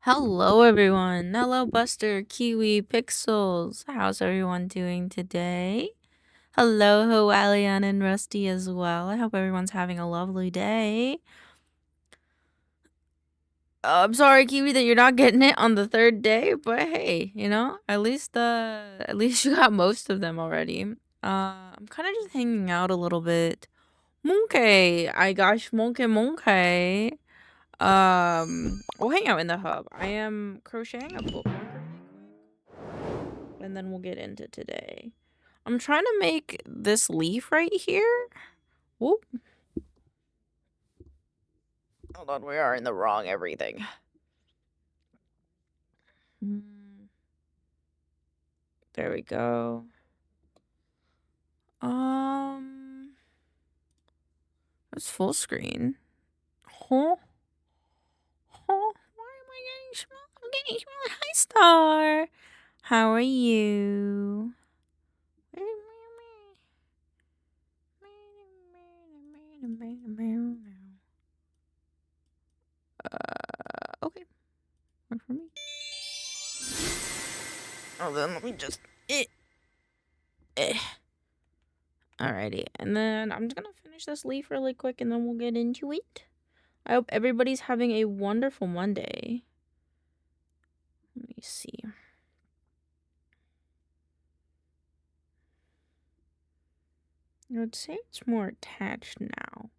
Hello, everyone. Hello, Buster, Kiwi, Pixels. How's everyone doing today? Hello, Hoalian and Rusty as well. I hope everyone's having a lovely day. I'm sorry, Kiwi, that you're not getting it on the third day, but hey, at least you got most of them already. I'm kind of just hanging out a little bit. Monkey, I gosh, monkey. We'll hang out in the hub. I am crocheting a bookmark really quick, and then we'll get into today. I'm trying to make this leaf right here. Whoop. Hold on, we are in the wrong everything. There we go. It's full screen. Huh? Why am I getting small? I'm getting small. Hi, Star. How are you? Okay. Work for me. Oh, then let me just... Alrighty, and then I'm just gonna finish this leaf really quick and then we'll get into it. I hope everybody's having a wonderful Monday. Let me see. I would say it's more attached now,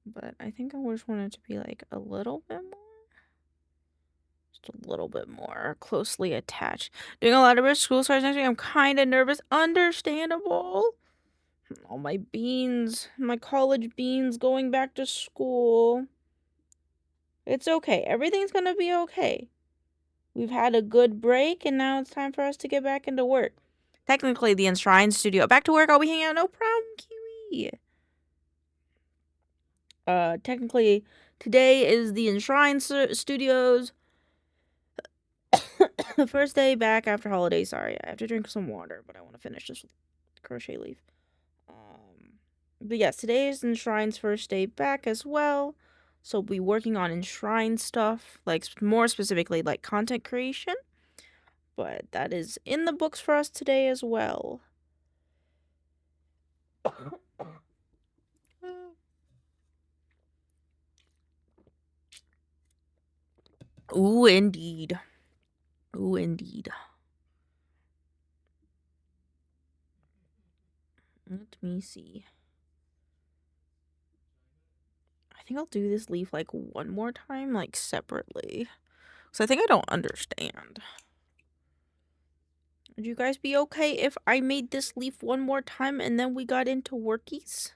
but I think I just want it to be like a little bit more. Just a little bit more closely attached. Doing a lot of school starts next week. I'm kind of nervous. Understandable. All my beans, my college beans going back to school. It's okay. Everything's gonna be okay. We've had a good break, and now it's time for us to get back into work. Technically, the Enshrined studio. Back to work. I'll be hanging out. No problem, Kiwi. Technically, today is the Enshrined Studios. The first day back after holiday. Sorry, I have to drink some water, but I want to finish this crochet leaf. But yes, today is Enshrine's first day back as well. So we'll be working on Enshrined stuff, like more specifically like content creation. But that is in the books for us today as well. Ooh, indeed. Ooh, indeed. Let me see. I think I'll do this leaf like one more time, like separately. Because I think I don't understand. Would you guys be okay if I made this leaf one more time and then we got into workies?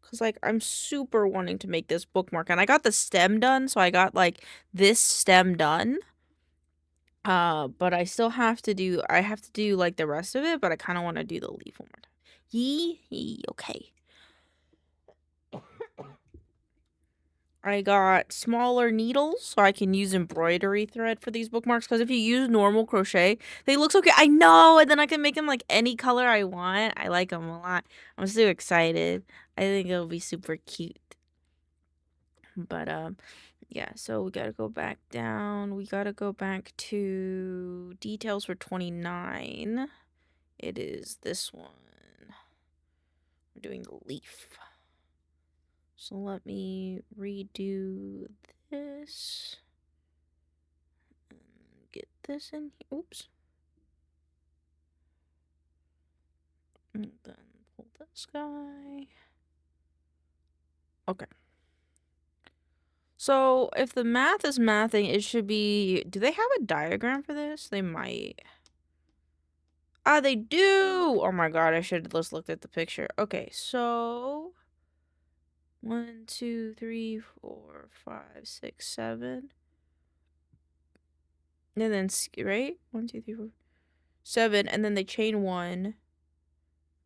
Because, like, I'm super wanting to make this bookmark. And I got the stem done, so I got, like, this stem done. But I still have to do, like, the rest of it, but I kind of want to do the leaf one more time. Yee, okay. I got smaller needles, so I can use embroidery thread for these bookmarks, because if you use normal crochet, they look so cute. I know, and then I can make them, like, any color I want. I like them a lot. I'm so excited. I think it'll be super cute. But, yeah, so we gotta go back down. We gotta go back to details for 29. It is this one. We're doing the leaf. So let me redo this. And get this in here. Oops. And then pull this guy. Okay. So if the math is mathing, it should be... Do they have a diagram for this? They might. Ah, they do! Oh my god, I should have just looked at the picture. Okay, so... 1, 2, 3, 4, 5, 6, 7. And then, right? 1, 2, 3, 4, 7. And then they chain 1.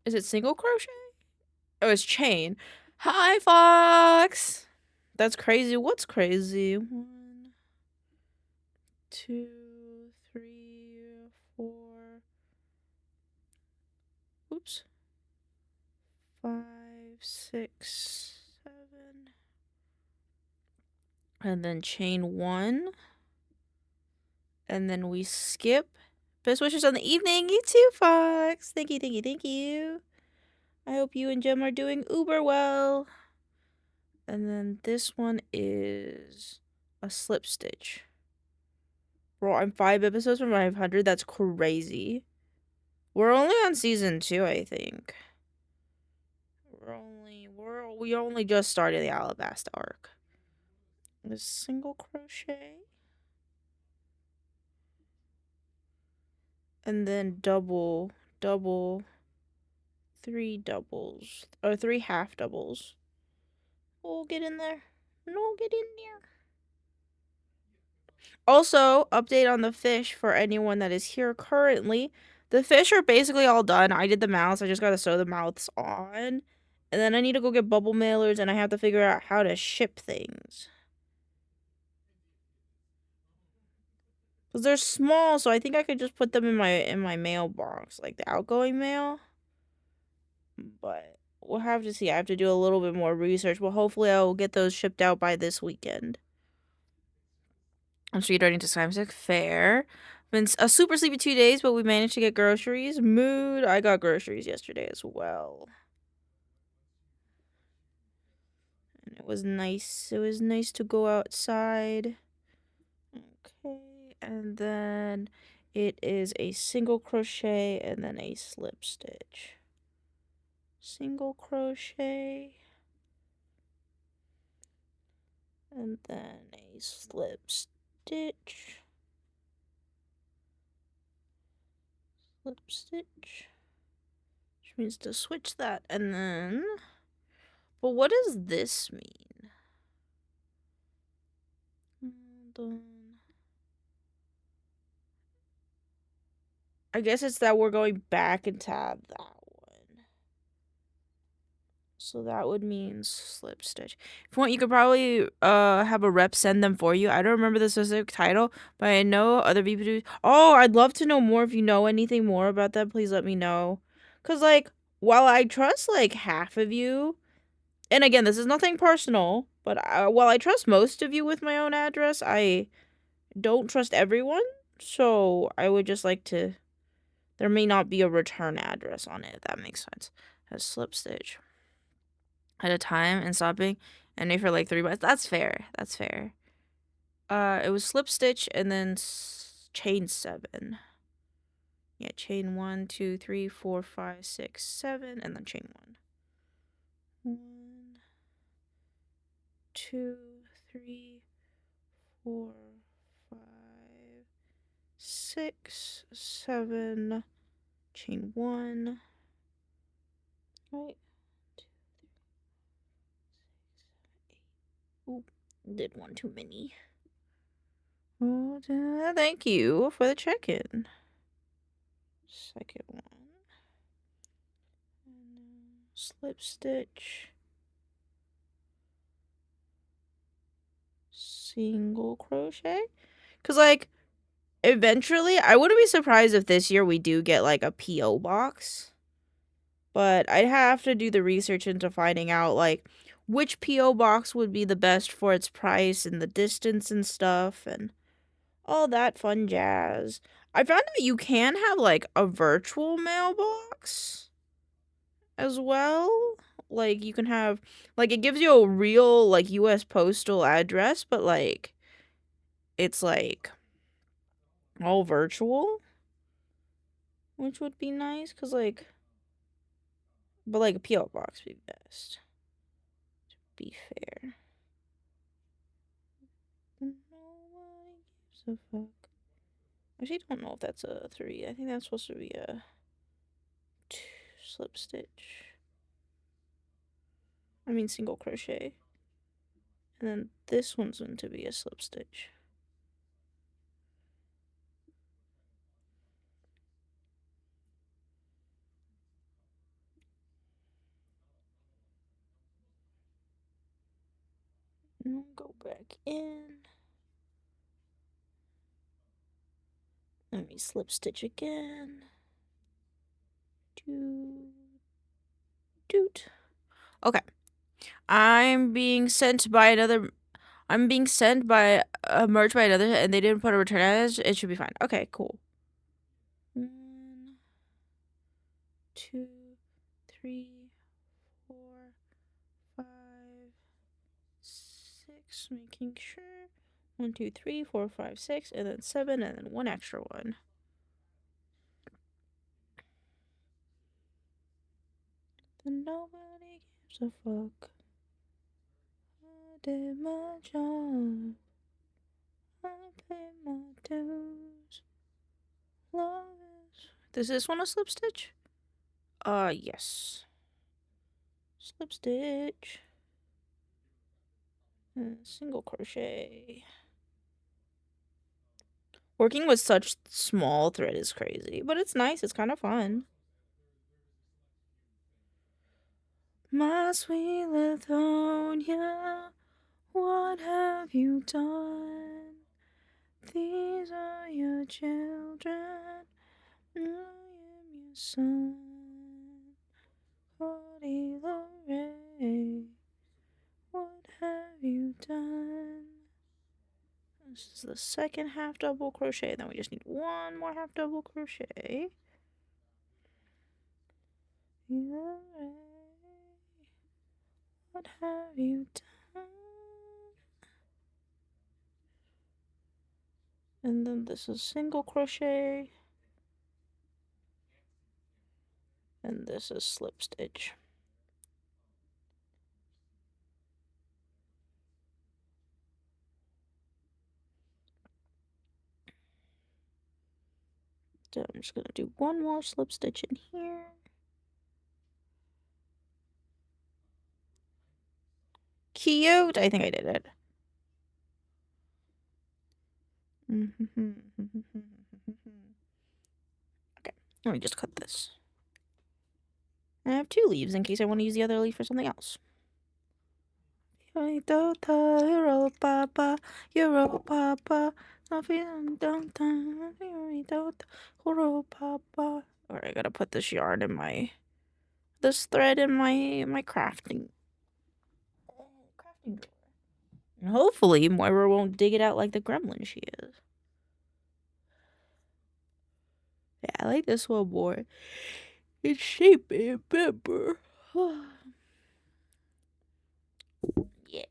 Is it single crochet? Oh, it's chain. Hi, Fox! That's crazy. What's crazy? 1, 2, 3, 4. Oops. 5, 6, 7. And then chain 1. And then we skip. Best wishes on the evening. You too, Fox. Thank you, thank you, thank you. I hope you and Jem are doing uber well. And then this one is a slip stitch. Bro, I'm 5 episodes from 500. That's crazy. We're only on season 2, I think. We only just started the Alabasta arc. A single crochet. And then double, 3 doubles, or 3 half doubles. Oh, get in there. No, get in there. Also, update on the fish for anyone that is here currently. The fish are basically all done. I did the mouths. I just got to sew the mouths on. And then I need to go get bubble mailers, and I have to figure out how to ship things. Because they're small, so I think I could just put them in my mailbox, like the outgoing mail. But we'll have to see. I have to do a little bit more research, but hopefully I will get those shipped out by this weekend. I'm speed running to Scientific Fair. Been a super sleepy 2 days, but we managed to get groceries. Mood. I got groceries yesterday as well. And it was nice. It was nice to go outside. Okay. And then it is a single crochet and then a slip stitch. Single crochet. And then a slip stitch. Slip stitch. Which means to switch that. And then... But what does this mean? I guess it's that we're going back and tab that one. So that would mean slip stitch. If you want, you could probably have a rep send them for you. I don't remember the specific title, but I know other people do. Oh, I'd love to know more. If you know anything more about that, please let me know. Because, like, while I trust, like, half of you, and again, this is nothing personal, but while I trust most of you with my own address, I don't trust everyone. So I would just like to... There may not be a return address on it, if that makes sense. A slip stitch at a time and stopping and wait for like 3 months. That's fair. That's fair. It was slip stitch and then chain 7. Yeah, chain 1, 2, 3, 4, 5, 6, 7, and then chain 1. 1, 2, 3, 4, 5, 6, 7, chain 1. Right. Ooh, did one too many. Oh, thank you for the check-in. Second one. Slip stitch. Single crochet. Because, like, eventually, I wouldn't be surprised if this year we do get, like, a P.O. box. But I'd have to do the research into finding out, like, which P.O. box would be the best for its price and the distance and stuff and all that fun jazz. I found that you can have, like, a virtual mailbox as well. Like, you can have, like, it gives you a real, like, U.S. postal address, but, like, it's, like, all virtual, which would be nice, because, like, but, like, a P.O. box would be best, to be fair. Nobody gives a fuck. I actually don't know if that's a 3. I think that's supposed to be a 2 slip stitch. I mean single crochet. And then this one's going to be a slip stitch. And go back in. Let me slip stitch again. Doot. Okay. I'm being sent by another... I'm being sent by merged by another, and they didn't put a return address. It should be fine. Okay, cool. 1, 2, 3, 4, 5, 6. Making sure. 1, 2, 3, 4, 5, 6, and then 7, and then 1 extra one. Then nobody gives a fuck. I did my job. I paid my dues. Love is. Does this one a slip stitch? Yes. Slip stitch. And single crochet. Working with such small thread is crazy, but it's nice. It's kind of fun. My sweet Lithonia, what have you done? These are your children. I am your son. Cody Lorray, what have you done? This is the second half double crochet. Then we just need one more half double crochet. Lorray, what have you done? And then this is single crochet. And this is slip stitch. So I'm just gonna do one more slip stitch in here. Cute! I think I did it. Okay, let me just cut this. I have 2 leaves in case I want to use the other leaf for something else. Alright, I gotta put this yarn in this thread in my crafting drawer. And hopefully Moira won't dig it out like the gremlin she is. Yeah, I like this one more. It's shaped in pepper. Yeah.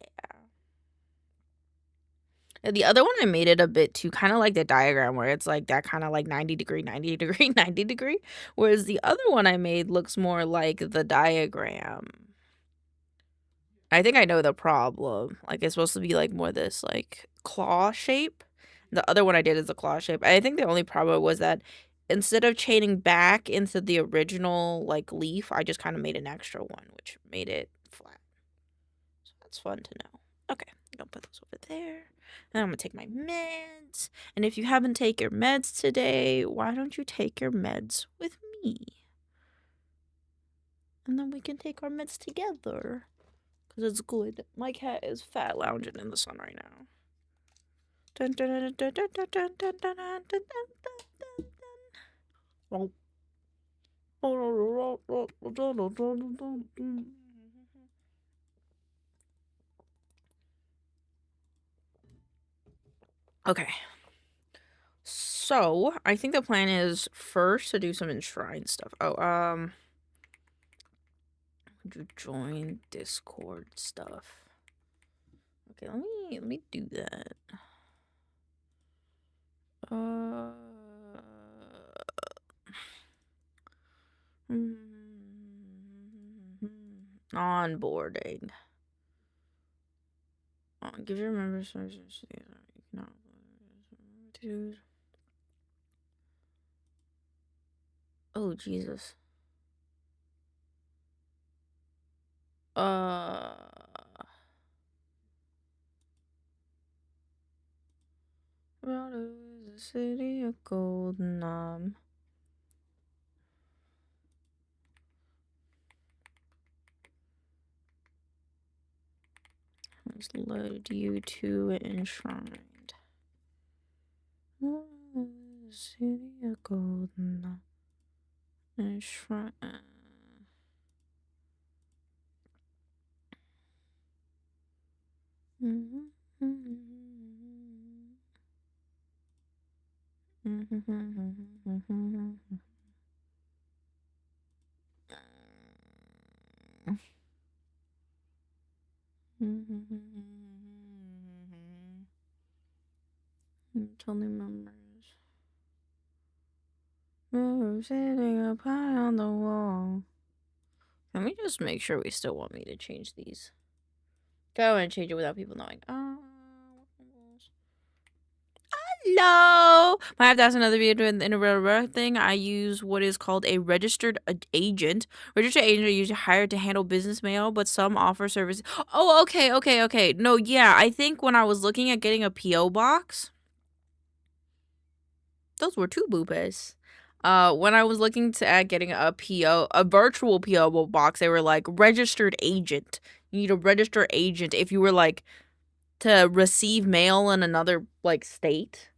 And the other one, I made it a bit too kind of like the diagram where it's like that kind of like 90 degree, 90 degree, 90 degree. Whereas the other one I made looks more like the diagram. I think I know the problem. Like it's supposed to be like more this like claw shape. The other one I did is a claw shape. I think the only problem was that instead of chaining back into the original like leaf, I just kind of made an extra one, which made it flat. So that's fun to know. Okay, I'm gonna put this over there. And I'm gonna take my meds. And if you haven't taken your meds today, why don't you take your meds with me? And then we can take our meds together. Because it's good. My cat is fat lounging in the sun right now. Okay. So, I think the plan is first to do some enshrined stuff. Oh, to join Discord stuff. Okay, let me do that. Onboarding. Give your members services. Oh, Jesus. Colorado is a city of gold, and let's load you to Enshrined. City of gold, and Enshrined. Totally members. We're sitting up high on the wall. Let me just make sure we still want me to change these. I want to change it without people knowing. Hello! I have to ask another video in a real thing. I use what is called a registered agent. Registered agents are usually hired to handle business mail, but some offer services. Oh, okay. No, yeah, I think when I was looking at getting a PO box, those were two boopers. When I was looking at getting a virtual PO box, they were like registered agent. You need a registered agent if you were like to receive mail in another like state.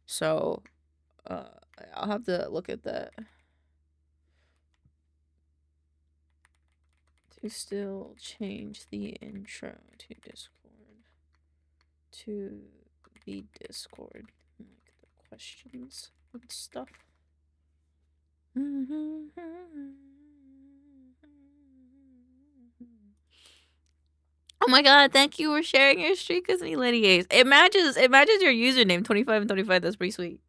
So, I'll have to look at that. To still change the intro to Discord. To the Discord. Like the questions and stuff. Oh my god, thank you for sharing your streak with me, Lady Ace. It matches your username, 25 and 25. That's pretty sweet.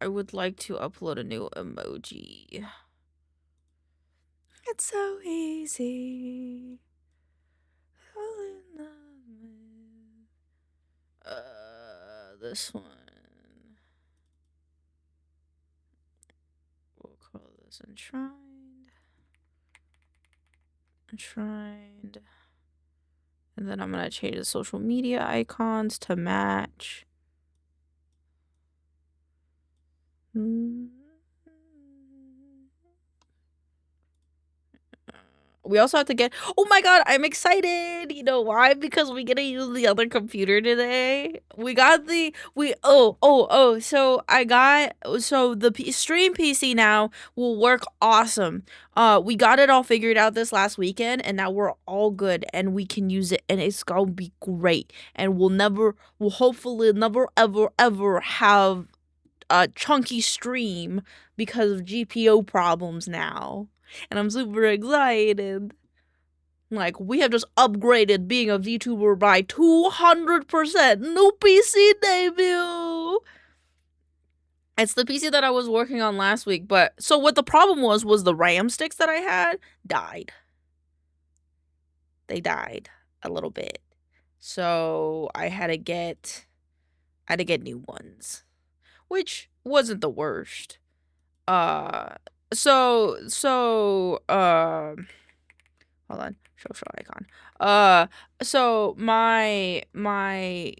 I would like to upload a new emoji. It's so easy. This one. We'll call this Enshrined. Enshrined. And then I'm gonna change the social media icons to match. We also have to get, oh my god, I'm excited. You know why? Because we get to use the other computer today. We got the, so the stream PC now will work awesome. We got it all figured out this last weekend, and now we're all good, and we can use it, and it's gonna be great. And we'll hopefully never, ever have a chunky stream because of GPU problems now. And I'm super excited. Like, we have just upgraded being a VTuber by 200%. New PC debut! It's the PC that I was working on last week, but... So what the problem was the RAM sticks that I had died. They died a little bit. So I had to get new ones. Which wasn't the worst. Hold on, show icon. So my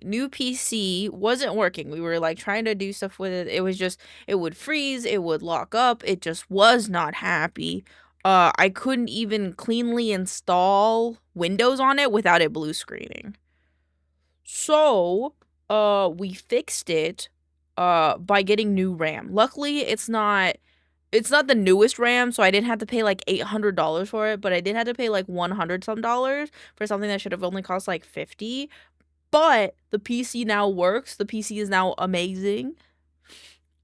new PC wasn't working. We were like trying to do stuff with it. It was just, it would freeze, it would lock up, it just was not happy. I couldn't even cleanly install Windows on it without it blue screening. So, we fixed it by getting new RAM. Luckily, it's not the newest RAM, so I didn't have to pay like $800 for it, but I did have to pay like $100 some for something that should have only cost like $50. But the PC now works. The PC is now amazing.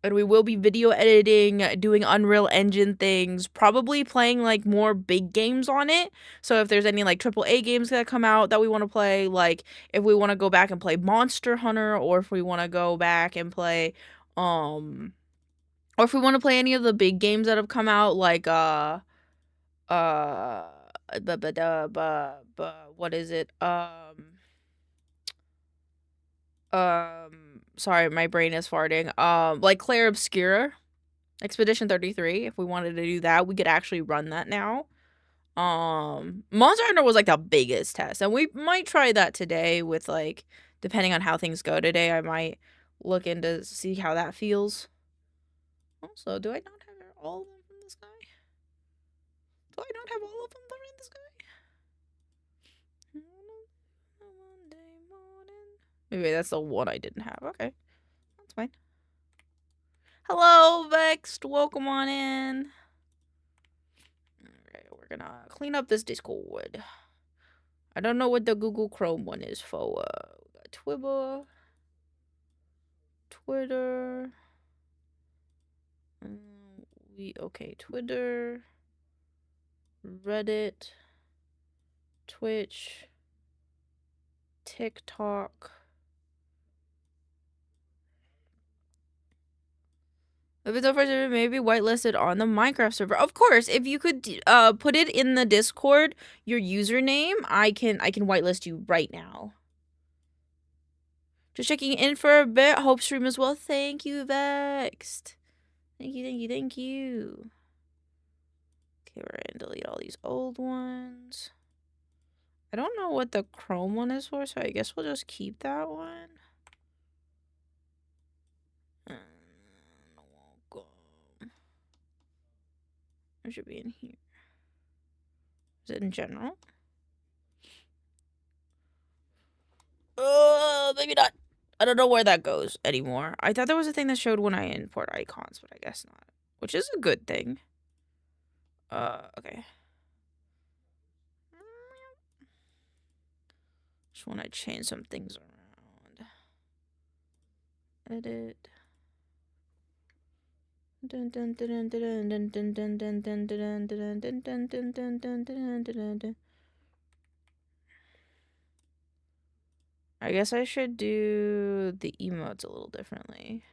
And we will be video editing, doing Unreal Engine things, probably playing like more big games on it. So if there's any like AAA games that come out that we want to play, like if we want to go back and play Monster Hunter, or if we want to go back and play or if we want to play any of the big games that have come out, like what is it? Sorry, my brain is farting. Like Clair Obscura, Expedition 33. If we wanted to do that, we could actually run that now. Monster Hunter was like the biggest test, and we might try that today with like depending on how things go today, I might look into see how that feels. Also, do I not have all of them from this guy? Do I not have all of them from this guy? Monday morning. Maybe that's the one I didn't have. Okay, that's fine. Hello, Vexed. Welcome on in. Alright, we're gonna clean up this Discord. I don't know what the Google Chrome one is for. We got Twitter. Okay, Twitter, Reddit, Twitch, TikTok. If it's over, maybe whitelisted on the Minecraft server. Of course, if you could put it in the Discord, your username, I can whitelist you right now. Just checking in for a bit. Hope stream as well. Thank you, Vexed. Thank you. Okay, we're gonna delete all these old ones. I don't know what the Chrome one is for, so I guess we'll just keep that one. It should be in here. Is it in general? Maybe not. I don't know where that goes anymore. I thought there was a thing that showed when I import icons, but I guess not. Which is a good thing. Okay. Just want to change some things around. Edit. I guess I should do the emotes a little differently.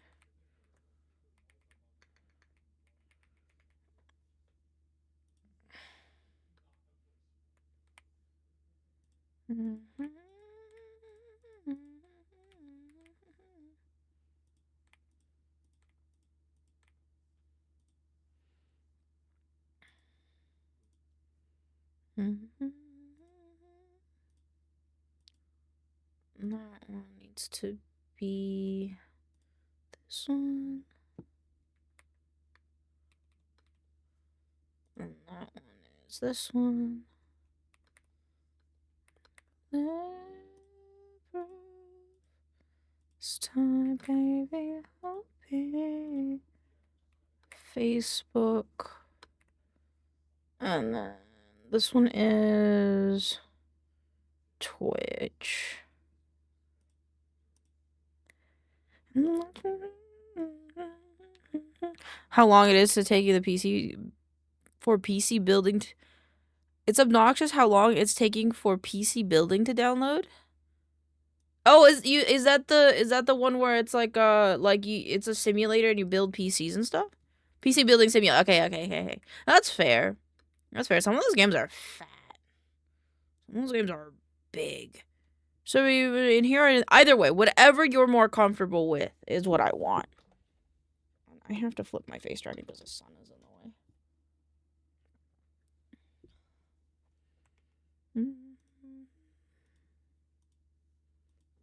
That one needs to be this one. And that one is this one. This time, baby, I'll be Facebook. And then this one is Twitch. How long it is to take you the PC for PC building? It's obnoxious how long it's taking for PC building to download. Oh, is that the one where it's like it's a simulator and you build PCs and stuff? PC building simulator. Okay. That's fair. That's fair. Some of those games are fat. Some of those games are big. So in here, either way, whatever you're more comfortable with is what I want. I have to flip my face tracking because the sun is in the way.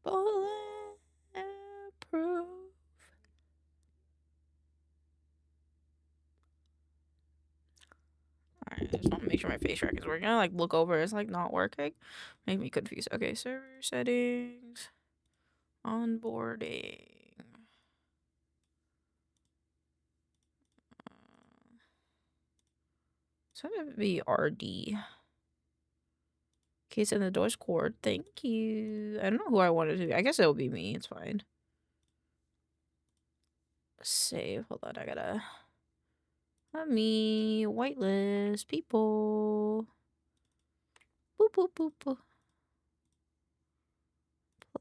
Bulletproof. Alright, I just want to make sure my face track is working. I like look over, it's like not working. Make me confused. Okay, server settings. Onboarding. So I'm gonna be RD. Case in the Discord. Thank you. I don't know who I wanted to be. I guess it'll be me. It's fine. Save. Hold on. I gotta. Let me whitelist people. Boop, boop, boop, boop.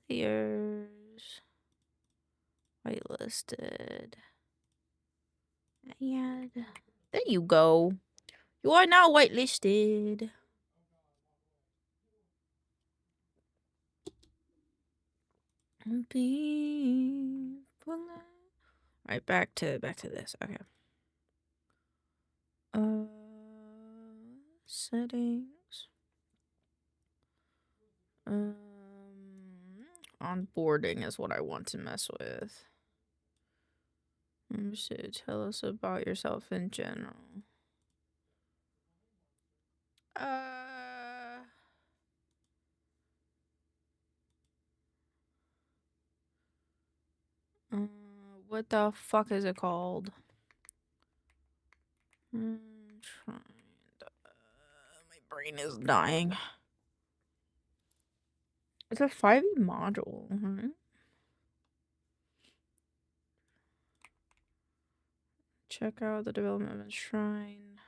Players. Whitelisted. And there you go. You are now whitelisted. Alright, back to this. Okay. Settings. Onboarding is what I want to mess with. So tell us about yourself in general. What the fuck is it called? My brain is dying. It's a 5e module, right? Check out the development of Enshrine.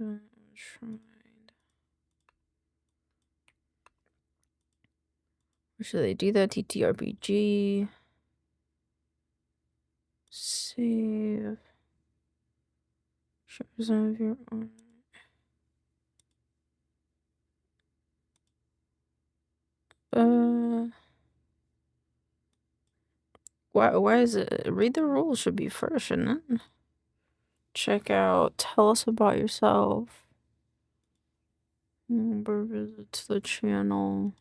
Enshrined. Should they do that? TTRPG. Save. Show some of your own. Why is it? Read the rules should be first, shouldn't it? Check out. Tell us about yourself. Number visits the channel.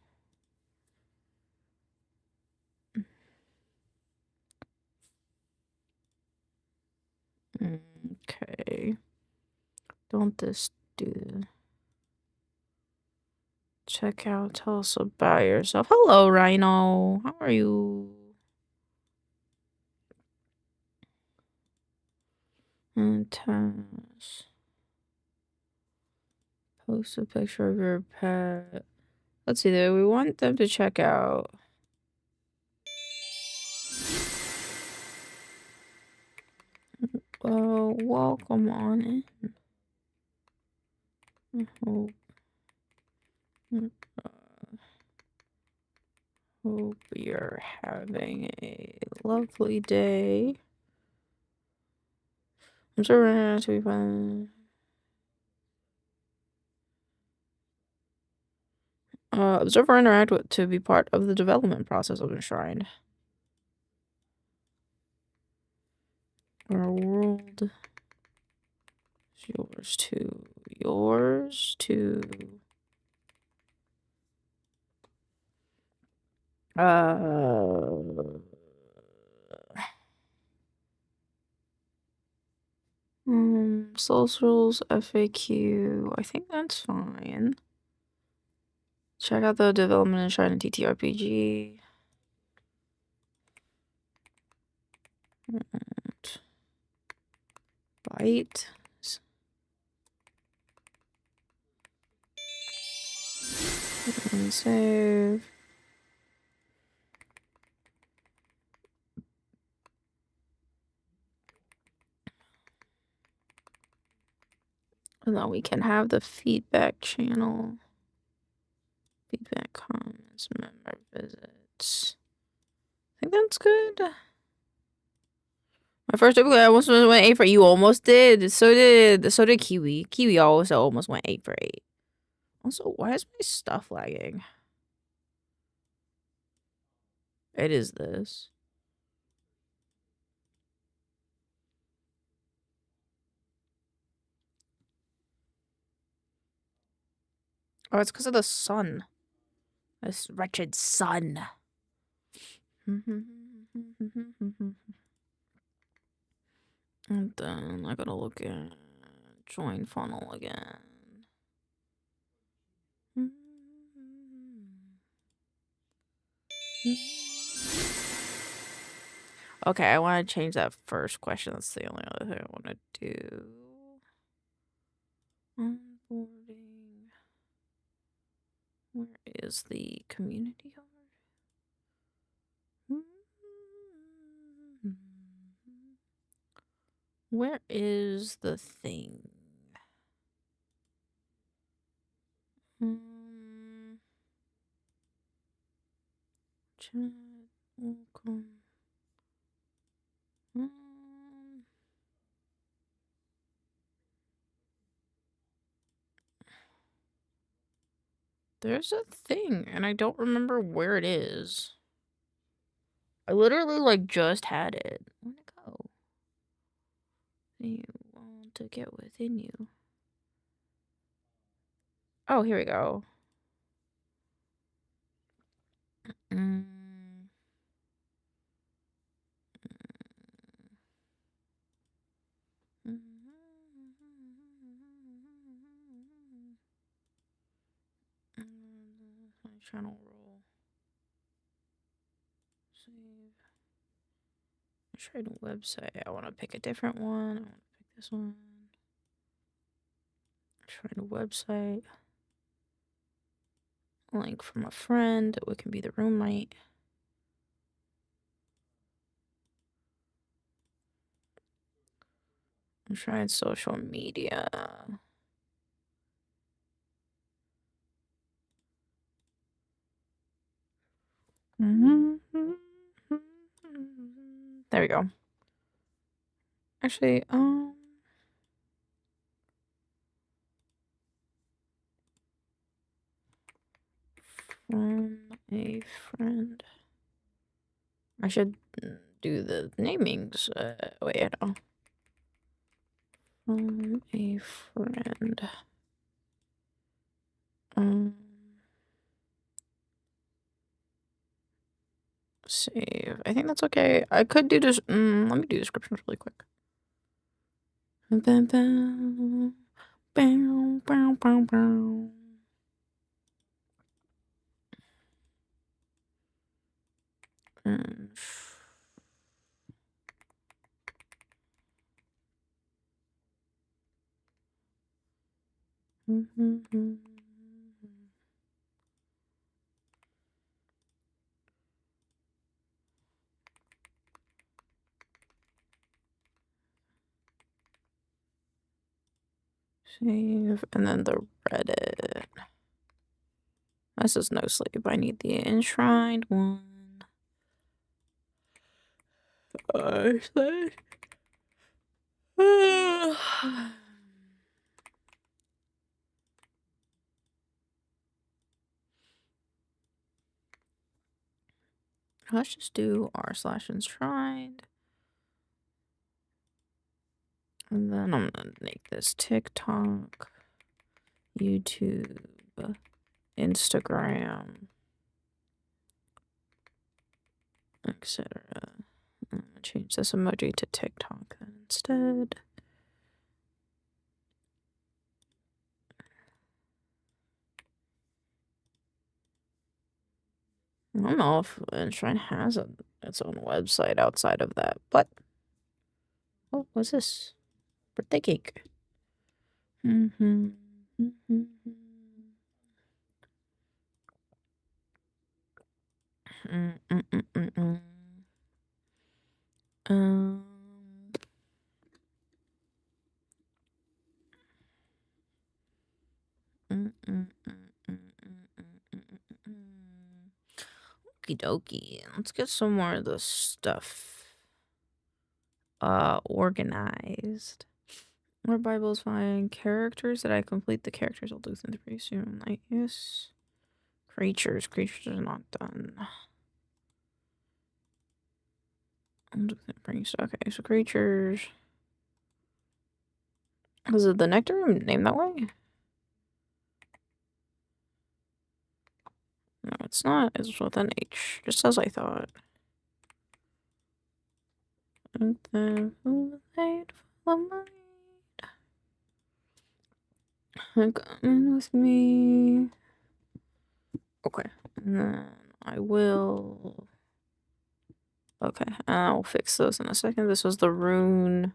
Okay. Don't this do this? Check out. Tell us about yourself. Hello, Rhino. How are you? And test. Post a picture of your pet. Let's see there. We want them to check out. Welcome on in. Hope you're having a lovely day. I'm sure we're going to be fun. Observe or interact with to be part of the development process of Enshrined. Our world is yours too. Yours too. Socials, FAQ. I think that's fine. Check out the development in Shrine and TTRPG. Byte. And save. And then we can have the feedback channel. Feedback, comments, member visits. I think that's good. My first typically I almost went 8 for 8. You almost did. So did Kiwi. Kiwi also almost went 8 for 8. Also, why is my stuff lagging? It is this. Oh, it's because of the sun. This wretched sun. And then I gotta look at join funnel again. Okay, I want to change that first question. That's the only other thing I want to do. Onboarding. Where is the community card? Where is the thing? Chat, welcome. There's a thing, and I don't remember where it is. I literally, like, just had it. Where'd it go? You want to get within you. Oh, here we go. Channel roll. Save. Try the website. I want to pick a different one. I want to pick this one. Try the website. Link from a friend. What can be the roommate? I'm trying social media. There we go. Actually, from a friend. I should do the namings. Wait, no. From a friend. Save. I think that's okay. I could do this. Let me do descriptions really quick. Save, and then the Reddit. This is no sleep. I need the enshrined one. Let's just do r/enshrined. And then I'm gonna make this TikTok, YouTube, Instagram, etc. I'm gonna change this emoji to TikTok then instead. I don't know if Enshrine has its own website outside of that, but oh, what's this? Birthday cake. Okie dokie. Let's get some more of this stuff organized. More Bible's fine. Characters. Did I complete the characters? I'll do them pretty soon. Like, yes. Creatures. Creatures are not done. I'll do them pretty soon. Okay, so creatures. Is it the nectar room named that way? No, it's not. It's with an H. Just as I thought. And then wait for the money. Come with me. Okay, and then I will. Okay, I'll fix those in a second. This was the rune.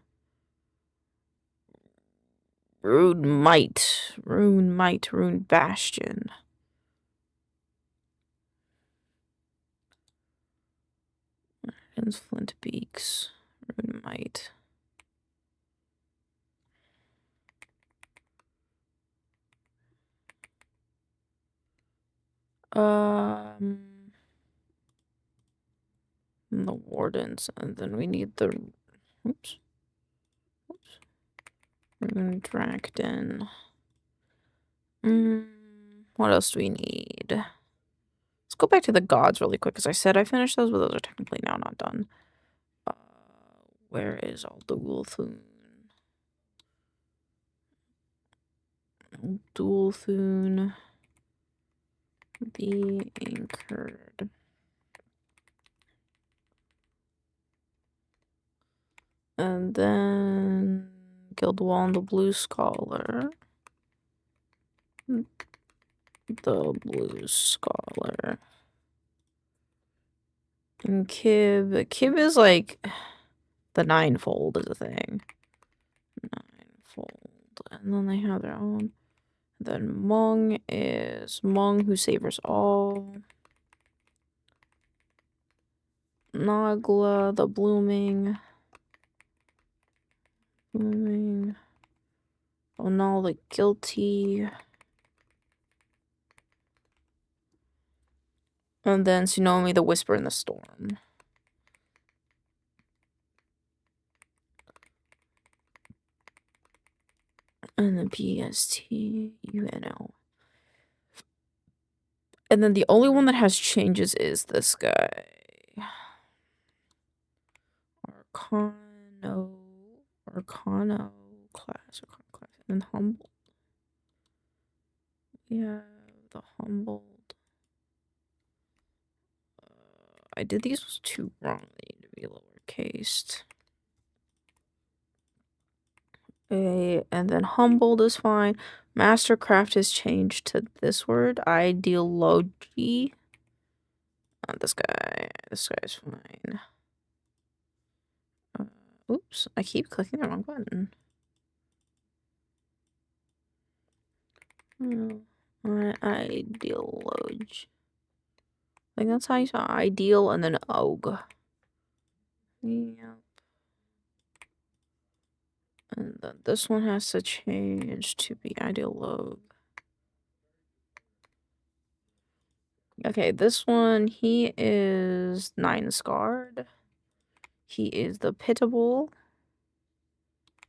Rune bastion. And flint beaks. Rune might. The wardens, and then we need the. Oops. Rune Drakden. What else do we need? Let's go back to the gods really quick, because I said I finished those, but those are technically now not done. Where is all the Wolfun? Dualthune. The anchored. And then Guildwall and the Blue Scholar. The Blue Scholar. And Kib. Kib is like the ninefold is a thing. Ninefold. And then they have their own. Then Mung is Mung who savors all. Nagla, the blooming. Blooming. Onal, the guilty. And then Tsunami, the whisper in the storm. And then BSTUNL. And then the only one that has changes is this guy. Arcano class. And Humbled. Yeah, the Humbled. I did these was too wrong. They need to be lowercase. And then Humbled is fine. Mastercraft is changed to this word. Ideology. This guy's fine. Oops, I keep clicking the wrong button. Ideology. I think that's how you say ideal and then og. Yep. And then this one has to change to be ideologue. Okay, this one, he is 9 scarred. He is the pitiable.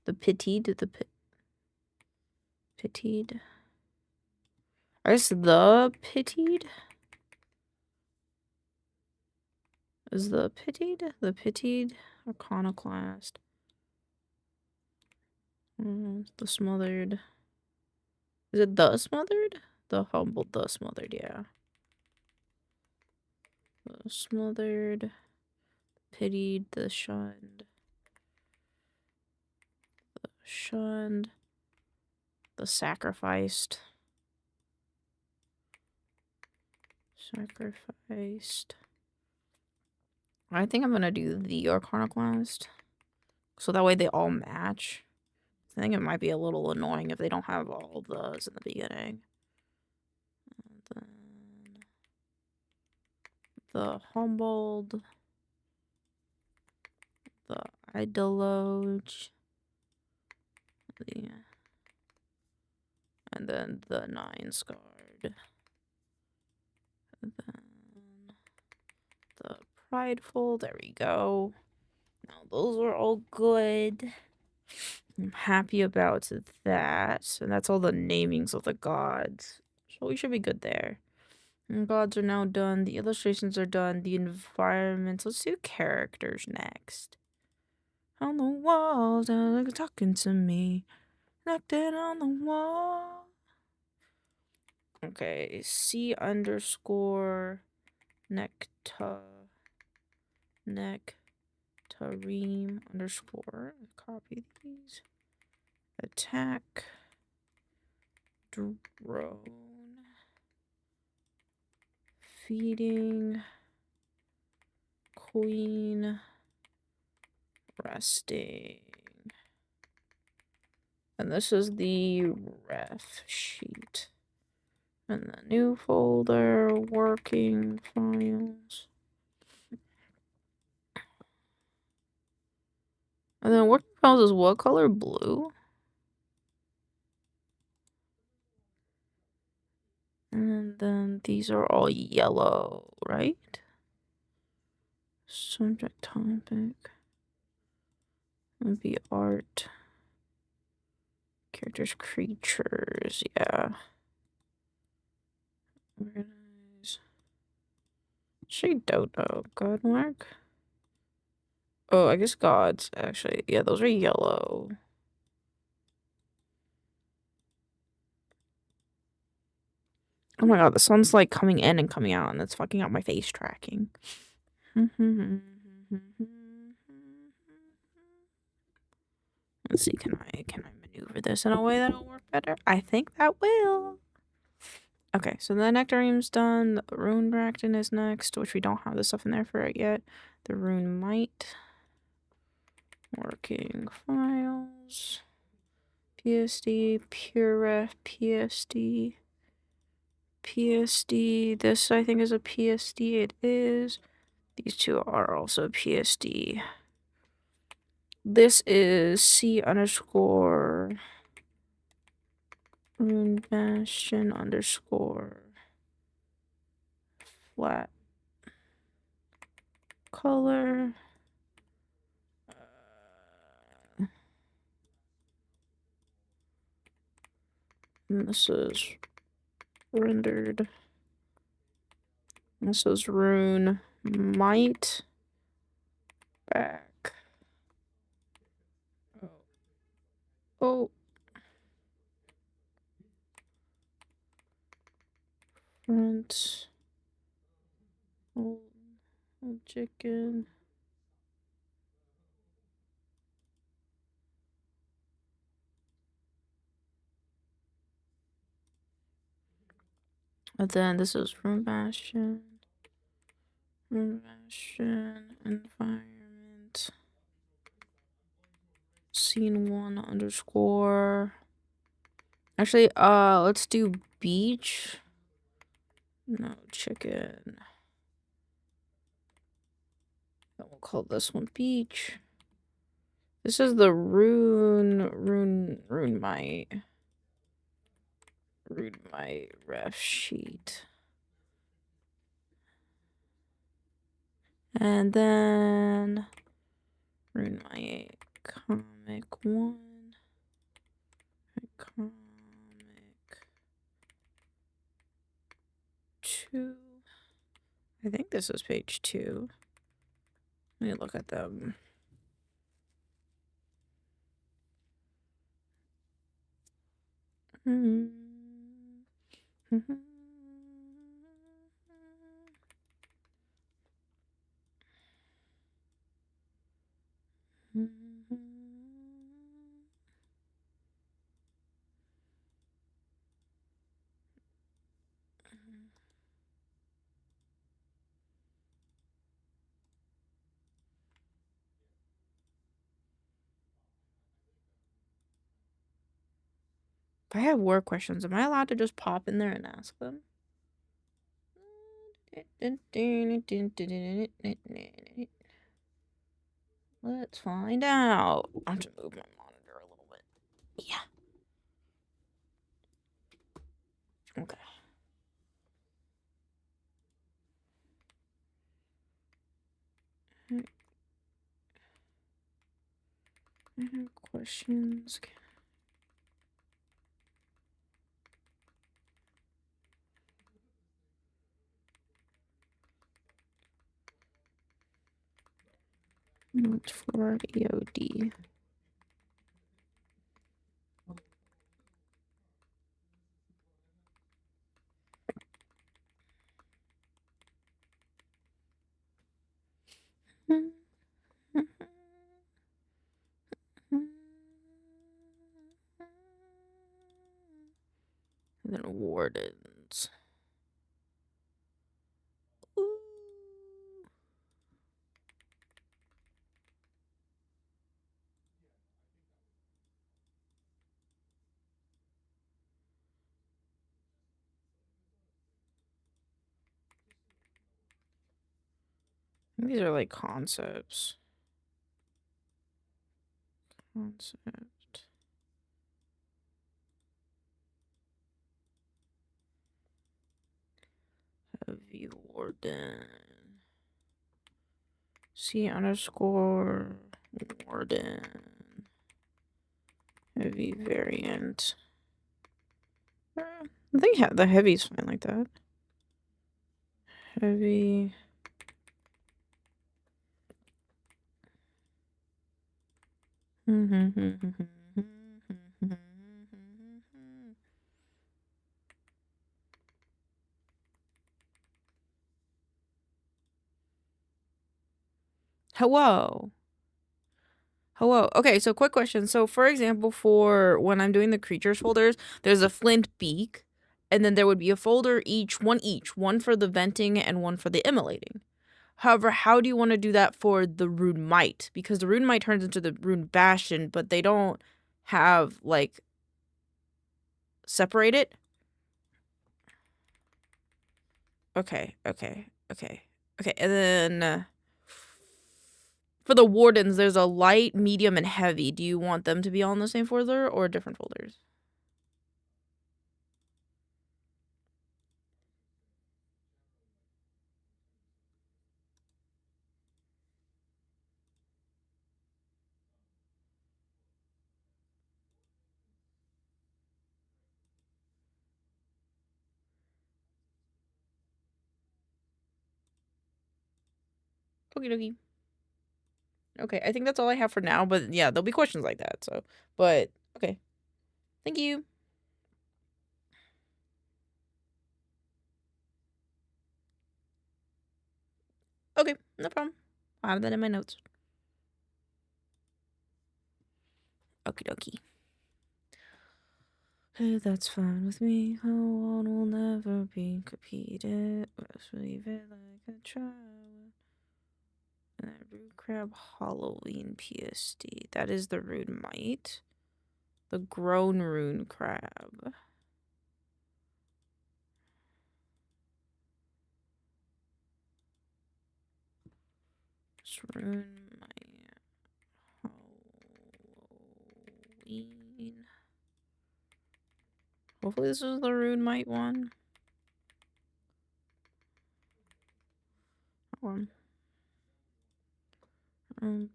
The pitied. Pitied. I guess the pitied? Is the pitied? The pitied iconoclast. The smothered. Is it the smothered? The humbled, the smothered, yeah. The smothered. Pitied, the shunned. The shunned. The sacrificed. Sacrificed. I think I'm gonna do the iconoclast. So that way they all match. I think it might be a little annoying if they don't have all of those in the beginning. And then the humbled. The ideologue. And then the 9 scarred. And then the prideful. There we go. Now those are all good. I'm happy about that. And that's all the namings of the gods. So we should be good there. And gods are now done. The illustrations are done. The environments. Let's do characters next. On the walls, they're talking to me. Knocked it on the wall. Okay, C underscore nectarine underscore. Copy these. Attack. Drone. Feeding. Queen. Resting. And this is the ref sheet. And the new folder, working files. And then working files is what color? Blue? And then these are all yellow, right? Subject topic. Would be art. Characters, creatures, yeah. Organize. She don't know. God mark? Oh, I guess gods, actually. Yeah, those are yellow. Oh my god, the sun's like coming in and coming out, and it's fucking up my face tracking. Let's see, can I maneuver this in a way that'll work better? I think that will. Okay, so the nectarium's done. The rune bracton is next, which we don't have the stuff in there for it yet. The rune might. Working files. PSD, puref, PSD. PSD. This I think is a PSD. It is. These two are also PSD. This is C underscore rune bastion underscore flat color. And this is rendered. This is rune might back. Oh. Front. Old chicken. And then this is rune bastion. Rune bastion environment. Scene 1 underscore. Actually, let's do beach. No, chicken. And we'll call this one beach. This is the rune my ref sheet. And then rune my comic 1. Comic 2. I think this is page 2. Let me look at them. If I have work questions, am I allowed to just pop in there and ask them? Let's find out. I have to move my monitor a little bit. Yeah. Okay. I have questions. Not for EOD. And then wardens. Ooh. These are like concepts. Concept. Heavy warden. C underscore warden. Heavy variant. I think the heavy's fine like that. Heavy. Hello. Hello. Okay, so quick question. So for example, for when I'm doing the creatures folders, there's a flint beak, and then there would be a folder one for the venting and one for the immolating. However, how do you want to do that for the rune might? Because the rune might turns into the rune bastion, but they don't have like separated. Okay. And then for the wardens, there's a light, medium, and heavy. Do you want them to be all in the same folder or different folders? Okie dokie. Okay, I think that's all I have for now, but yeah, there'll be questions like that, so, but, okay. Thank you. Okay, no problem. I'll have that in my notes. Okie dokie. Hey, that's fine with me. How on will never be competed. Let's leave it like a child. And that root crab Halloween PSD. That is the rune might. The grown rune crab. Just rune might. Halloween. Hopefully this is the rune might one.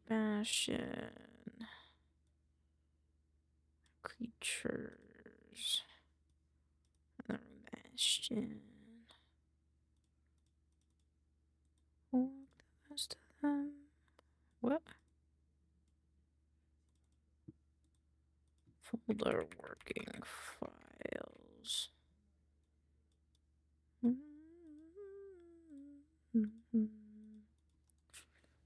Bastion. Creatures. Bastion. Oh, the rest of them. What? Folder working files.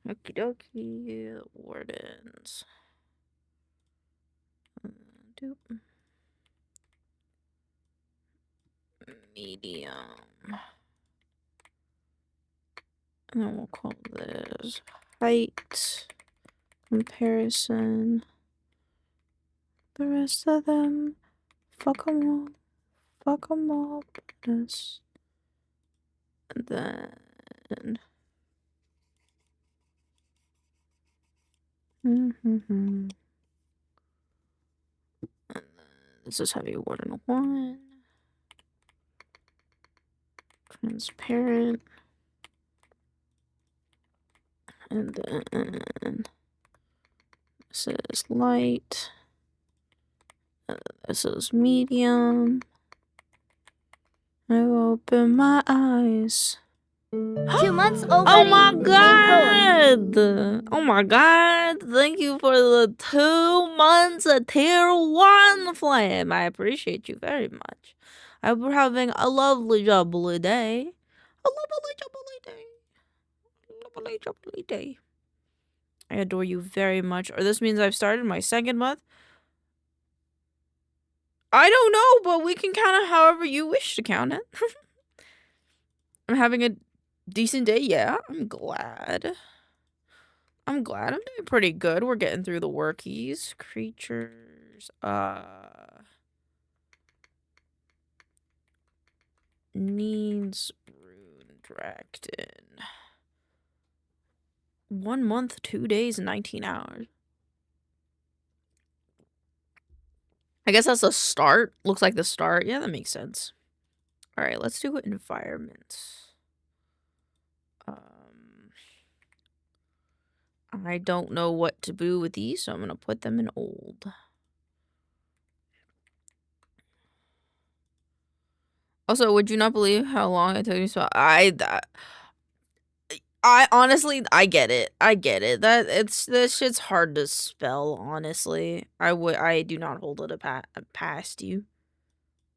Okie dokie. Wardens. Doop. Medium. And then we'll call this height. Comparison. The rest of them. Fuck them all. Fuck them all. This. And then. And then this is heavy warden 1. Transparent. And then this is light. This is medium. I open my eyes. 2 months already. Oh my god! Oh my god! Thank you for the 2 months of tier 1 flame. I appreciate you very much. I hope we're having a lovely jubbly day. A lovely jubbly day. Lovely jubbly day. I adore you very much. Or this means I've started my 2nd month. I don't know, but we can count it however you wish to count it. I'm having a decent day, yeah. I'm glad. I'm doing pretty good. We're getting through the workies. Creatures. Needs rune Dracton. 1 month, 2 days, 19 hours. I guess that's the start. Looks like the start. Yeah, that makes sense. Alright, let's do environments. I don't know what to do with these, so I'm gonna put them in old. Also, would you not believe how long it took me to spell? I honestly, I get it. This shit's hard to spell, honestly. I do not hold it past you.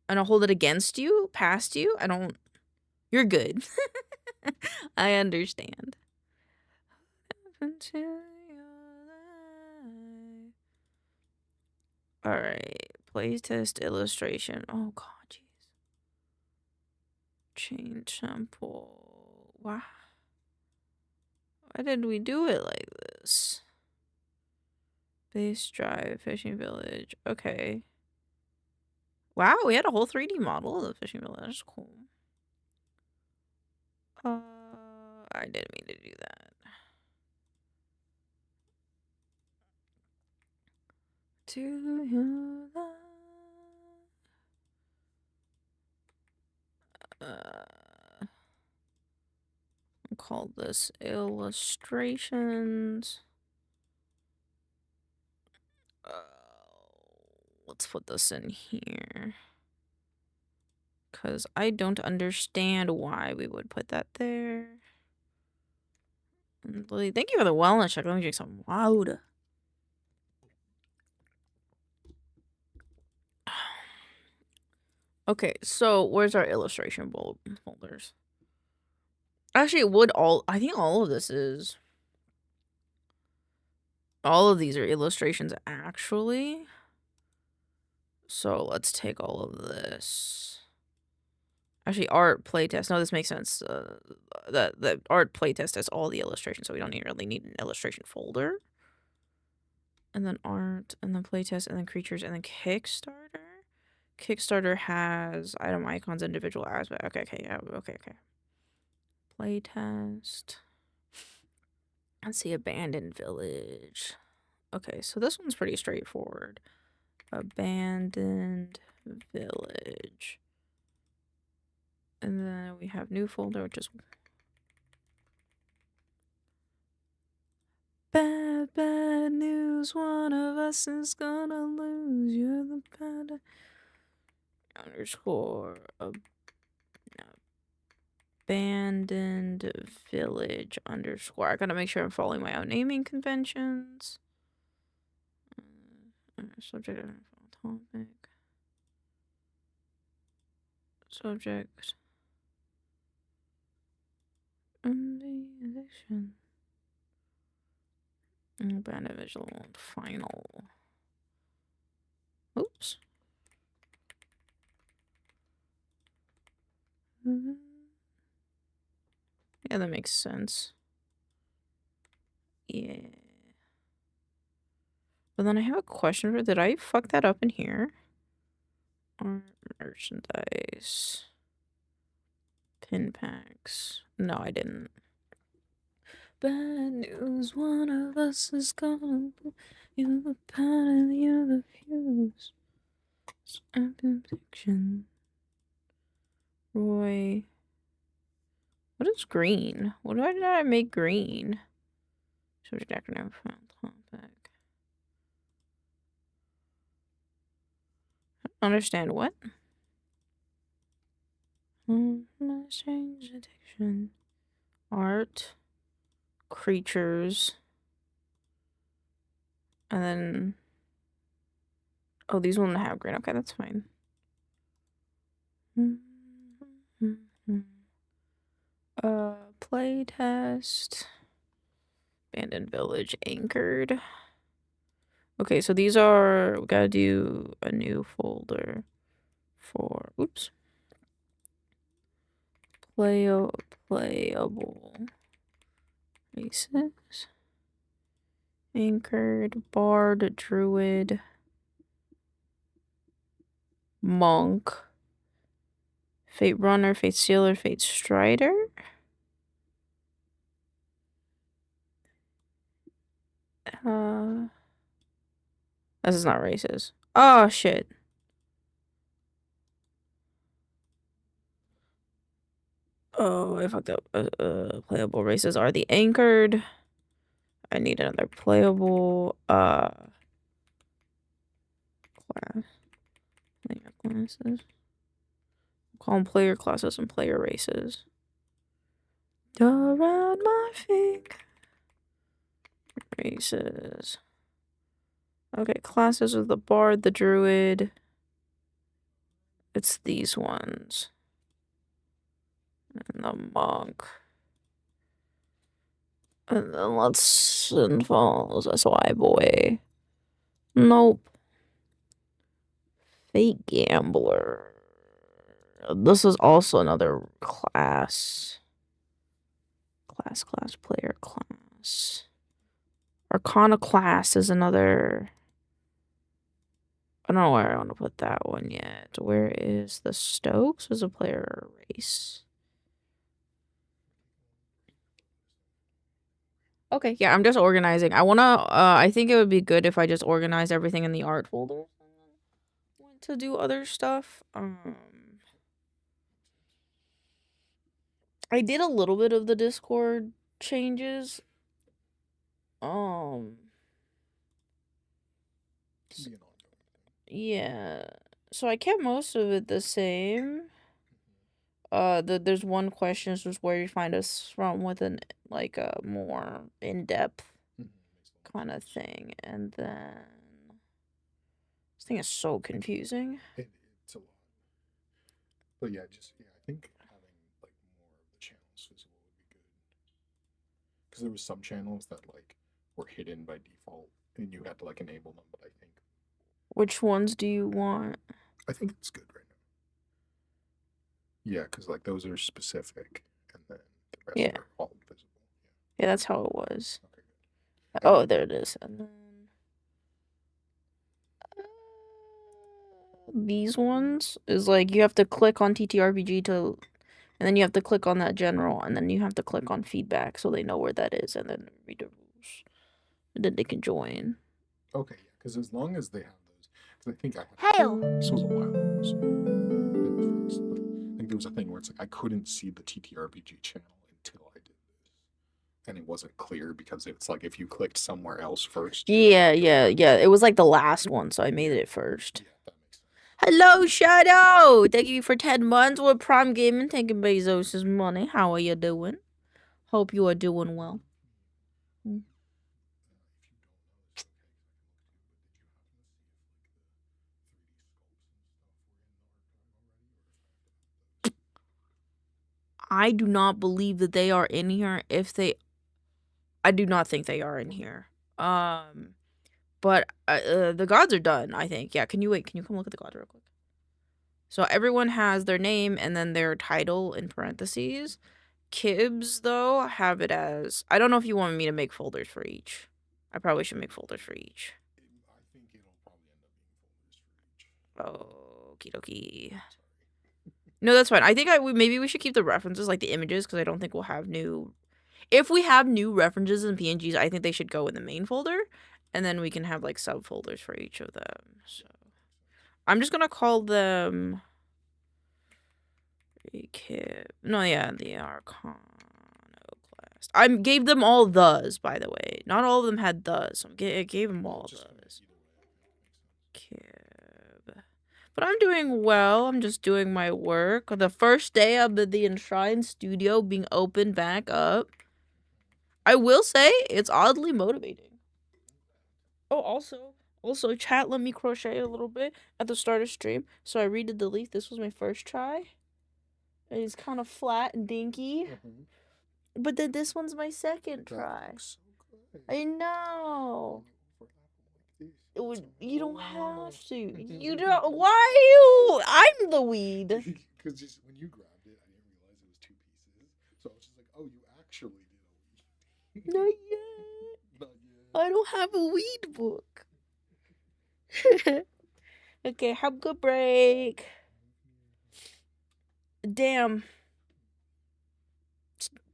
I don't hold it against you, past you. You're good. I understand. until you're alive. Alright. Playtest illustration. Oh god, jeez. Change sample. Wow. Why did we do it like this? Base drive, fishing village. Okay. Wow, we had a whole 3D model of the fishing village. That's cool. I didn't mean to do that. To your love. I'll call this illustrations. Let's put this in here. Because I don't understand why we would put that there. And Lily, thank you for the wellness check. Let me drink some loud. Okay, so where's our illustration folders? Actually, I think all of this is. All of these are illustrations, actually. So let's take all of this. Actually, art playtest. No, this makes sense. The art playtest has all the illustrations, so we don't really need an illustration folder. And then art, and then playtest, and then creatures, and then Kickstarter. Kickstarter has item icons, individual aspect. Okay, yeah, okay. Playtest. Let's see, abandoned village. Okay, so this one's pretty straightforward. Abandoned village. And then we have new folder, which is bad news. One of us is gonna lose. You're the bad underscore abandoned village underscore. I gotta make sure I'm following my own naming conventions. Subject topic. Subject. Edition. Abandoned visual final. Oops. Yeah, that makes sense. Yeah. But then I have a question for, did I fuck that up in here? Or merchandise. Pin packs. No, I didn't. Bad news, one of us is gonna be you the pan and you the fuse. Fiction. Roy. What is green? Why did I make green? Subject acronym topic. Understand what? Strange addiction. Art. Creatures. And then. Oh, these won't have green. Okay, that's fine. Playtest. Abandoned village anchored. Okay, so these are, we gotta do a new folder for, oops. Playable races. Anchored, bard, druid, monk, fate runner, fate sealer, fate strider. This is not races. Oh shit. Oh, I fucked up. Playable races are the anchored. I need another playable class. Player classes. Call them player classes and player races. Around my finger. Races. Okay, classes of the bard, the druid. It's these ones. And the monk. And then let's info SY boy. Nope. Fake gambler. This is also another class. Class, player, class. Arcana class is another. I don't know where I want to put that one yet. Where is the Stokes? Was a player race. Okay, yeah, I'm just organizing. I think it would be good if I just organize everything in the art folder. Want to do other stuff. I did a little bit of the Discord changes. Yeah. So I kept most of it the same. There's one question, is just where you find us from with an like a more in-depth kind of thing, and then this thing is so confusing. It's a lot. But yeah, I think having like more of the channels visible would be good. Because there was some channels that like were hidden by default, and you had to like enable them. But I think. Which ones do you want? I think it's good right now. Yeah, because like those are specific, and then the rest are all visible. Yeah, that's how it was. Okay, good. Oh, there it is. And then these ones is like you have to click on TTRPG to, and then you have to click on that general, and then you have to click on feedback so they know where that is, and then read the rules, and then they can join. Okay, yeah, because as long as they have those, because I think I had. Hail. This was a while ago, so been fixed, but I think there was a thing where it's like I couldn't see the TTRPG channel until I did this, and it wasn't clear because it's like if you clicked somewhere else first. Yeah. It was like the last one, so I made it first. Yeah, that makes sense. Hello, Shadow! Thank you for 10 months with Prime Gaming, taking Bezos' money. How are you doing? Hope you are doing well. I do not believe that they are in here. I do not think they are in here. But the gods are done, I think. Yeah, can you come look at the gods real quick? So everyone has their name and then their title in parentheses. Kibs, though, have it as... I don't know if you want me to make folders for each. I probably should make folders for each. I think it'll probably end up being folders for each. Okie dokie. No, that's fine. I think maybe we should keep the references, like the images, because I don't think we'll have new... If we have new references in PNGs, I think they should go in the main folder, and then we can have, like, subfolders for each of them. So I'm just gonna call them... No, yeah, the Arcano class. I gave them all those, by the way. Not all of them had those. So I gave them all those. But I'm doing well. I'm just doing my work. The first day of the Enshrined studio being opened back up. I will say it's oddly motivating. Oh, also, chat let me crochet a little bit at the start of stream. So I redid the leaf. This was my first try. It's kind of flat and dinky. But then this one's my second try. So good. I know. You don't have to. You don't. Why you? I'm the weed. Because just when you grabbed it, I didn't realize it was 2 pieces. So I was just like, oh, you actually did a weed. Not yet. Not yet. I don't have a weed book. Okay, have a good break. Damn.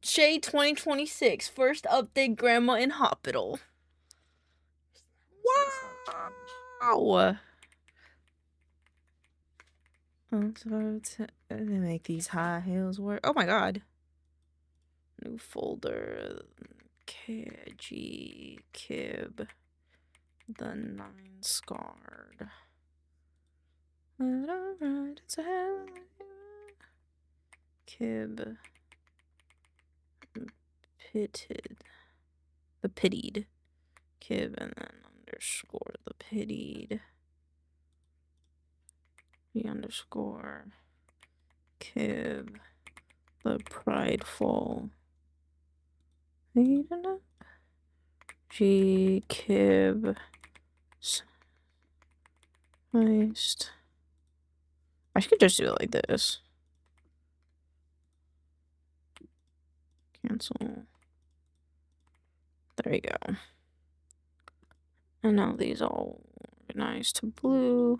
Shay 2026. First update grandma in hospital. Wow. To make these high heels work. Oh my god. New folder. KG Kib. The 9 scarred. But alright, it's a hell. Kib. Pitted. The pitied. Kib and then underscore the pitied. The underscore. Kib. The prideful. Gkib Heist. I could just do it like this. Cancel. There you go. And now these all organize to blue.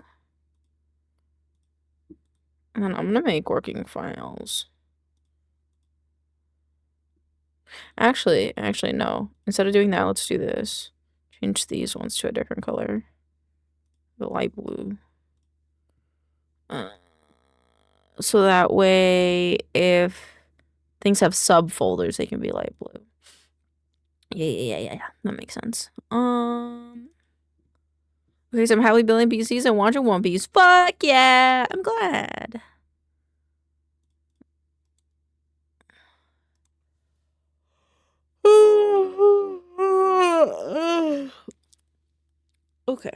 And then I'm gonna make working files. Actually, no. Instead of doing that, let's do this. Change these ones to a different color. The light blue. So that way, if things have subfolders, they can be light blue. Yeah. That makes sense. Okay, so I'm happily building PCs and watching One Piece. Fuck yeah! I'm glad. Okay.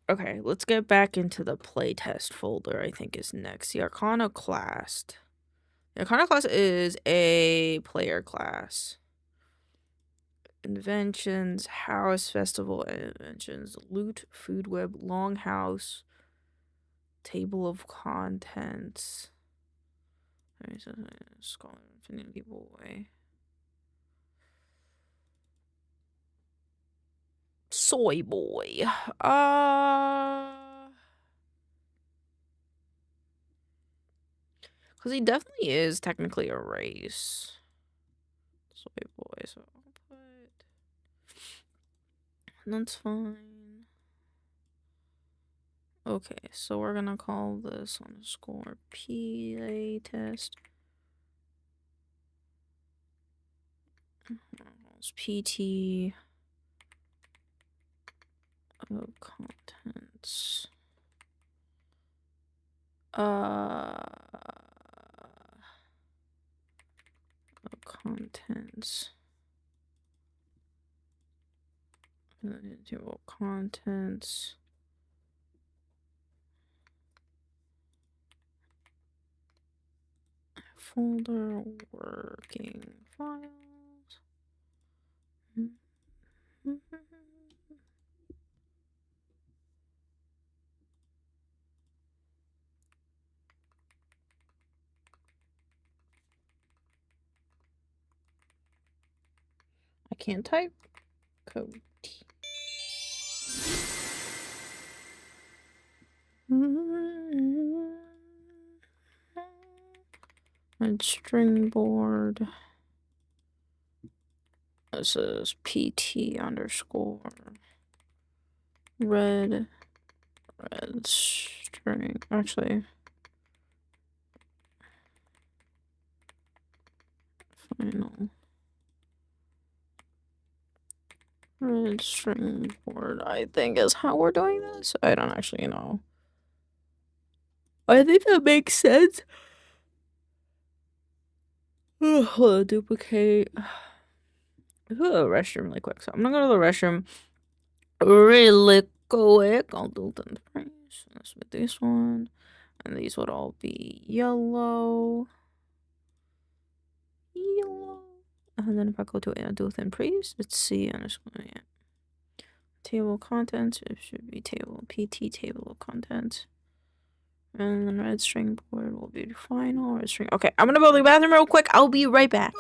Okay, let's get back into the playtest folder, I think is next. The Iconoclast. The Iconoclast is a player class. Inventions, house, festival, inventions, loot, food web, longhouse, table of contents. Scholar, infinite people away. Soy boy. Because he definitely is technically a race. Soy boy, so I'll put... That's fine. Okay, so we're gonna call this underscore playtest. PT of contents. Contents. Table contents. Folder working files. I can't type code. And string board. This is PT underscore red string. Actually, final red string board, I think is how we're doing this. I don't actually know. I think that makes sense. Hold on, duplicate. I'll go to the restroom really quick. So I'm gonna go to the restroom really quick. I'll do them price. Let's with this one. And these would all be yellow. And then if I go to do thin priest, let's see underscore yeah. Table of contents, it should be table PT table of contents. And then red string board will be the final red string. Okay, I'm gonna go to the bathroom real quick. I'll be right back.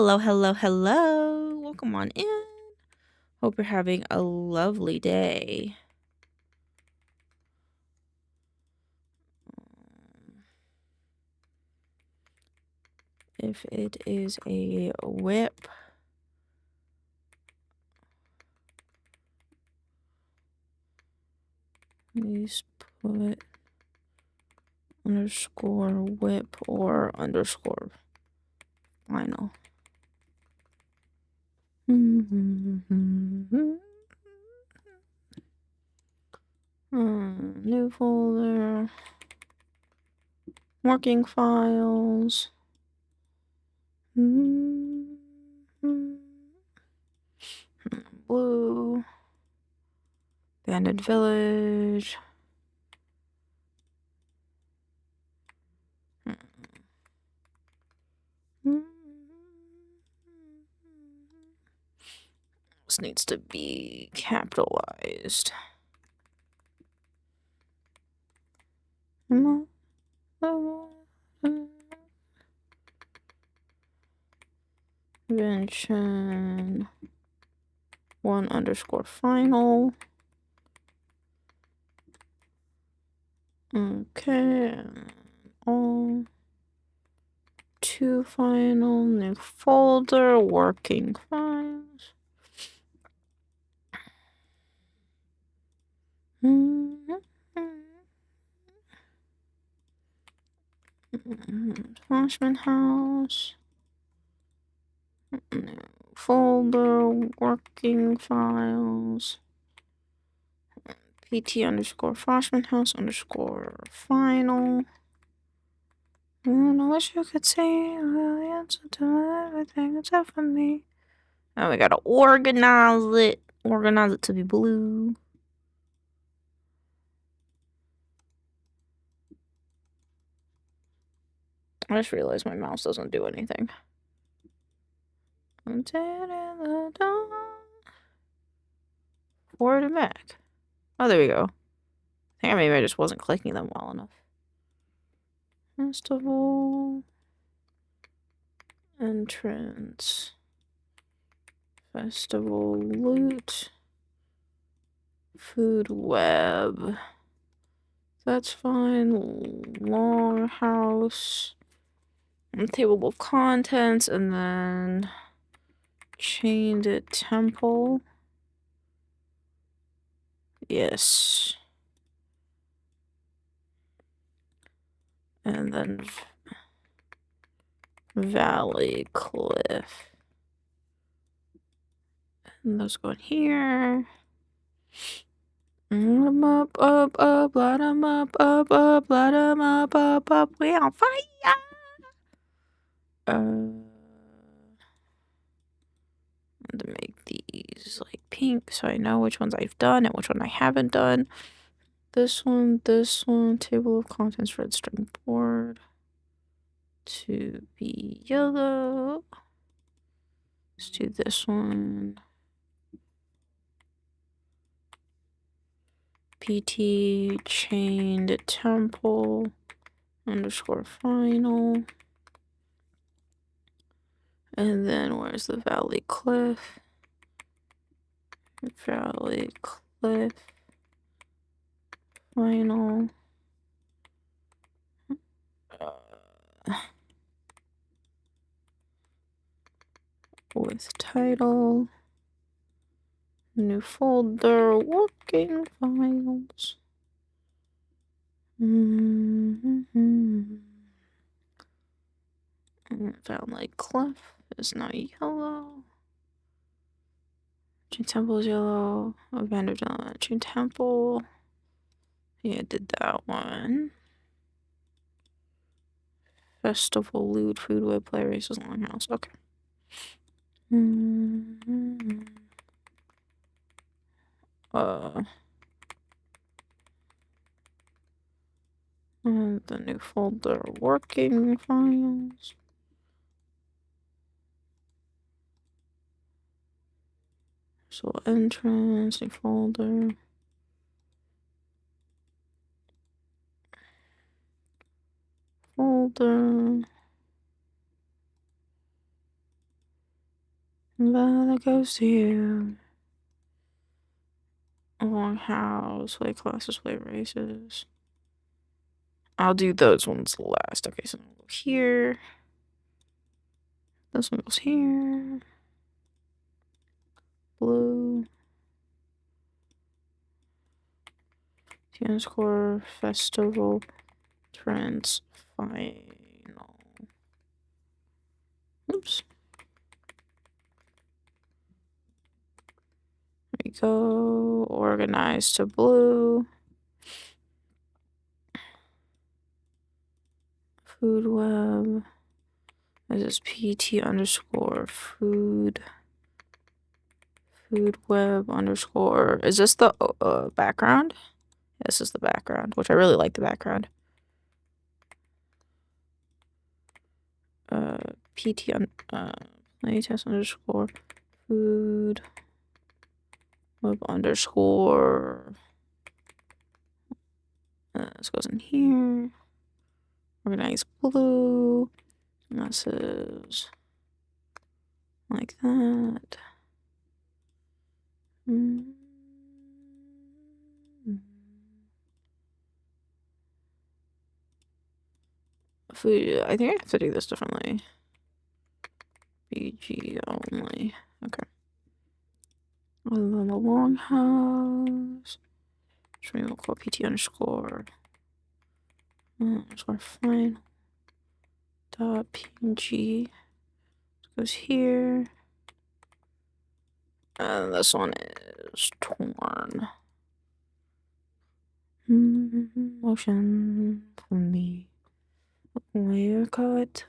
Hello, hello, hello. Welcome on in. Hope you're having a lovely day. If it is a whip, please put underscore whip or underscore final. New folder. Working files. Blue. Abandoned village. This needs to be capitalized. Convention 1 underscore final. Okay. All 2 final, new folder, working files. Flashman house. New folder, working files. PT underscore Flashman house underscore final. And I wish you could see the answer to everything except for me. Now we gotta organize it. Organize it to be blue. I just realized my mouse doesn't do anything. I'm dead in the dark. Forward and back. Oh, there we go. I think maybe I just wasn't clicking them well enough. Festival. Entrance. Festival loot. Food web. That's fine. Longhouse. Table of contents, and then chained temple. Yes. And then valley cliff. And those go in here. Up, light 'em up, light 'em up, we on fire! To make these like pink so I know which ones I've done and which one I haven't done. This one, table of contents, red string board. To be yellow. Let's do this one. PT chained temple underscore final. And then where's the valley cliff? Valley cliff final. With title. New folder, working files. Valley cliff is now yellow. Chain temple is yellow. Abandoned chain temple. Yeah, I did that one. Festival loot, food web, play races, longhouse. Okay. And the new folder, working files. So entrance, new folder. Folder. That goes to you. Long house, play classes, play races. I'll do those ones last. Okay, so we'll go here. This one goes here. Blue. T__ festival trends final. Oops. There we go. Organize to blue. Food web. This is PT_food. Food web _ Is this the background? This is the background, which I really like the background. PT playtest _ food web _ this goes in here. Organize blue. And this is like that. Food. I think I have to do this differently. BG only. Okay. And then the longhouse. Which we will call PT_. Underscore fine. Dot PNG. This goes here. And this one is torn. Motion for me. Layer cut.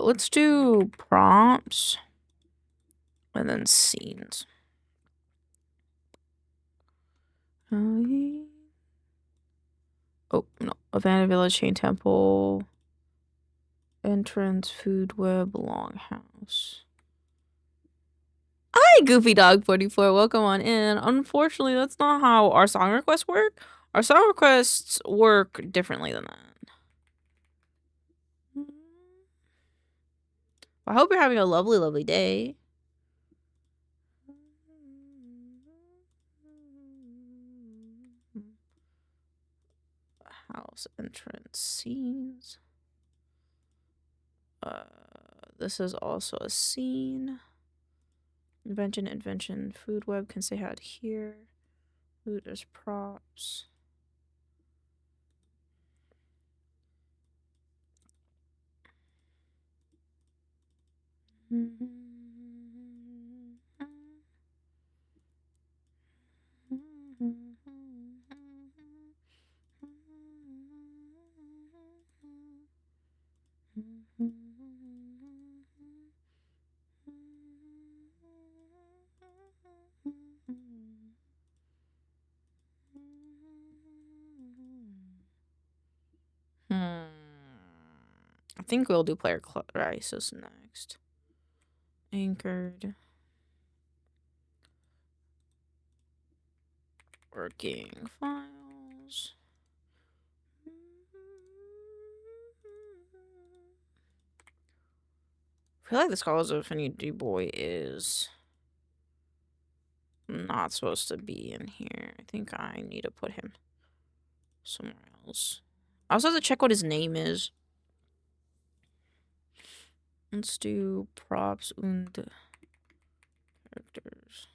Let's do prompts and then scenes. Oh, no. Abandoned village, chain temple, entrance, food web, longhouse. Hi, Goofy Dog 44. Welcome on in. Unfortunately, that's not how our song requests work. Our song requests work differently than that. I hope you're having a lovely, lovely day. House entrance scenes. This is also a scene. Invention, food web can stay out here. Food is props. I think we'll do player crisis next. Anchored. Working files. I feel like the Scholars of Infinity Boy is not supposed to be in here. I think I need to put him somewhere else. I also have to check what his name is. Let's do props and characters.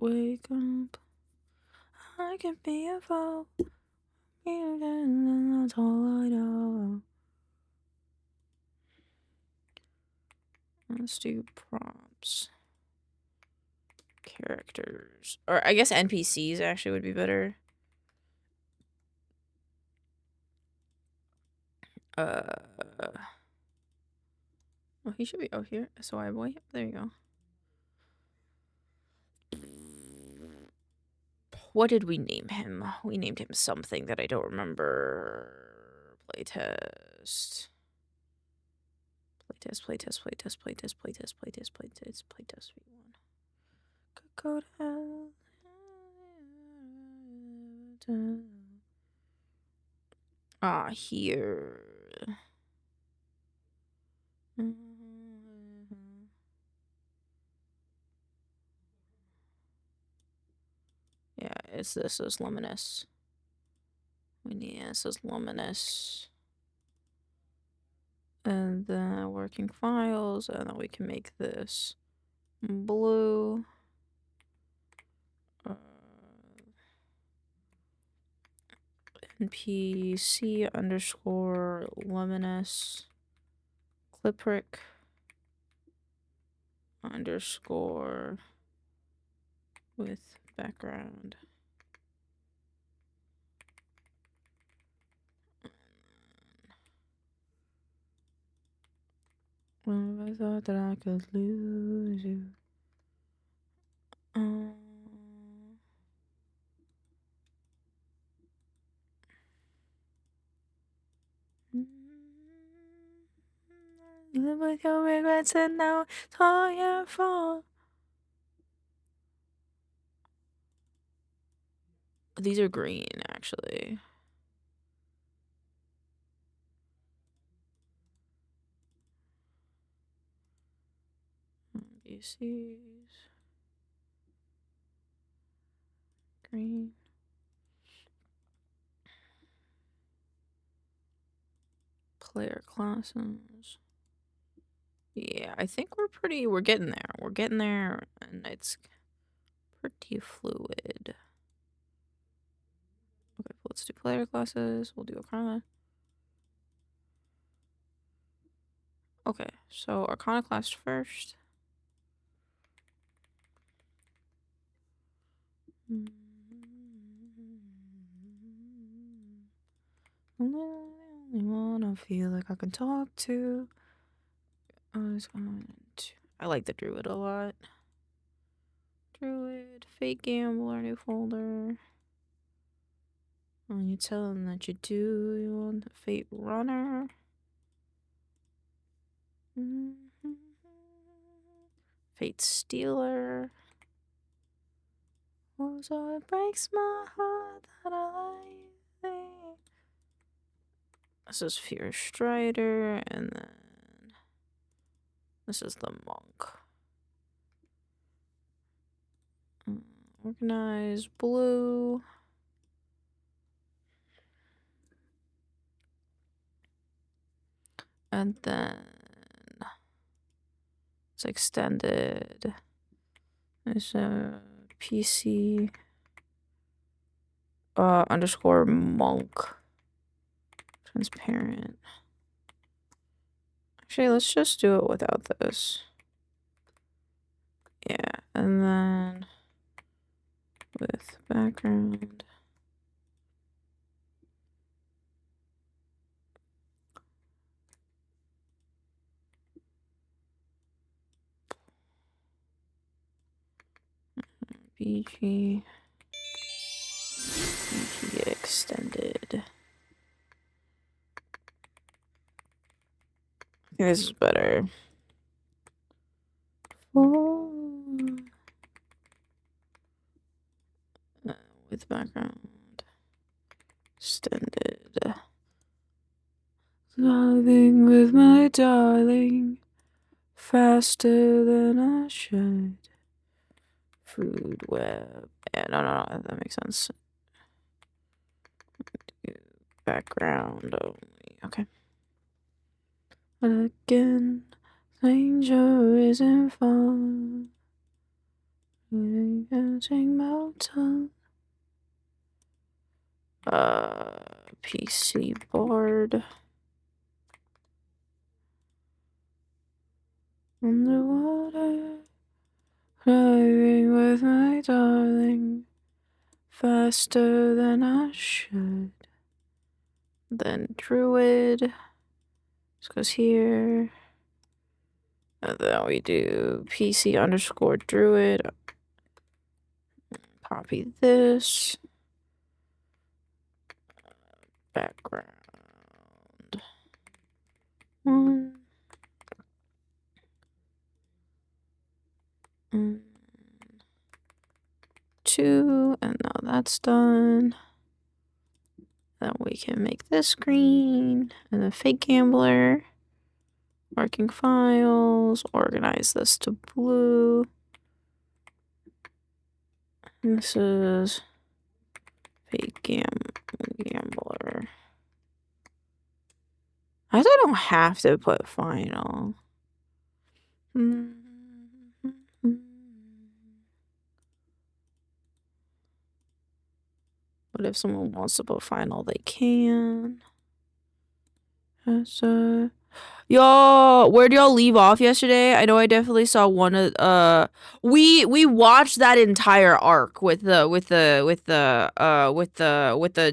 Wake up. I can be a foe. That's all I know. Let's do props. Characters. Or I guess NPCs actually would be better. Oh, he should be out here. SOI boy. There you go. What did we name him? We named him something that I don't remember. Playtest. playtest. Playtest v1. Go to hell. Here. Yeah, this is luminous. This is luminous. And then working files, and then we can make this blue. NPC underscore luminous clipric underscore with background. I thought that I could lose you. Live with your regrets and now it's all your fault. These are green, actually. NPCs. Green. Player classes. Yeah, I think we're getting there. We're getting there, and it's pretty fluid. Okay, let's do player classes. We'll do Arcana. Okay, so Arcana class first. The only one I feel like I can talk to. I like the Druid a lot. Druid, Fake Gambler, new folder. When you tell them that you do, you want the Fate Runner. Fate Stealer. Oh, so it breaks my heart that I like thee. This is Fear Strider, and then this is the Monk. Organize blue. And then it's extended. There's a PC underscore monk. Transparent. Actually, let's just do it without this. Yeah, and then with background. BG extended. I think this is better. With background extended. Loving with my darling, faster than I should. Food web. Yeah, no, that makes sense. Background only. Okay. But again, danger isn't fun. Getting melted. PC board. Underwater. Driving with my darling. Faster than I should. Then Druid. This goes here. And then we do PC underscore Druid. Copy this. Background. 1. 2, and now that's done. Then we can make this green, and then fake gambler, marking files, organize this to blue. And this is fake gambler. I don't have to put final. But if someone wants to put final, they can. Yo, where did y'all leave off yesterday? I know I definitely saw one of we watched that entire arc with the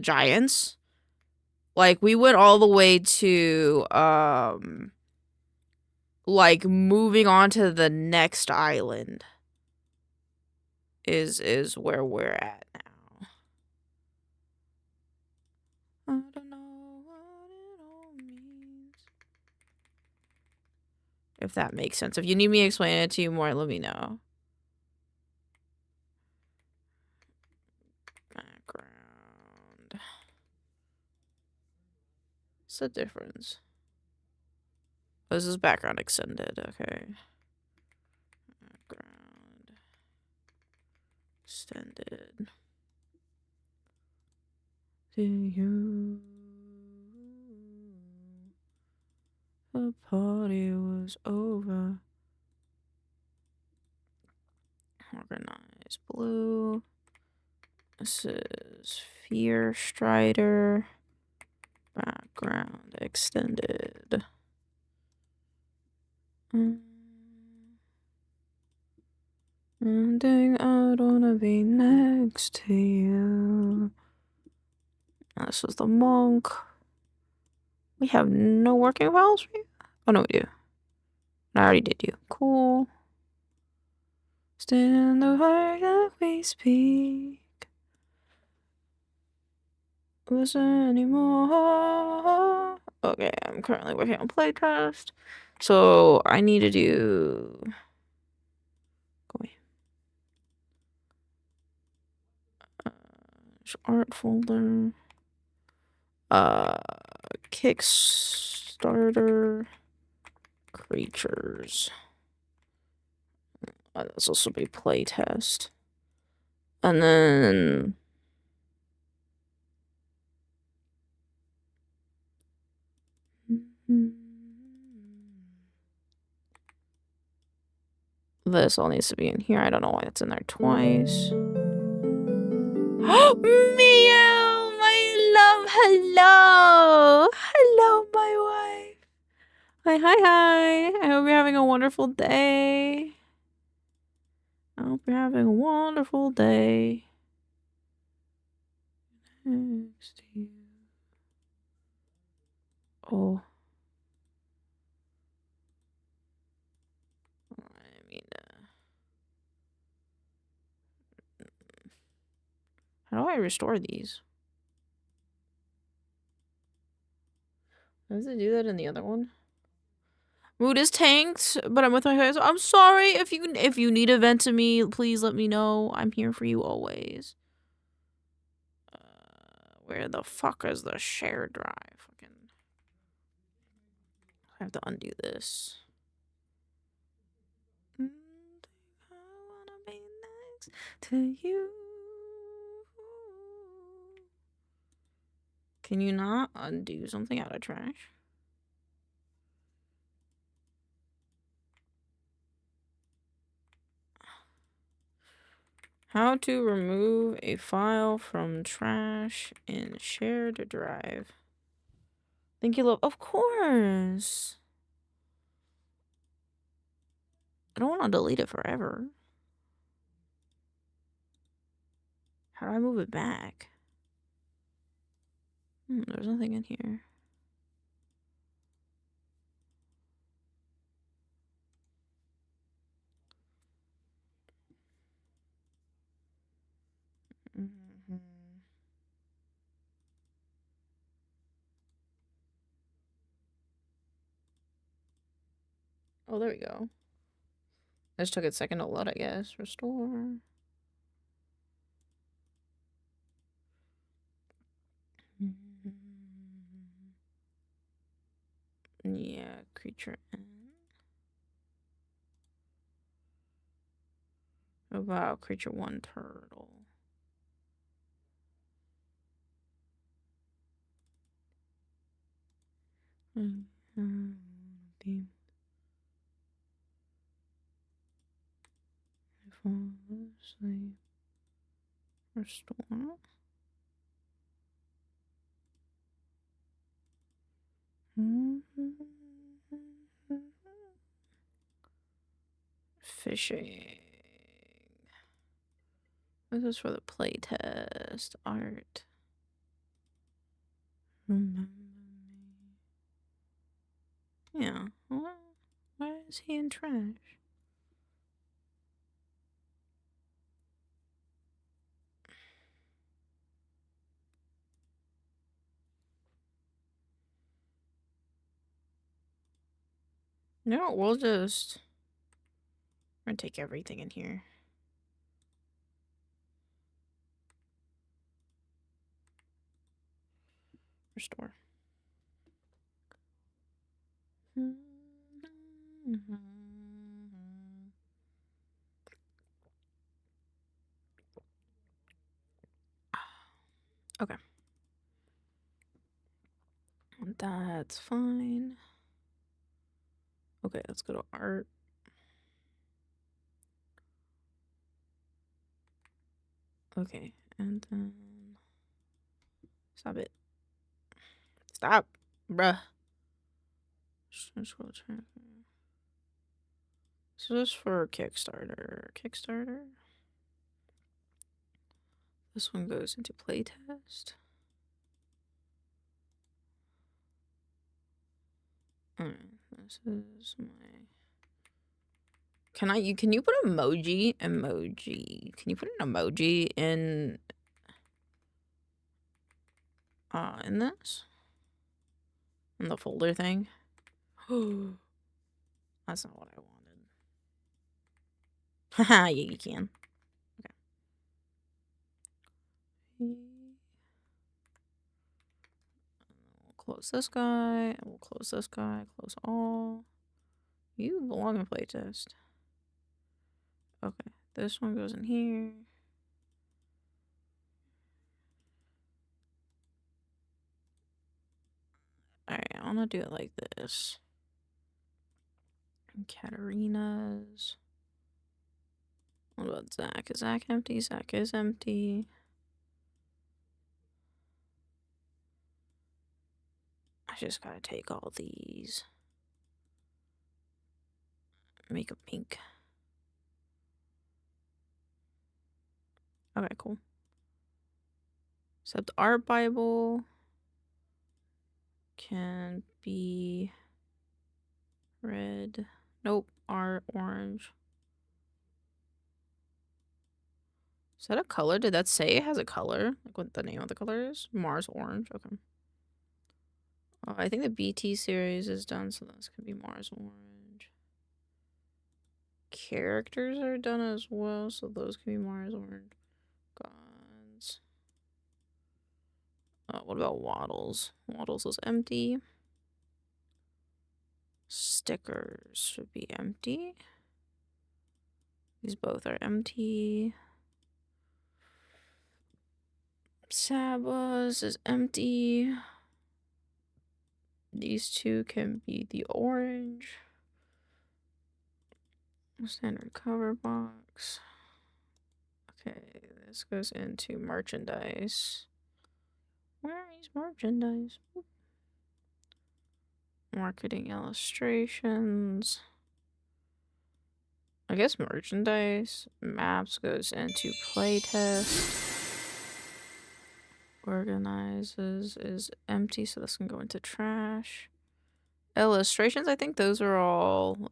giants. Like we went all the way to like moving on to the next island is where we're at now. I don't know what it all means. If that makes sense. If you need me to explain it to you more, let me know. Background. What's the difference? Oh, this is background extended, okay. Background extended. To you. The party was over. Organize blue. This is Fear Strider. Background extended. Ending, I don't wanna be next to you. This is the monk. We have no working files for you? Oh, no, we do. I already did you. Cool. Stand the heart that we speak. Listen anymore. Okay, I'm currently working on playtest. So I need to do. Go away. Art folder. Kickstarter. Creatures. This also be playtest. And then. This all needs to be in here. I don't know why it's in there twice. Meow, my love, hello. Hello, my wife. Hi, hi, hi. I hope you're having a wonderful day. I hope you're having a wonderful day. Next to you. Oh. I mean, how do I restore these? Does it do that in the other one? Mood is tanked, but I'm with my guys. I'm sorry if you need a vent to me, please let me know. I'm here for you always. Where the fuck is the share drive? Fucking, I have to undo this. I wanna be next to you. Can you not undo something out of trash? How to remove a file from trash in shared drive. Thank you, love. Of course. I don't want to delete it forever. How do I move it back? There's nothing in here. Oh, there we go. I just took a second to load, I guess. Restore. Yeah, creature N. Oh, wow, creature 1 turtle. Fall asleep. Restore. Fishing. This is for the playtest. Art. Remember me. Yeah. Why is he in trash? No, we'll just... We're gonna take everything in here. Restore. Okay. That's fine. Okay, let's go to art. Okay, and then... Stop it. Stop, bruh. So this is for Kickstarter. Kickstarter. This one goes into playtest. Alright, this is my... Can you put emoji? Can you put an emoji in this? In the folder thing? That's not what I wanted. Haha, yeah, you can. Okay. We'll close this guy, and we'll close this guy, close all. You belong in playtest. Okay, this one goes in here. Alright, I wanna do it like this. Katarina's. What about Zach? Is Zach empty? Zach is empty. I just gotta take all these. Make a pink. Okay, cool. Except art Bible can be red. Nope, art orange. Is that a color? Did that say it has a color? Like what the name of the color is? Mars orange. Okay. I think the BT series is done, so this could be Mars orange. Characters are done as well, so those can be Mars orange. Gods. What about Waddles? Waddles is empty. Stickers should be empty. These both are empty. Saba's is empty. These two can be the orange. Standard cover box. Okay, this goes into merchandise. Where is merchandise? Marketing illustrations. I guess merchandise. Maps goes into playtest. Organizes is empty, so this can go into trash. Illustrations, I think those are all,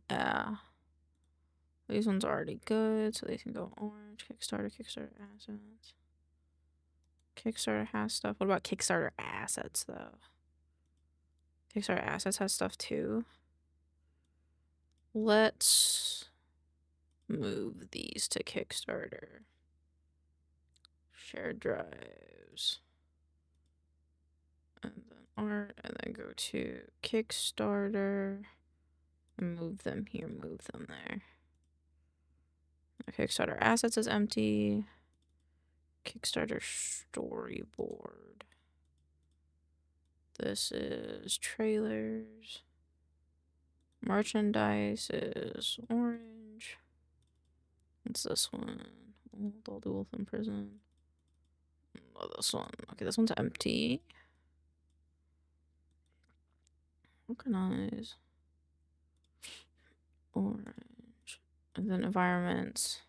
these ones are already good, so they can go orange. Kickstarter assets. Kickstarter has stuff. What about Kickstarter assets, though? Kickstarter assets has stuff, too. Let's move these to Kickstarter. Share drives. And then art, and then go to Kickstarter. And move them here, move them there. Kickstarter assets is empty. Kickstarter storyboard. This is trailers. Merchandise is orange. What's this one? I'll do Wolf in Prison. Oh, this one. Okay, this one's empty. Organize. Orange. And then environments.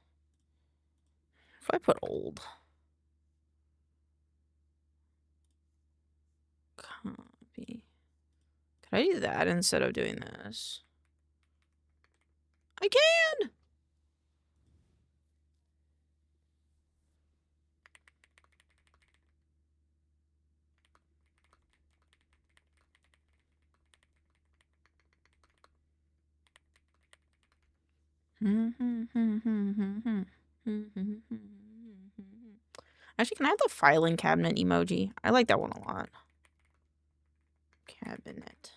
If I put old. Copy. Can I do that instead of doing this? I can! Actually, can I have the filing cabinet emoji? I like that one a lot. Cabinet.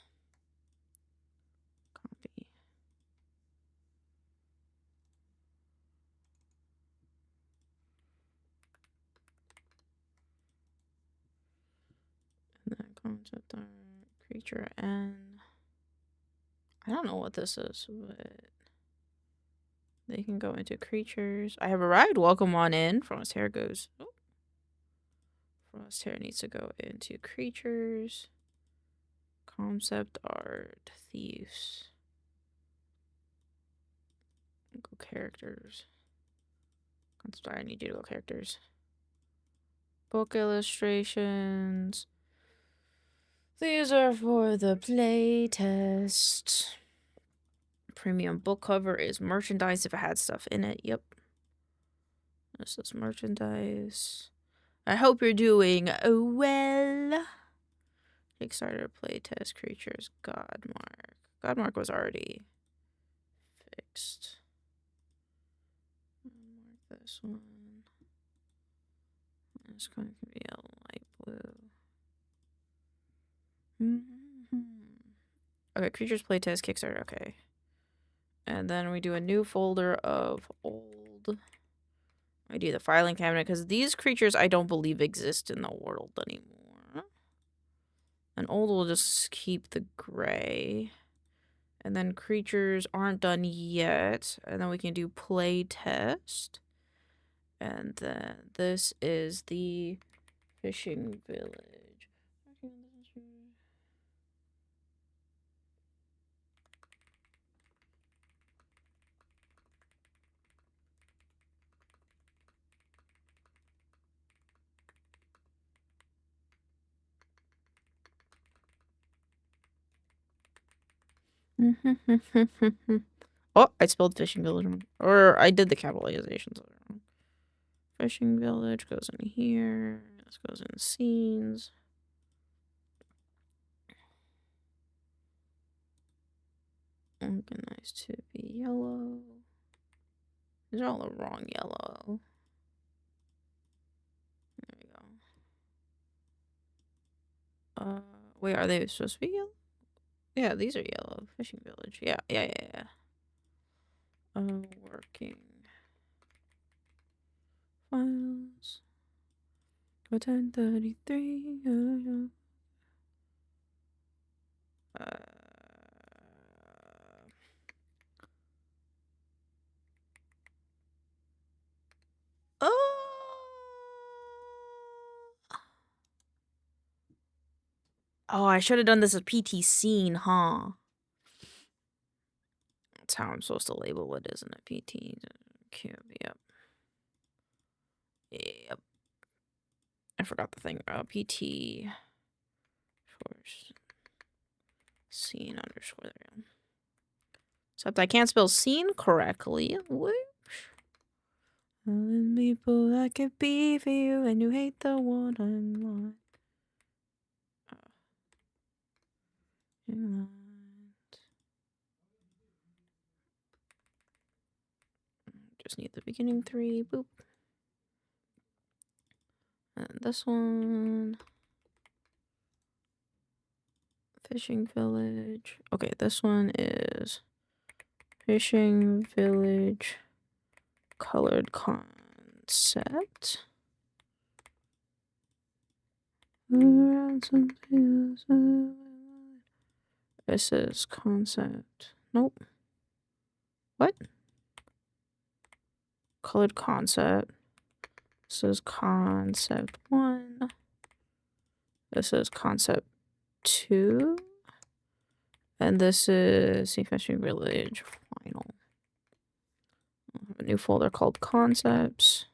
Copy. And then concept art, creature N. I don't know what this is, but they can go into creatures. I have arrived. Welcome on in. Frosthair goes. Oh. Frosthair needs to go into creatures. Concept art. Thieves. Go characters. Concept art. I need you to go characters. Book illustrations. These are for the play test. Premium book cover is merchandise if it had stuff in it. Yep. This is merchandise. I hope you're doing well. Kickstarter playtest creatures. Godmark. Godmark was already fixed. Mark this one. It's going to be a light blue. Okay, creatures playtest Kickstarter. Okay. And then we do a new folder of old. I do the filing cabinet because these creatures I don't believe exist in the world anymore. And old will just keep the gray. And then creatures aren't done yet. And then we can do play test. And then this is the fishing village. Oh, I spelled fishing village wrong. Or I did the capitalizations wrong. Fishing village goes in here. This goes in scenes. Organized to be yellow. These are all the wrong yellow. There we go. Wait, are they supposed to be yellow? Yeah, these are yellow. Fishing village. Yeah. Working. Files. 1033. Oh, I should have done this as PT scene, huh? That's how I'm supposed to label what isn't a PT. Cube, yep. Yep. I forgot the thing about PT. Scene underscore there. Except I can't spell scene correctly. Whoops. Telling people I could be for you and you hate the one I want. just need the beginning 3. Boop. And this one. Fishing village. Okay, this one is fishing village colored concept. This is concept. Nope. What? Colored concept. This is concept 1. This is concept 2. And this is Sea Fishing Village Final. I have a new folder called Concepts.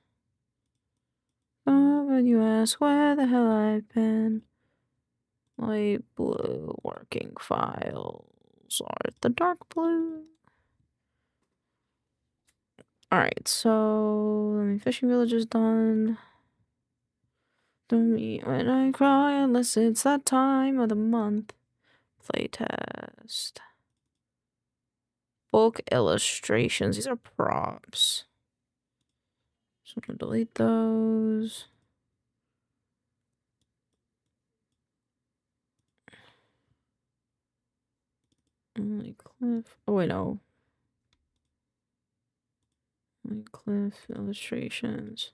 When you ask where the hell I've been, light blue working files are the dark blue. Alright, so Fishing Village is done. Don't meet when I cry unless it's that time of the month. Playtest. Bulk illustrations. These are props. So I'm gonna delete those. Only Cliff. Oh wait, no. Only Cliff illustrations.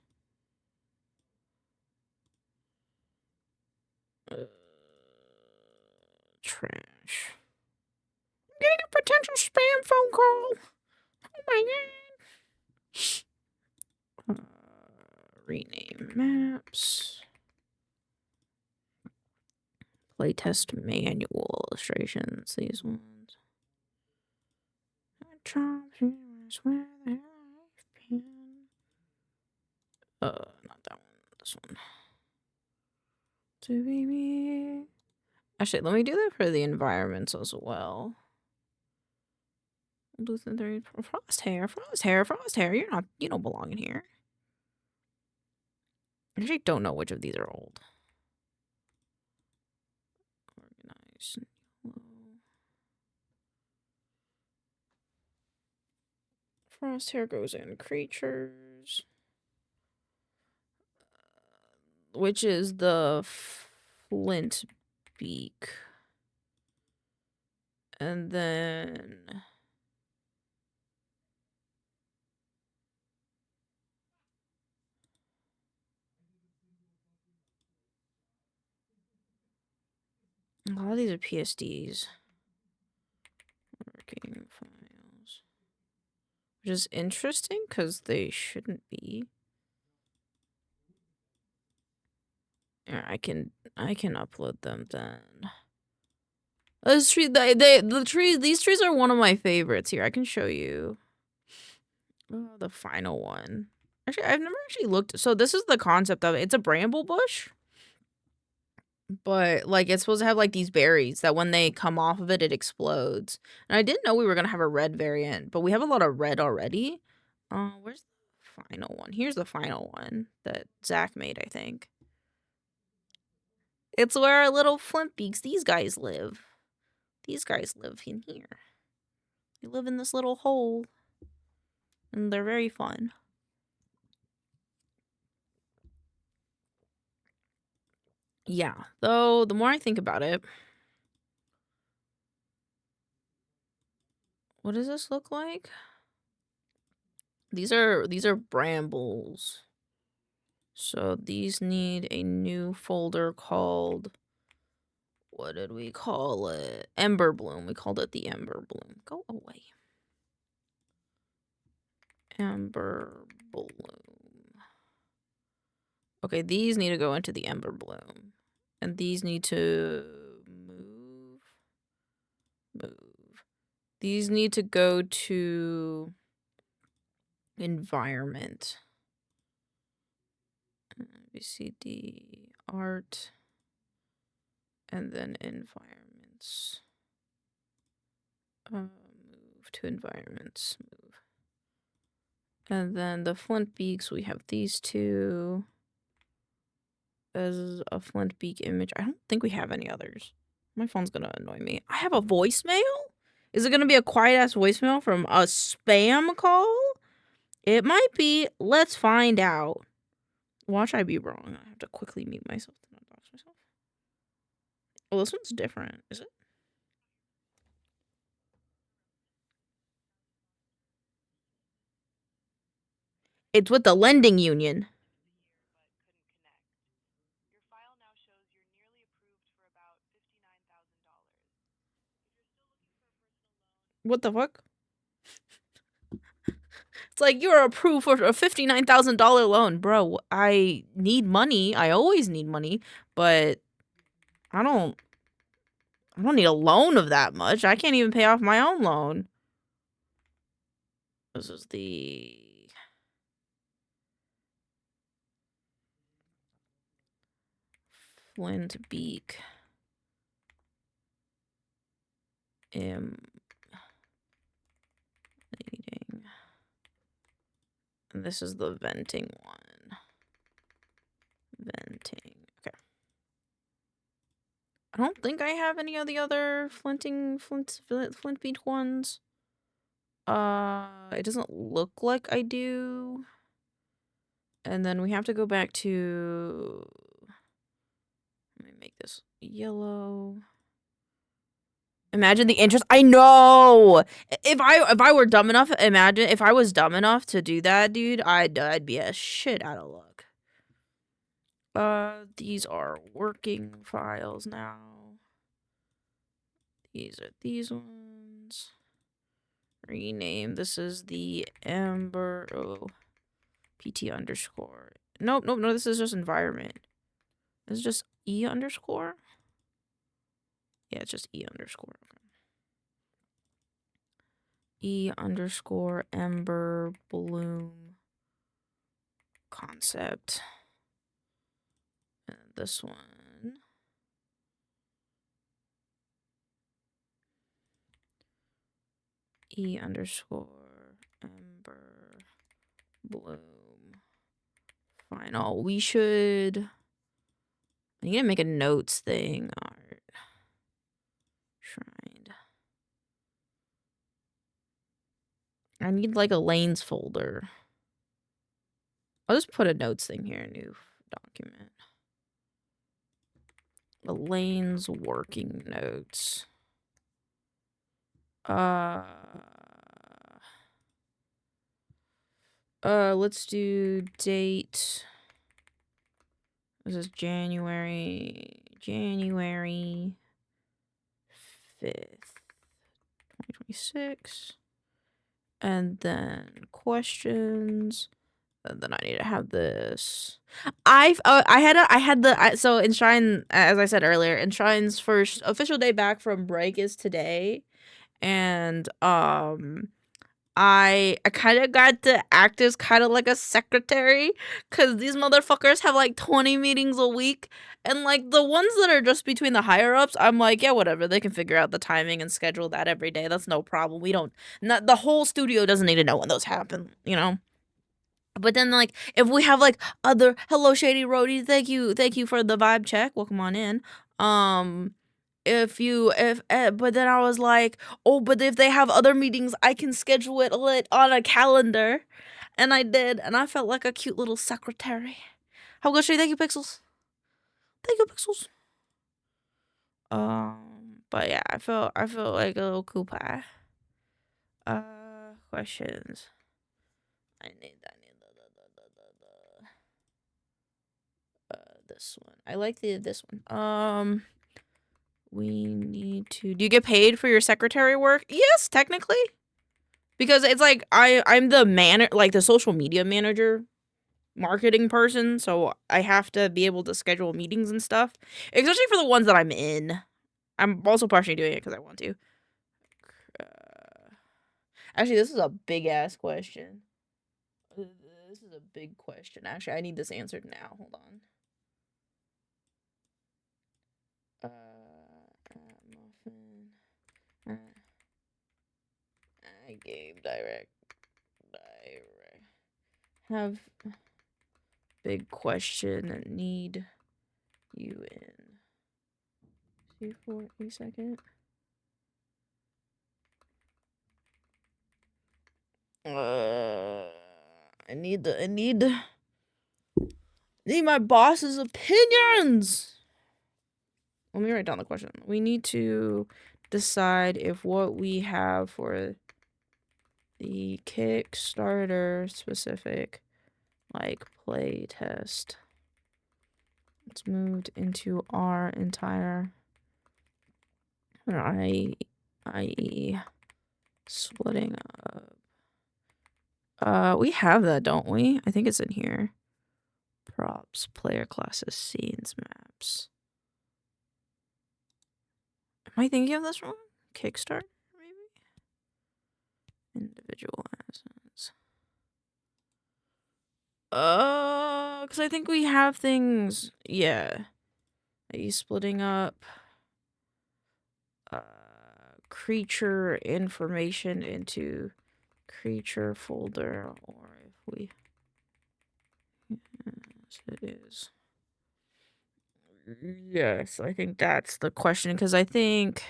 Trash. I'm getting a potential spam phone call. Oh my god. Rename maps. Playtest manual illustrations. These ones. Where the hell I've been. Not that one. This one. To be me. Actually, let me do that for the environments as well. Frosthair. You don't belong in here. I actually don't know which of these are old. Organize. Frosthair goes in creatures. Which is the flint beak. And then a lot of these are PSDs. Working files. Which is interesting because they shouldn't be. Yeah, I can upload them then. This tree, these trees are one of my favorites here. I can show you. Oh, the final one. Actually, I've never actually looked. So this is the concept of it. It's a bramble bush. But like it's supposed to have like these berries that when they come off of it, it explodes. And I didn't know we were gonna have a red variant, but we have a lot of red already. Where's the final one? Here's the final one that Zach made, I think. It's where our little flint beaks, these guys live. These guys live in here. They live in this little hole. And they're very fun. Yeah, though the more I think about it, what does this look like? These are brambles. So these need a new folder called, what did we call it? Ember Bloom. We called it the Ember Bloom. Go away. Ember Bloom. Okay, these need to go into the Ember Bloom. And these need to move. These need to go to environment. VCD, art, and then environments. Move to environments. Move. And then the flint beaks, we have these two as a flint beak image. I don't think we have any others. My phone's gonna annoy me. I have a voicemail? Is it gonna be a quiet ass voicemail from a spam call? It might be. Let's find out. Watch I be wrong. I have to quickly mute myself to not dox myself. Oh, this one's different. Is it? It's with the lending union. What the fuck? It's like, you're approved for a $59,000 loan. Bro, I need money. I always need money, but I don't need a loan of that much. I can't even pay off my own loan. This is the Flint Beak leading. And this is the venting one. Venting. Okay. I don't think I have any of the other Flint Beak ones. It doesn't look like I do. And then we have to go back to, let me make this yellow. Imagine the interest. I know. If I were dumb enough, imagine if I was dumb enough to do that, dude, I'd be a shit out of luck. These are working files now. These are these ones. Rename. This is the Amber. Oh, PT underscore. Nope. No. This is just environment. This is just E underscore. Yeah, it's just E underscore. E underscore Ember Bloom concept. And this one. E underscore Ember Bloom. Final. We should. I need to make a notes thing. Art. Shrined. I need like a lanes folder. I'll just put a notes thing here. New document. The lanes working notes. Let's do date. This is January 5th, 2026. And then questions. And then I need to have this. So Enshrine, as I said earlier, Enshrine's first official day back from break is today. And I kind of got to act as kind of like a secretary, because these motherfuckers have like 20 meetings a week, and like the ones that are just between the higher ups, I'm like, yeah, whatever, they can figure out the timing and schedule that every day. That's no problem. The whole studio doesn't need to know when those happen, you know. But then, like, if we have like other, hello Shady Roadie, thank you for the vibe check, welcome on in. But then I was like, oh, but if they have other meetings, I can schedule it on a calendar. And I did, and I felt like a cute little secretary. How good, thank you, Pixels. Thank you, Pixels. But yeah, I felt like a little cool pie. Questions. I need this one. I like this one. We need to. Do you get paid for your secretary work? Yes, technically. Because it's like I'm the social media manager, marketing person, so I have to be able to schedule meetings and stuff, especially for the ones that I'm in. I'm also partially doing it because I want to. Actually, this is a big ass question. This is a big question. Actually, I need this answered now. Hold on. Muffin. I gave direct. Have big question and need you in. See for a second. I need my boss's opinions. Let me write down the question. We need to decide if what we have for the Kickstarter specific like play test, it's moved into our entire i.e. splitting up. We have that, don't we? I think it's in here. Props, player classes, scenes, maps. Am I thinking of this wrong? Kickstarter, maybe? Individual assets. Because I think we have things. Yeah. Are you splitting up creature information into creature folder, or if we. Yes, it is. Yes, I think that's the question, because I think.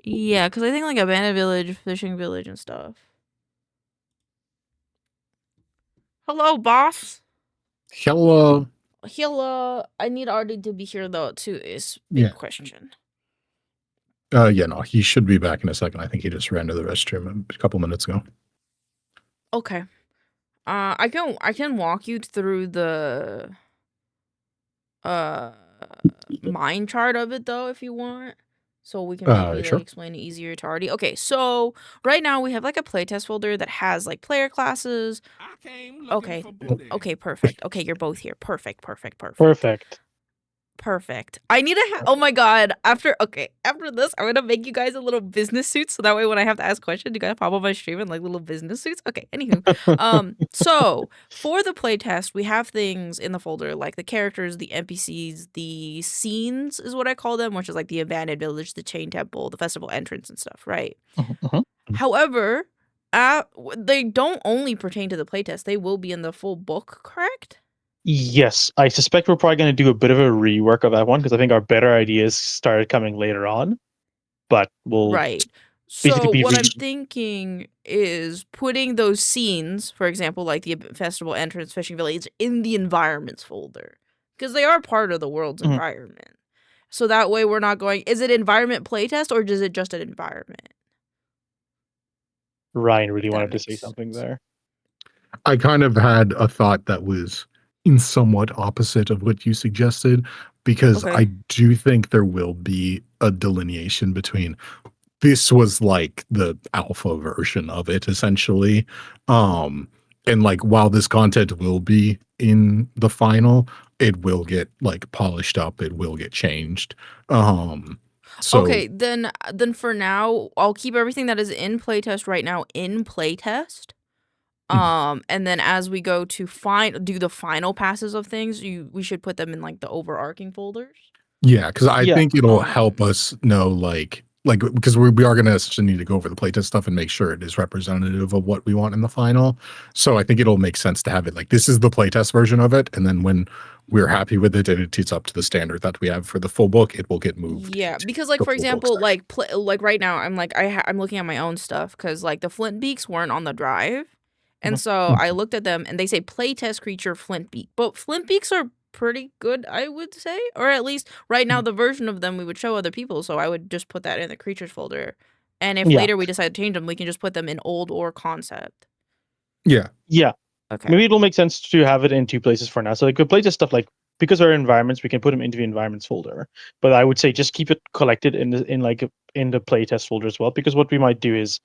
Yeah, because I think like abandoned village, fishing village, and stuff. Hello, boss. Hello. Hello. I need Artie to be here though too. Is big question. Yeah, no, he should be back in a second. I think he just ran to the restroom a couple minutes ago. Okay. I can walk you through the mind chart of it though if you want. So we can maybe Sure. like explain it easier to Artie. Okay, so right now we have like a playtest folder that has like player classes. Okay. Okay, perfect. Okay, you're both here. Perfect. Perfect. I need to oh my god. After this, I'm gonna make you guys a little business suit so that way when I have to ask questions, you guys pop on my stream in like little business suits. Okay, anywho. So for the playtest, we have things in the folder like the characters, the NPCs, the scenes is what I call them, which is like the abandoned village, the chain temple, the festival entrance and stuff, right? However, they don't only pertain to the playtest, they will be in the full book, correct? Yes, I suspect we're probably going to do a bit of a rework of that one because I think our better ideas started coming later on. But we'll right. basically So be what I'm thinking is putting those scenes, for example, like the festival entrance, fishing village, in the environments folder because they are part of the world's environment. So that way we're not going. Is it environment playtest or is it just an environment? Ryan really wanted to say something there. I kind of had a thought that was in somewhat opposite of what you suggested, because I do think there will be a delineation between this was like the alpha version of it, essentially. And like while this content will be in the final, it will get like polished up, it will get changed. So okay, then for now, I'll keep everything that is in playtest right now in playtest. And then as we go to do the final passes of things, we should put them in like the overarching folders. Yeah, because I think it'll help us know like because we are gonna essentially need to go over the playtest stuff and make sure it is representative of what we want in the final. So I think it'll make sense to have it like this is the playtest version of it, and then when we're happy with it and it's up to the standard that we have for the full book, it will get moved. Yeah, because like for example, like right now, I'm like I'm looking at my own stuff because like the flint beaks weren't on the drive, and so I looked at them and they say playtest creature flint beak, but flint beaks are pretty good, I would say, or at least right now the version of them we would show other people, so I would just put that in the creatures folder, and if later we decide to change them, we can just put them in old or concept. Yeah. Okay. Maybe it'll make sense to have it in two places for now. So like with playtest stuff, like because our environments, we can put them into the environments folder. But I would say just keep it collected in the playtest folder as well, because what we might do is,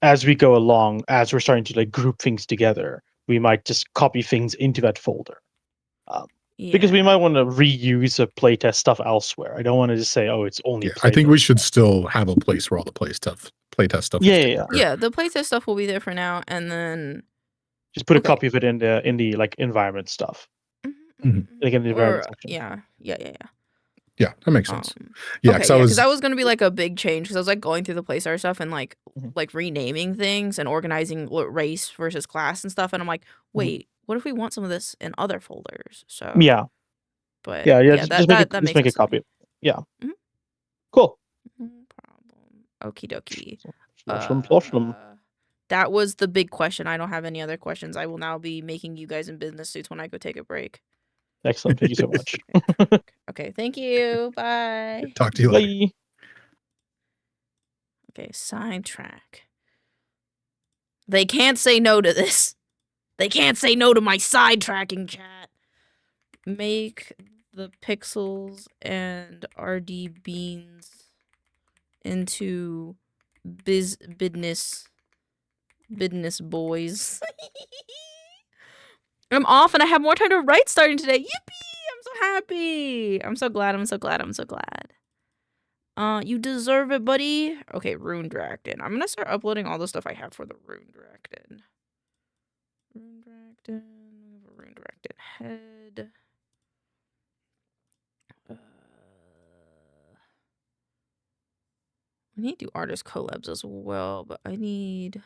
as we go along, as we're starting to like group things together, we might just copy things into that folder. Because we might want to reuse a playtest stuff elsewhere. I don't want to just say, oh, it's only. Yeah, I think we should still have a place where all the playtest stuff. Yeah. The playtest stuff will be there for now, and then just put a copy of it in the like environment stuff. Like in the environment section. Yeah, that makes sense. Yeah, because that was gonna be like a big change because I was like going through the playstar stuff and like renaming things and organizing race versus class and stuff, and I'm like, wait, what if we want some of this in other folders? So yeah, but just make a copy. Yeah. Mhm. Cool. No problem. Okie dokie. Floshlum. That was the big question. I don't have any other questions. I will now be making you guys in business suits when I go take a break. Excellent. Thank you so much. Okay, thank you. Bye. Talk to you later. Bye. Okay, sidetrack. They can't say no to this. They can't say no to my sidetracking, chat. Make the pixels and RD beans into business boys. I'm off and I have more time to write starting today. Yippee! I'm so happy. I'm so glad. I'm so glad. I'm so glad. You deserve it, buddy. Okay, Rune Dracton. I'm gonna start uploading all the stuff I have for the Rune Dracton. Rune Dracton. We have a Rune Dracton head. I need to do artist collabs as well, but I need.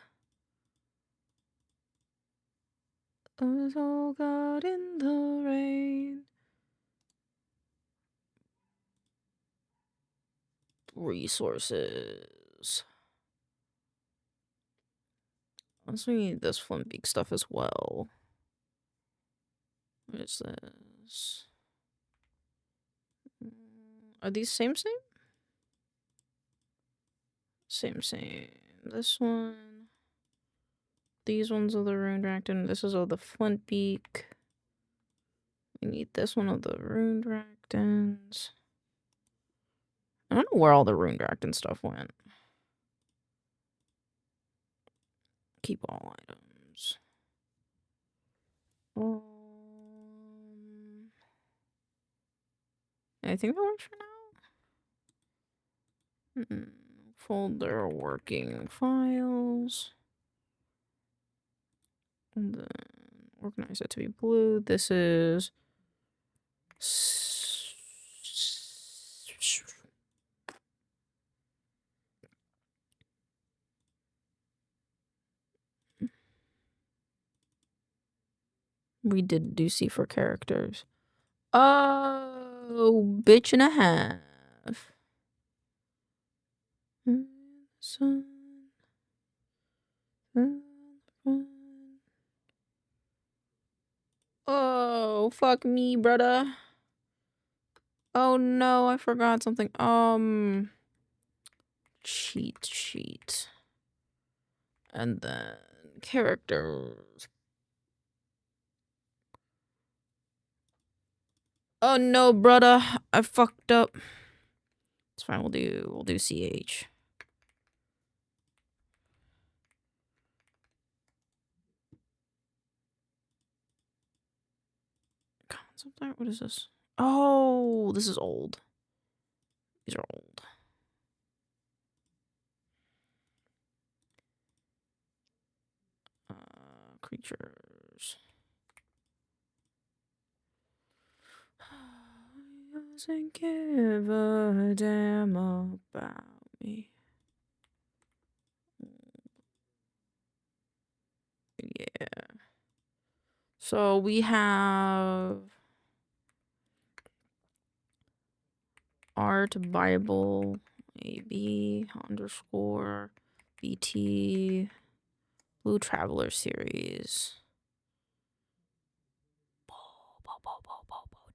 Us all got in the rain. Resources. Unless we need this Flimbeak stuff as well. What is this? Are these same? Same. This one. These ones are the Rune Dracton. This is all the Flintbeak. We need this one of the Rune Dractons. I don't know where all the Rune Dracton stuff went. Keep all items. I think that works for now. Folder working files. And then organize it to be blue. This is we did do C for characters. Oh, bitch and a half. Oh, fuck me, brother. Oh no, I forgot something. Cheat sheet. And then characters. Oh no, brother. I fucked up. It's fine, we'll do CH. Concept art? What is this? Oh, this is old. These are old. Creatures. Doesn't give a damn about me. Yeah. So we have art Bible AB _ BT Blue Traveler series.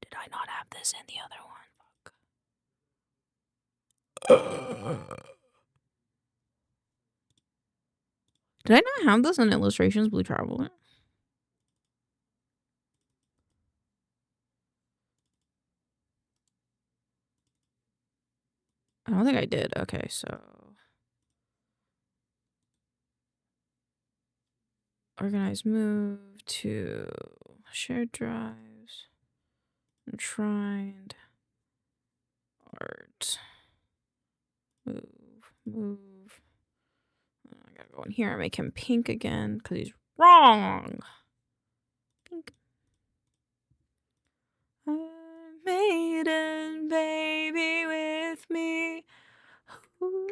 Did I not have this in the other one? Fuck. Did I not have this in Illustrations Blue Traveler? I don't think I did. Okay, so organize move to shared drives, enshrined, art, move. I gotta go in here and make him pink again because he's wrong. Pink. Maiden baby with me. Ooh.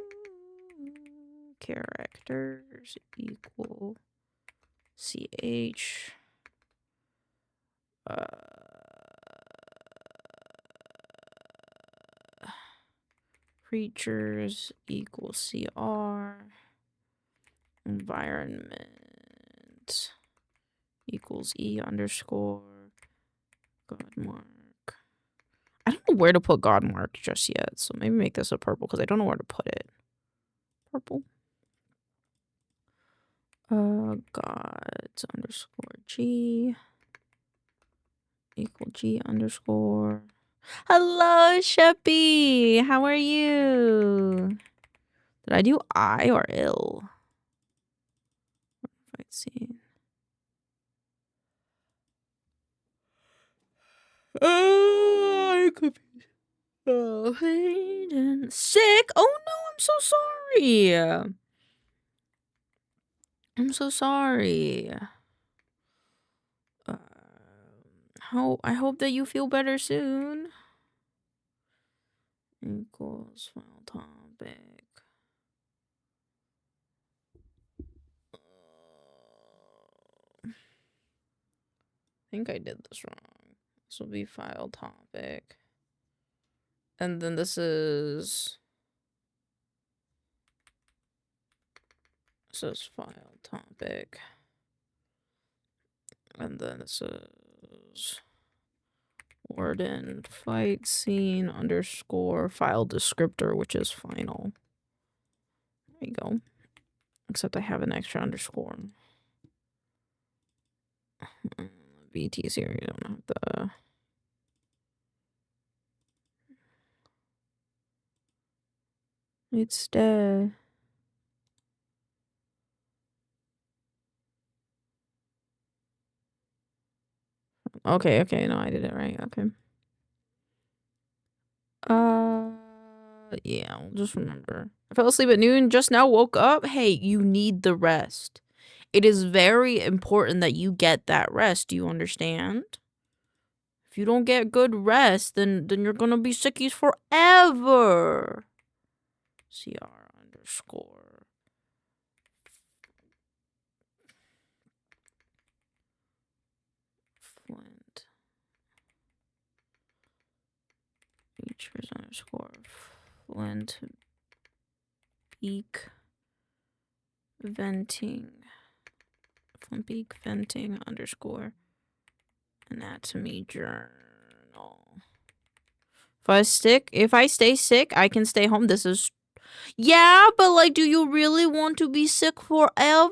Characters equal CH. Creatures equals CR. Environment equals E underscore Godmark. I don't know where to put Godmark just yet, so maybe make this a purple because I don't know where to put it. Purple. Gods underscore G equal G underscore. Hello, Sheppy. How are you? Did I do I or ill? Fight scene. Oh, I could be sick. Oh no, I'm so sorry. I'm so sorry. I hope that you feel better soon. Equals file topic. I think I did this wrong. This will be file topic. And then this is file topic. And then this is warden fight scene underscore file descriptor, which is final. There you go. Except I have an extra underscore. VT's here. You don't have the. It's dead. Okay, no, I did it right. Okay. Yeah, I'll just remember. I fell asleep at noon, just now woke up. Hey, you need the rest. It is very important that you get that rest. Do you understand? If you don't get good rest, then you're gonna be sickies forever. CR underscore. Flint. Features underscore Flint. Peak. Venting. Flint peak venting underscore. Anatomy journal. If I stay sick, I can stay home. This is. Yeah, but like, do you really want to be sick forever? I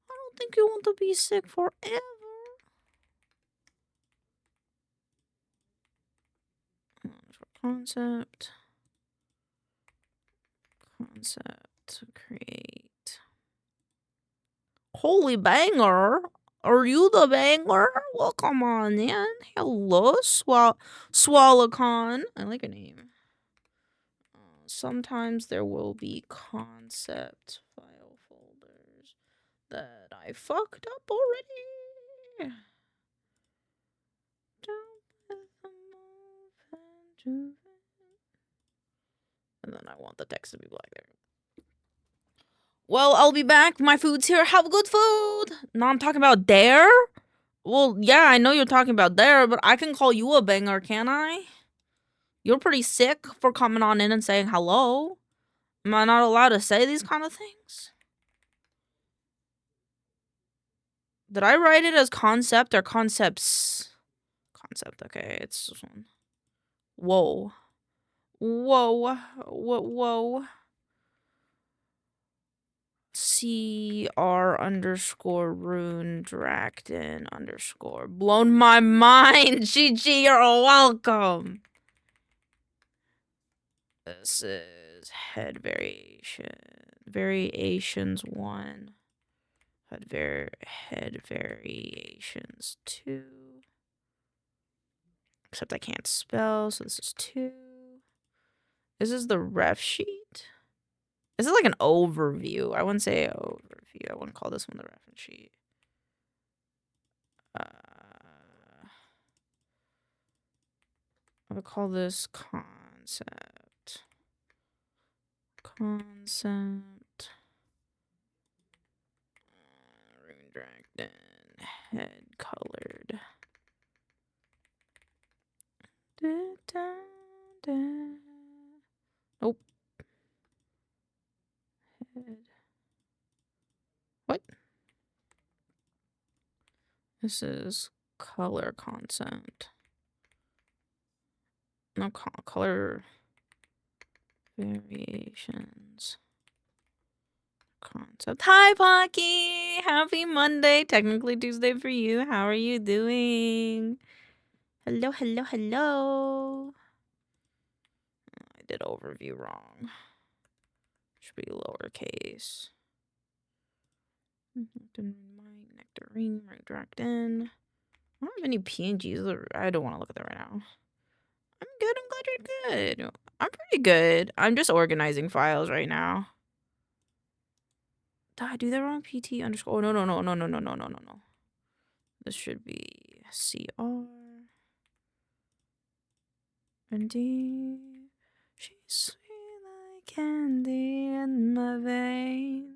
don't think you want to be sick forever. Concept. Create. Holy banger. Are you the banger? Well, come on, man. Hello, Swallowcon. I like a name. Sometimes there will be concept file folders that I fucked up already. And then I want the text to be black there. Well, I'll be back. My food's here. Have good food. No, I'm talking about Dare? Well, yeah, I know you're talking about Dare, but I can call you a banger, can't I? You're pretty sick for coming on in and saying hello. Am I not allowed to say these kind of things? Did I write it as concept or concepts? Concept, okay, it's this one. Whoa. CR underscore rune Dracton underscore blown my mind. GG, you're welcome. This is head variations 1. Head variations 2. Except I can't spell, so this is 2. This is the ref sheet. This is like an overview. I wouldn't say overview. I wouldn't call this one the reference sheet. I would call this concept. Rune Dragon. Head colored. This is color concept. No, color variations. Concept. Hi, Pocky! Happy Monday. Technically Tuesday for you. How are you doing? Hello, hello, hello. I did overview wrong. Should be lowercase. Nectarine, dragged in. I don't have any PNGs. I don't want to look at that right now. I'm good. I'm glad you're good. I'm pretty good. I'm just organizing files right now. Did I do that wrong? PT underscore. Oh, no, no, no, no, no, no, no, no, no, no. This should be CR. Indeed. She's sweet like candy in my veins.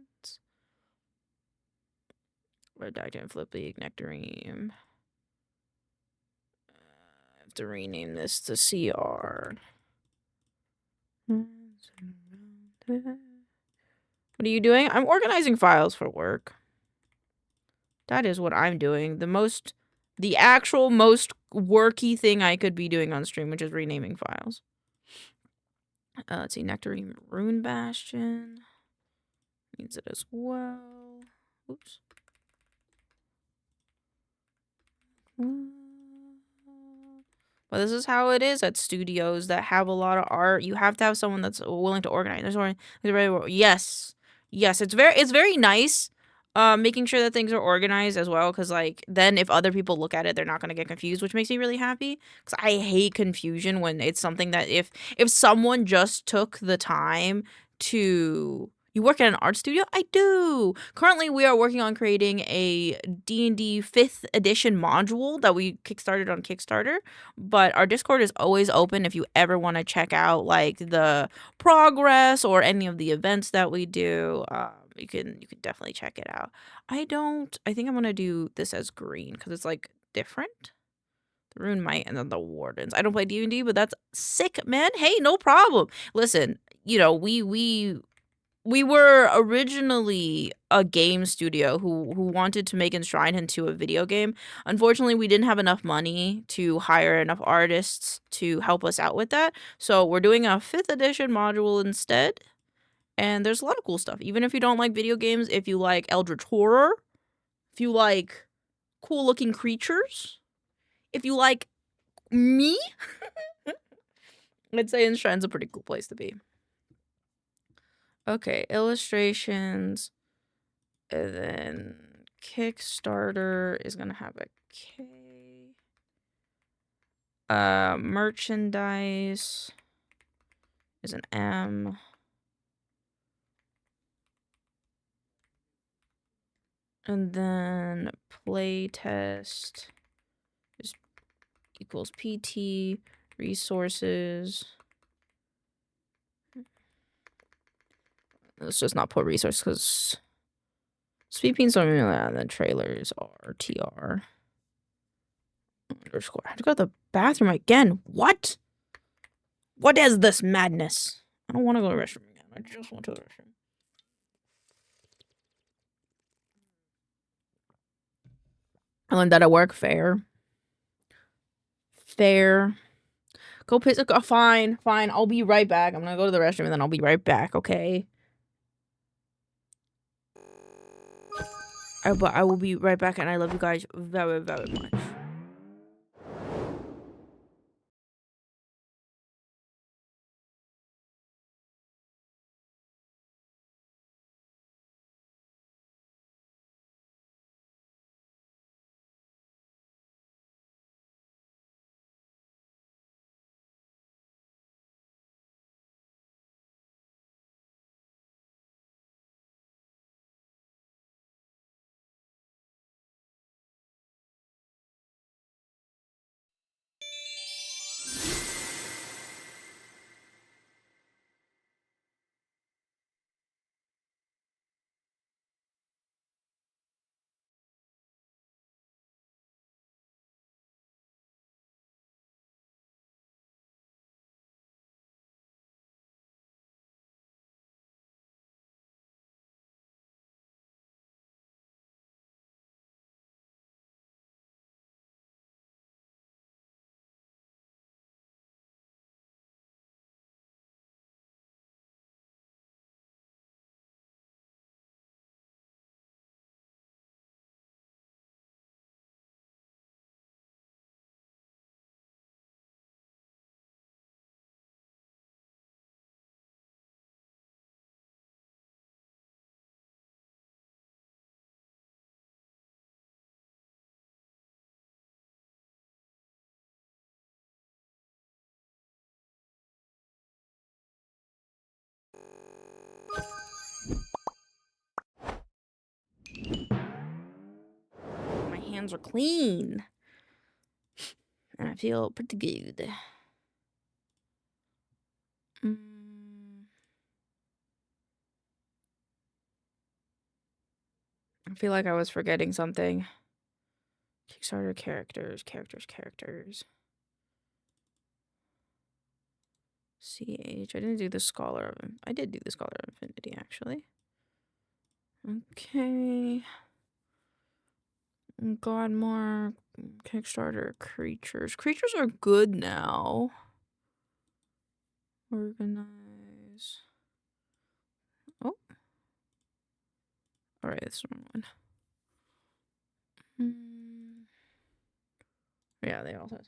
Redacted flippy nectarine. I have to rename this to CR. What are you doing? I'm organizing files for work. That is what I'm doing. The actual most worky thing I could be doing on stream, which is renaming files. Let's see, Nectarine Rune Bastion. Needs it as well. Oops. But this is how it is at studios that have a lot of art. You have to have someone that's willing to organize. Yes, yes, it's very nice. Making sure that things are organized as well, because like then if other people look at it, they're not gonna get confused, which makes me really happy. Because I hate confusion when it's something that if someone just took the time to. You work at an art studio? I do. Currently, we are working on creating a D&D 5th edition module that we kickstarted on Kickstarter. But our Discord is always open if you ever want to check out like the progress or any of the events that we do. You can definitely check it out. I think I'm gonna do this as green because it's like different. The Rune Might and then the Wardens. I don't play D&D, but that's sick, man. Hey, no problem. Listen, you know, we were originally a game studio who wanted to make Enshrined into a video game. Unfortunately, we didn't have enough money to hire enough artists to help us out with that. So we're doing a 5th edition module instead. And there's a lot of cool stuff. Even if you don't like video games, if you like Eldritch Horror, if you like cool looking creatures, if you like me, I'd say Enshrine's a pretty cool place to be. Okay, illustrations. And then Kickstarter is gonna have a K. Merchandise is an M. And then playtest is equals PT. Resources. Let's just not put resource because speaking something like that, and then trailers are TR. Underscore. I have to go to the bathroom again. What? What is this madness? I don't want to go to the restroom again. I just went to the restroom. I learned that at work. Fair. Go piss. Fine. I'll be right back. I'm gonna go to the restroom and then I'll be right back. Okay. But I will be right back, and I love you guys very, very much. hands are clean. And I feel pretty good. I feel like I was forgetting something. Kickstarter characters. CH. I didn't do the Scholar of... I did do the Scholar of Infinity, actually. Okay. Godmark. Kickstarter creatures. Creatures are good now. Organize. Oh. Alright, that's the wrong one. Yeah, they all said.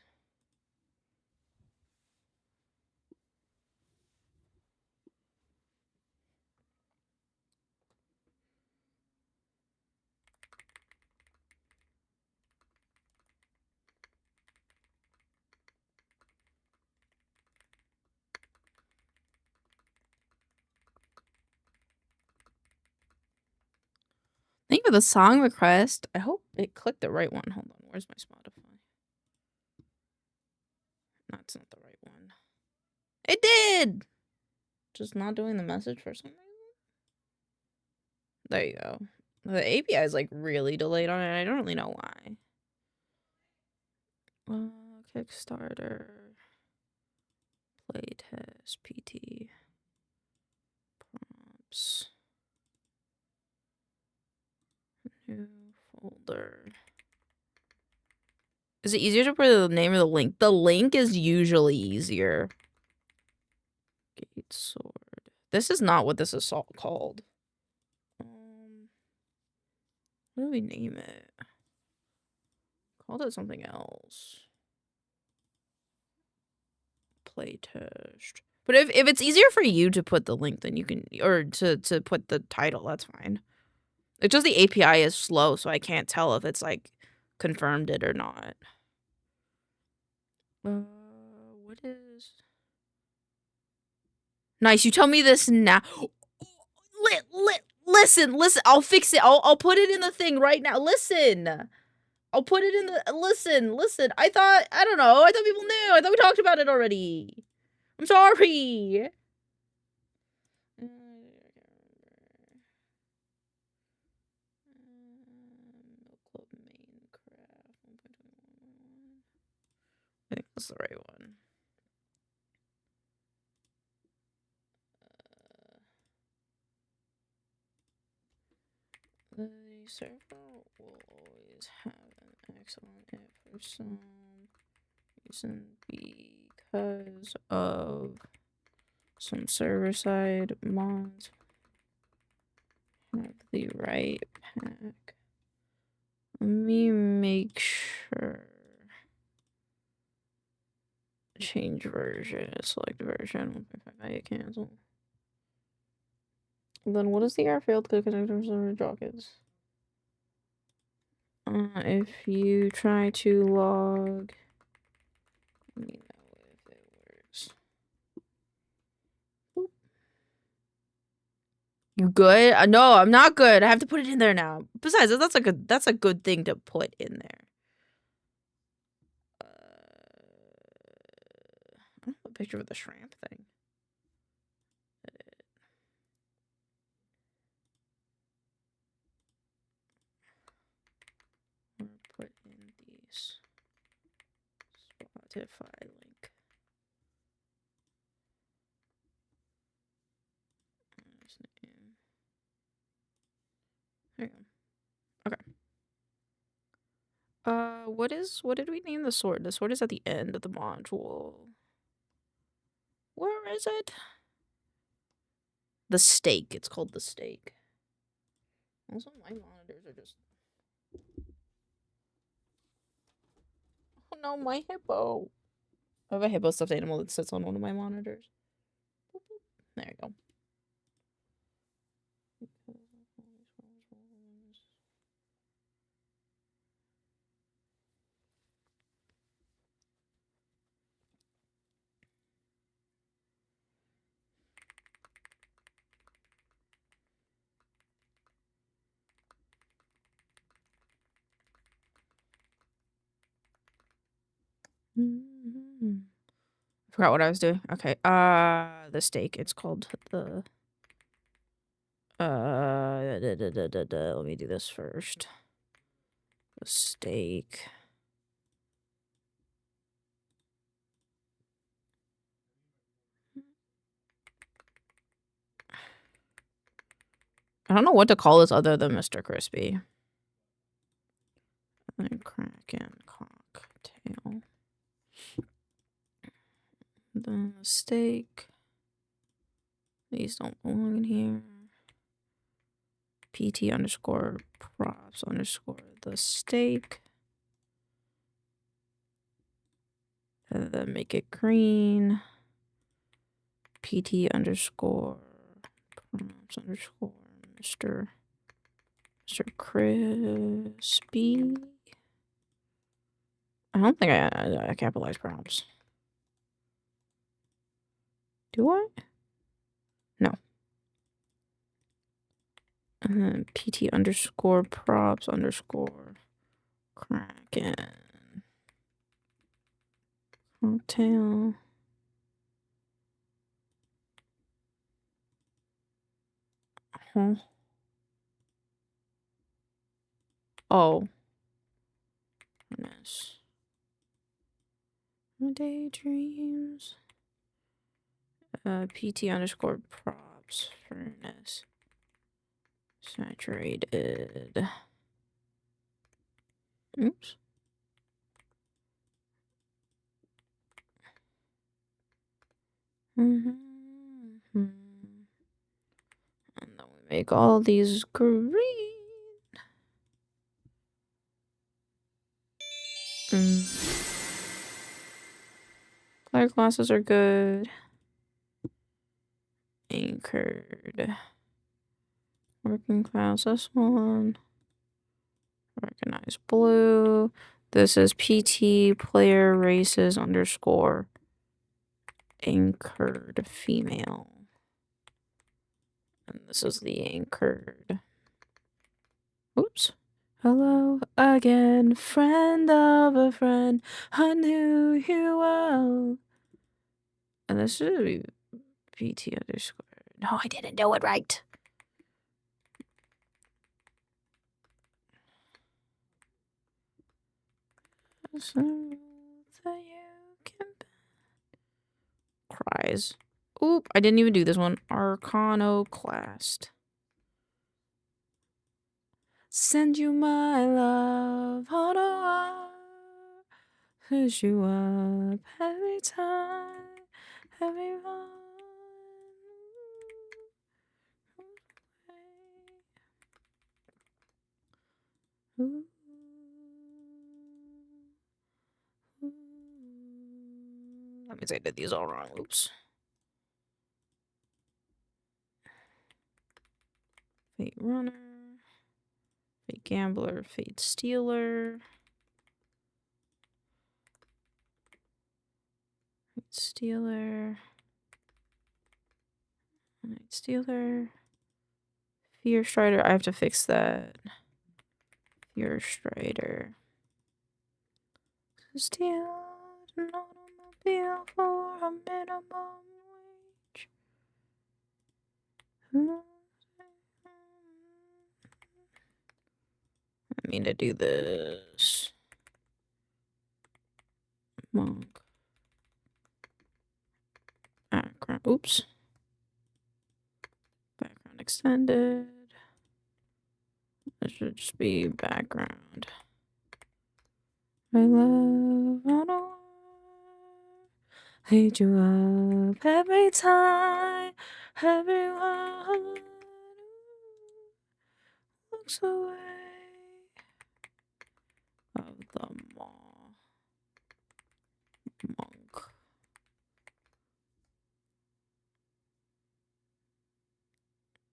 Thank you for the song request. I hope it clicked the right one. Hold on, where's my Spotify? No, it's not the right one. It did! Just not doing the message for some reason. There you go. The API is like really delayed on it. I don't really know why. Kickstarter. Playtest. PT. Prompts. New folder. Is it easier to put the name or the link? The link is usually easier. Gate sword. This is not what this is called. What do we name it? Called it something else. Playtest. But if it's easier for you to put the link, then you can, or to put the title, that's fine. It's just the API is slow, so I can't tell if it's like confirmed it or not. What is... Nice, you tell me this now. Listen, I'll fix it. I'll put it in the thing right now. Listen. I'll put it in the... Listen. I don't know. I thought people knew. I thought we talked about it already. I'm sorry. I think that's the right one. The server will always have an excellent hit for some reason because of some server-side mods have the right pack. Let me make sure. Change version. Select version. 1.5 cancel. Then what is the error failed to connect to server dockets? If you try to log, let me know if it works. Boop. You good? No, I'm not good. I have to put it in there now. Besides, that's a good thing to put in there. I don't have a picture of the shrimp thing. Or put in these Spotify link. There you go. Okay. What did we name the sword? The sword is at the end of the module. Where is it? The stake. It's called the stake. Also, my monitors are just... Oh no, my hippo. I have a hippo stuffed animal that sits on one of my monitors. Boop, boop. There you go. Forgot what I was doing. Okay. The steak. It's called the. Let me do this first. The steak. I don't know what to call this other than Mr. Crispy. And Kraken cocktail. The steak. These don't belong in here. PT underscore props underscore the steak. And then make it green. PT underscore props underscore Mr. Crispy. I don't think I capitalize props. Do I? No. And then PT underscore props underscore Kraken cocktail. Oh. Goodness. My daydreams. PT underscore props furnace. Saturated. Oops. And then we make all these green. Player classes are good. Anchored. Working class, this one. Recognize blue. This is PT player races underscore anchored female. And this is the anchored. Oops. Hello again, friend of a friend. I knew you well. And this should be PT underscore. No, I didn't do it right. So that you can cries. Oop, I didn't even do this one. Arcanoclast. Send you my love, how do I push you up every time, everyone. Ooh. That means I did these all wrong. Oops. Fate runner. Fate gambler. Fate stealer. Fate stealer. Night stealer. Fear strider. I have to fix that. Fear strider. Steal an automobile for a minimum wage. I mean to do this. Monk. Background. Oops. Background extended. This should just be background. My love, I don't hate you up every time. Everyone looks away of the mall. Monk.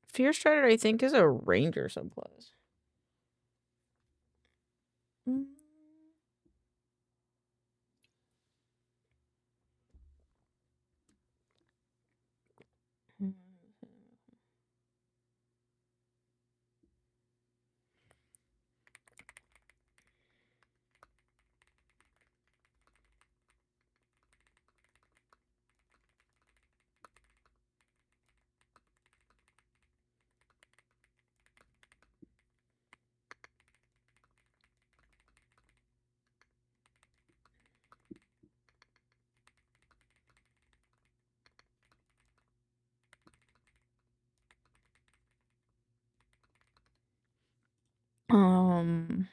Fear Strider, I think, is a ranger subclass. I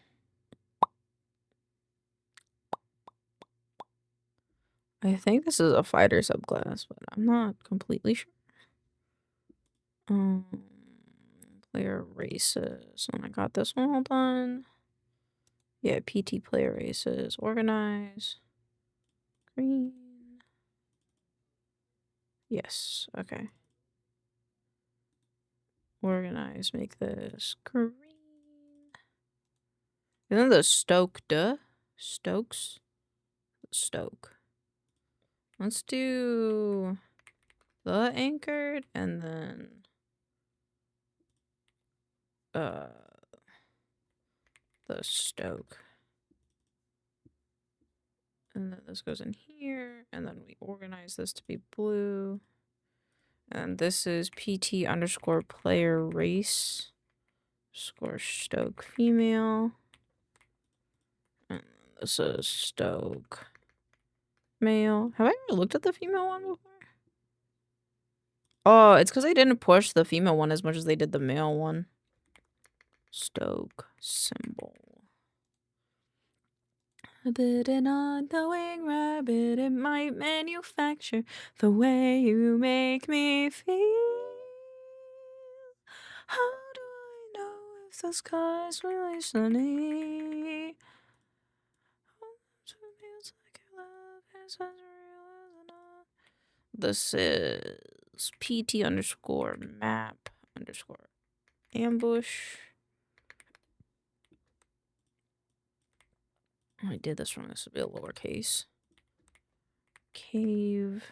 think this is a fighter subclass, but I'm not completely sure. Player races, and I got this one all done. Yeah, PT player races, organize, green. Yes, okay. Organize, make this green. And then the Stokes? Stoke. Let's do the anchored and then the Stoke. And then this goes in here, and then we organize this to be blue. And this is PT underscore player race score Stoke female. And this is Stoke male. Have I ever looked at the female one before? Oh, it's because they didn't push the female one as much as they did the male one. Stoke symbol. A bit an unknowing rabbit, it might manufacture the way you make me feel. How do I know if the sky's really sunny? It feels like your love is as real as not. This is PT underscore map underscore ambush. I did this wrong. This would be a lowercase. Cave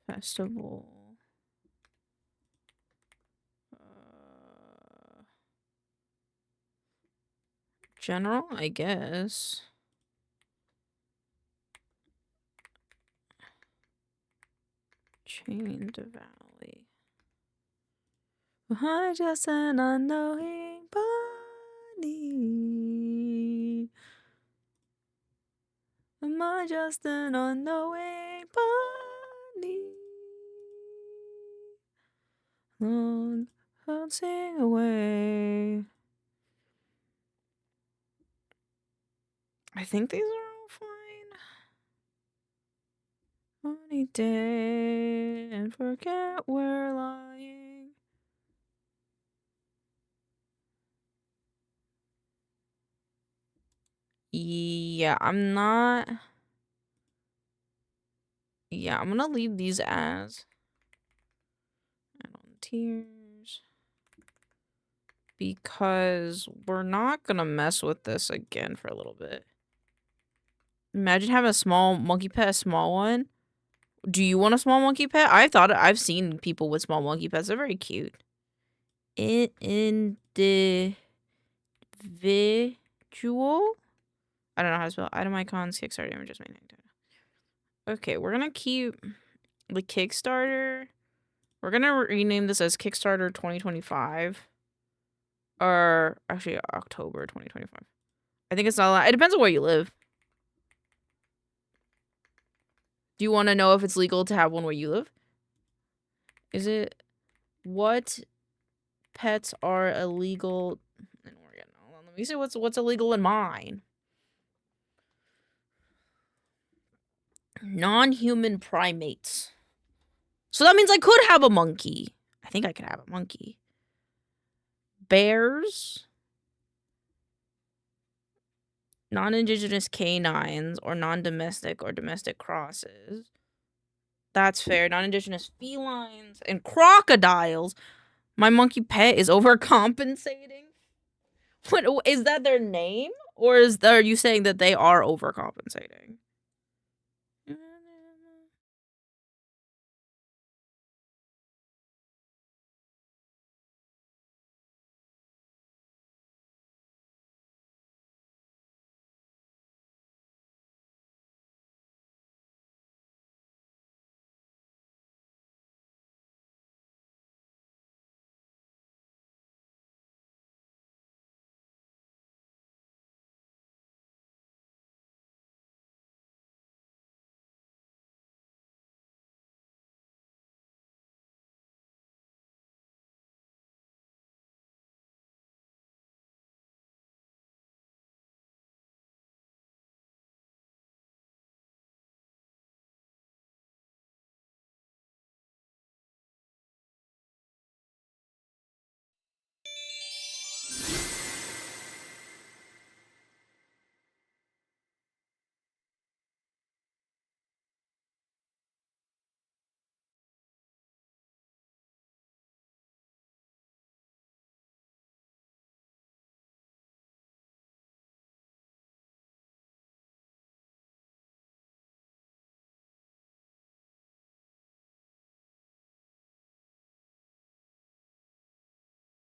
festival. General, I guess. Chained Valley. I'm just an unknowing bunny. Am I just an unknowing bunny? Long bouncing away. I think these are all fine. Sunny day and forget we're lying. Yeah, I'm not. Yeah, I'm gonna leave these as. Add on tiers. Because we're not gonna mess with this again for a little bit. Imagine having a small monkey pet, a small one. Do you want a small monkey pet? I've seen people with small monkey pets. They're very cute. Individual? I don't know how to spell. Item icons, Kickstarter images, main title. Okay, we're gonna keep the Kickstarter. We're gonna rename this as Kickstarter 2025. Or actually October 2025. I think it's not allowed. It depends on where you live. Do you want to know if it's legal to have one where you live? Is it? What pets are illegal in Oregon? Hold on, let me see what's illegal in mine. Non-human primates. So that means I could have a monkey. I think I could have a monkey. Bears. Non-indigenous canines or non-domestic or domestic crosses. That's fair. Non-indigenous felines and crocodiles. My monkey pet is overcompensating. What is that their name? Or are you saying that they are overcompensating?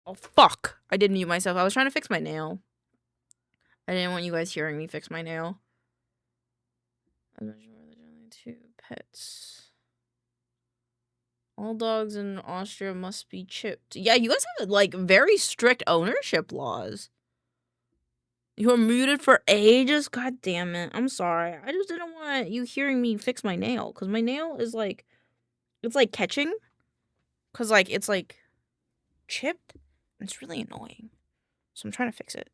Oh, fuck. I did mute myself. I was trying to fix my nail. I didn't want you guys hearing me fix my nail. Two pets. All dogs in Austria must be chipped. Yeah, you guys have, like, very strict ownership laws. You were muted for ages? God damn it. I'm sorry. I just didn't want you hearing me fix my nail. Because my nail is, like, it's, like, catching. Because, like, it's, like, chipped. It's really annoying. So I'm trying to fix it.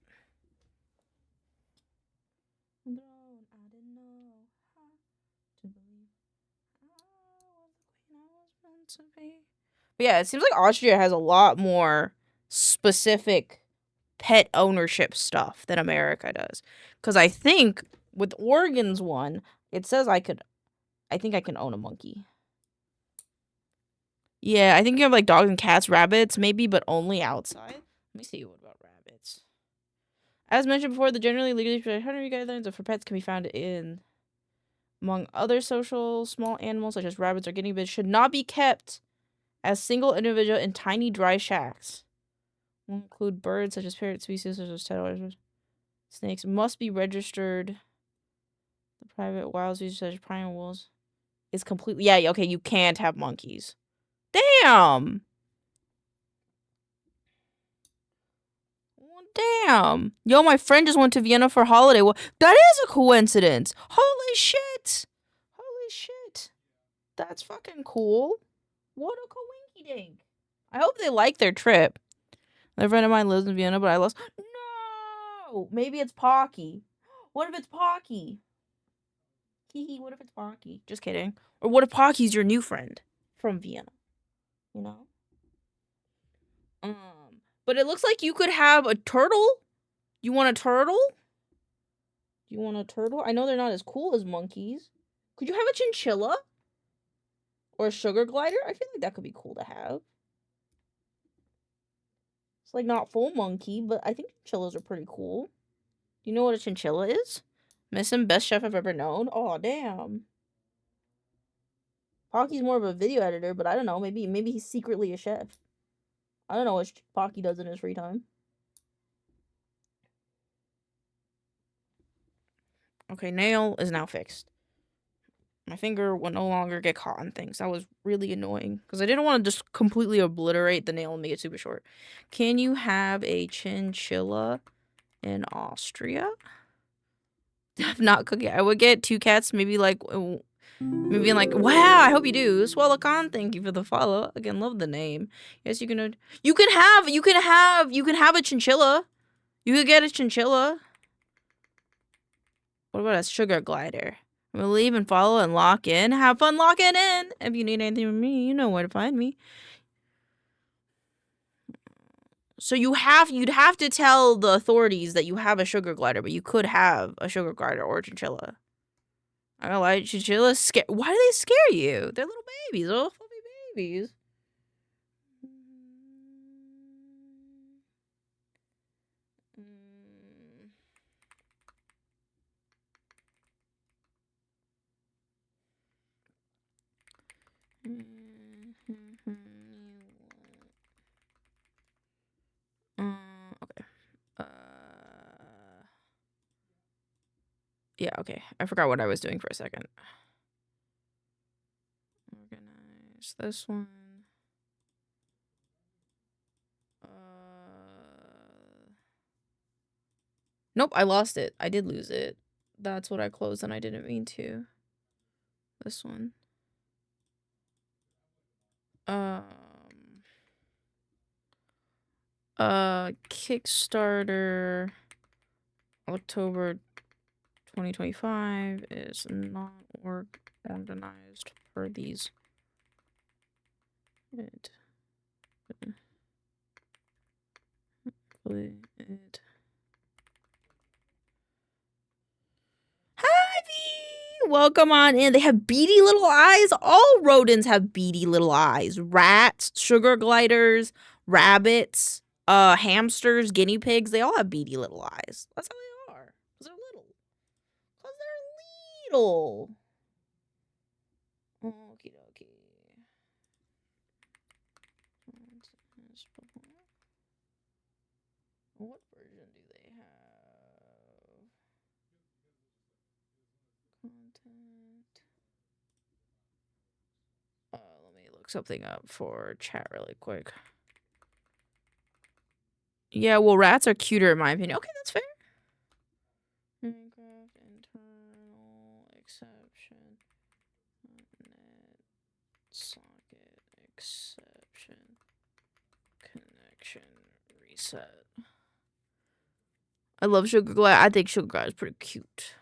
But yeah, it seems like Austria has a lot more specific pet ownership stuff than America does. Because I think with Oregon's one, it says I think I can own a monkey. Yeah, I think you have like dogs and cats, rabbits, maybe, but only outside. Let me see what about rabbits. As mentioned before, the generally legally veterinary guidelines for pets can be found in, among other social small animals such as rabbits or guinea pigs, should not be kept as single individual in tiny dry shacks. Will include birds such as parrot species such as tattlers. Snakes must be registered. The private wild species such as primal wolves is completely okay. You can't have monkeys. Damn. Damn. Yo, my friend just went to Vienna for holiday. Well, that is a coincidence. Holy shit. Holy shit. That's fucking cool. What a coinky dink. I hope they like their trip. A friend of mine lives in Vienna, but I lost. No! Maybe it's Pocky. What if it's Pocky? Hee, what if it's Pocky? Just kidding. Or what if Pocky's your new friend from Vienna? You know? But it looks like you could have a turtle. You want a turtle? You want a turtle? I know they're not as cool as monkeys. Could you have a chinchilla? Or a sugar glider? I feel like that could be cool to have. It's like not full monkey, but I think chinchillas are pretty cool. Do you know what a chinchilla is? Missing best chef I've ever known. Oh damn. Pocky's more of a video editor, but I don't know. Maybe he's secretly a chef. I don't know what Pocky does in his free time. Okay, nail is now fixed. My finger will no longer get caught on things. That was really annoying because I didn't want to just completely obliterate the nail and make it super short. Can you have a chinchilla in Austria? I'm not cooking. I would get 2 cats, maybe like, wow, I hope you do. Swallow Khan, thank you for the follow. Again, love the name. Yes, you can have a chinchilla. You could get a chinchilla. What about a sugar glider? I'm gonna leave and follow and lock in. Have fun locking in. If you need anything from me, you know where to find me. So you'd have to tell the authorities that you have a sugar glider, but you could have a sugar glider or a chinchilla. I don't like chinchillas. Why do they scare you? They're little babies, little fluffy babies. Okay. Yeah, okay. I forgot what I was doing for a second. Organize this one. Nope, I lost it. I did lose it. That's what I closed and I didn't mean to. This one. Kickstarter October 2025 is not organized for these. Hi, V! Welcome on in. They have beady little eyes. All rodents have beady little eyes. Rats, sugar gliders, rabbits, hamsters, guinea pigs, they all have beady little eyes. That's how they are. Because they're little. Because they're little. Okie dokie. What version do they have? Content. Let me look something up for chat really quick. Yeah, well, rats are cuter in my opinion. Okay, that's fair. Minecraft internal exception. Net socket exception. Connection reset. I love Sugar Glide. I think Sugar Glide is pretty cute.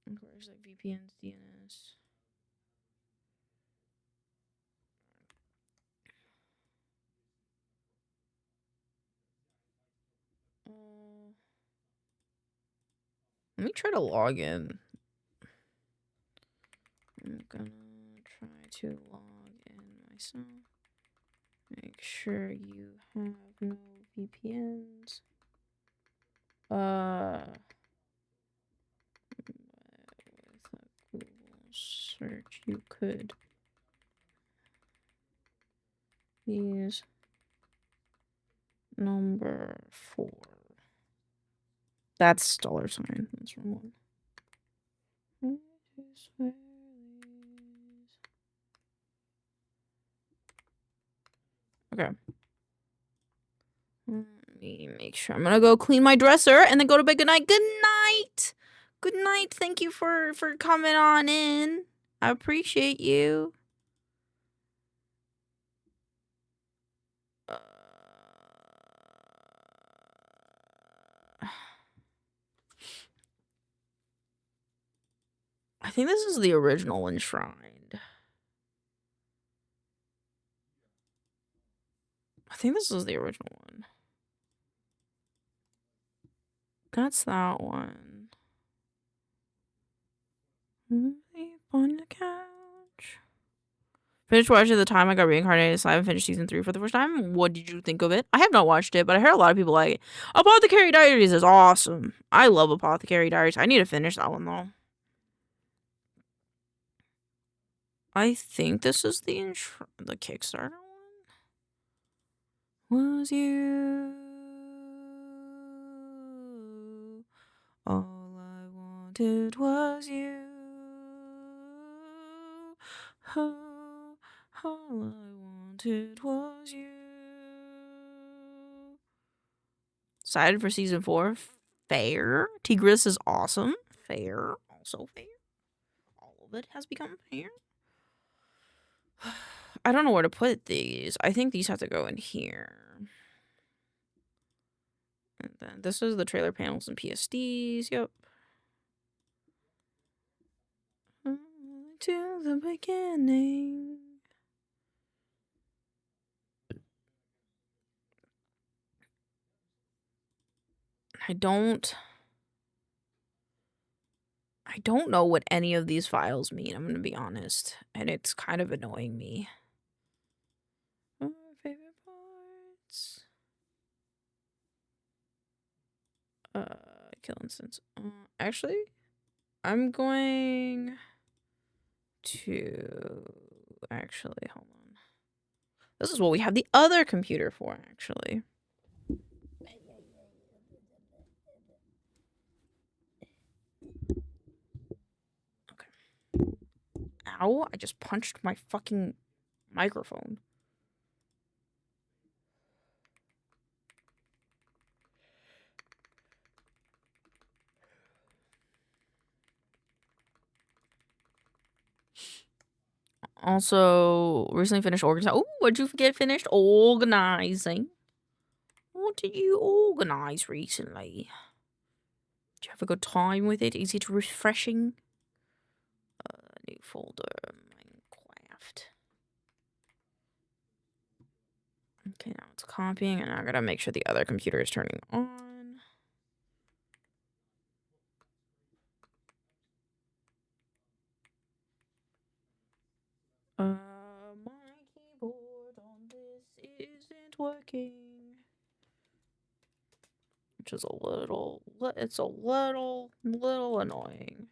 Of course, like VPNs, DNS. Let me try to log in. I'm gonna try to log in myself. Make sure you have no VPNs. With a Google search, you could use number 4. That's $sign. That's wrong one. Okay. Let me make sure. I'm gonna go clean my dresser and then go to bed. Good night. Good night. Good night. Thank you for coming on in. I appreciate you. I think this is the original Enshrined. I think this is the original one. That's that one. Sleep on the couch. Finished watching the time I got reincarnated. So I haven't finished season 3 for the first time. What did you think of it? I have not watched it, but I heard a lot of people like it. Apothecary Diaries is awesome. I love Apothecary Diaries. I need to finish that one though. I think this is the Kickstarter one. Was you all I wanted was you. Oh, all I wanted was you. Excited for season 4. Fair. Tigris is awesome. Fair. Also fair. All of it has become fair. I don't know where to put these. I think these have to go in here. And then this is the trailer panels and PSDs. Yep. To the beginning. I don't know what any of these files mean, I'm gonna be honest. And it's kind of annoying me. Favorite parts. Kill instance. Actually, I'm going to hold on. This is what we have the other computer for, actually. Okay. Ow, I just punched my fucking microphone. Also, recently finished organizing. Oh, what'd you get finished? Organizing. What did you organize recently? Did you have a good time with it? Is it refreshing? New folder, Minecraft. Okay, now it's copying, and I gotta make sure the other computer is turning on. My keyboard on this isn't working. Which is a little annoying.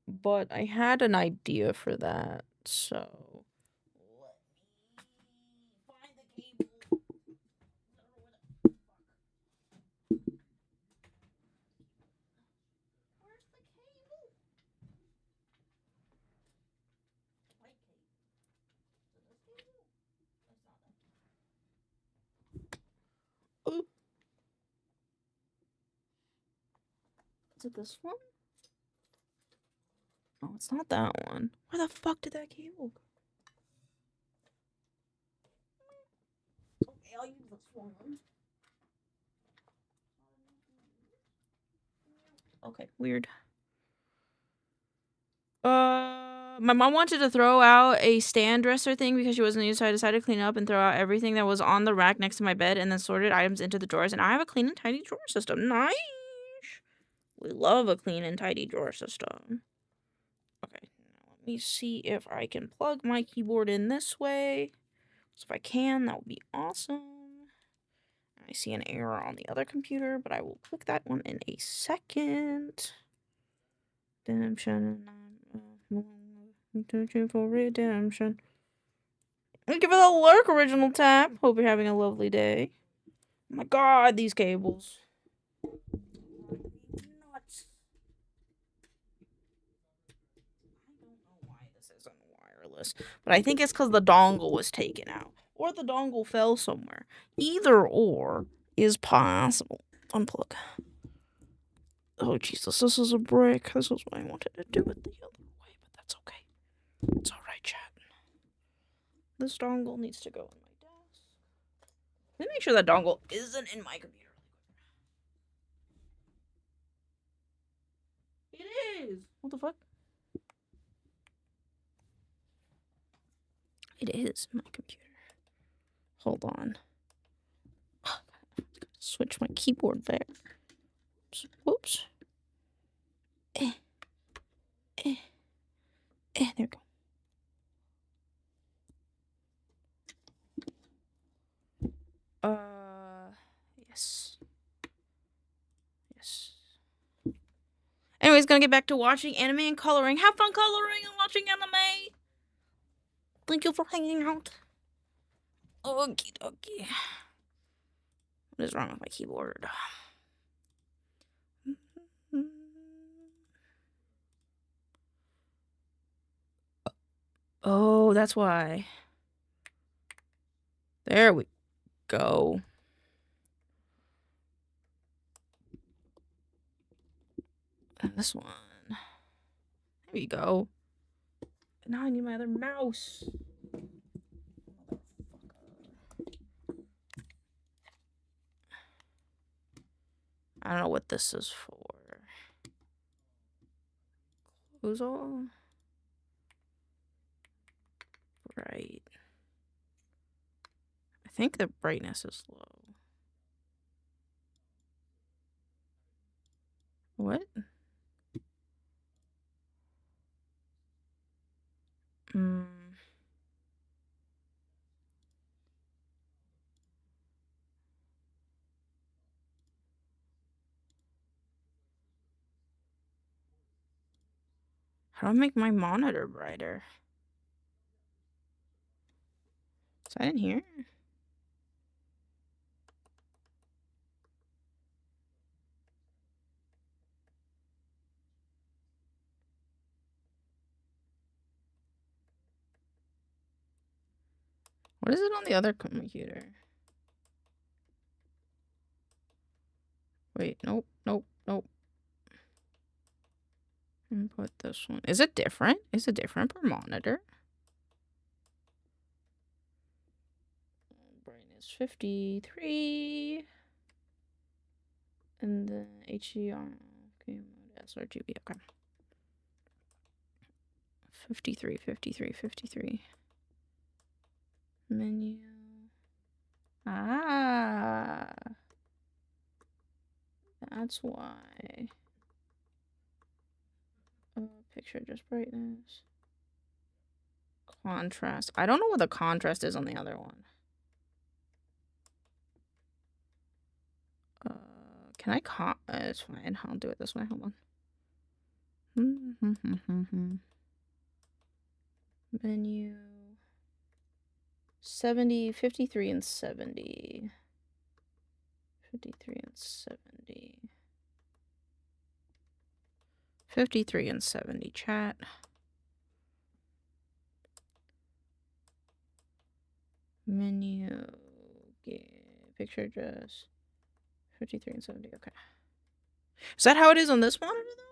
But I had an idea for that, so let me find the cable. Is it this one? Oh, it's not that one. Where the fuck did that cable go? Okay, I'll use this one. Okay, weird. My mom wanted to throw out a stand dresser thing because she wasn't used, so I decided to clean up and throw out everything that was on the rack next to my bed and then sorted items into the drawers. And I have a clean and tidy drawer system. Nice! We love a clean and tidy drawer system. Okay, now let me see if I can plug my keyboard in this way. So if I can, that would be awesome. I see an error on the other computer, but I will click that one in a second. Redemption. For redemption. Thank you for the lurk, original tap. Hope you're having a lovely day. Oh my god, these cables. Nuts. I don't know why this isn't wireless, but I think it's because the dongle was taken out. Or the dongle fell somewhere. Either or is possible. Unplug. Oh, Jesus, this is a brick. This is what I wanted to do it the other way, but that's okay. It's alright, chat. This dongle needs to go in my desk. Let me make sure that dongle isn't in my computer. It is! What the fuck? It is in my computer. Hold on. Switch my keyboard there. Whoops. There we go. Yes. Yes. Anyways, gonna get back to watching anime and coloring. Have fun coloring and watching anime. Thank you for hanging out. Okie dokie. What is wrong with my keyboard? Oh, that's why. There we go. And this one. There you go. Now I need my other mouse. I don't know what this is for. Close all. Right. I think the brightness is low. What? How do I make my monitor brighter? Is that in here? What is it on the other computer? Wait, nope, nope, nope. Input this one. Is it different? Is it different per monitor? Brightness 53. And then HDR. Okay, sRGB. Okay. 53, 53, 53. Menu. Ah. That's why. Picture just brightness. Contrast. I don't know what the contrast is on the other one. Can I it's fine. I'll do it this way. Hold on. Menu. 70, 53 and 70. 53 and 70. 53 and 70 chat. Menu. Picture address. 53 and 70. Okay. Is that how it is on this monitor, though?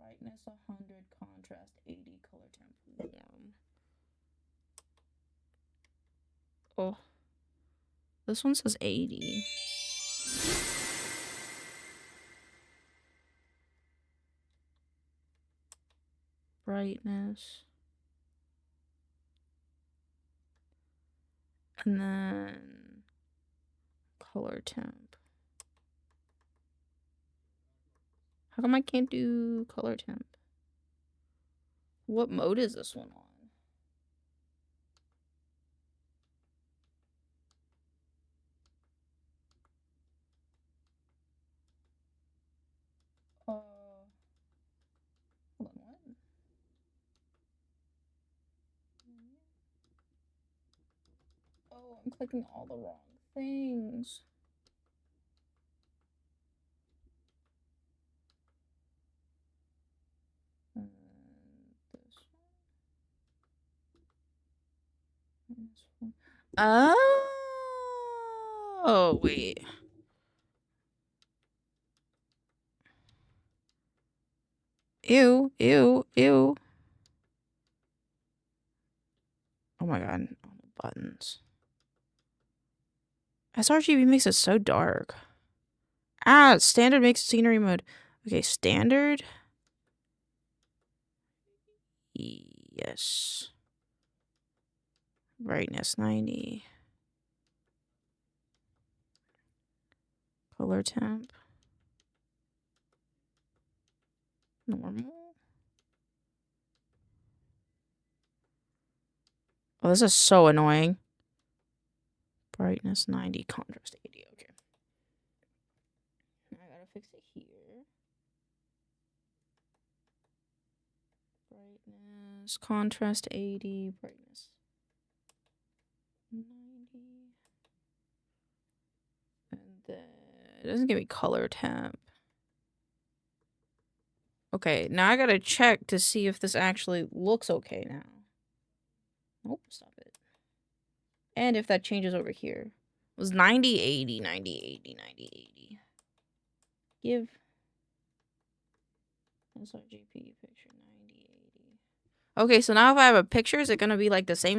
Brightness 100, contrast 80, color temp warm. Oh. This one says 80. Brightness. And then color temp. How come I can't do color temp? What mode is this one on? Hold on, what? Oh, I'm clicking all the wrong things. And this one. Oh, wait. Ew, ew, ew. Oh my god, all the buttons. sRGB makes it so dark. Ah, standard makes scenery mode. Okay, standard. Yes. Brightness 90. Color temp. Normal. Oh, this is so annoying. Brightness 90, contrast 80. Okay. I gotta fix it here. Brightness, contrast 80, brightness 90. And then it doesn't give me color temp. Okay, now I gotta check to see if this actually looks okay now. Nope, stop it. And if that changes over here. It was 90, 80, 90, 80, 90, 80. Give sRGB picture 90, 80. Okay, so now if I have a picture, is it gonna be like the same?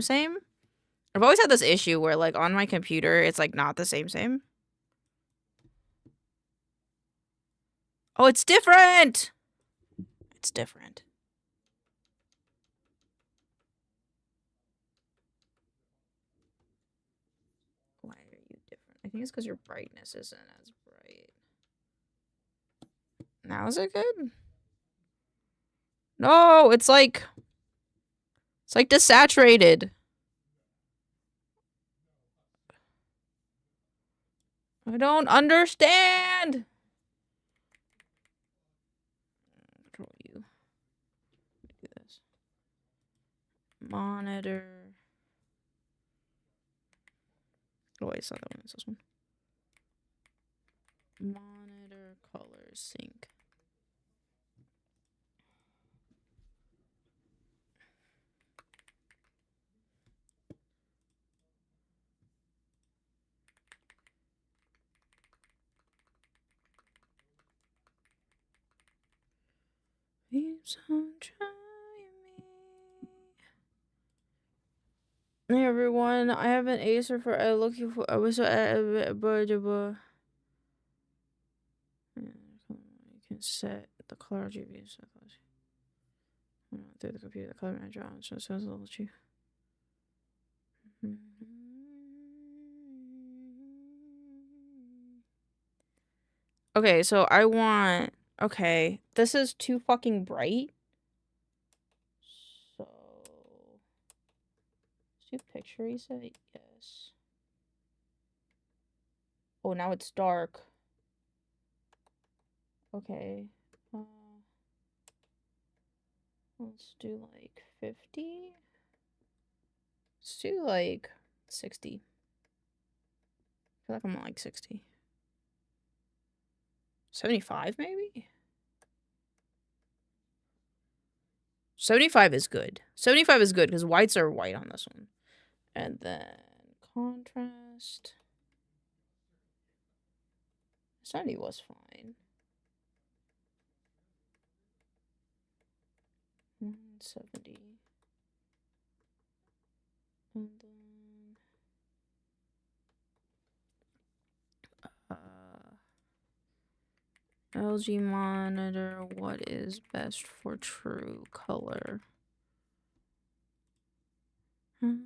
I've always had this issue where like on my computer, it's like not the same. Oh, it's different! It's different. Why are you different? I think it's because your brightness isn't as bright. Now is it good? No, it's like desaturated. I don't understand. Control U. Do this. Monitor. Oh wait, it's not that one. It's this one. Monitor color sync. Keeps on trying me. Hey everyone, I have an Acer for looking for. I was you can set the color RGB through the computer. The color manager on so it says it'll let you. Okay, so I want. Okay, this is too fucking bright. So, let's do picture reset. Yes. Oh, now it's dark. Okay. Let's do like 50. Let's do like 60. I feel like I'm on like 60. 75 maybe? 75 is good. 75 is good because whites are white on this one. And then contrast. 70 was fine. 170. And then LG monitor, what is best for true color? No.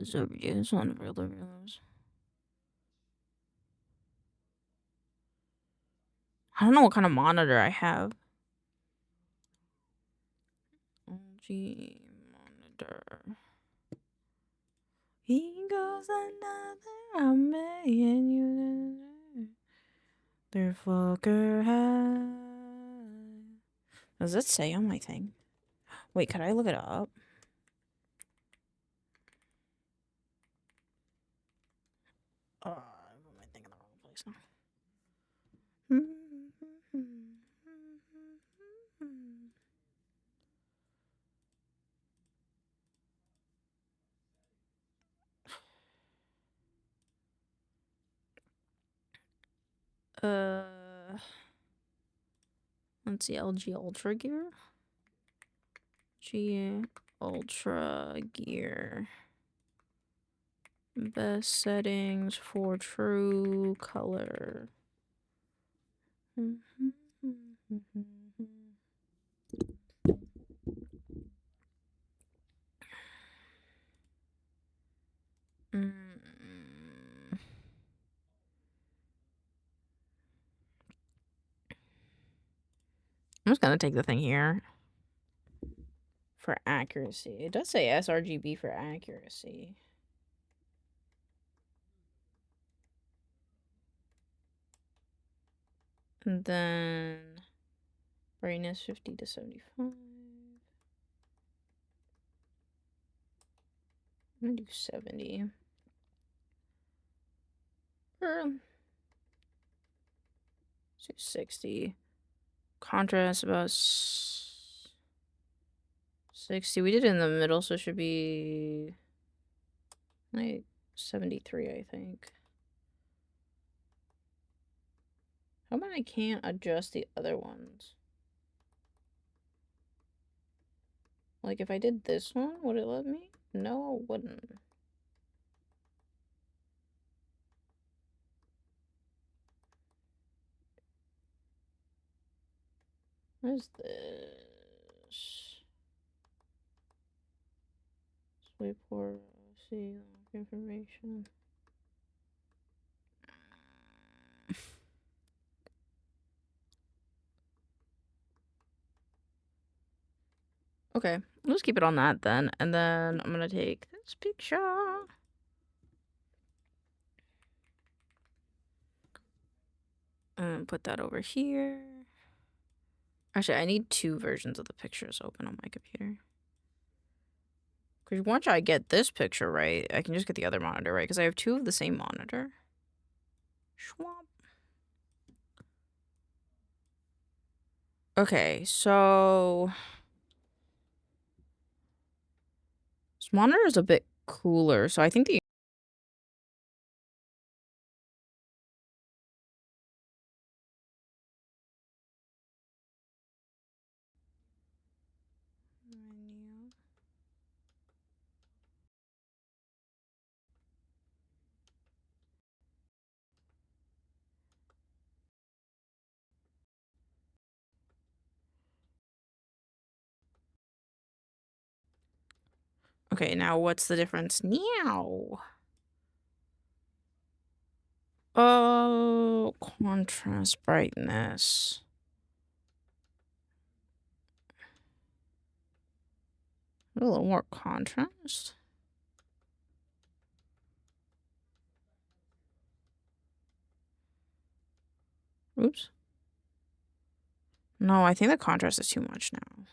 So yes, on real videos. I don't know what kind of monitor I have. LG monitor. He goes another, I'm begging you. Their fucker high. Does it say on my thing? Wait, could I look it up? I put my thing in the wrong place now. Let's see, LG Ultra Gear. G Ultra Gear. Best settings for true color. I'm just gonna take the thing here for accuracy. It does say sRGB for accuracy. And then brightness 50 to 75. I'm gonna do 70. Or 60. Contrast about 60. We did it in the middle, so it should be like 73, I think. How about I can't adjust the other ones? Like if I did this one, would it let me? No, it wouldn't. What is this? Wait for see information. Okay, let's keep it on that then. And then I'm gonna take this picture. And put that over here. Actually, I need two versions of the pictures open on my computer. Because once I get this picture right, I can just get the other monitor right. Because I have two of the same monitor. Schwab. Okay, so this monitor is a bit cooler. So I think the menu. Okay, now what's the difference now? Oh, contrast brightness. A little more contrast. Oops. No, I think the contrast is too much now.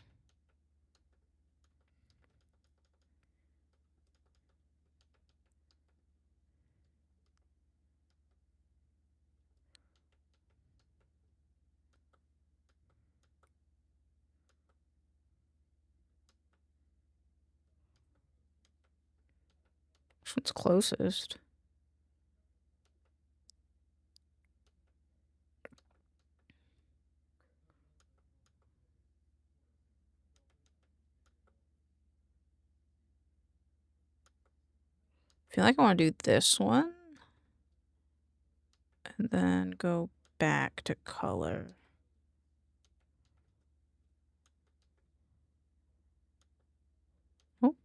Which one's closest? I feel like I want to do this one. And then go back to color. Oh.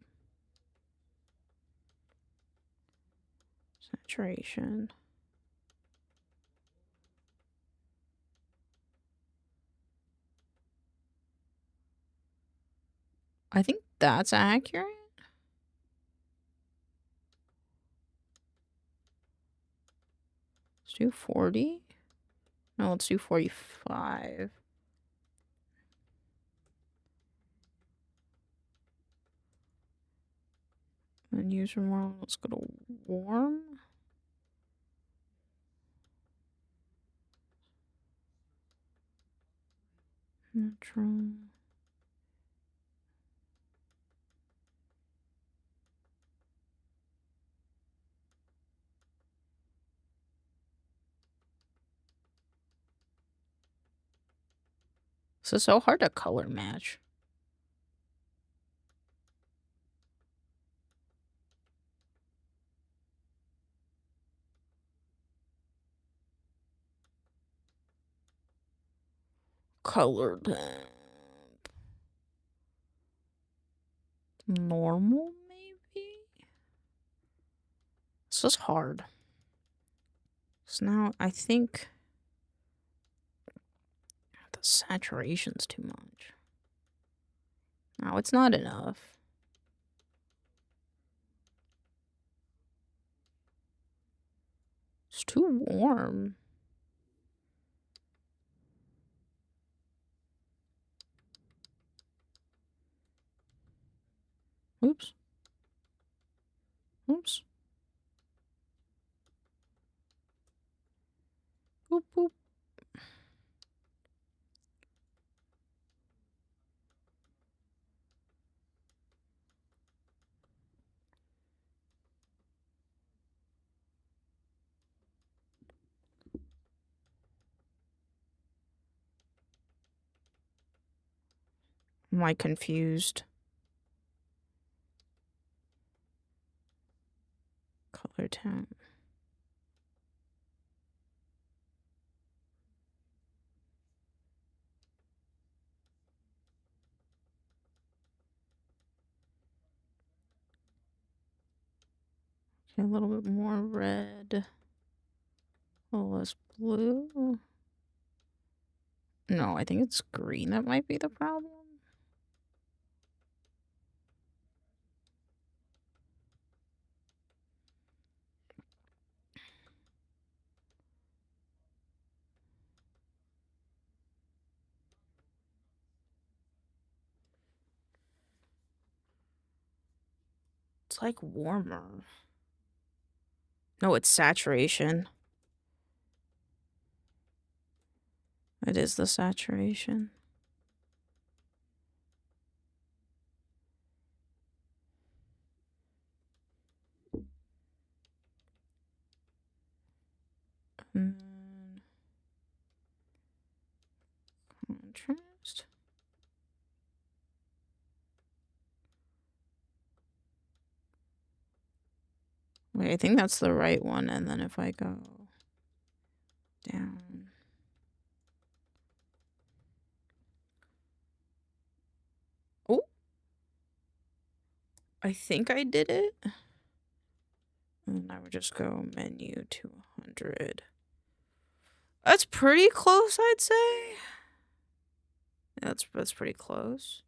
Saturation. I think that's accurate. Let's do 40. No, let's do 45. And user mode, let's go to warm. Natural. This is so hard to color match. Color temp. Normal, maybe? This is hard. So now I think the saturation's too much. No, it's not enough. It's too warm. Oops. Oops. Boop, boop. Am I confused? Color temp. Okay, a little bit more red. A little less blue. No, I think it's green that might be the problem. It's like warmer. No, it's saturation. It is the saturation. And contrast. Wait, I think that's the right one. And then if I go down. Oh. I think I did it. And I would just go menu 200. That's pretty close, I'd say. Yeah, that's pretty close.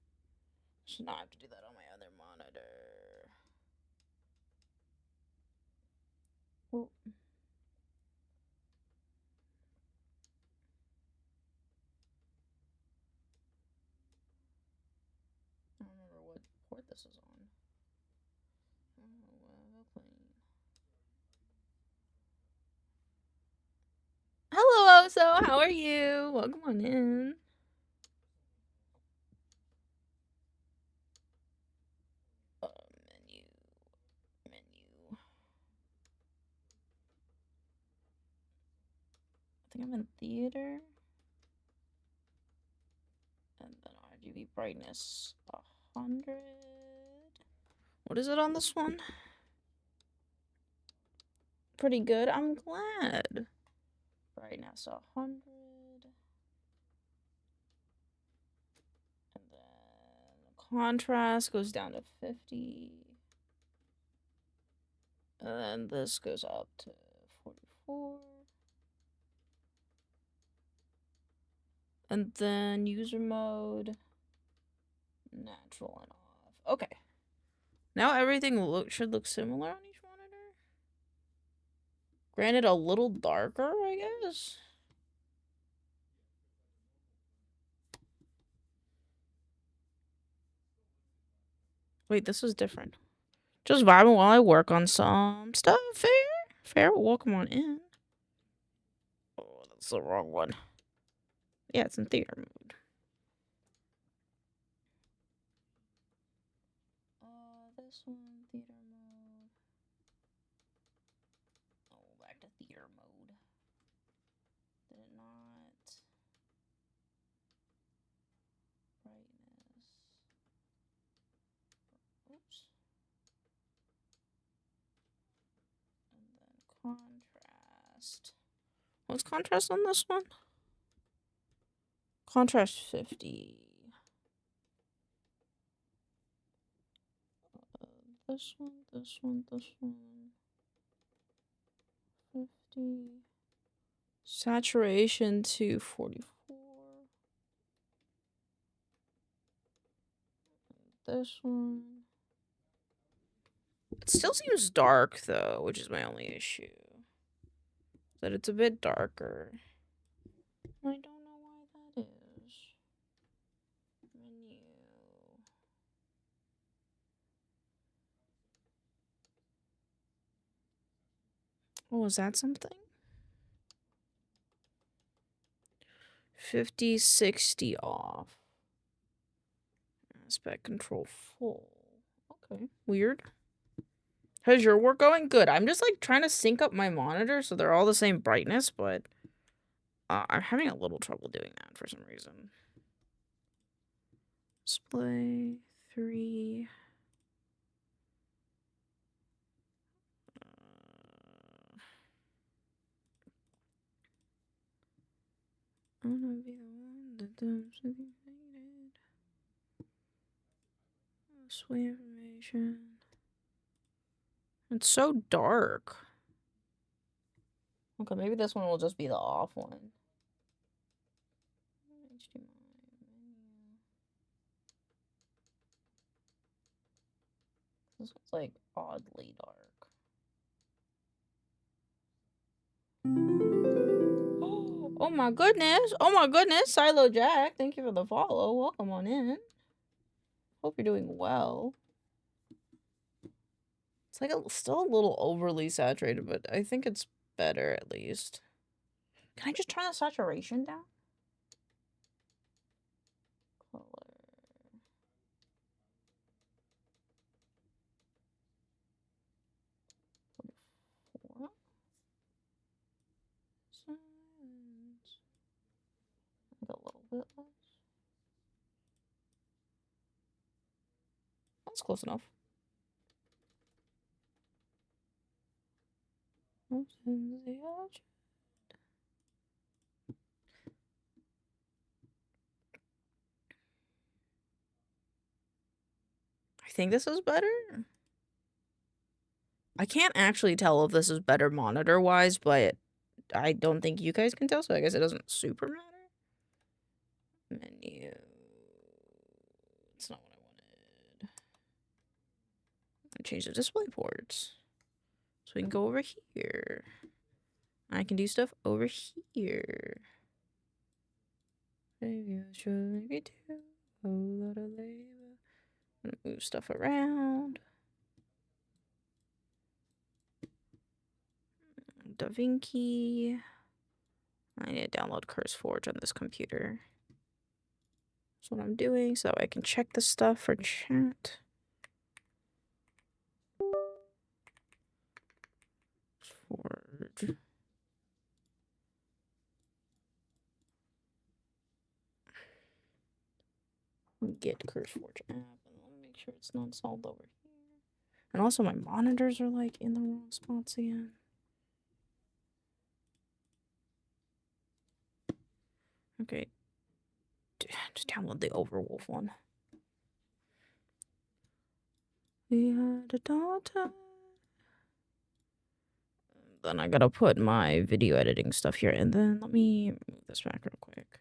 So now I have to do that on my other monitor. Oh. I don't remember what port this is on. Hello, Oso. How are you? Welcome on in. Menu. think I'm in theater. And then RGB brightness 100. What is it on this one? Pretty good. I'm glad. Brightness 100. And then contrast goes down to 50. And then this goes up to 44. And then user mode, natural and off. Okay. Now everything should look similar on each monitor. Granted, a little darker, I guess. Wait, this is different. Just vibing while I work on some stuff. Fair? Fair? Welcome on in. Oh, that's the wrong one. Yeah, it's in theater mode. This one, theater mode. Oh, back to theater mode. Did it not? Brightness. Oops. And then contrast. What's contrast on this one? Contrast 50. This one, this one, this one. 50. Saturation to 44. This one. It still seems dark though, which is my only issue. That it's a bit darker. I don't know why that is. Menu. Oh, is that something? 50, 60 off. Aspect control full. Okay, weird. How's your work going? Good. I'm just like trying to sync up my monitor so they're all the same brightness, but I'm having a little trouble doing that for some reason. Display 3. I'm gonna be the one that dumps if you hate it. Display information. It's so dark. Okay, maybe this one will just be the off one. HDMI menu. This one's like oddly dark. Oh my goodness. Oh my goodness. Silo Jack, thank you for the follow. Welcome on in. Hope you're doing well. It's like still a little overly saturated, but I think it's better at least. Can I just turn the saturation down? Color. Silence. Like a little bit less. That's close enough. I think this is better. I can't actually tell if this is better monitor-wise, but I don't think you guys can tell, so I guess it doesn't super matter. Menu. It's not what I wanted. I change the display ports. So we can go over here. I can do stuff over here. Maybe I should maybe do a lot of labor. I'm gonna move stuff around. DaVinci. I need to download CurseForge on this computer. That's what I'm doing, so I can check the stuff for chat. Forge. get CurseForge app, and let me make sure it's not installed over here. And also, my monitors are like in the wrong spots again. Okay, just download the Overwolf one. We had a daughter. Then I gotta put my video editing stuff here, and then let me move this back real quick.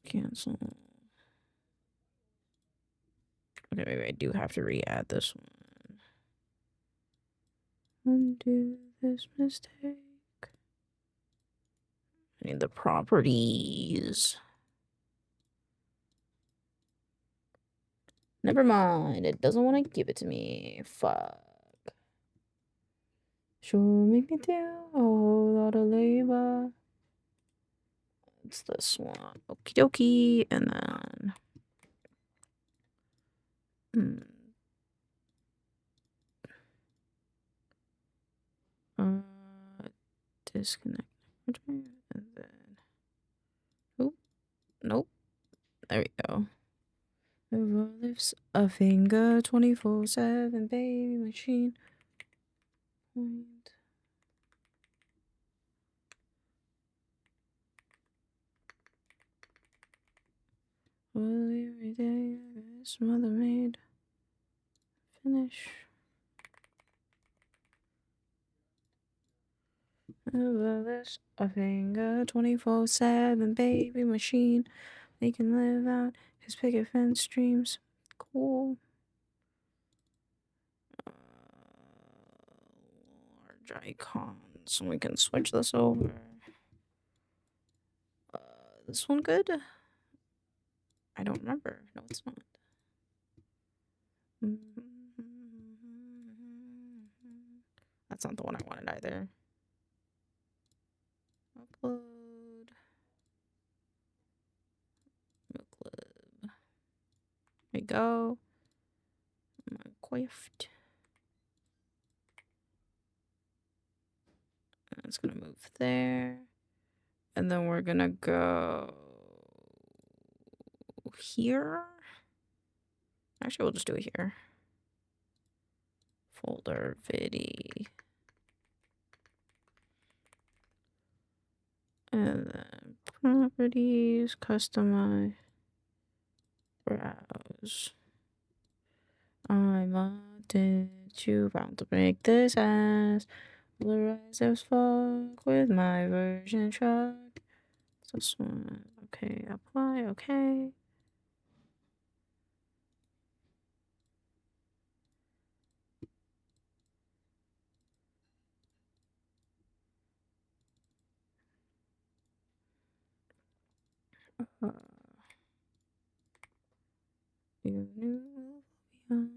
Cancel. Okay, maybe I do have to re-add this one. Undo this mistake. I need the properties. Never mind, it doesn't want to give it to me. Fuck. Sure, make me do a whole lot of labor. It's this one. Okie dokie. And then. Disconnect. And then. Oop. Nope. There we go. Never lifts a finger 24/7, baby machine. Point. Well, every day this mother made. Finish. Never lifts a finger 24/7, baby machine. They can live out his picket fence dreams. Cool. Large icons. We can switch this over. This one good? I don't remember. No, it's not. That's not the one I wanted either. Upload. Milkclub. There we go. Minecraft. And it's gonna move there. And then we're gonna go here. Actually, we'll just do it here. Folder VD. And then properties, customize, browse. I wanted you bound to make this ass. Polarize as fuck with my version truck. This one. Okay, apply, okay. You knew behind.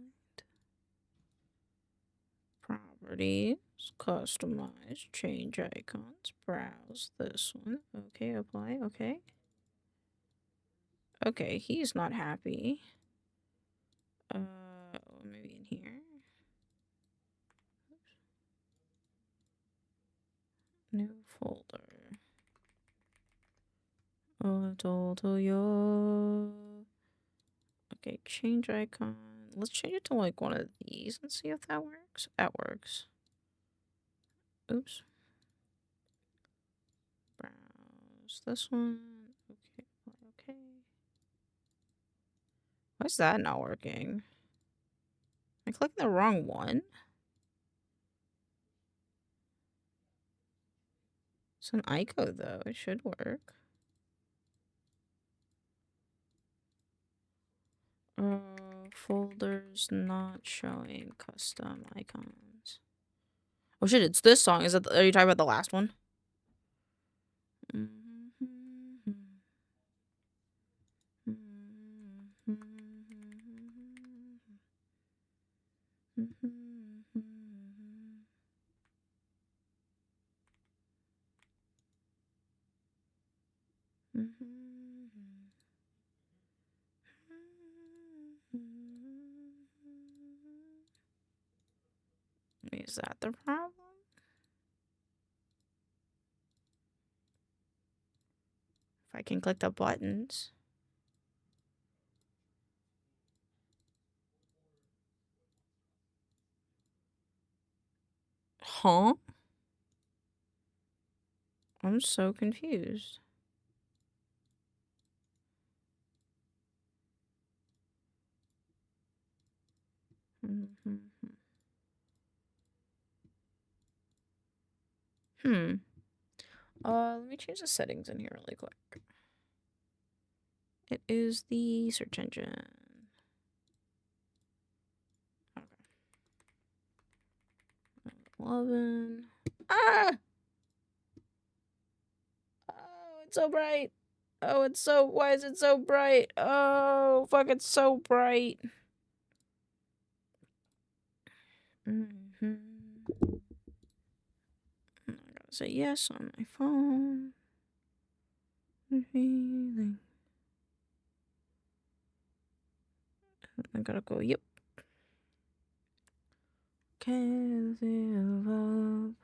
Properties, customize, change icons, browse this one. Okay, apply, okay. Okay, he's not happy. Maybe in here. Oops. New folder. Oh, told you. Okay, change icon. Let's change it to like one of these and see if that works. That works. Oops. Browse this one. Okay, okay. Why is that not working? I clicked the wrong one. It's an icon though. It should work. Folders not showing custom icons. Oh shit, it's this song. Are you talking about the last one? Is that the problem? If I can click the buttons. Huh? I'm so confused. Let me change the settings in here really quick. It is the search engine. Okay. 11. Ah! Oh, it's so bright. Oh, it's so. Why is it so bright? Oh, fuck, it's so bright. I gotta say yes on my phone. I gotta go, yep. Okay, reapply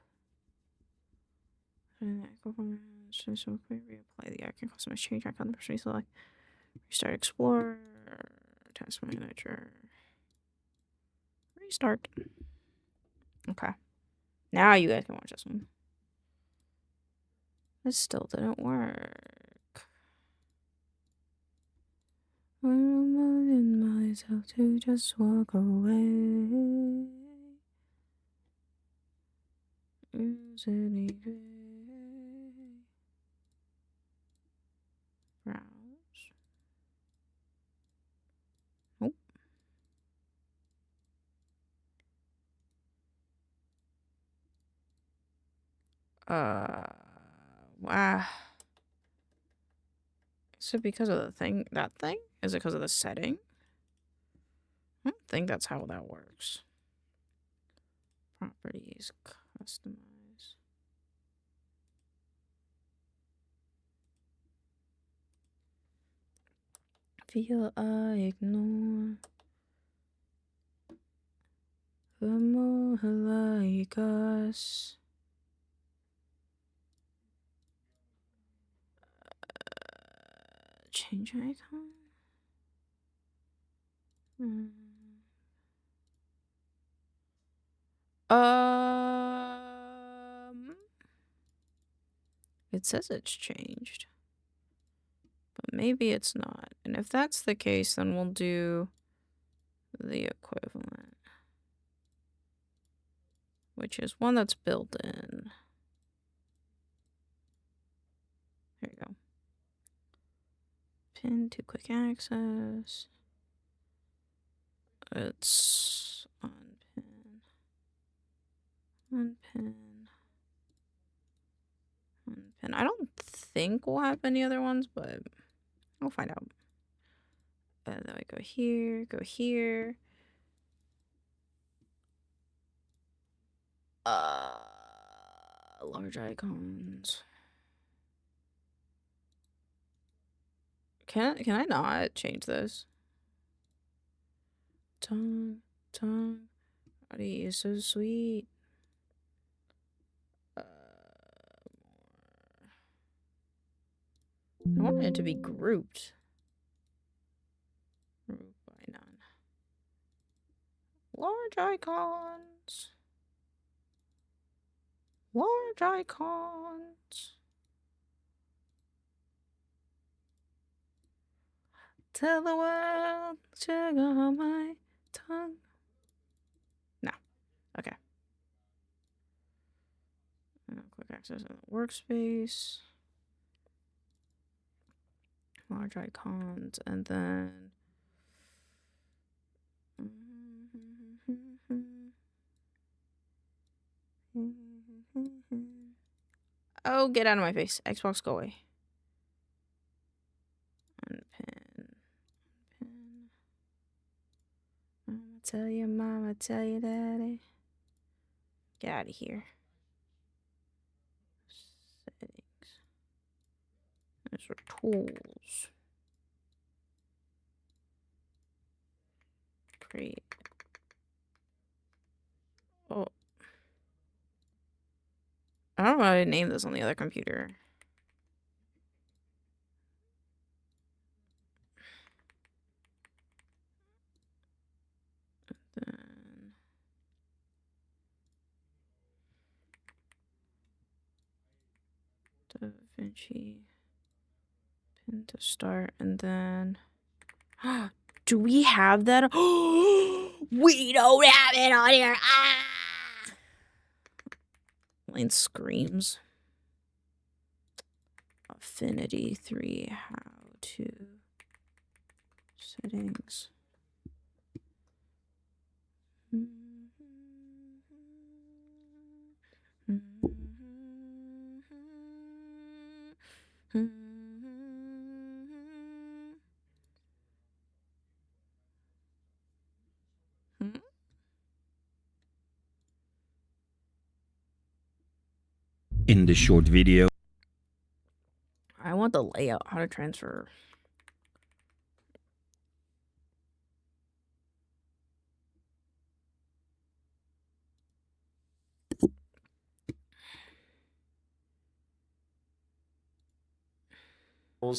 the icon, customize change icon, person select, restart explorer, task manager, restart. Okay. Now you guys can watch this one. This still didn't work. I'm reminding myself to just walk away. Is any good? Browse. Nope. Wow. Is it because of the thing? That thing? Is it because of the setting? I don't think that's how that works. Properties, customize. Feel I ignore the more like us. Change icon. It says it's changed, but maybe it's not. And if that's the case, then we'll do the equivalent, which is one that's built in. There you go. Pin to quick access. It's unpin. Unpin. Unpin. I don't think we'll have any other ones, but I'll find out. And then we go here, go here. Large icons. Can I not change this? Tongue. Buddy is so sweet. I want it to be grouped. Group by none. Large icons. Large icons. Tell the world, sugar on my tongue. No. Okay. Quick access in the workspace. Large icons, and then oh, get out of my face. Xbox, go away. Unpin. Mama tell you, mama tell you, daddy. Get out of here. Settings. Those are tools. Create. Oh. I don't know how to name this on the other computer. Energy. Pin to start, and then... Do we have that? We don't have it on here. Ah! Line screams. Affinity 3. How to... Settings. In the short video, I want the layout, how to transfer.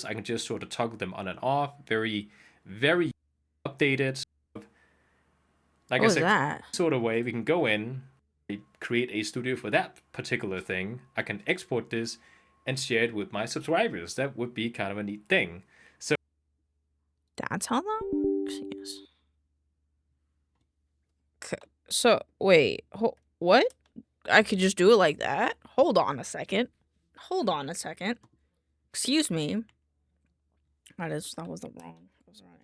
I can just sort of toggle them on and off. Very, very updated. Like What I was said, that? sort of way we can go in, create a studio for that particular thing. I can export this and share it with my subscribers. That would be kind of a neat thing. So That's how that works? Yes. So, wait. What? I could just do it like that? Hold on a second. Hold on a second. Excuse me. That was the wrong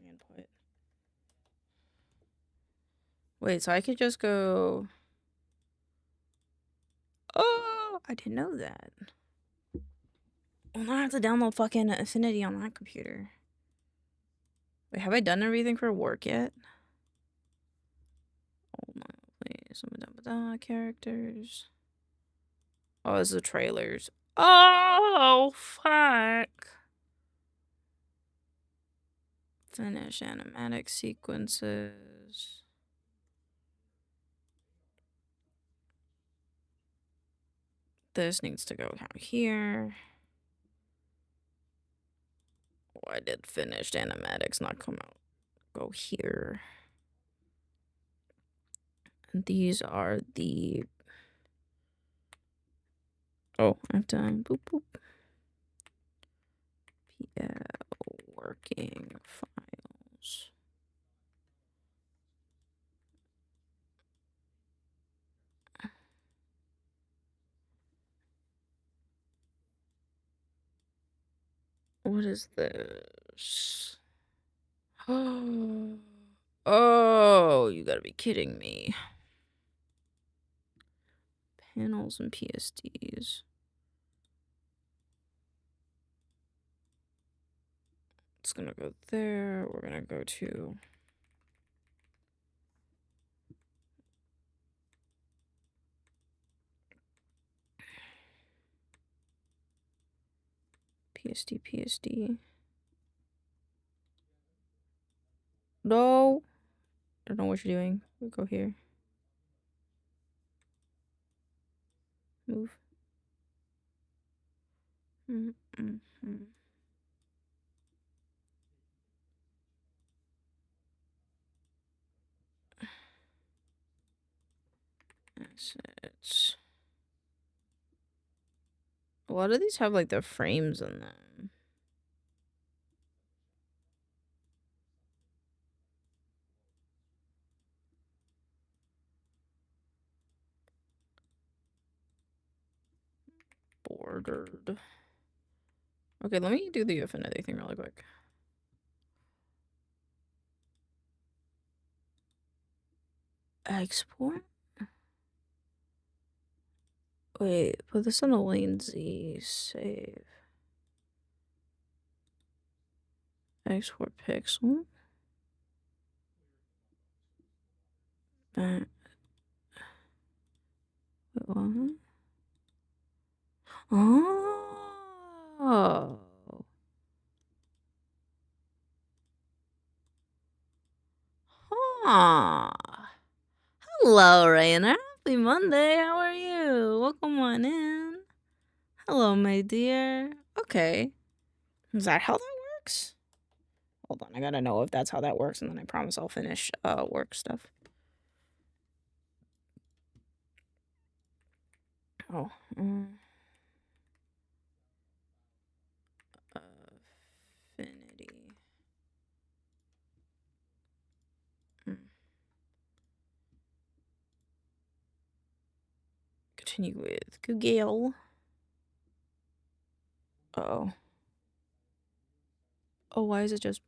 input. Wait, so I could just go... Oh, I didn't know that. Well, now I have to download fucking Affinity on that computer. Wait, have I done everything for work yet? Hold on, please. Characters. Oh, it's the trailers. Oh, fuck. Finish animatic sequences. This needs to go down here. Why did finished animatics not come out? Go here. And these are the... Oh, I have to boop boop. PL working files. What is this? Oh, you gotta be kidding me. Panels and PSDs. It's gonna go there. We're gonna go to... PSD. No. I don't know what you're doing. We'll go here. Move. Assets. A lot of these have like their frames in them. Bordered. Okay, let me do the Affinity thing really quick. Export? Wait, put this on a lane Z. Save. Export pixel. Wait, what? Oh. Huh. Hello, Rainer. Happy Monday. How are you? Welcome on in. Hello, my dear. Okay. Is that how that works? Hold on. I gotta know if that's how that works, and then I promise I'll finish work stuff. Oh. continue with Google. Oh. Oh, why is it just...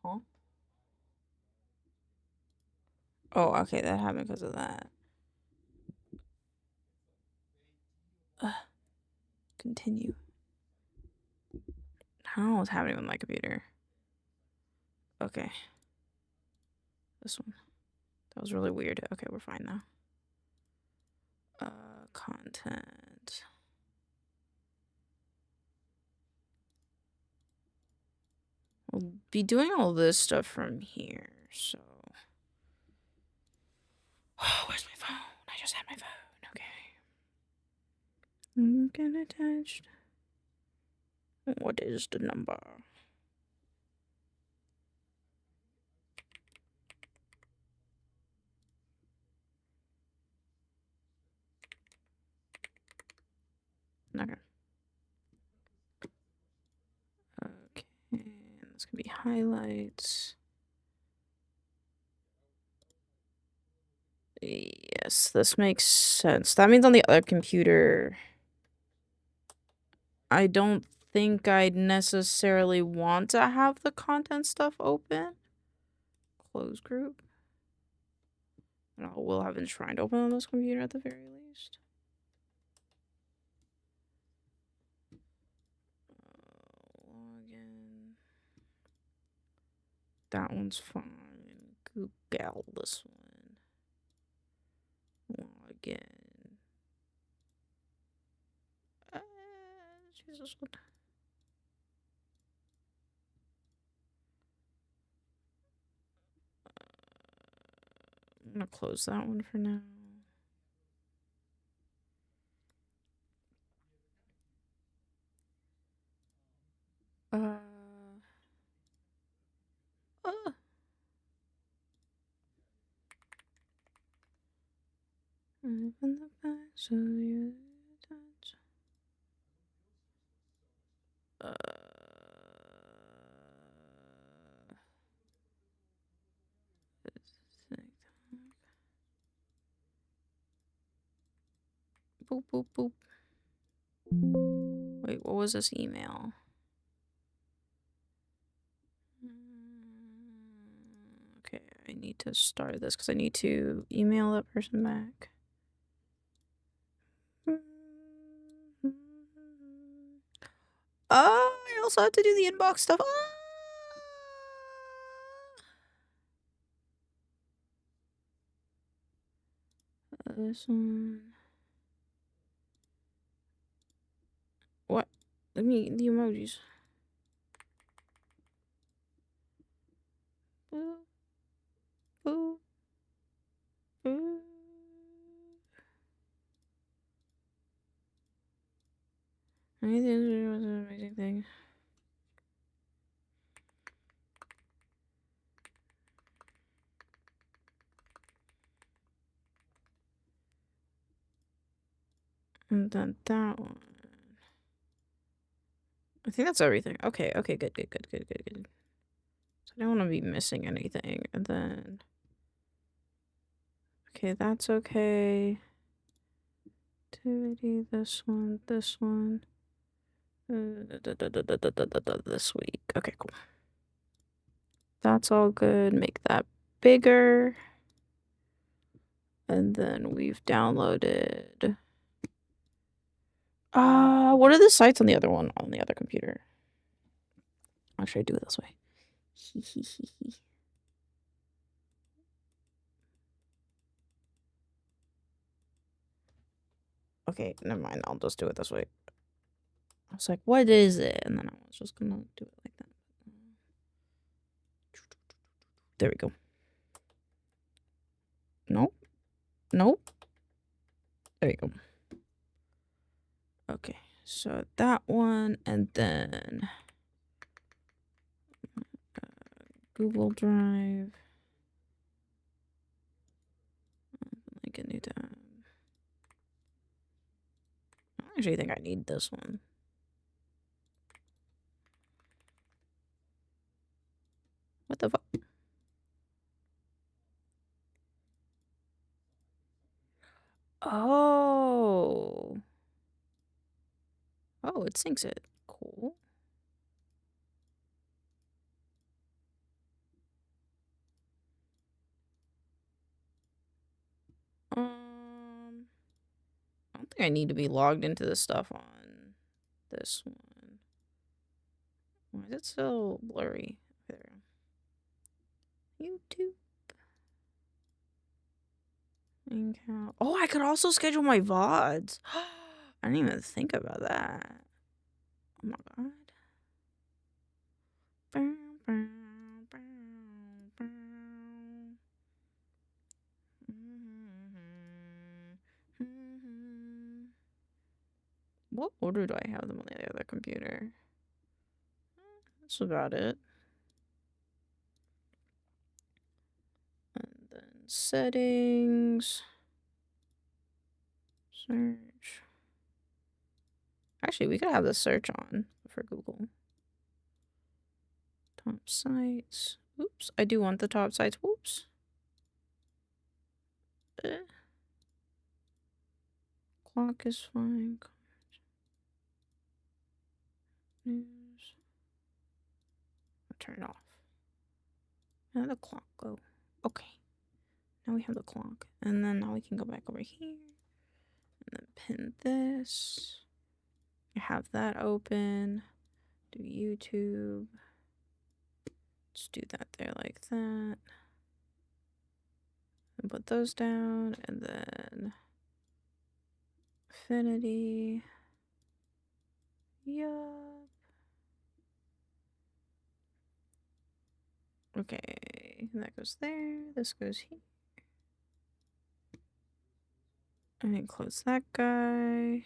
Huh? Oh, okay, that happened because of that. Continue. I don't know what's happening with my computer. Okay. This one. That was really weird. Okay, we're fine now. Content. We'll be doing all this stuff from here, so... Oh, where's my phone? I just had my phone. Okay. Get attached. What is the number? Okay. Okay. This can be highlights. Yes, this makes sense. That means on the other computer, I don't think I'd necessarily want to have the content stuff open. Close group. No, we'll have enshrined open on this computer at the very least. Login. That one's fine. Google this one. Login. Jesus, what? I'm gonna close that one for now. Uh. Open the back so you touch. Boop, boop, boop. Wait, what was this email? Okay, I need to start this because I need to email that person back. I also have to do the inbox stuff. This one. What? Let me the emojis. Boo. Boo. Boo. I think this was an amazing thing. And then that one. I think that's everything. Okay, okay, good. So I don't want to be missing anything. And then... Okay, that's okay. Activity, this one. This week. Okay, cool. That's all good. Make that bigger. And then we've downloaded... what are the sites on the other one, on the other computer? Actually, I do it this way. Okay, never mind. I'll just do it this way. I was like, what is it? And then I was just gonna do it like that. There we go. Nope. Nope. There you go. Okay, so that one, and then Google Drive. Like a new tab. I actually think I need this one. What the fuck? syncs it. Cool. I don't think I need to be logged into this stuff on this one. Why is it so blurry? There we go. YouTube. Maincoow. Oh, I could also schedule my VODs. I didn't even think about that. Oh my god. What order do I have them on the other computer? That's about it. And then settings. Search. Actually, we could have the search on for Google. Top sites. Oops, I do want the top sites. Whoops. Clock is fine. News. I'll turn it off. How did the clock go? Okay. Now we have the clock. And then now we can go back over here. And then pin this. I have that open. Do YouTube. Let's do that there like that. And put those down. And then Affinity. Yup. Okay. That goes there. This goes here. And then close that guy.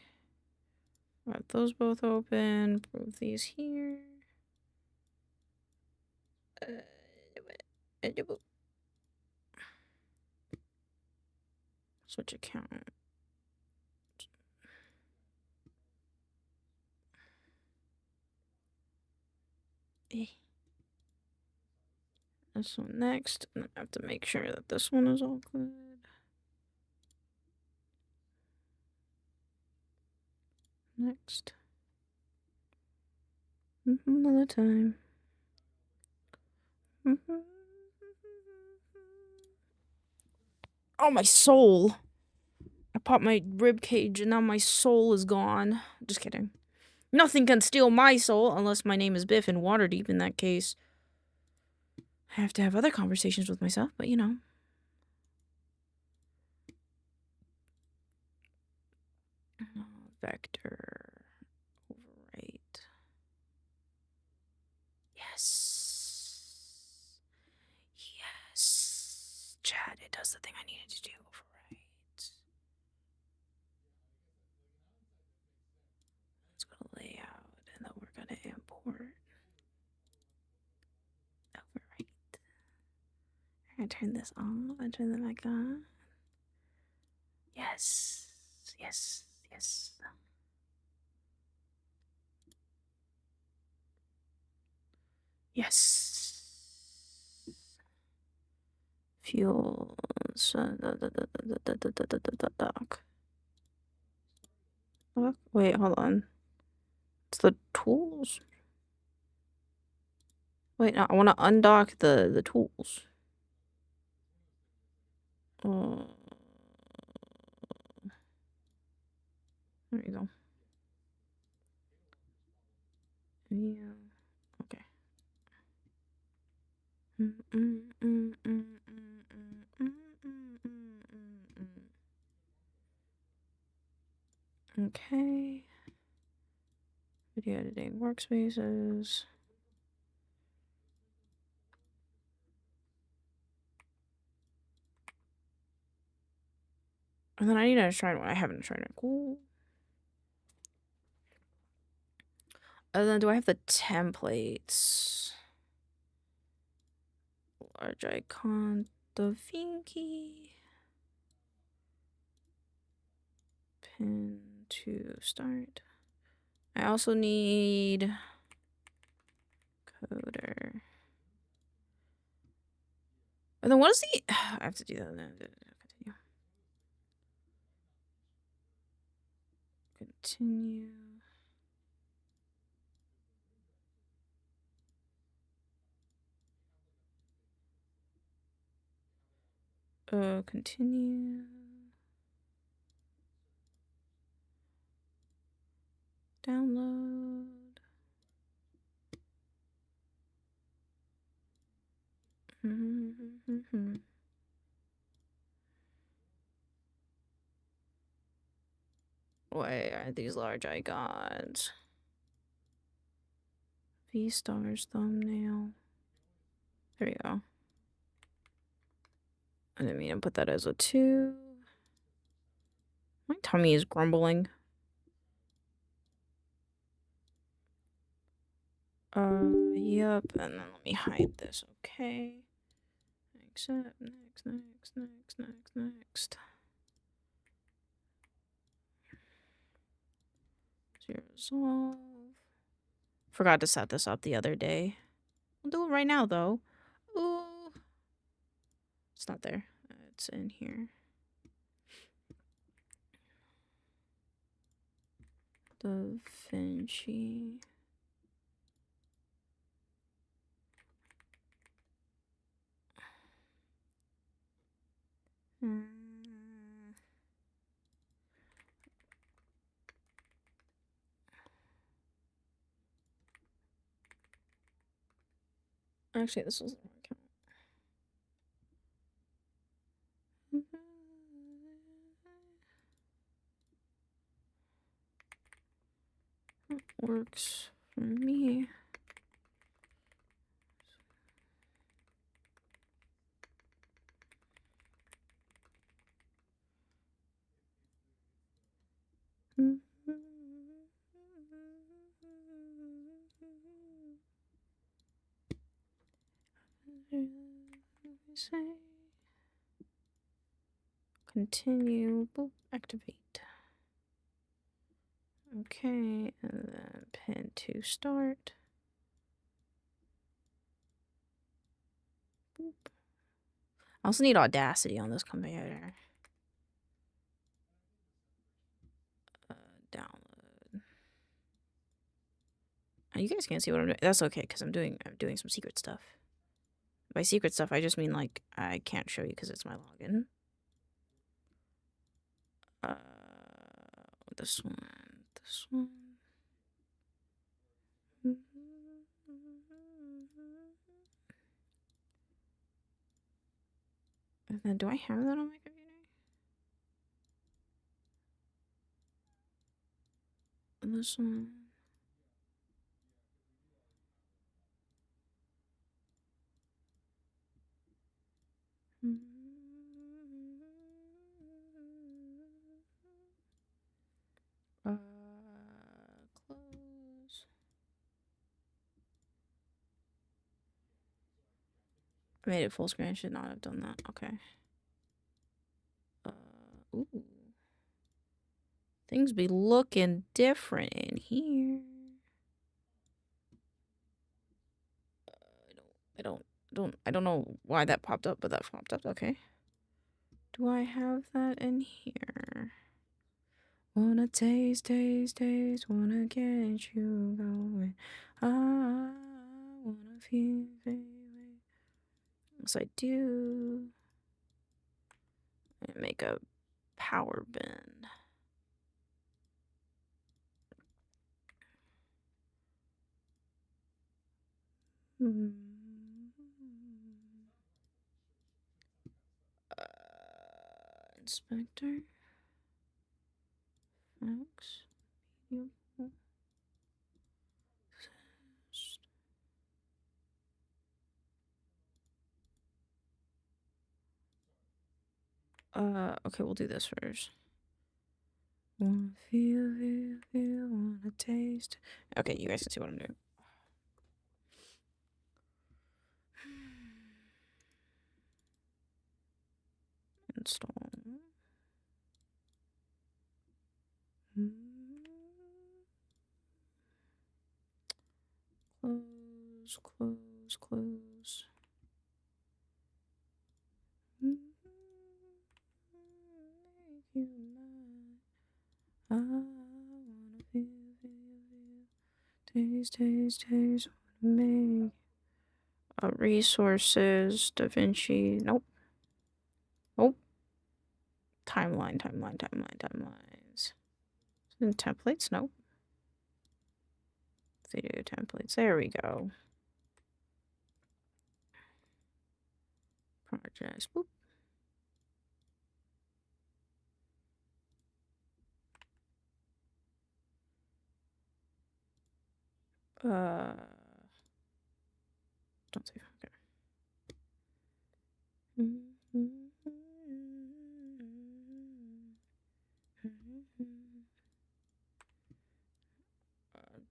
Have those both open. Move these here. Switch account. This one next. And I have to make sure that this one is all good. Next. Another time. Oh, my soul. I popped my rib cage and now my soul is gone. Just kidding. Nothing can steal my soul unless my name is Biff and Waterdeep. In that case, I have to have other conversations with myself, but you know. Vector. Overwrite. Yes. Yes. Chat, it does the thing I needed to do. Overwrite. Let's go to layout, and then we're gonna import. Overwrite. I'm gonna turn this off and turn them back on. Yes. Yes. Yes. Yes. Fuel. Dock. Wait, hold on. It's the tools. Wait, no, I want to undock the tools. There you go. Yeah. Okay. Okay. Video editing workspaces. And then I need to enshrine one. I haven't enshrined it. Cool. And then do I have the templates? Large icon, the Vinky. Pin to start. I also need coder. And then what is the... I have to do that now. Continue. Continue. Download. Why are these large icons? V stars thumbnail. There we go. I didn't mean to put that as a 2. My tummy is grumbling. Yep, and then let me hide this, okay? Accept, next. Zero resolve. Forgot to set this up the other day. I'll do it right now, though. Ooh. It's not there. It's in here. Da Vinci. Actually, this was the wrong account. Works for me. Continue. Boop. Activate. Okay, and then pin to start. Boop. I also need Audacity on this computer. Download. Oh, you guys can't see what I'm doing. That's okay, because I'm doing some secret stuff. By secret stuff, I just mean like I can't show you because it's my login. This one. And then do I have that on my computer? This one. Close. I made it full screen. I should not have done that. Okay. Ooh. Things be looking different in here. I don't know why that popped up, but that popped up. Okay. Do I have that in here? Wanna taste, wanna get you going. I wanna feel, yes, I do. And make a power bin. Inspector. Max. Okay, we'll do this first. Wanna feel, wanna taste. Okay, you guys can see what I'm doing. Install. Close. I wanna feel, taste, make resources, Da Vinci, nope. Oh. Timelines. And templates? Nope. Video templates. There we go. Projects. Boop. Don't save. Okay.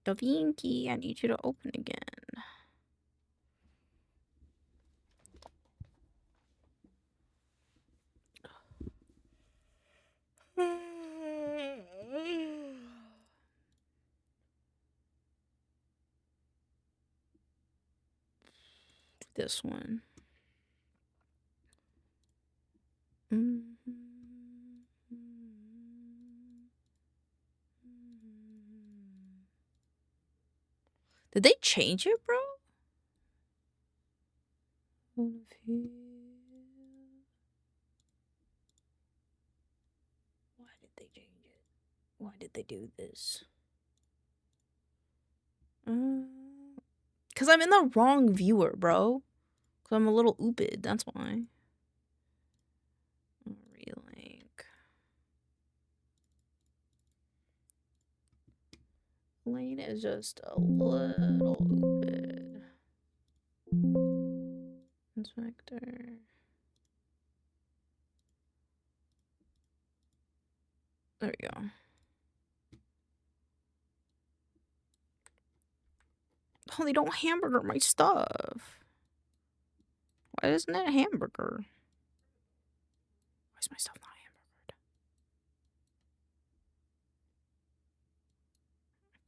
Da Vinci, I need you to open again. This one. Did they change it, bro? Why did they change it? Why did they do this? Because I'm in the wrong viewer, bro. Because I'm a little oopid, that's why. Relink. Lane is just a little oopid. Inspector. There we go. Oh, they don't hamburger my stuff. Why isn't it a hamburger? Why is my stuff not hamburgered?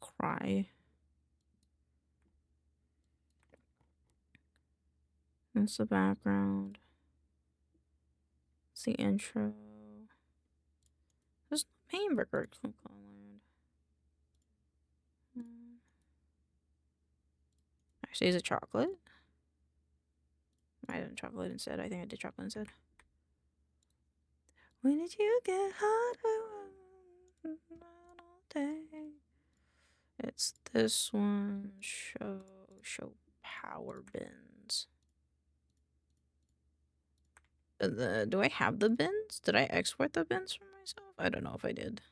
Cry. That's the background. It's the intro. There's no hamburger colored. Actually, is it chocolate? I did chocolate instead. I think I did chocolate instead. When did you get hot? All day. It's this one. Show power bins. Do I have the bins? Did I export the bins for myself? I don't know if I did.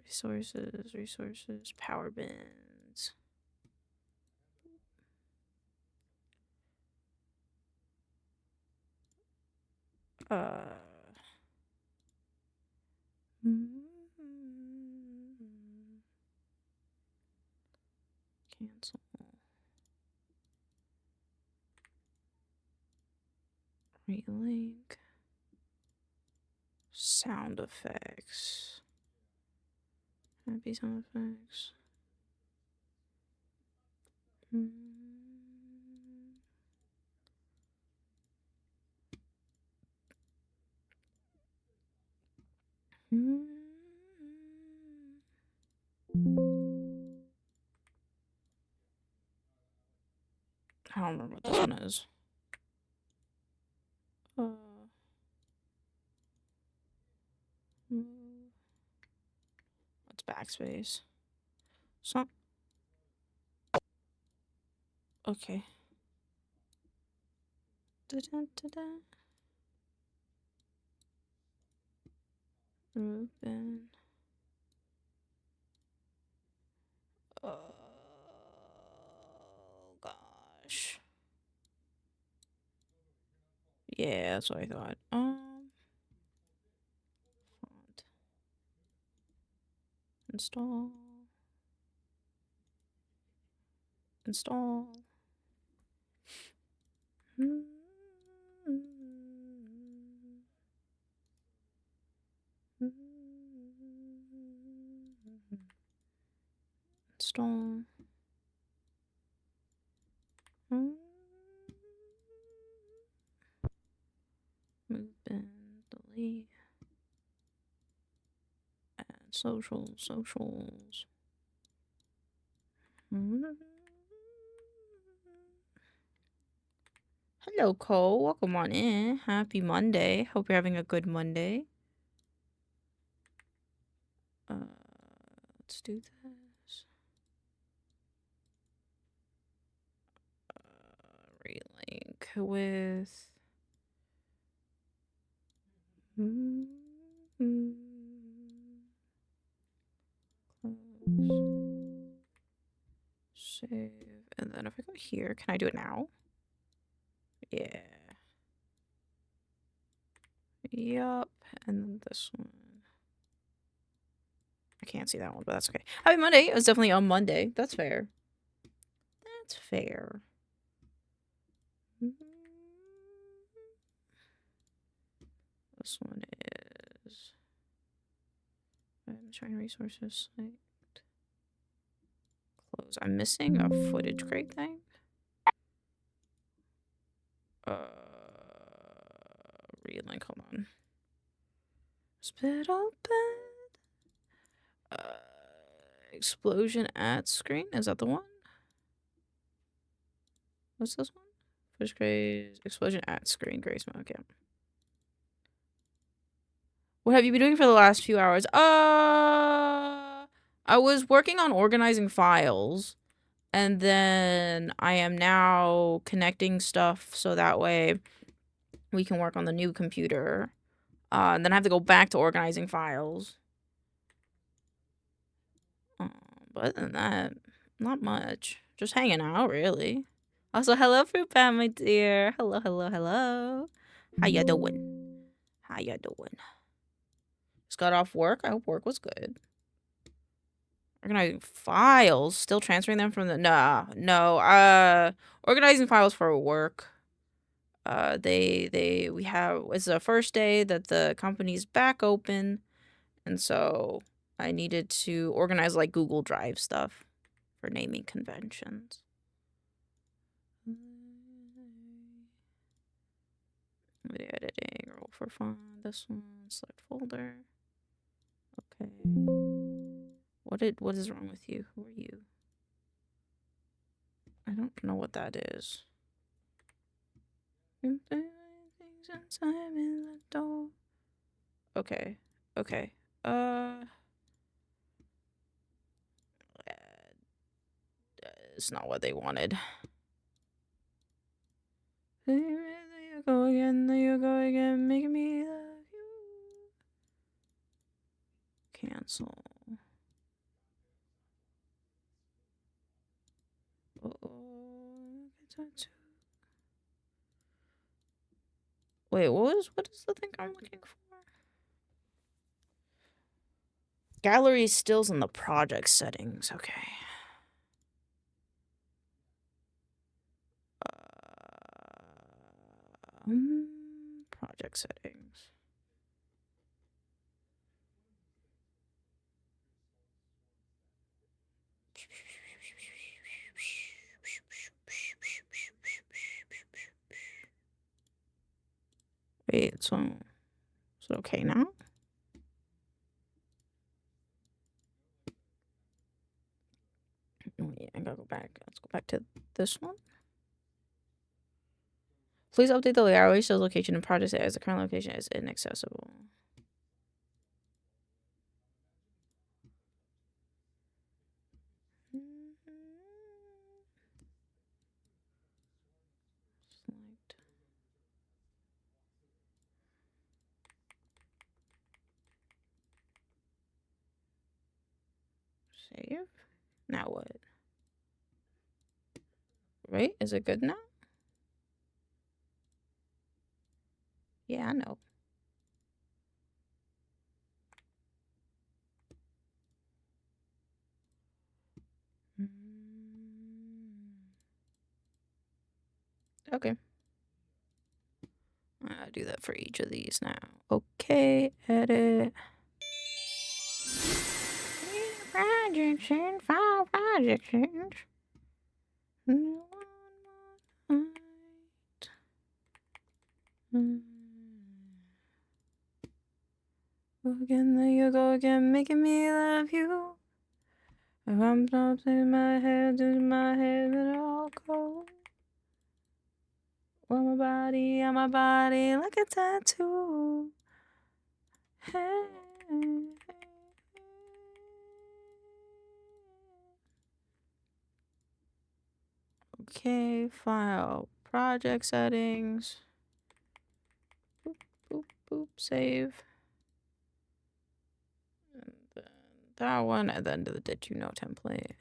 Resources, power bins. Cancel. Relink. Sound effects. Happy sound effects. I don't remember what this one is. What's backspace? So. Okay. Ruben. Oh gosh. Yeah, that's what I thought. Font. Install. Install. Move bin, delete. Add socials. Hello, Cole. Welcome on in. Happy Monday. Hope you're having a good Monday. Let's do this. Relink with. Close. Save. And then if I go here, can I do it now? Yeah. Yup. And then this one. I can't see that one, but that's okay. Happy Monday. It was definitely on Monday. That's fair. That's fair. This one is. I'm trying resources. Site. Close. I'm missing a footage crate thing. Relink. Hold on. Spit open. Explosion at screen. Is that the one? What's this one? Footage crate. Explosion at screen. Gray smoke. Yeah. What have you been doing for the last few hours? I was working on organizing files, and then I am now connecting stuff so that way we can work on the new computer. And then I have to go back to organizing files. But other than that, not much. Just hanging out, really. Also, hello, Fruit Pat, my dear. Hello, hello, hello. How ya doing? How ya doing? Just got off work. I hope work was good. Organizing files. Still transferring them from the... No. Organizing files for work. We have... It's the first day that the company's back open. And so I needed to organize, like, Google Drive stuff for naming conventions. Video editing. Roll for fun. This one. Select folder. Okay. What is wrong with you? Who are you? I don't know what that is. Okay. Okay. It's not what they wanted. There you go again, there you go again, making me love you. Cancel. Wait, what is the thing I'm looking for? Gallery stills in the project settings. Okay. Project settings. Wait, so is it okay now? Wait, I gotta go back. Let's go back to this one. Please update the gallery stills location and project as the current location is inaccessible. Save. Now what? Right? Is it good now? Yeah, I know. Okay. I'll do that for each of these now. Okay, edit. Projects in, file projects in. Again, there you go again, making me love you. If I'm not in my head, but it all goes. What am I body, on my body, like a tattoo. Hey. Okay, file, project settings. Boop, boop, boop, save. And then that one, and then the did you know template.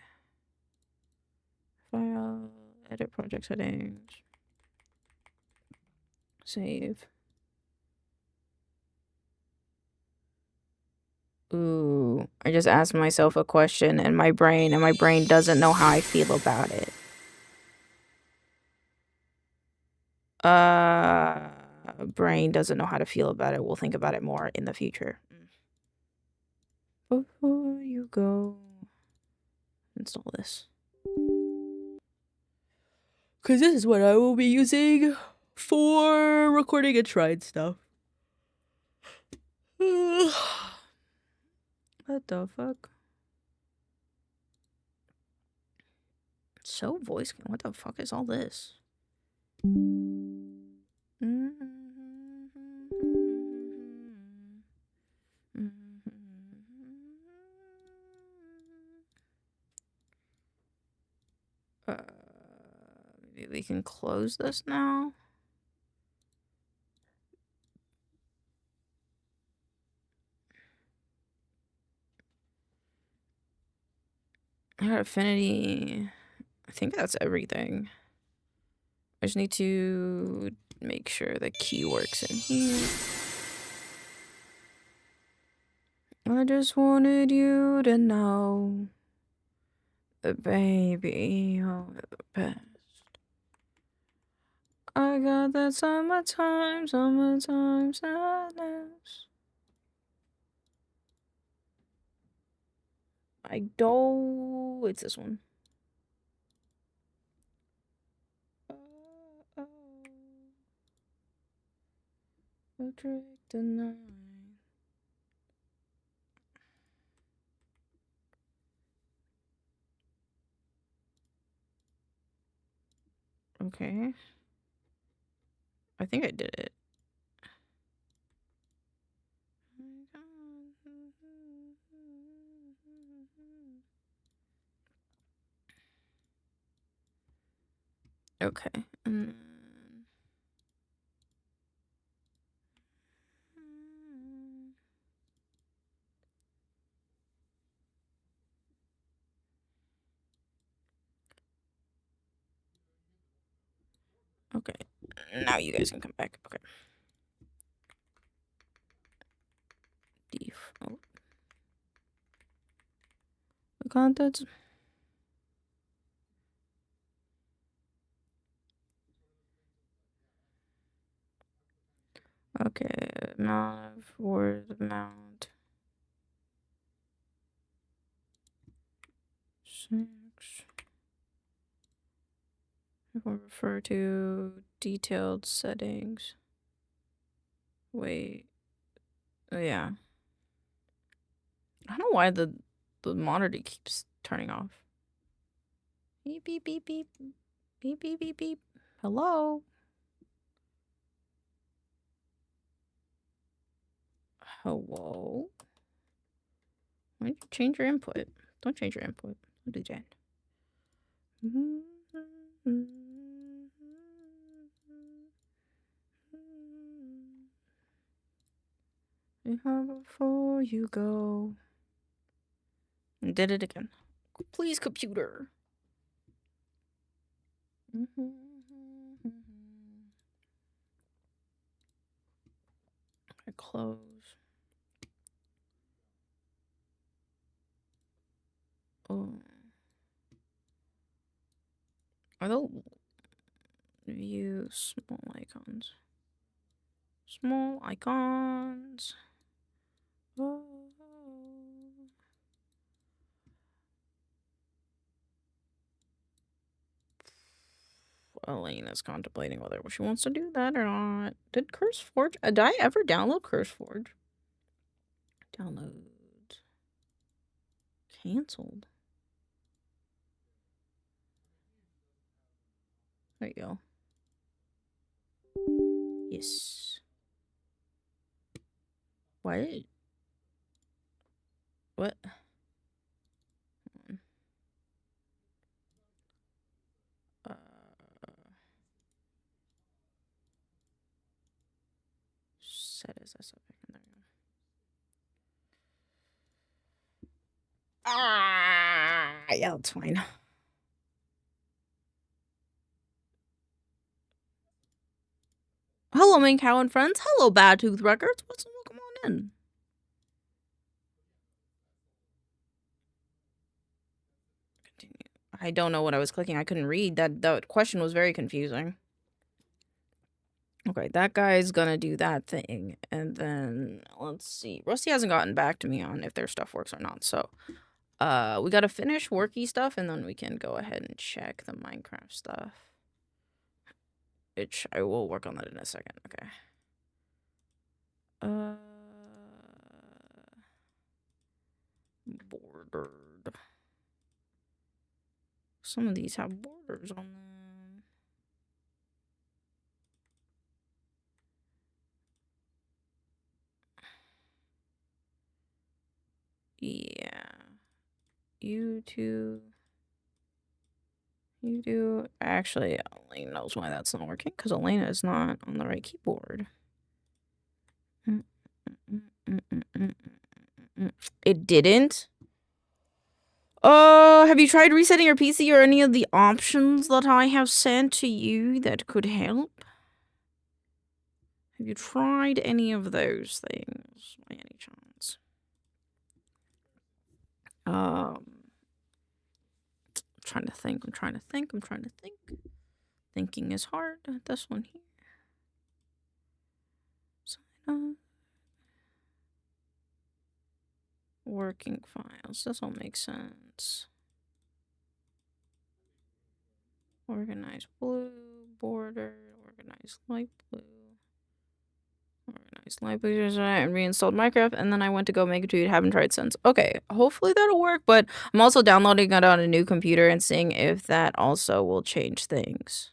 File, edit project settings. Save. Ooh, I just asked myself a question and my brain doesn't know how I feel about it. Brain doesn't know how to feel about it. We'll think about it more in the future. Before you go, install this. Because this is what I will be using for recording Enshrined stuff. What the fuck? So voice. What the fuck is all this? Maybe we can close this now. I got affinity. I think that's everything. I just need to make sure the key works in here. I just wanted you to know that baby, you're the best. I got that summertime sadness. I don't. It's this one. Trick the night. Okay. I think I did it. Okay. Okay. Now you guys can come back. Okay. Default. The contents. Okay. Amount of word amount. 6. If I refer to detailed settings. Wait. Oh, yeah. I don't know why the monitor keeps turning off. Beep, beep, beep, beep. Beep, beep, beep, beep. Hello? Hello? Why don't you change your input? Don't change your input. Don't do that. Before you go. Did it again. Please, computer. I close. Oh. Are those view small icons? Small icons. Oh. Elaine is contemplating whether she wants to do that or not. Did CurseForge? Did I ever download CurseForge? Downloads. Cancelled. There you go. Yes. What? What? Uh, set as a subject. There we go. Yeah, that's fine. Hello, maincoow and friends. Hello, Bad Tooth Records. What's up? Welcome on in. Continue. I don't know what I was clicking. I couldn't read. That question was very confusing. Okay, that guy's gonna do that thing. And then, let's see. Rusty hasn't gotten back to me on if their stuff works or not. So, we gotta finish worky stuff, and then we can go ahead and check the Minecraft stuff. Which I will work on that in a second. Okay. Bordered. Some of these have borders on them. Yeah. You two. You do. Actually, Elena knows why that's not working, because Elena is not on the right keyboard. It didn't? Have you tried resetting your PC or any of the options that I have sent to you that could help? Have you tried any of those things by any chance? I'm trying to think. Thinking is hard. This one here. Sign up. Working files. This all makes sense. Organize blue, border, organize light blue. Organize light blue, and reinstalled Minecraft, and then I went to go make a tweet. Haven't tried since. Okay, hopefully that'll work, but I'm also downloading it on a new computer and seeing if that also will change things.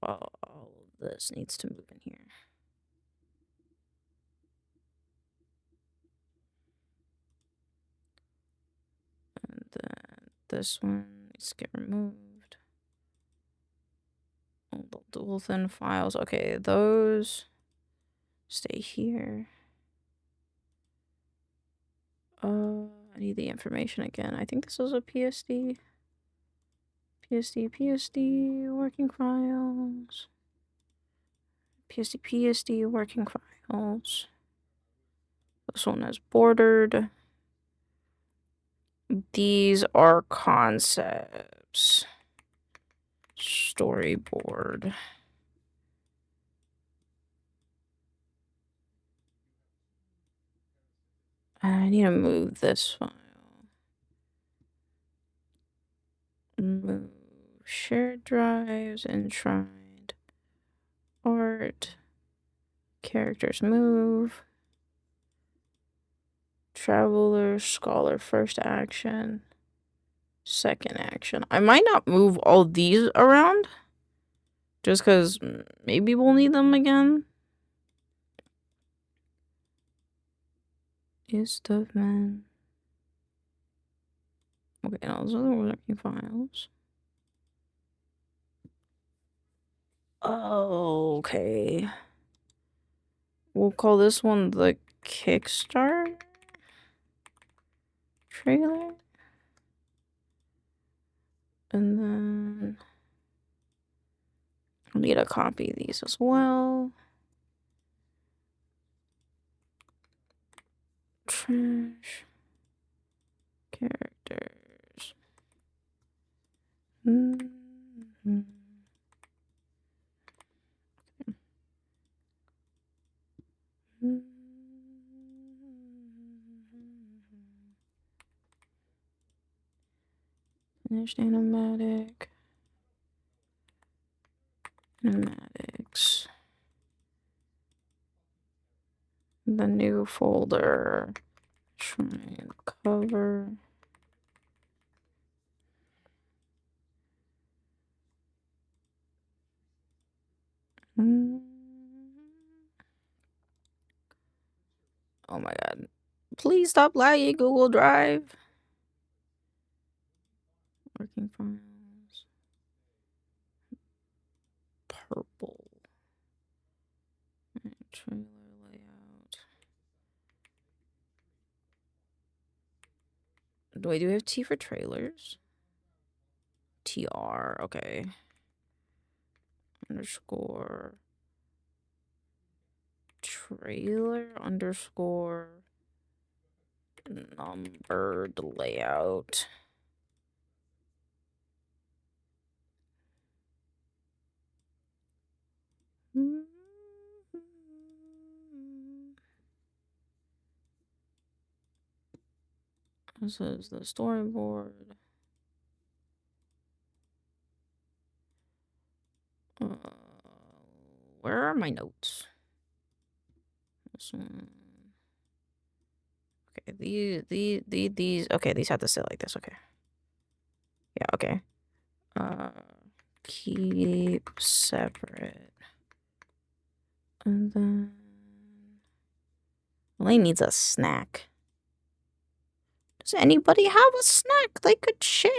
All of this needs to move in here. And then this one needs to get removed. All the dual thin files. Okay, those stay here. I need the information again. I think this is a PSD. PSD, working files. PSD, working files. This one is bordered. These are concepts. Storyboard. I need to move this file. Move shared drives, enshrined. Art. Characters move. Traveler, scholar, first action. Second action. I might not move all these around. Just because maybe we'll need them again. Is stuff, man. Okay, now those are the working files. Oh, okay. We'll call this one the Kickstart trailer. And then I'll need to copy these as well. Trash. Characters. Finished animatic. Animatics. The new folder. Shrine cover. Mm. Oh my god. Please stop lagging, Google Drive. Working files. Purple. Trailer layout. Do we have T for trailers? TR, okay. Underscore trailer underscore numbered layout. This is the storyboard. Where are my notes? This one. Okay, these. Okay, these have to sit like this. Okay. Yeah. Okay. Keep separate. And then Elaine needs a snack. Does anybody have a snack they could share?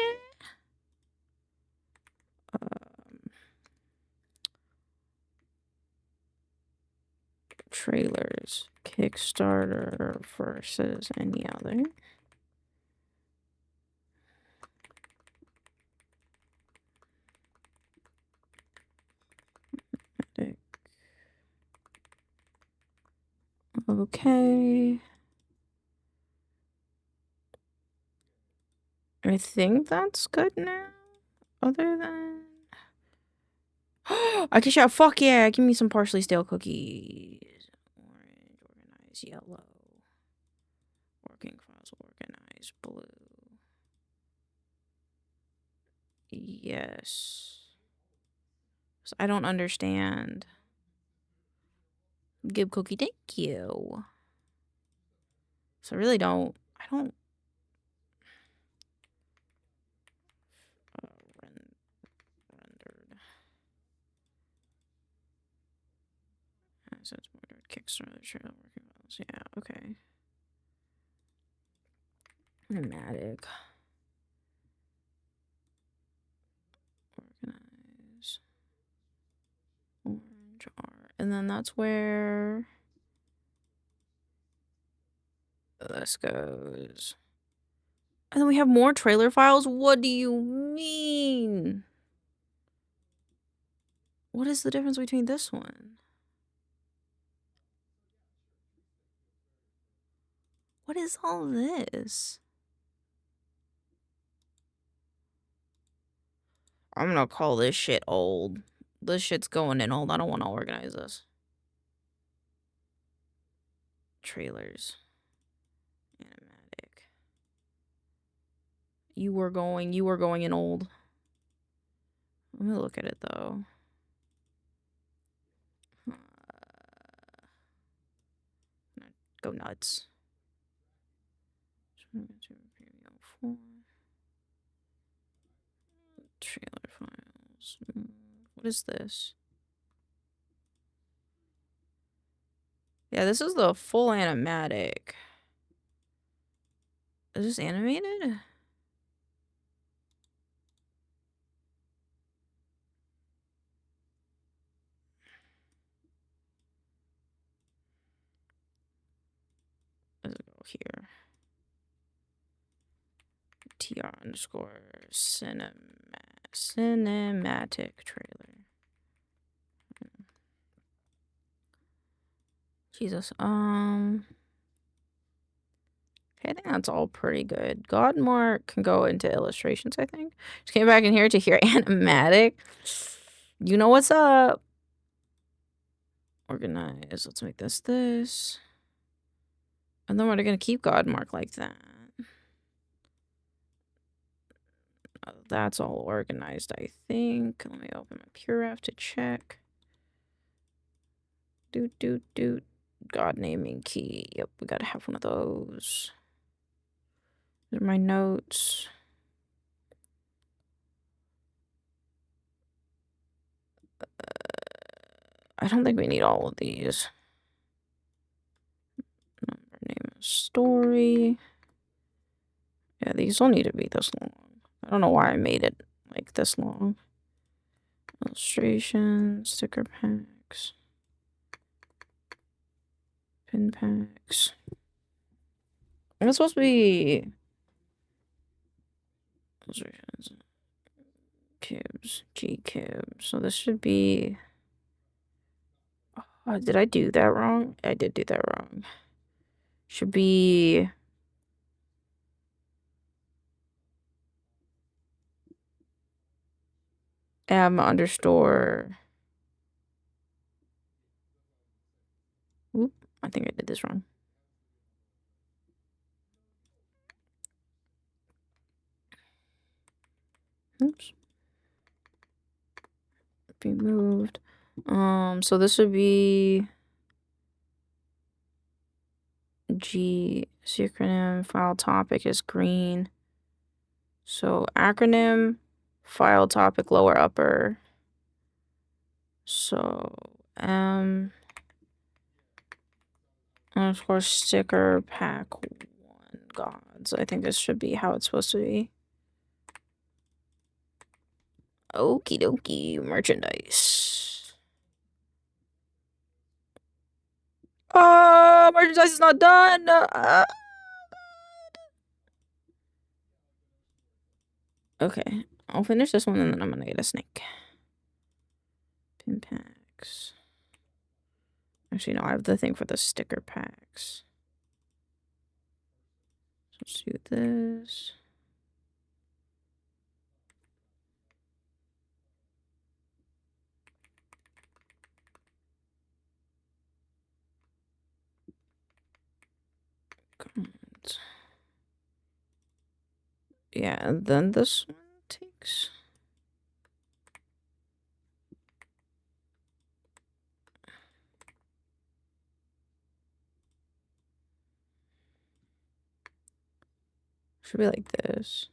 Trailers. Kickstarter versus any other. Okay. I think that's good now. Other than... I can shout, fuck yeah, give me some partially stale cookies. Orange, organized, yellow. Working files, organized, blue. Yes. So I don't understand. Give cookie, thank you. So I really don't, I don't. Rendered. Assets, bordered, Kickstarter, trailer, working files. Yeah, okay. Automatic. Organize. Orange R. And then that's where this goes. And then we have more trailer files? What do you mean? What is the difference between this one? What is all this? I'm gonna call this shit old. This shit's going in old. I don't want to organize this. Trailers. Animatic. You were going in old. Let me look at it though. Go nuts. Trailer files. What is this? Yeah, this is the full animatic. Is this animated? Let's go here. TR underscore cinematic trailer. Jesus. Okay, I think that's all pretty good. Godmark can go into illustrations, I think. Just came back in here to hear animatic. You know what's up. Organize. Let's make this. And then we're gonna keep Godmark like that. That's all organized, I think. Let me open my PureRef to check. Doot. God naming key. Yep, we gotta have one of those. These are my notes. I don't think we need all of these. Number, name, story. Yeah, these don't need to be this long. I don't know why I made it like this long. Illustration, sticker packs, pin packs. It's supposed to be illustrations, cubes, G cubes. So this should be. Oh, did I do that wrong? I did do that wrong. Should be. M underscore. Oop, I think I did this wrong. Oops. Be moved. So this would be G acronym file topic is green. So acronym file topic lower upper. So underscore sticker pack 1 gods. I think this should be how it's supposed to be. Okie dokie, merchandise. Merchandise is not done. Okay, I'll finish this one and then I'm gonna get a snake. Pin packs. Actually, no, I have the thing for the sticker packs. So let's do this. God. Yeah, and then this one takes. Should be like this.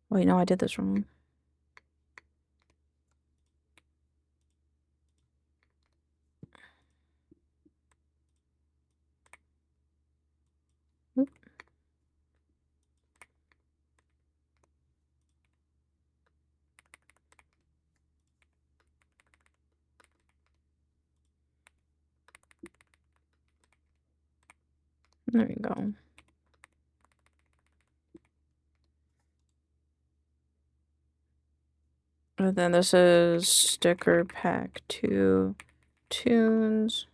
Wait, no, I did this wrong. Oop. There you go. And then this is sticker pack 2 tunes.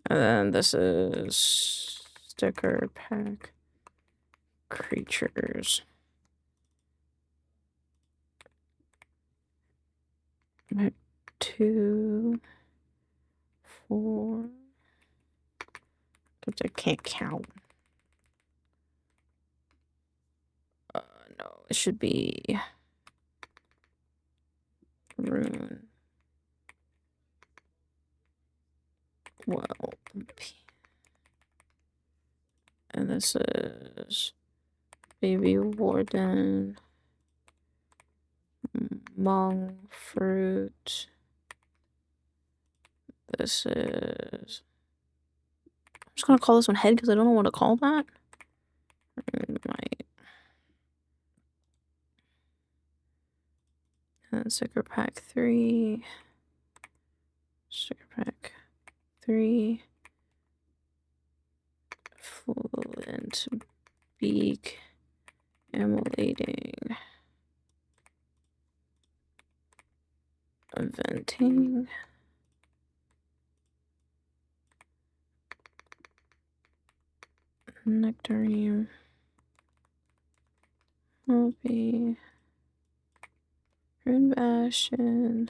And then this is sticker pack creatures. Right, 2, 4. I can't count. No, it should be rune. Well, and this is baby warden, mung fruit. This is. I'm just gonna call this one head because I don't know what to call that. And sticker pack 3. Sticker pack 3. Fluent beak emulating venting nectarine hobby rune bastion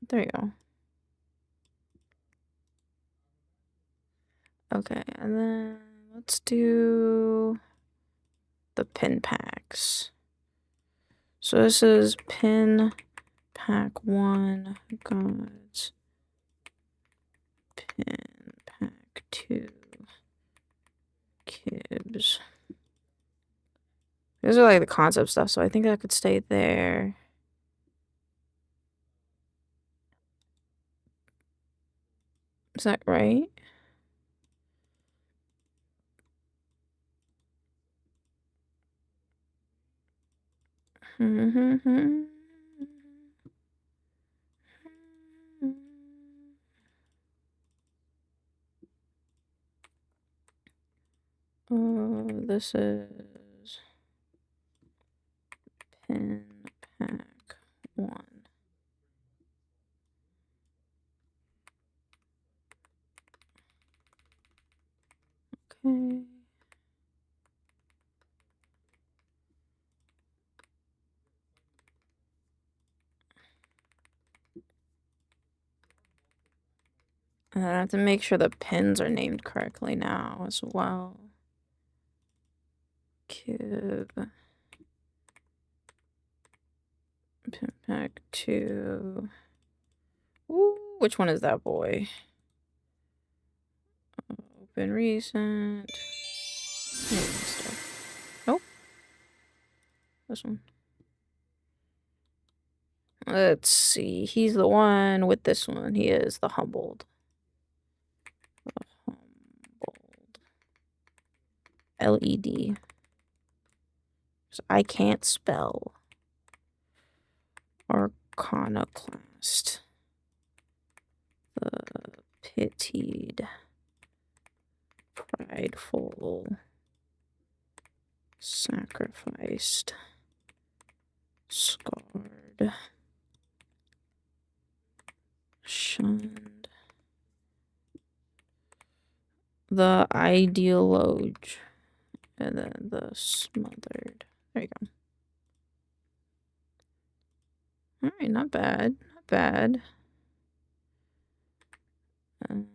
there you go. Okay, and then let's do the pin packs. So this is pin pack 1 gods. Pin pack 2 kibs. These are like the concept stuff, so I think that could stay there. Is that right? This is pin pack 1. Okay. And I have to make sure the pins are named correctly now as well. Kib. Pin pack 2. Ooh, which one is that boy? Open recent. Oh. This one. Let's see. He's the one with this one. He is the humbled. LED. I can't spell. Arcanoclast. The pitied. Prideful. Sacrificed. Scarred. Shunned. The ideologue. And then the smothered. There you go. Alright, not bad. Not bad. Now I'm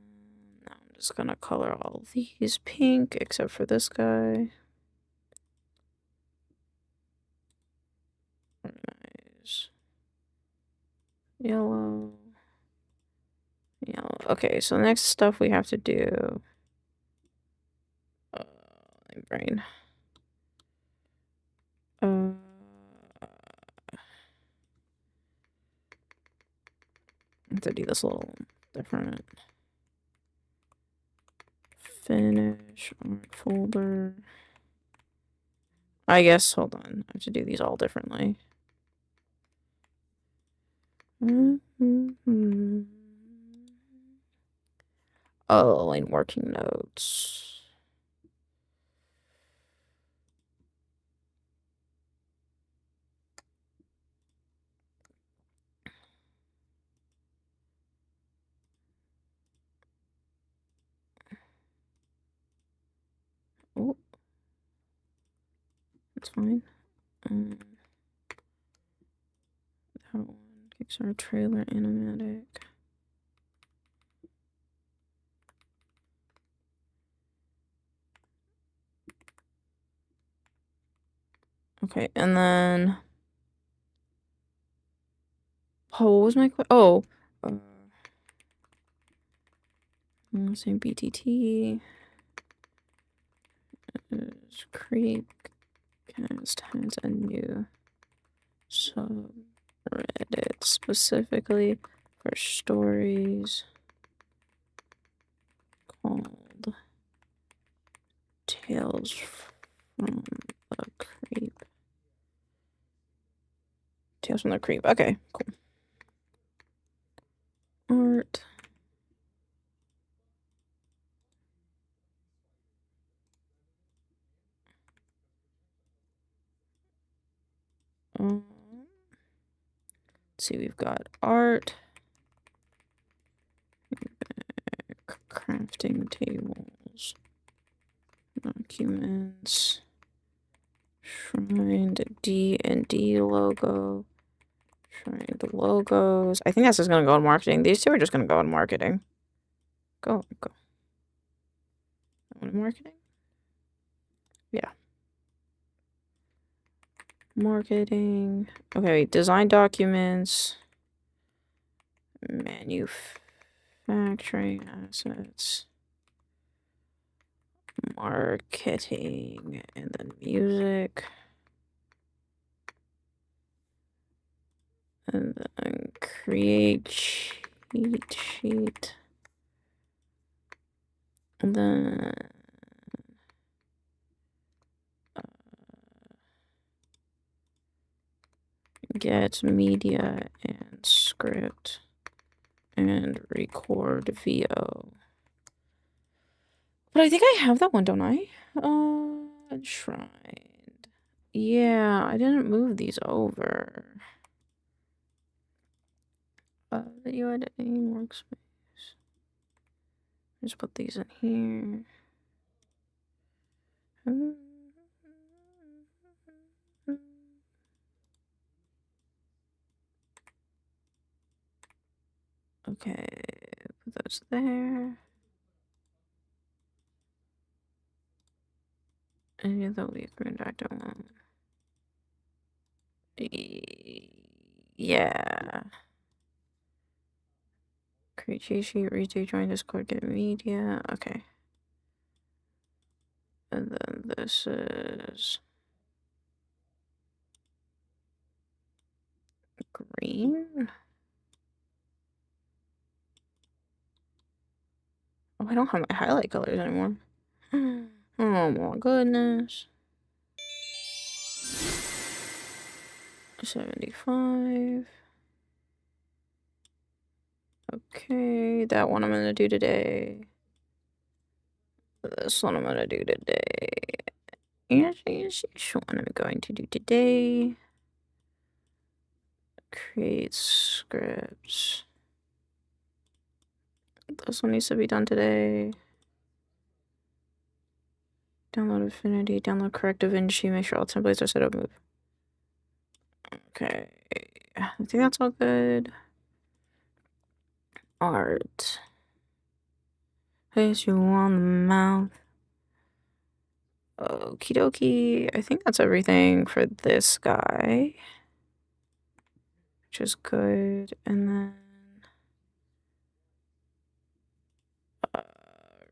just gonna color all these pink except for this guy. Organize. Yellow. Yellow. Okay, so the next stuff we have to do. Brain. I have to do this a little different. Finish art folder. I guess, hold on. I have to do these all differently. Oh, and working notes. Oh, that's fine. That one, Kickstarter trailer animatic. Okay, and then. Oh, what was my question? Oh, same BTT. Creek cast has a new subreddit specifically for stories called Tales from the Creep. Tales from the Creep. Okay, cool. Art. Let's see, we've got art, crafting tables, documents, shrined D&D logo, shrined logos. I think that's just gonna go in marketing. These two are just gonna go in marketing. Go. That one in marketing? Yeah. Marketing. Okay, design documents. Manufacturing assets. Marketing. And then music. And then create cheat sheet. And then get media and script and record VO. But I think I have that one, don't I? Enshrined. Yeah, I didn't move these over. Video editing workspace. Just put these in here. Okay, put those there. And yeah, that'll be a current actor one. Yeah. Create cheat sheet, retweet, join Discord, get media. Okay. And then this is green. Oh, I don't have my highlight colors anymore. Oh my goodness. 75. Okay, that one I'm gonna do today. This one I'm gonna do today. Yes, one I'm going to do today. Create scripts. This one needs to be done today. Download Affinity, download corrective industry, make sure all templates are set up. Move. Okay, I think that's all good. Art. Place you on the mouth. Okie dokie. I think that's everything for this guy. Which is good. And then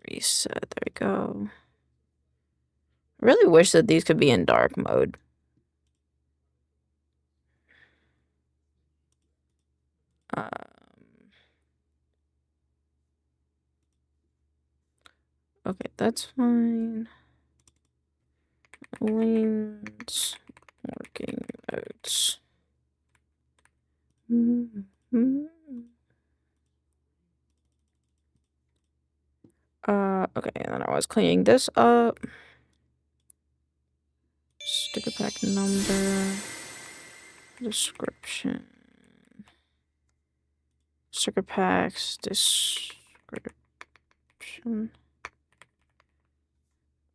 reset. There we go. I really wish that these could be in dark mode. Okay, that's fine. Lanes, working modes. Okay, and then I was cleaning this up. Sticker pack number. Description. Sticker packs. Description.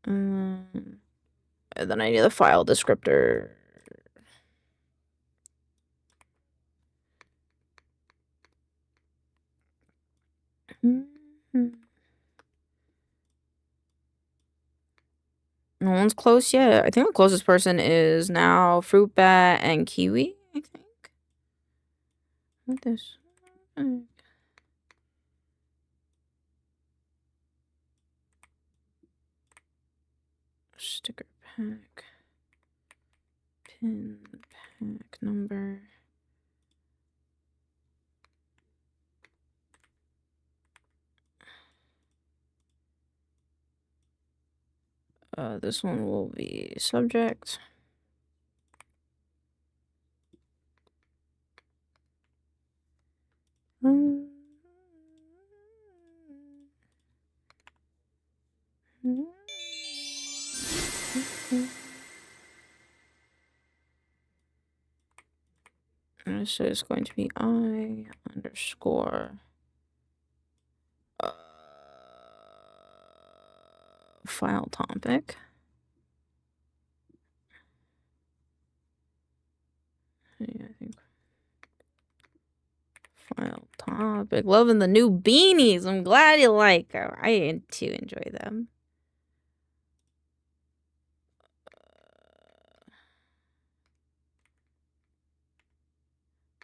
And then I need the file descriptor. No one's close yet. I think the closest person is now Fruit Bat and Kiwi, I think. What this? Sticker pack. Pin pack number. This one will be subject. This is going to be I underscore file topic. Yeah, I think file topic. Loving the new beanies. I'm glad you like them. I too enjoy them.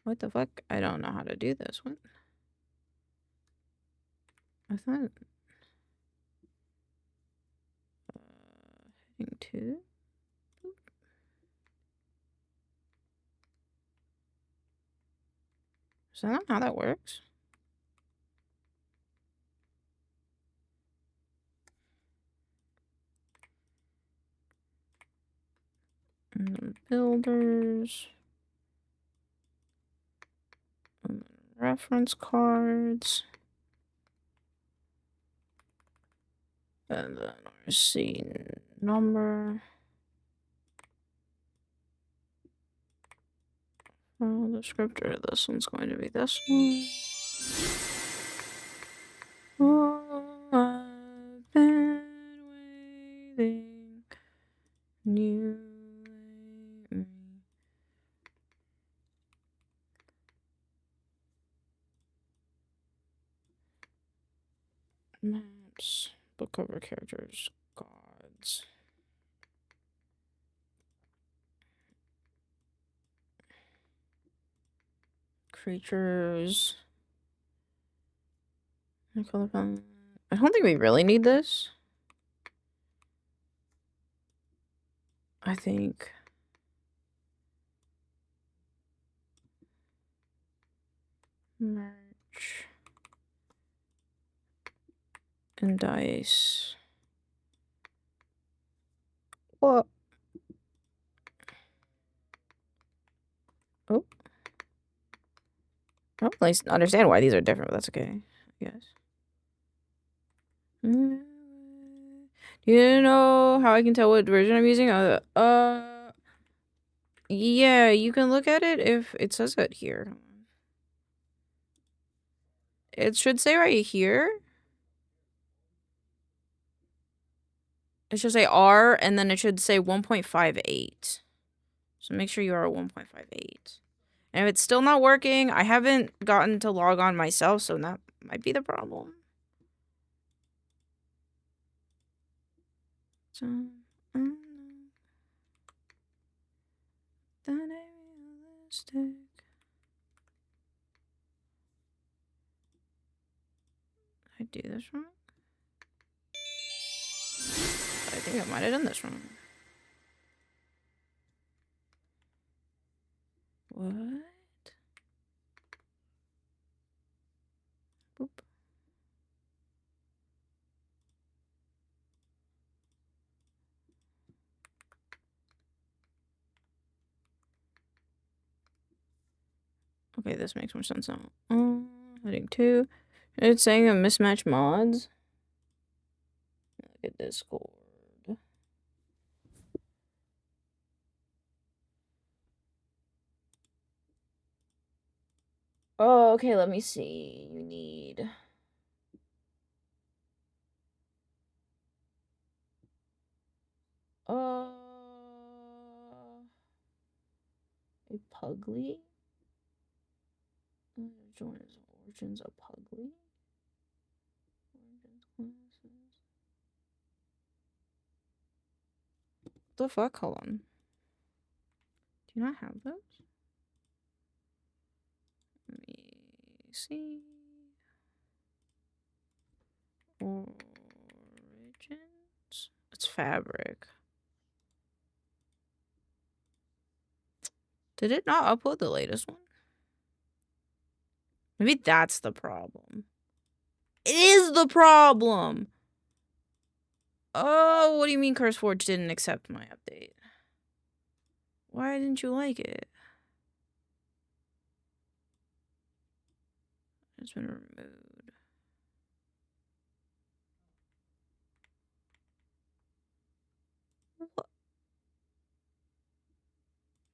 What the fuck? I don't know how to do this one. I thought... heading 2? Is that not how that works? And then builders. And then reference cards. And then our scene number. File descriptor. This one's going to be this one. Oh, I've been waiting. You me. Maps. Book cover characters. Gods. Creatures. I don't think we really need this. I think. Merch. And dice. What? Oh. I don't really understand why these are different, but that's okay, I guess. Do you know how I can tell what version I'm using? Yeah, you can look at it if it says it here. It should say right here. It should say R, and then it should say 1.58. So make sure you are 1.58. And if it's still not working, I haven't gotten to log on myself, so that might be the problem. So, that realistic. Did I do this wrong? I think I might have done this wrong. What? Boop. Okay, this makes more sense now. Heading 2. It's saying a mismatch mods. Look at Discord. Oh, okay, let me see. You need... a Pugly? Join his origins a Pugly? Origins classes. The fuck? Hold on. Do you not have those? Let me see. Origins? It's fabric. Did it not upload the latest one? Maybe that's the problem. It is the problem! Oh, what do you mean CurseForge didn't accept my update? Why didn't you like it? It's been removed. What?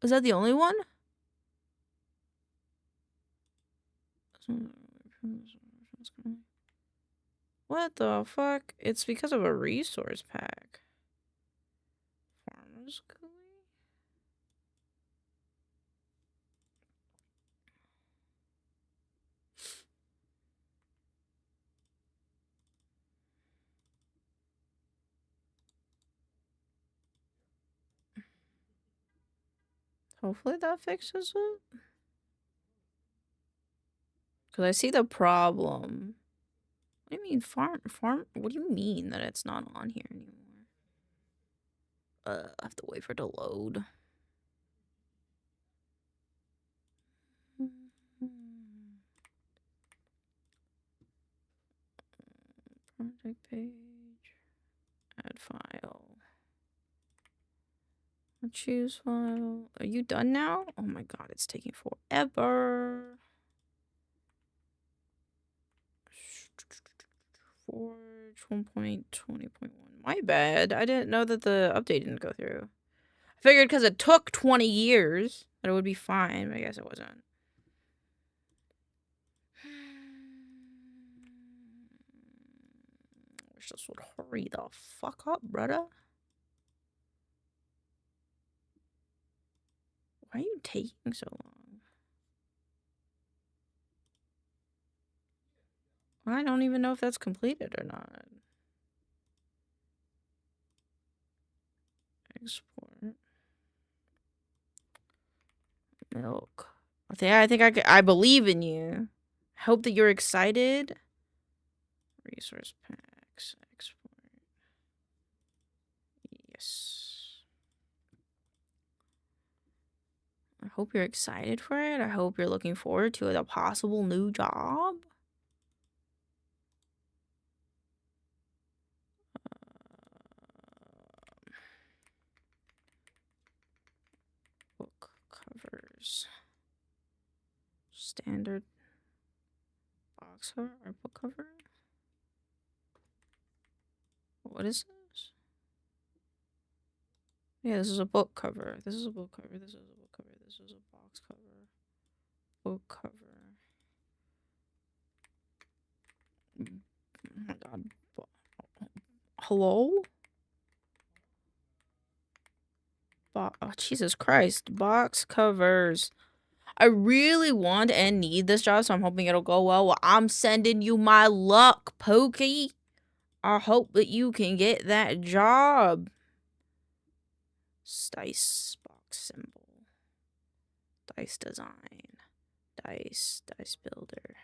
Is that the only one? What the fuck? It's because of a resource pack. Farmers GUI? Hopefully that fixes it. Because I see the problem. What do you mean farm? What do you mean that it's not on here anymore? I have to wait for it to load. Project page. Add file. Choose file. Are you done now? Oh my god, it's taking forever. Forge 1.20.1. My bad. I didn't know that the update didn't go through. I figured because it took 20 years that it would be fine, but I guess it wasn't. Wish this would hurry the fuck up, brother. Why are you taking so long? I don't even know if that's completed or not. Export. Milk. I believe in you. I hope that you're excited. Resource packs. Export. Yes. I hope you're excited for it. I hope you're looking forward to a possible new job. Book covers. Standard box cover or book cover? What is this? Yeah, this is a book cover. This is a book cover. This is a book cover. This is a box cover. Book cover. Oh my god. Hello? Oh, Jesus Christ. Box covers. I really want and need this job, so I'm hoping it'll go well. I'm sending you my luck, Pokey. I hope that you can get that job. Dice box symbol. Dice design. Dice builder.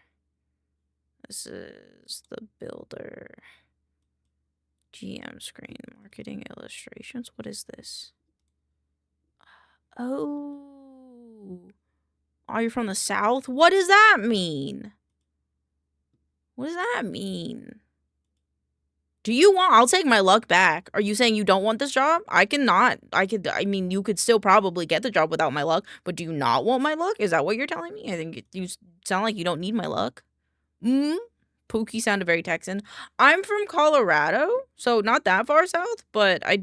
This is the builder. GM screen. Marketing illustrations. What is this? Oh. Are you from the South? What does that mean? What does that mean? Do you want... I'll take my luck back. Are you saying you don't want this job? I mean, you could still probably get the job without my luck, but do you not want my luck? Is that what you're telling me? I think you sound like you don't need my luck. Pookie sounded very Texan. I'm from Colorado, so not that far south, but I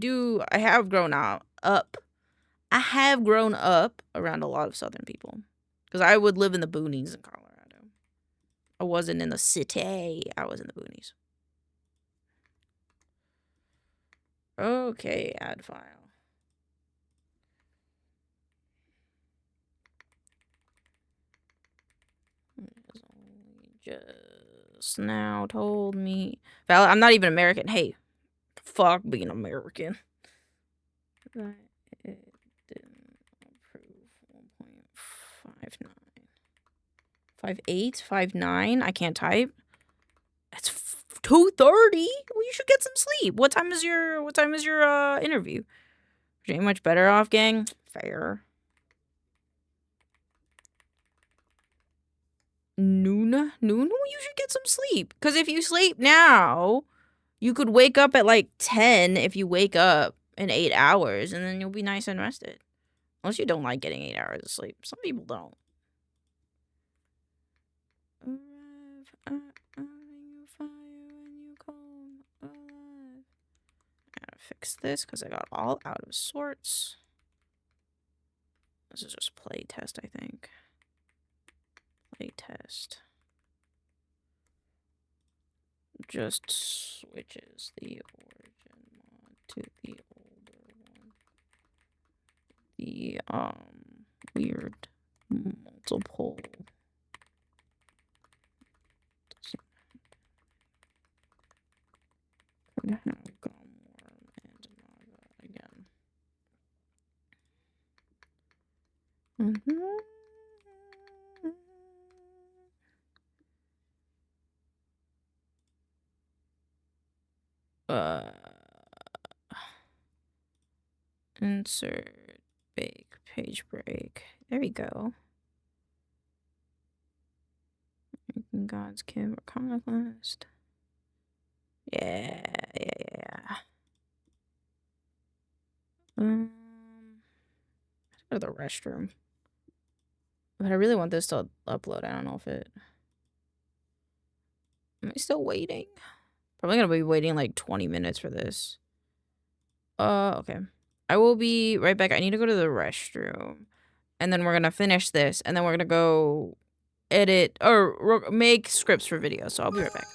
have grown up. I have grown up around a lot of southern people. Because I would live in the boonies in Colorado. I wasn't in the city. I was in the boonies. Okay, add file. Just now told me. I'm not even American. Hey, fuck being American. That it didn't approve 1.59. 5.8, 5.9. I can't type. It's 2:30. Well, you should get some sleep. What time is your interview? You ain't much better off, gang. Fair. Noon? Well, you should get some sleep. Because if you sleep now, you could wake up at like 10 if you wake up in 8 hours, and then you'll be nice and rested. Unless you don't like getting 8 hours of sleep. Some people don't. Fix this because I got all out of sorts. This is just play test, I think. Play test. Just switches the origin mod to the older one. The weird multiple. Doesn't have Gumworm and Naga again. Insert bake page break. There we go. God's camera contact list. Yeah. Go to the restroom. But I really want this to upload. I don't know if it. Am I still waiting? Probably gonna be waiting like 20 minutes for this. Okay. I will be right back. I need to go to the restroom. And then we're gonna finish this. And then we're gonna go edit or make scripts for video. So I'll be right back.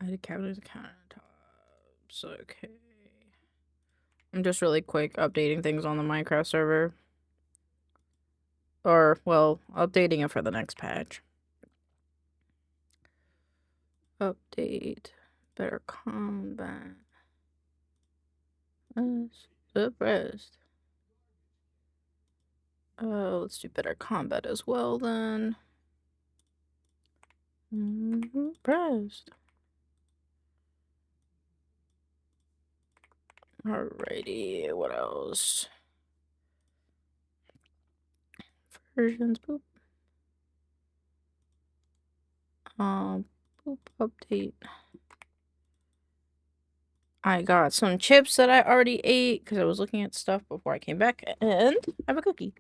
Add cabinets, countertops. Okay. I'm just really quick updating things on the Minecraft server. Or, well, updating it for the next patch. Update. Better combat. Suppressed. Let's do better combat as well then. Pressed. Alrighty, what else? Versions, boop. Boop, update. I got some chips that I already ate because I was looking at stuff before I came back, and I have a cookie.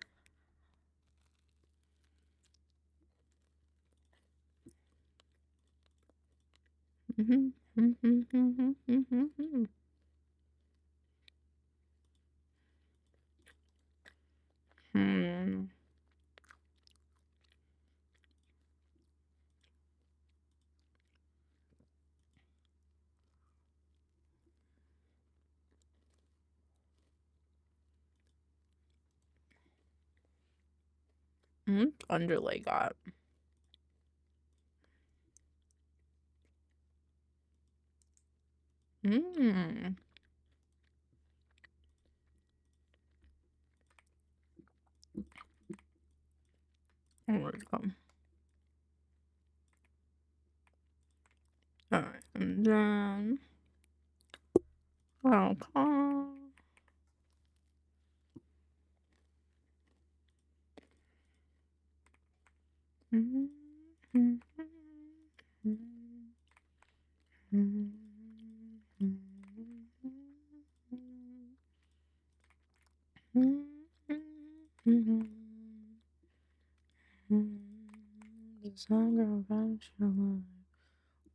Underlay got. Where'd it go? Alright, and then welcome.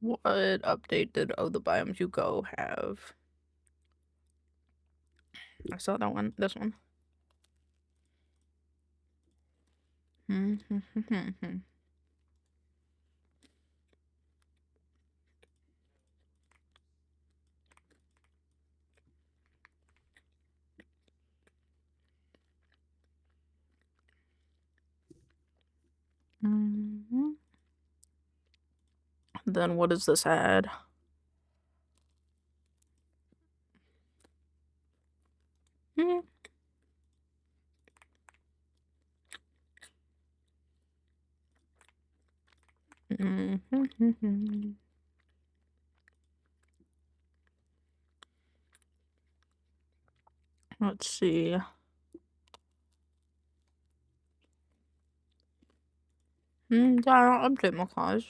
What update did the biomes you go have? I saw that one. This one. Then what does this add? Let's see. I'll update my class.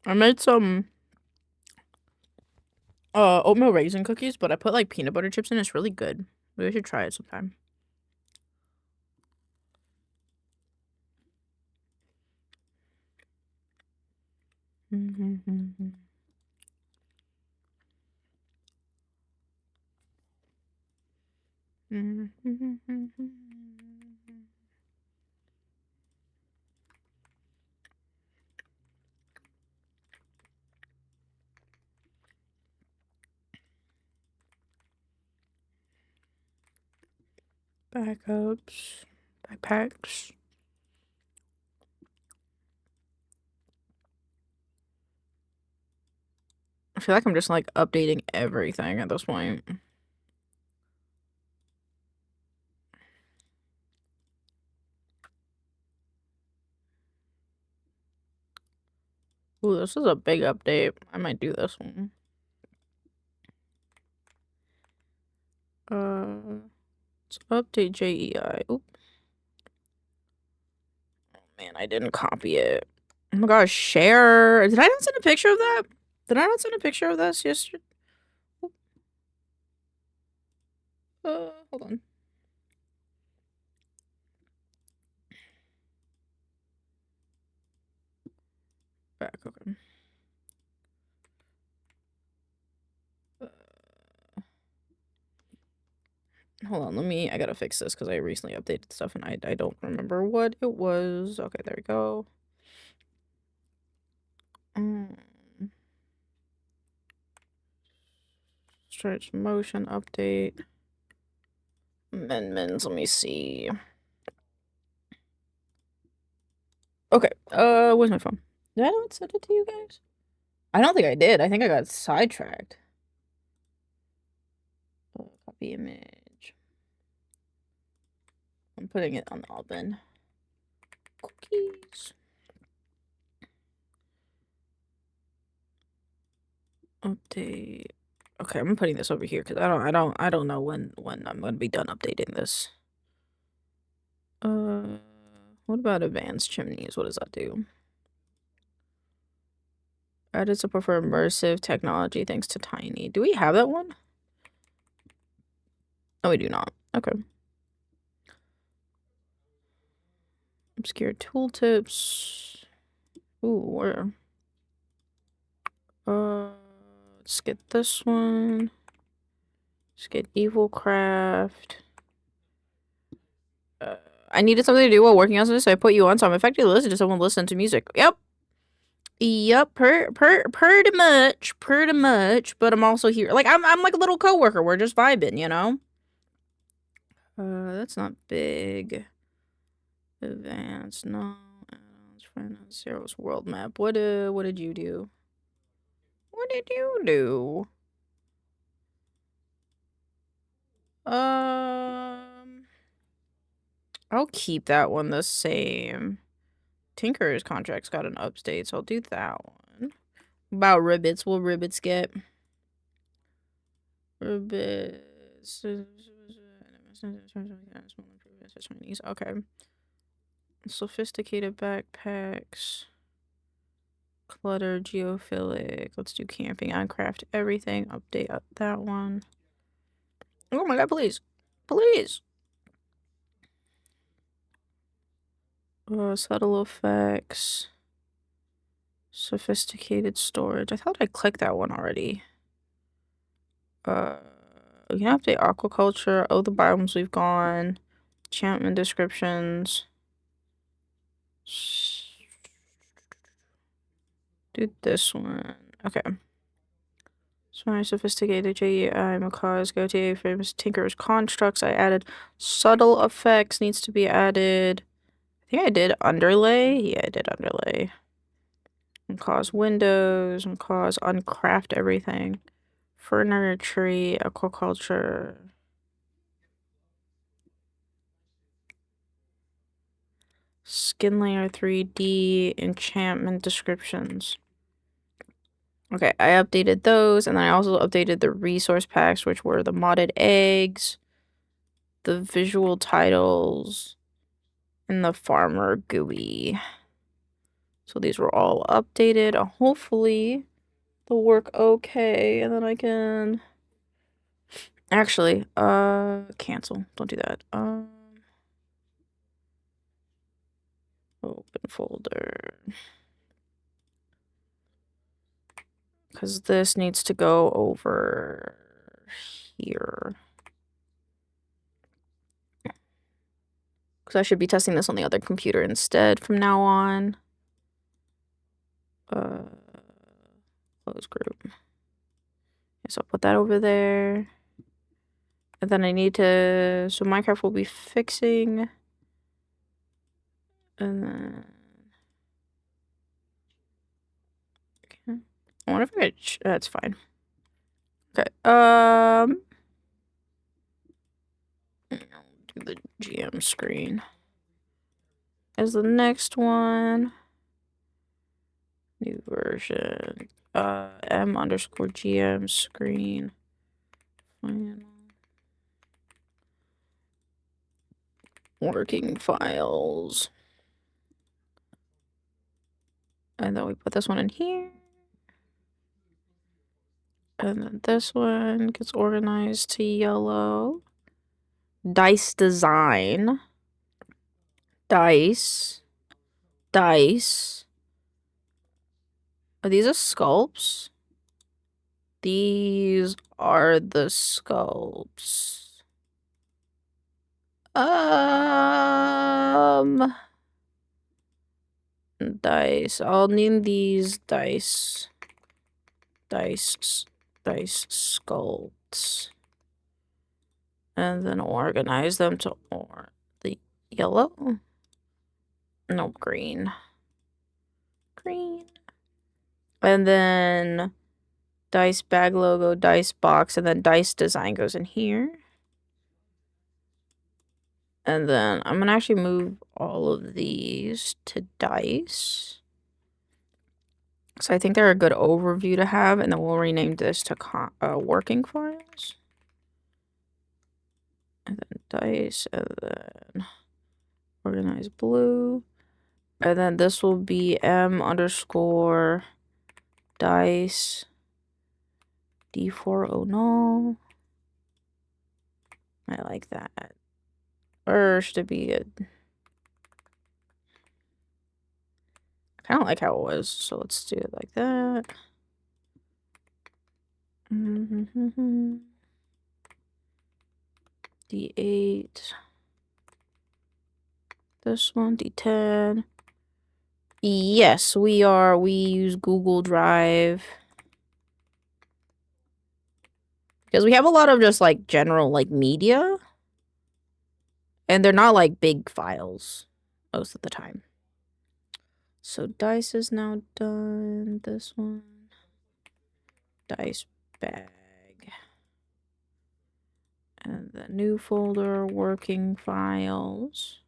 I made some oatmeal raisin cookies, but I put like peanut butter chips in. It's really good. Maybe I should try it sometime. Backups, backpacks. I feel like I'm just like updating everything at this point. Ooh, this is a big update. I might do this one. Let's update JEI. Oop. Oh man, I didn't copy it. Oh my gosh, share. Did I not send a picture of that? Did I not send a picture of this yesterday? Hold on. Back, okay. Hold on, I gotta fix this because I recently updated stuff and I don't remember what it was. Okay, there we go. Stretch motion update. Amendments, let me see. Okay, where's my phone? Did I not send it to you guys? I don't think I did. I think I got sidetracked. Copy image. I'm putting it on the oven. Cookies. Update. Okay, I'm putting this over here because I don't know when I'm gonna be done updating this. What about advanced chimneys? What does that do? Added to prefer immersive technology thanks to Tiny. Do we have that one? No, we do not. Okay. Obscure tooltips. Ooh, where? Let's get this one. Let's get Evil Craft. I needed something to do while working on this, so I put you on, so I'm effectively listening to someone listen to music. Yep. Yep, pretty much, but I'm also here. Like, I'm like a little coworker. We're just vibing, you know? That's not big. Advanced, no. Zero's world map. What did you do? What did you do? I'll keep that one the same. Tinker's contract's got an update, so I'll do that one. About ribbits, what ribbits get? Ribbits. Okay. Sophisticated backpacks. Clutter, geophilic. Let's do camping. Uncraft everything. Update up that one. Oh my god, please. Please. Subtle effects. Sophisticated storage. I thought I clicked that one already. We can update aquaculture. Oh, the biomes we've gone. Enchantment descriptions. Do this one. Okay. Smart, sophisticated JEI, Macaw's go-to famous Tinker's constructs. I added subtle effects needs to be added. I think I did underlay. Yeah, I did underlay. Macaw's windows. Macaw's uncraft everything. Furniture tree, aquaculture. Skin layer 3D, enchantment descriptions. Okay, I updated those, and then I also updated the resource packs, which were the modded eggs, the visual titles, and the farmer GUI. So these were all updated. Hopefully they'll work okay, and then I can actually cancel. Don't do that. Open folder. Because this needs to go over here. Because I should be testing this on the other computer instead from now on. Close group. So I'll put that over there. And then I need to... So Minecraft will be fixing. And then... Okay. I wonder if I could... That's fine. Okay. Do the GM screen. As the next one. New version. M_GM screen. Final. Working files. And then we put this one in here. And then this one gets organized to yellow. Dice design. Dice. Dice. Are these sculpts? These are the sculpts. Dice. I'll name these dice sculpts. And then organize them to the yellow. No, green. Green. And then dice bag logo, dice box, and then dice design goes in here. And then I'm gonna actually move all of these to dice. So I think they're a good overview to have, and then we'll rename this to working files. And then dice, and then organize blue. And then this will be m_dice d4 null. I like that. Or should it be a... I kind of like how it was, so let's do it like that. D8. This one, D10. Yes, we use Google Drive. Because we have a lot of just like general like media. And they're not like big files most of the time. So dice is now done. This one. Dice bag. And the new folder, working files.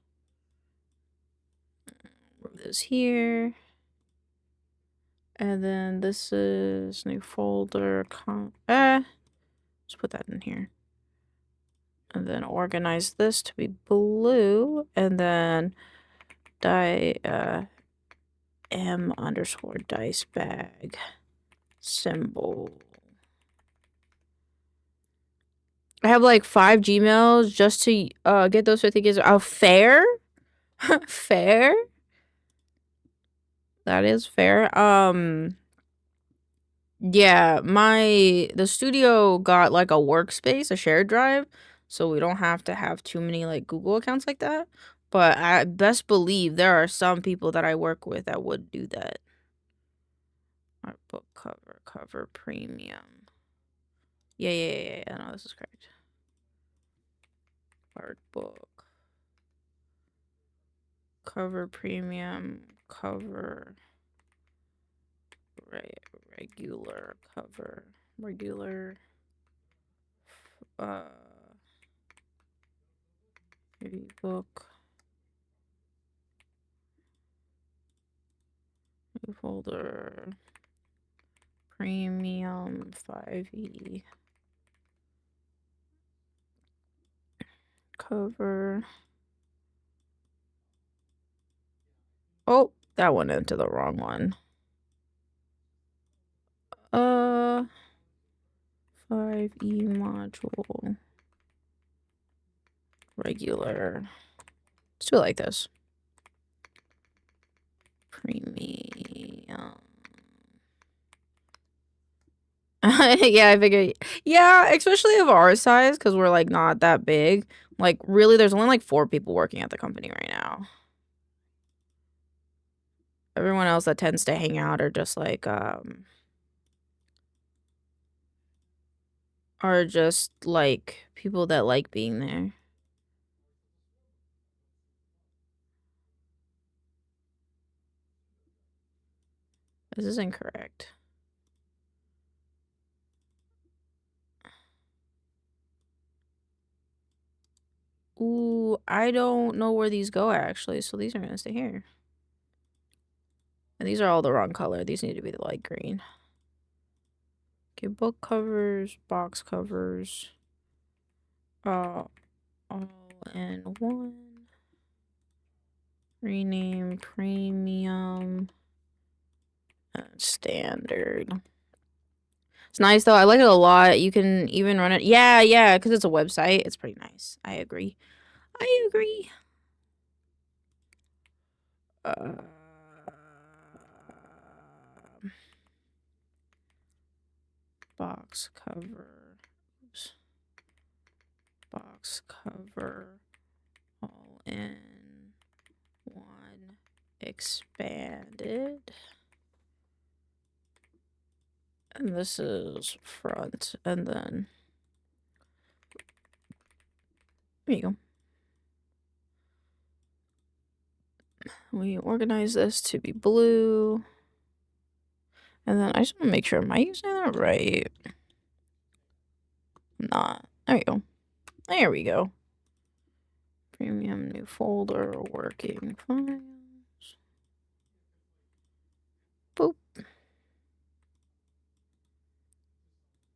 Move this here. And then this is new folder. Let's put that in here. And then organize this to be blue. And then m_dice bag symbol. I have like 5 Gmails just to get those 50 gigs. Oh, fair? Fair? That is fair. Yeah, the studio got like a workspace, a shared drive, so we don't have to have too many like Google accounts like that. But I best believe there are some people that I work with that would do that. Art book cover premium. Yeah. No, this is correct. Art book cover premium cover regular cover regular review book new folder premium 5e cover. Oh, that went into the wrong one. 5e module regular. Let's do it like this. Premium. Yeah, I figured. Yeah, especially of our size, because we're like not that big. Like really, there's only like 4 people working at the company right now. Everyone else that tends to hang out are just like people that like being there. This is incorrect. Ooh, I don't know where these go actually, so these are gonna stay here. And these are all the wrong color. These need to be the light green. Okay, book covers, box covers. All in one. Rename premium. Standard. It's nice though. I like it a lot. You can even run it. Yeah, because it's a website. It's pretty nice. I agree. Box cover. Oops. Box cover. in one expanded. And this is front, and then there you go. We organize this to be blue. And then I just want to make sure, am I using that right? I'm not. There we go. There we go. Premium, new folder, working files. Boop.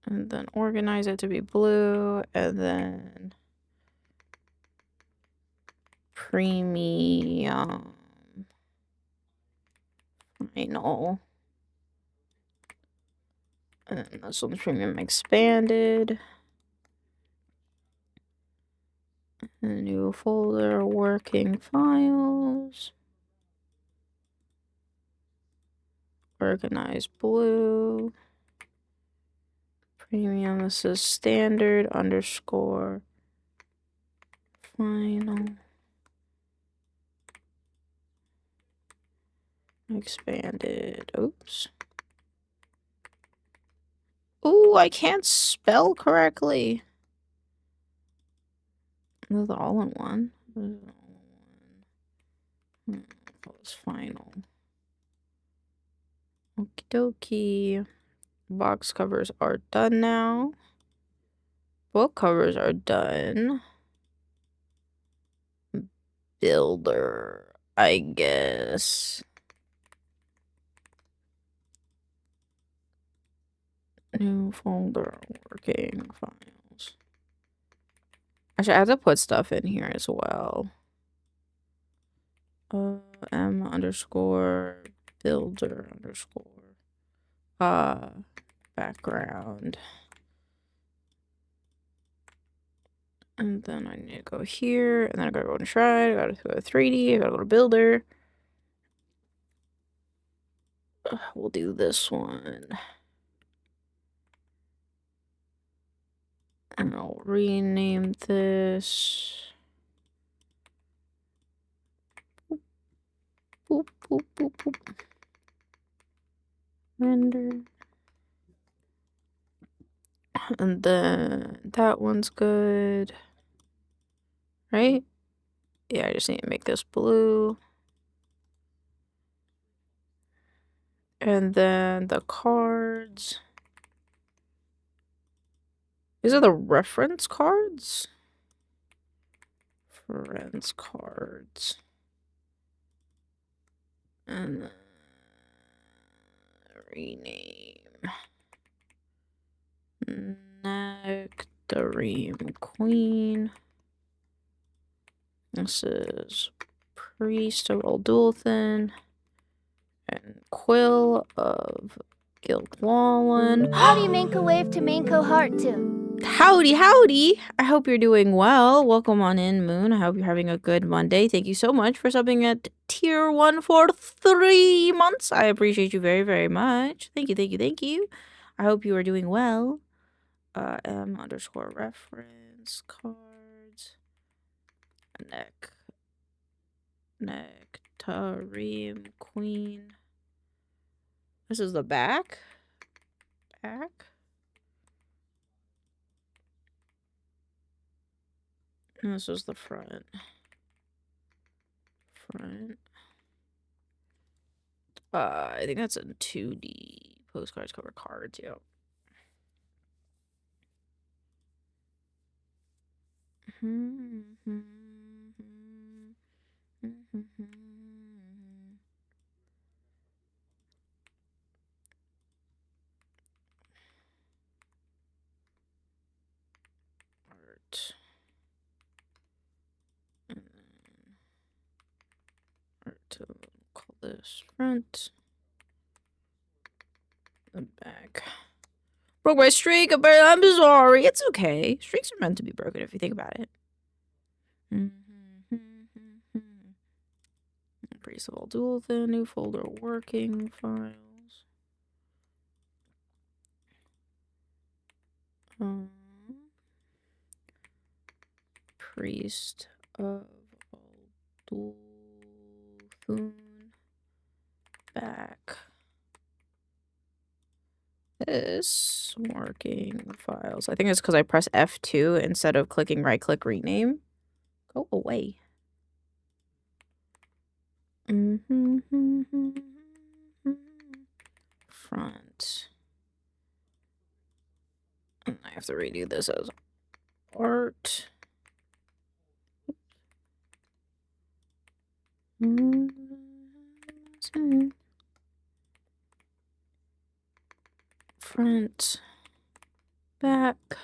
And then organize it to be blue, and then premium final. And then this one's premium expanded. A new folder, working files. Organize blue. Premium, this is standard underscore final. Expanded. Oops. Ooh, I can't spell correctly. This is all in one. That was final. Okie dokie. Box covers are done now. Book covers are done. Builder, I guess. New folder, working files. Actually, I have to put stuff in here as well. M underscore builder underscore background. And then I need to go here, and then I gotta go to Enshrined, I gotta go to 3D, I gotta go to builder. We'll do this one. And I'll rename this. Boop, boop, boop, boop, boop. Render. And then that one's good. Right? Yeah, I just need to make this blue. And then the cards. These are the reference cards? Reference cards. And then rename. Nectarine Queen. This is Priest of Oldulthan. And Quill of Guildwallen. Howdy, Maincoow wave to Maincoow heart too. Howdy, howdy. I hope you're doing well. Welcome on in, Moon. I hope you're having a good Monday. Thank you so much for subbing at tier 1 for 3 months. I appreciate you very, very much. Thank you, thank you, thank you. I hope you are doing well. M underscore reference cards. Nectarine Queen. This is the back. Back. And this is the front. Front. I think that's in 2D. Postcards cover cards, yep. Art. And then art. Call this front. The back. Broke my streak. I'm sorry. It's okay. Streaks are meant to be broken if you think about it. Priest of Oldulthan, new folder, working files. Priest of Dolphin back. This working files. I think it's because I press F2 instead of clicking right click rename. Go away. Front. And I have to redo this as art. Front. Back.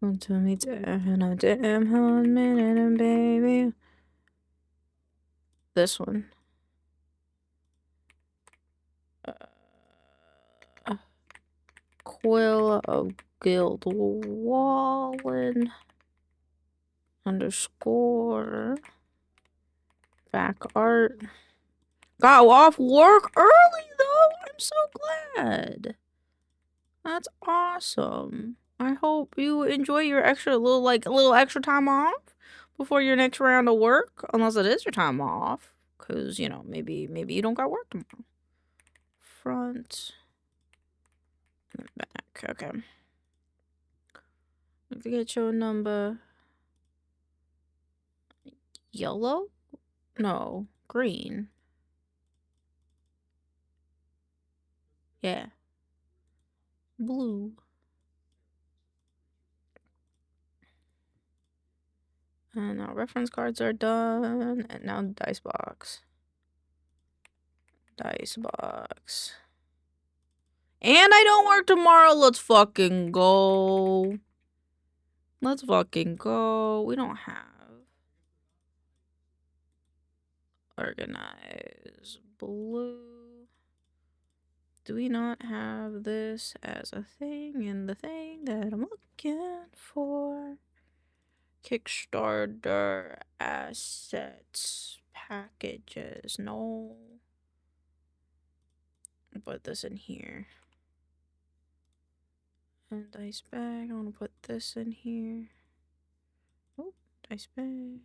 Until me and a damn hot minute, baby. This one. Quill of Guild Wallen underscore back art. Got off work early though. I'm so glad. That's awesome. I hope you enjoy your little extra time off before your next round of work, unless it is your time off, because you know maybe you don't got work tomorrow. Front and back. Okay. If you get your number. Yellow? No, green. Yeah. Blue. And now reference cards are done. And now dice box. Dice box. And I don't work tomorrow. Let's fucking go. Let's fucking go. We don't have organize blue. Do we not have this as a thing in the thing that I'm looking for? Kickstarter assets packages. No. I'll put this in here. And dice bag. I want to put this in here. Oh, dice bag.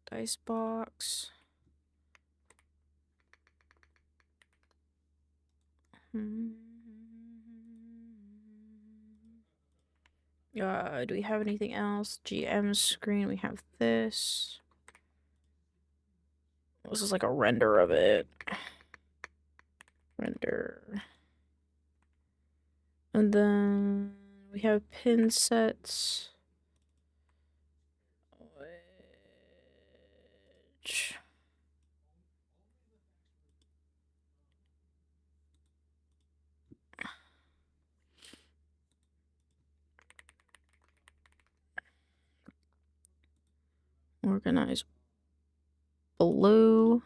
Dice box. Do we have anything else? GM screen. We have this. This is like a render of it. Render. And then we have pin sets. Which... Organize blue.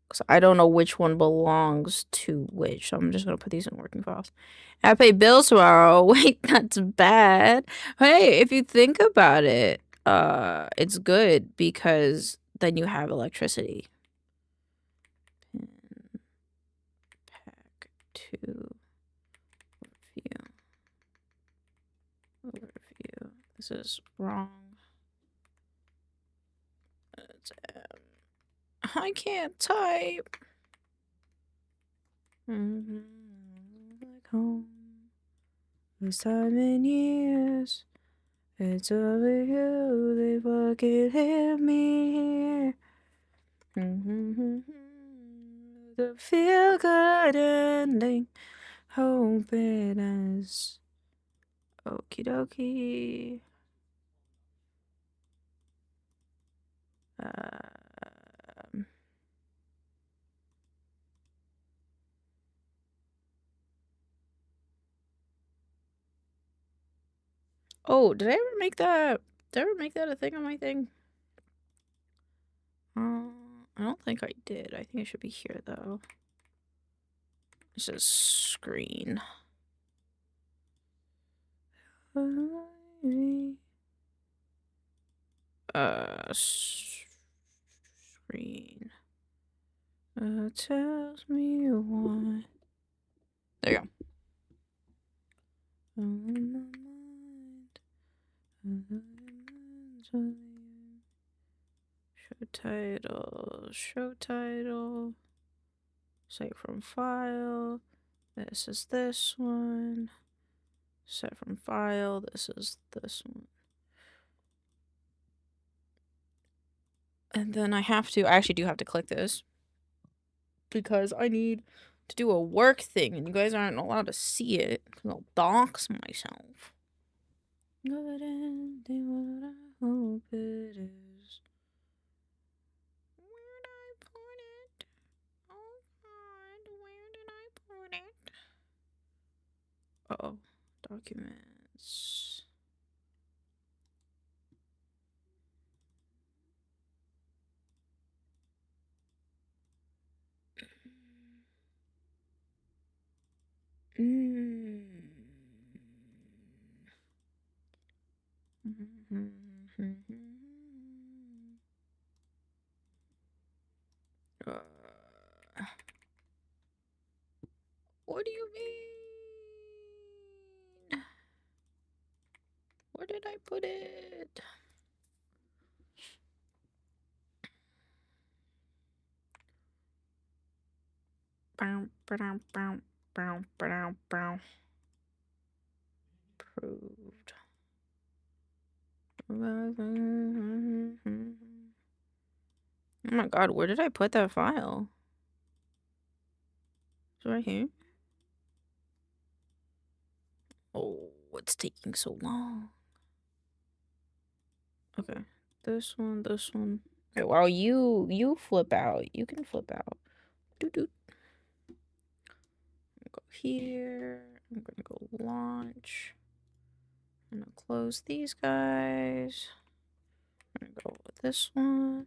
Because I don't know which one belongs to which. So I'm just going to put these in working files. I pay bills tomorrow. Wait, that's bad. Hey, if you think about it, it's good because then you have electricity. Pin pack 2 overview. This is wrong. I can't type. Like home. First time in years. It's over you. They fucking hit me here. The feel good ending. Hope it is. Okie dokie. Oh, did I ever make that? Did I ever make that a thing on my thing? I don't think I did. I think it should be here though. This is screen. Screen. Tells me why. There you go. Show title. Save from file. This is this one. Set from file. This is this one. And then I actually do have to click this because I need to do a work thing and you guys aren't allowed to see it because I'll dox myself. Good ending, what I hope it is. Where'd I put it? Oh God, where did I put it? Uh-oh, documents. Uh, what do you mean? Where did I put it? Bow, ba-dow, bow, bow, ba-dow, bow. Approved. Oh my God, where did I put that file? It's right here. Oh, it's taking so long. Okay, this one, this one. Okay, while you flip out, you can flip out. Doo doo. Go here. I'm gonna go launch. I'm gonna close these guys. I'm gonna go with this one.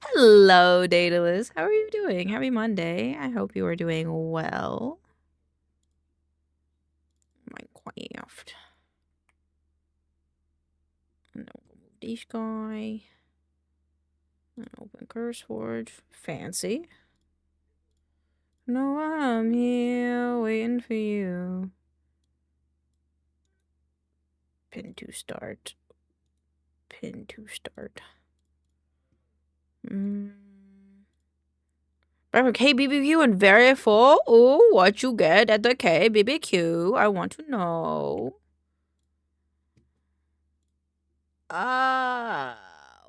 Hello, Daedalus. How are you doing? Happy Monday. I hope you are doing well. Minecraft. And then we'll move this guy. And open CurseForge. Fancy. No, I'm here waiting for you. Pin to start. Pin to start. KBBQ and very full. Oh, what you get at the KBBQ? I want to know.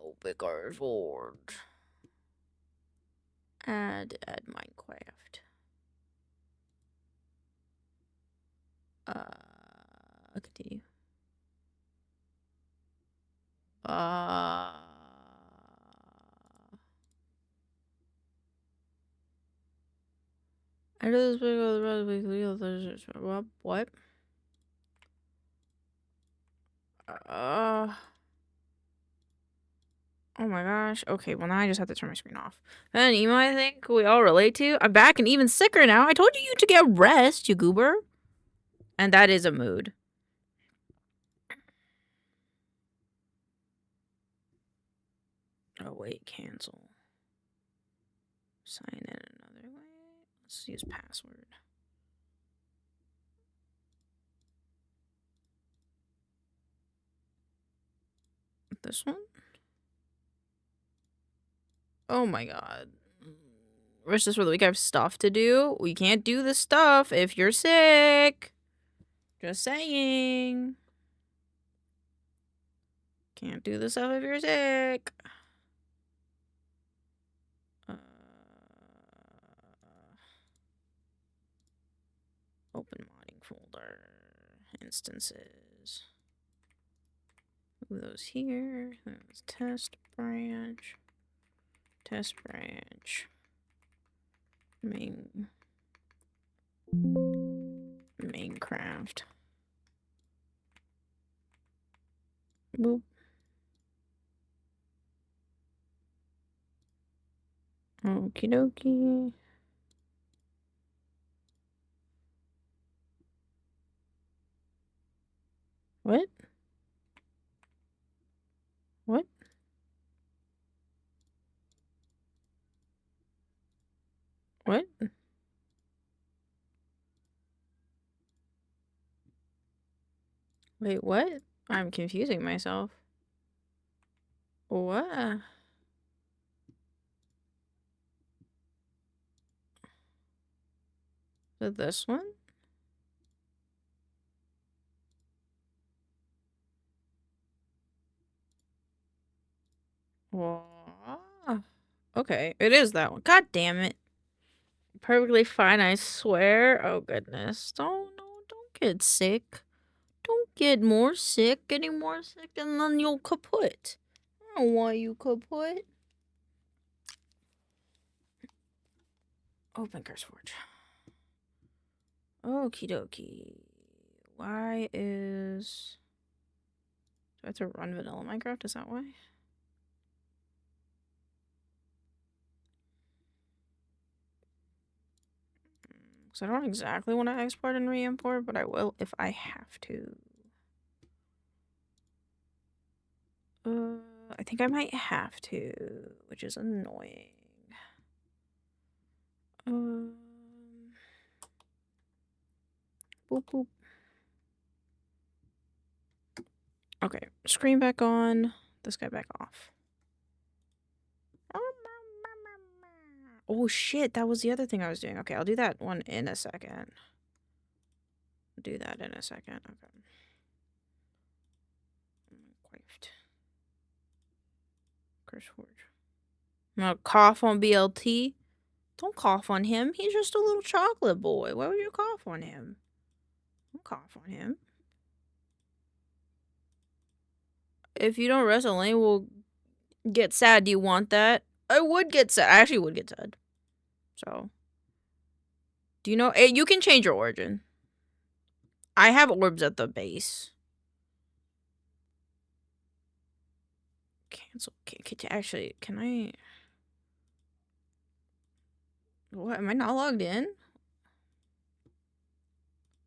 Open CurseForge. Add Minecraft. Continue. I do this video. What? Oh my gosh. Okay, well now I just have to turn my screen off. An email I think we all relate to. I'm back and even sicker now. I told you to get rest, you goober. And that is a mood. Oh wait, cancel. Sign in another way. Let's use password. This one? Oh my God. Rest this for the week. I have stuff to do. We can't do this stuff if you're sick. Just saying. Can't do this stuff if you're sick. Open modding folder. Instances. Move those here. That's test branch. Test branch. Maincraft. Boop. Okie dokie. What? What? What? Wait, what? I'm confusing myself. What? Is it this one? Whoa. Okay, it is that one. God damn it. Perfectly fine, I swear. Oh goodness. Don't get sick. Don't get more sick. Getting more sick and then you'll kaput. I don't want you kaput. Open CurseForge. Okie dokie. Why is... Do I have to run vanilla Minecraft? Is that why? Because I don't exactly want to export and re-import, but I will if I have to. I think I might have to, which is annoying. Boop, boop. Okay, screen back on, this guy back off. Oh shit, that was the other thing I was doing. Okay, I'll do that one in a second. Do that in a second. Okay. Quaved. CurseForge. I'm gonna cough on BLT. Don't cough on him. He's just a little chocolate boy. Why would you cough on him? Don't cough on him. If you don't rest, Elaine will get sad. Do you want that? I would get sad. I actually would get sad. So. Do you know? You can change your origin. I have orbs at the base. Cancel. Actually, can I... What? Am I not logged in?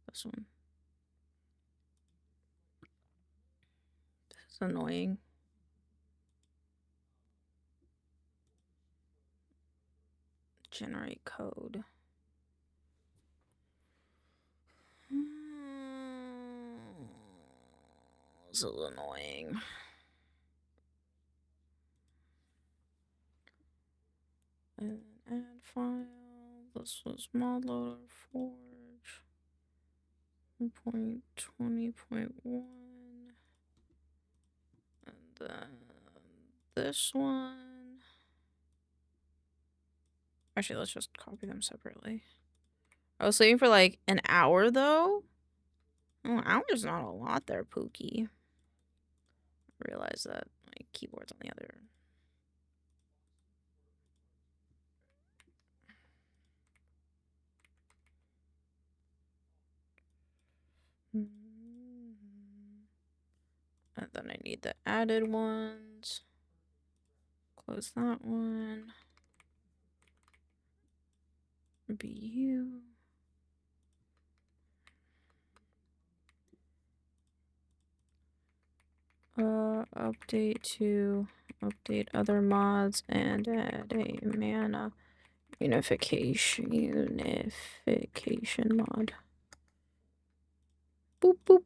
This one. This is annoying. Generate code. This is annoying. And add file. This was mod loader forge. 1.20.1. And then this one. Actually, let's just copy them separately. I was waiting for like an hour though. Oh, an hour's not a lot there, Pookie. I realized that my keyboard's on the other. And then I need the added ones. Close that one. BU. Update to update other mods and add a mana unification mod. Boop boop.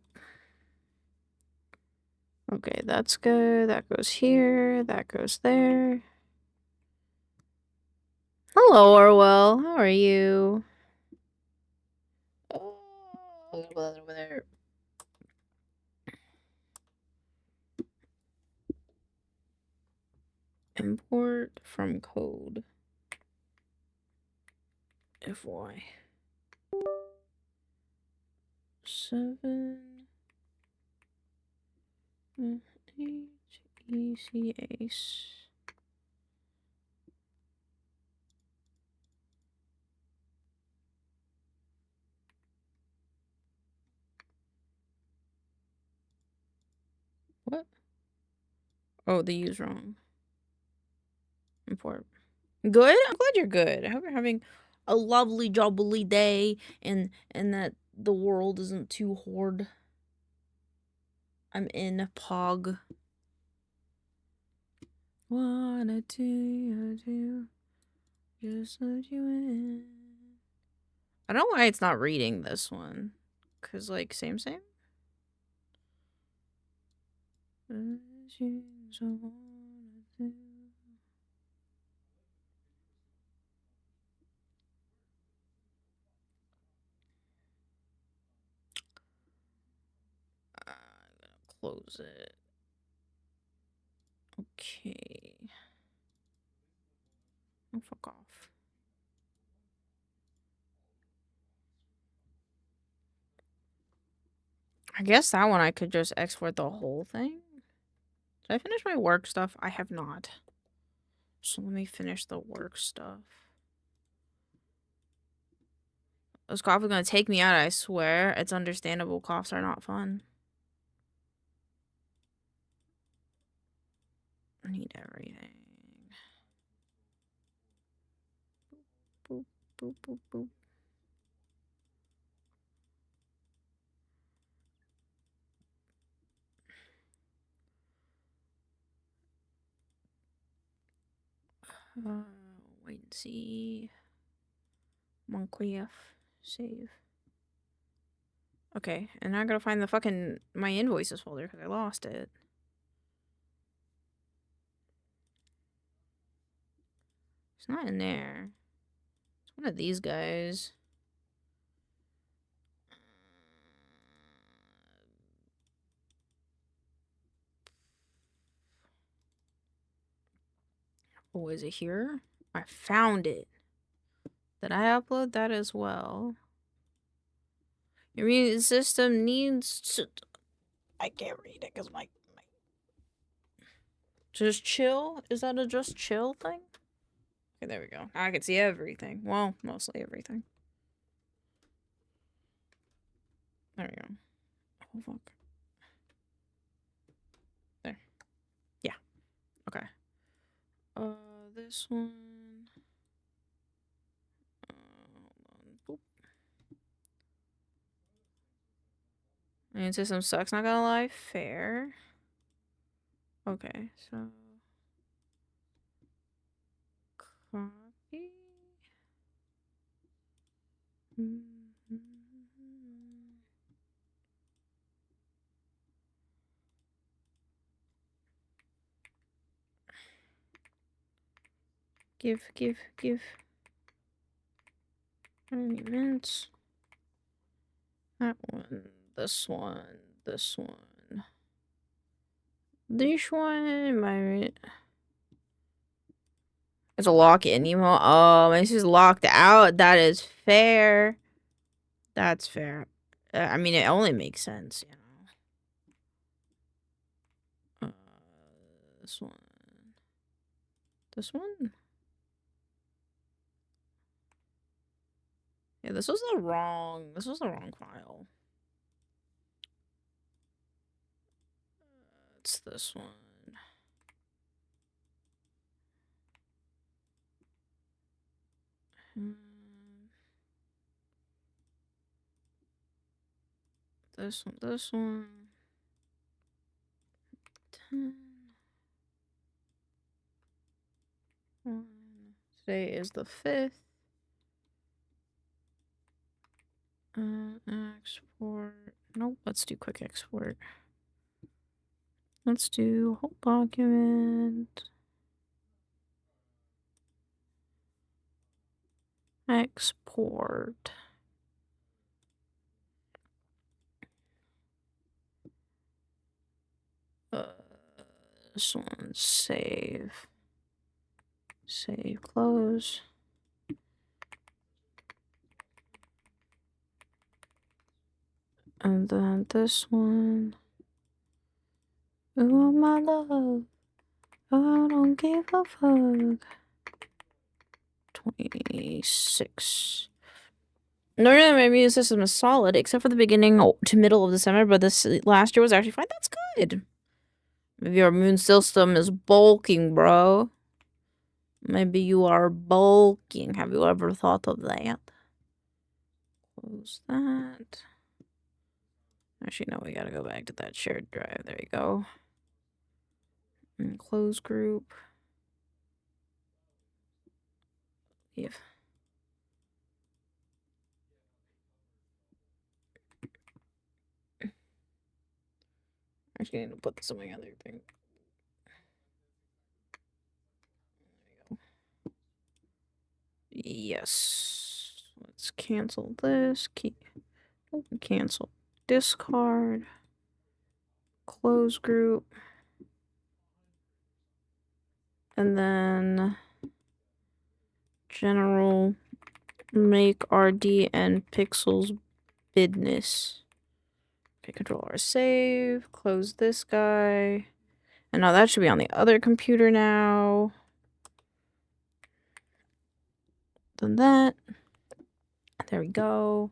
Okay, that's good. That goes here. That goes there. Hello, Orwell. How are you? Oh, over there. Import from code. FY. 7 8 ECAs. What? Oh, the U's wrong. Import. Good? I'm glad you're good. I hope you're having a lovely jubbly day and that the world isn't too hard. I'm in Pog. Wanna do just let you in. I don't know why it's not reading this one. Cause like same. Close it. Okay. Oh, fuck off. I guess that one I could just export the whole thing. Did I finish my work stuff? I have not. So let me finish the work stuff. This cough is gonna take me out, I swear. It's understandable. Coughs are not fun. I need everything. Boop, boop, boop, boop. Wait and see. Moncrief. Save. Okay, and now I gotta find the fucking my invoices folder because I lost it. It's not in there. It's one of these guys. Oh, is it here? I found it. Did I upload that as well? Your immune system needs to... I can't read it because my... Just chill? Is that a just chill thing? Okay, there we go. Now I can see everything. Well, mostly everything. There we go. Oh, fuck. There. Yeah. Okay. This one... hold on. Boop. Immune system sucks, not gonna lie. Fair. Okay, so... Copy. Give. Arguments. That one. This one. This one. This one. My. It's a lock-in email. Oh, this is locked out. That is fair. That's fair. I mean, it only makes sense, you know. This one. This one? Yeah, this was the wrong file. It's this one. This one. 10. Today is the 5th. Export. Nope, let's do quick export. Let's do whole document. Export. This one, save. Save, close. And then this one. Oh, my love. I don't give a fuck. 26. Normally my immune system is solid, except for the beginning to middle of December, but this last year was actually fine. That's good. Maybe your immune system is bulking, bro. Maybe you are bulking. Have you ever thought of that? Close that. Actually, no, we gotta go back to that shared drive. There you go. And close group. Leave. Actually, getting to put this in my other thing. Yes. Let's cancel this. Cancel. Discard. Close group. And then general make RD and pixels business. Okay, Control R save. Close this guy. And now that should be on the other computer now. Done that. There we go.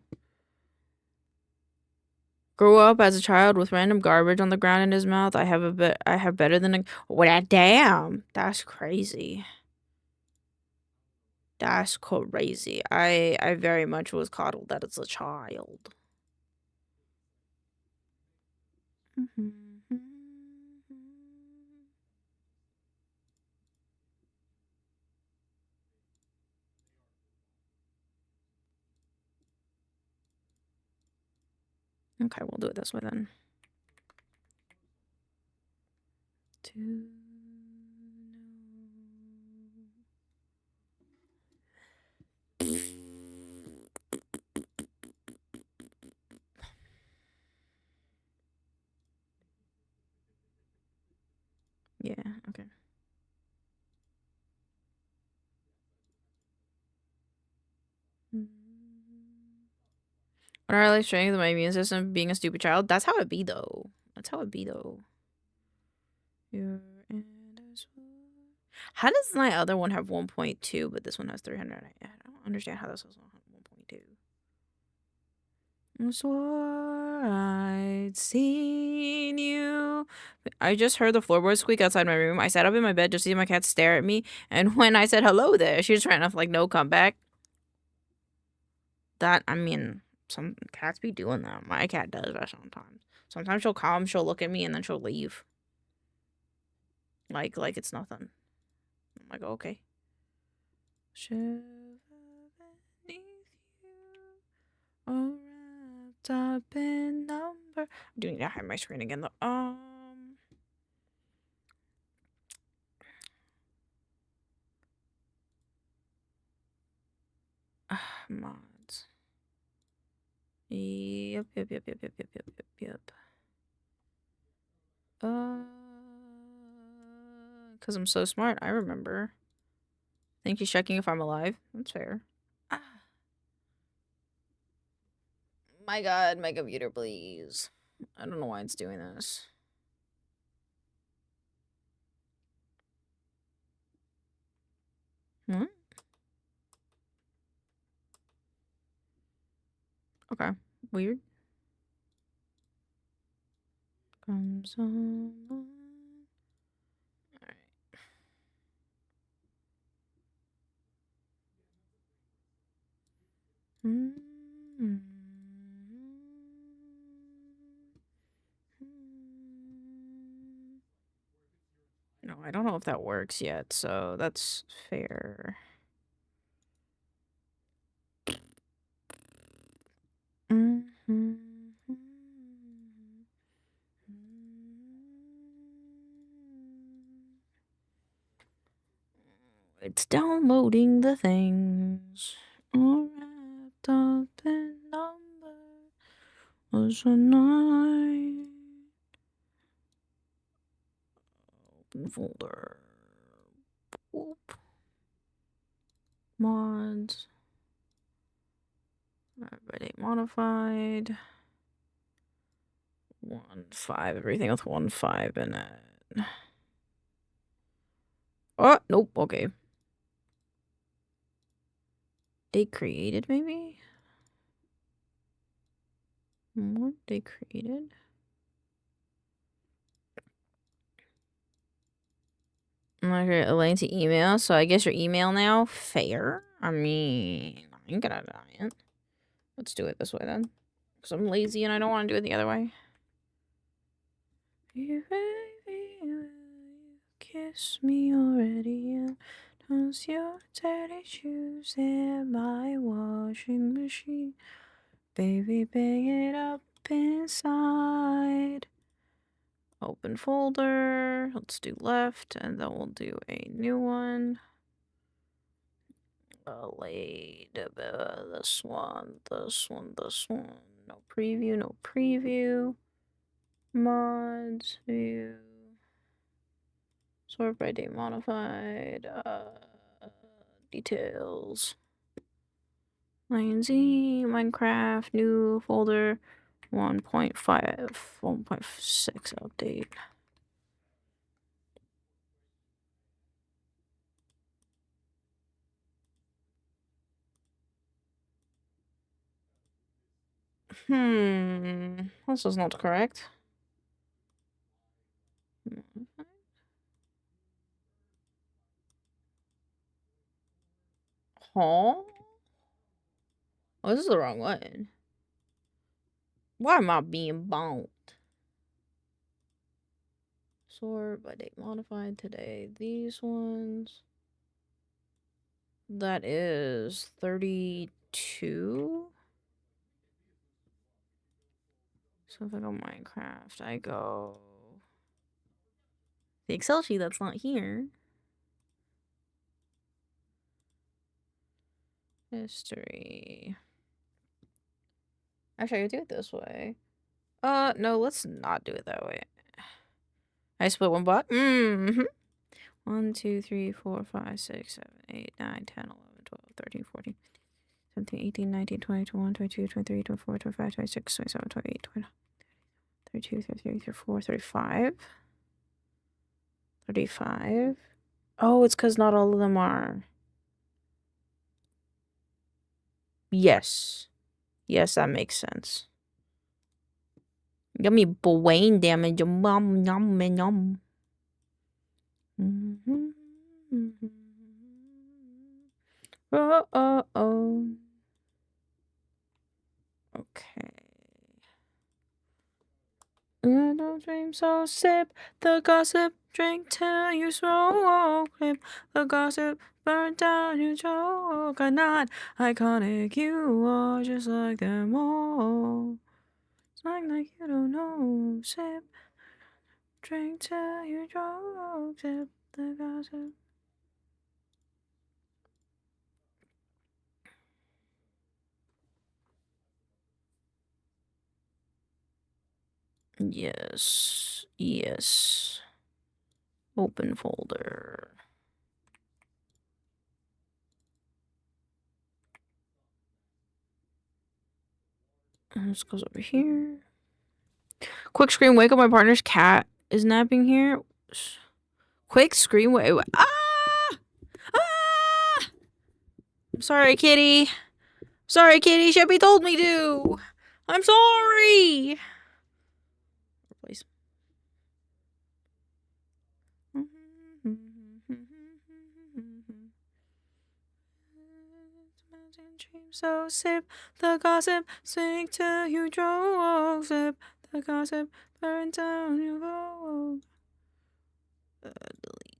Grew up as a child with random garbage on the ground in his mouth. I have better than a what? Damn, that's crazy. That's crazy. I very much was coddled that as a child. Okay, we'll do it this way then. Yeah, okay. When I really strength my immune system being a stupid child, that's how it be though. That's how it be though. How does my other one have 1.2, but this one has 300? I don't understand how this has 1.2. I swore I'd seen you. I just heard the floorboard squeak outside my room. I sat up in my bed just to see my cat stare at me, and when I said hello there, she just ran off like no comeback. That, I mean, some cats be doing that. My cat does that sometimes. Sometimes she'll come, she'll look at me, and then she'll leave. Like it's nothing. I'm like, okay. Shiver beneath you, or wrapped up in number. I do need to hide my screen again though. Mods. Yep. Because I'm so smart, I remember. I think he's checking if I'm alive. That's fair. My god, my computer, please. I don't know why it's doing this. Okay. Weird. Comes on. Alright. No, I don't know if that works yet, so that's fair. It's downloading the things. All wrapped up in number was a night. Open folder. Whoop. Mods. Everybody modified. 1.5. Everything with 1.5 in it. Oh, nope. Okay. They created, maybe? What they created? Okay, Elaine to email. So I guess your email now? Fair. I mean, I ain't gonna deny it. Let's do it this way then. Because I'm lazy and I don't want to do it the other way. You baby, will you kiss me already? Does your dirty shoes in my washing machine? Baby, bang it up inside. Open folder. Let's do left, and then we'll do a new one. This one. No preview. Mods, view. Sort by date modified. Details. Z, Minecraft, new folder. 1.5, 1.6 update. This is not correct. Huh? Oh, this is the wrong one. Why am I being bonked? Sort by date modified today. These ones. That is 32. So if I go Minecraft, I go the Excel sheet that's not here. History. Actually, I do it this way. No, let's not do it that way. I split one block. 1, 2, 3, 4, 5, 6, 7, 8, 9, 10, 11, 12, 13, 14, 17, 18, 19, 20, 21, 22, 23, 24, 25, 26, 27, 28, 29, 32, 33, 34, 35. 35. Oh, it's because not all of them are. Yes. Yes, that makes sense. Got me brain damage. Yum, yum, yum. Oh. Okay. I don't dream, so sip the gossip. Drink till you smoke. Clip the gossip. Burn down your choke. I'm not iconic. You are just like them all. Slang like you don't know. Sip. Drink till you choke. Sip the gossip. Yes. Open folder. And this goes over here. Quick screen, wake up, my partner's cat is napping here. Quick screen, wait. Ah! I'm sorry, kitty. Sorry, kitty. Sheppy told me to. I'm sorry. Replace. So sip the gossip, sing till you drool. Sip the gossip, burn down your vogue. Delete.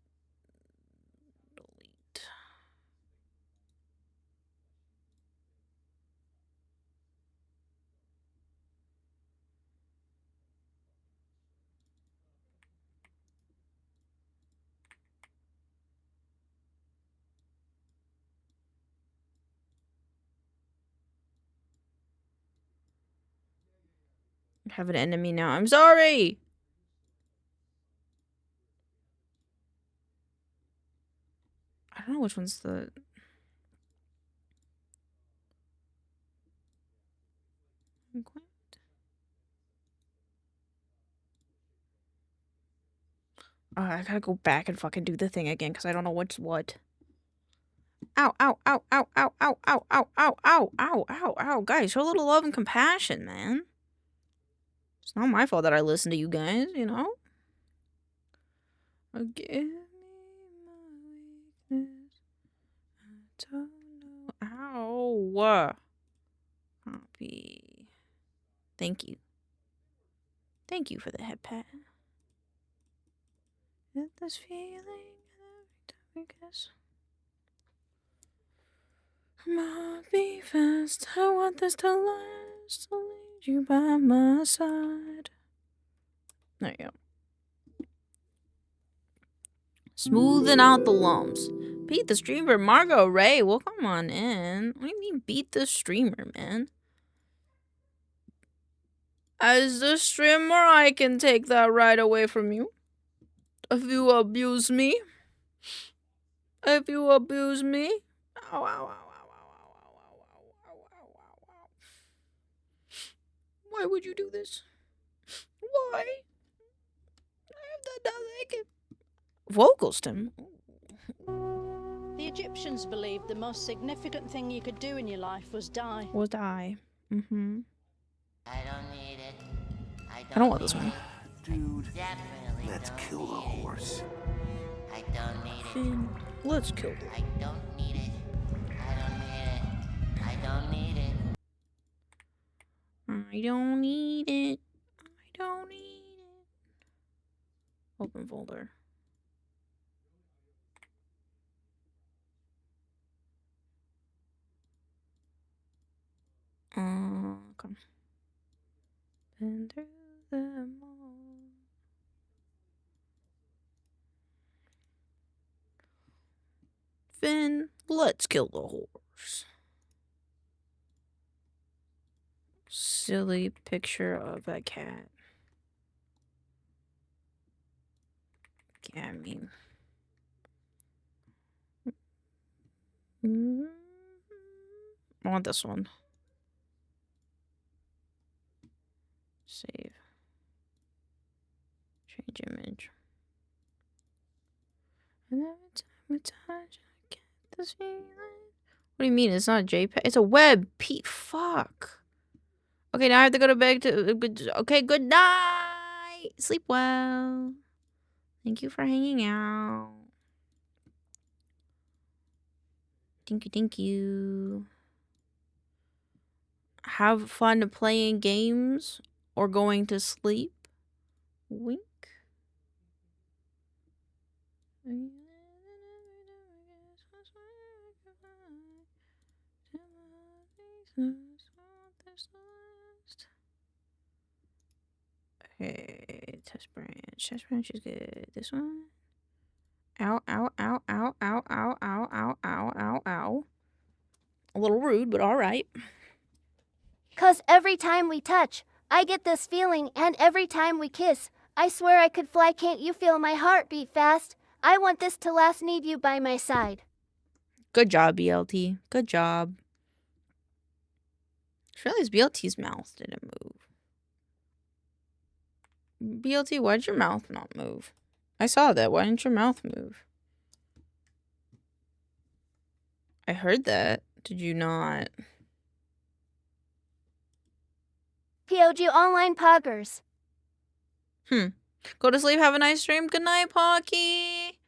I have an enemy now. I'm sorry. I don't know which one's the. I gotta go back and fucking do the thing again because I don't know what's what. Ow, ow, ow, ow, ow, ow, ow, ow, ow, ow, ow, ow, ow. Guys, show a little love and compassion, man. It's not my fault that I listen to you guys, you know? Give me my weakness. I don't know. Ow. Copy. Thank you. Thank you for the head pat. Get this feeling every time we kiss. Might be fast. I want this to last. To lead you by my side. There you go. Smoothing out the lumps. Beat the streamer, Margot Ray. Well, come on in. What do you mean beat the streamer, man? As the streamer, I can take that right away from you. If you abuse me. If you abuse me. Ow, ow, ow, ow, ow, ow, ow, ow, ow, ow, ow, ow. Why would you do this? Why? Vocal stem. The Egyptians believed the most significant thing you could do in your life was die. Was die. Mm-hmm. I don't need it. I don't want this one. Dude, definitely let's kill the horse. I don't need it. Finn, let's kill them. I don't need it. I don't need it. I don't need it. I don't need it. I don't need it. Open folder. Come. Been through them all. Finn, let's kill the horse. Silly picture of a cat. Yeah, I mean. I want this one. Save. Change image. And every time we touch, I get this feeling. What do you mean? It's not JPEG. It's a web. Fuck. Okay, now I have to go to bed. Okay, good night. Sleep well. Thank you for hanging out. Thank you, thank you. Have fun playing games or going to sleep. Wink. Okay, test branch. Test branch is good. This one. Ow, ow, ow, ow, ow, ow, ow, ow, ow, ow, ow. A little rude, but alright. 'Cause every time we touch, I get this feeling, and every time we kiss, I swear I could fly. Can't you feel my heartbeat fast? I want this to last, need you by my side. Good job, BLT. Good job. I realized BLT's mouth didn't move. BLT, why did your mouth not move? I saw that. Why didn't your mouth move? I heard that. Did you not? POG online poggers. Go to sleep. Have a nice stream. Good night, Pocky.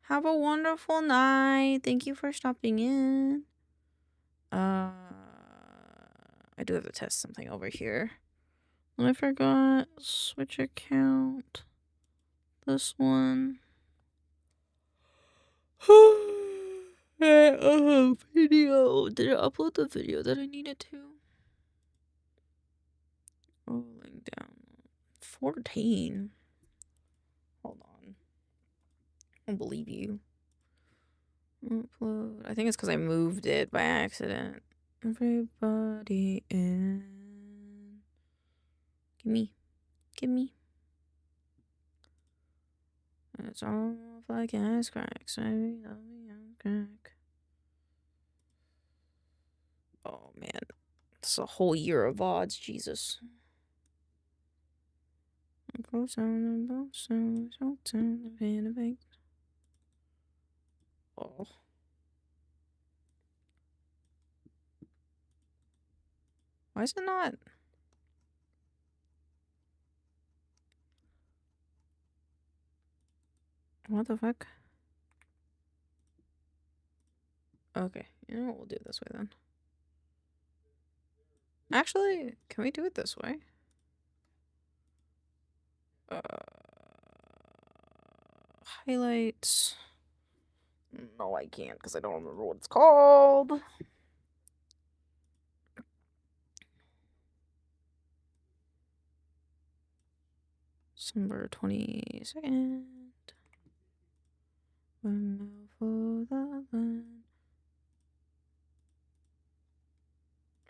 Have a wonderful night. Thank you for stopping in. I do have to test something over here. I forgot. Switch account. This one. Video. Did I upload the video that I needed to? Rolling down. 14. Hold on. I don't believe you. Upload. I think it's because I moved it by accident. Everybody in. Gimme. Gimme. It's all like ass cracks. I love me ass crack. Oh man. It's a whole year of VODs, Jesus. Oh. Why is it not? What the fuck? Okay, you know what, we'll do it this way then. Actually, can we do it this way? Highlights. No, I can't because I don't remember what it's called. December 22nd.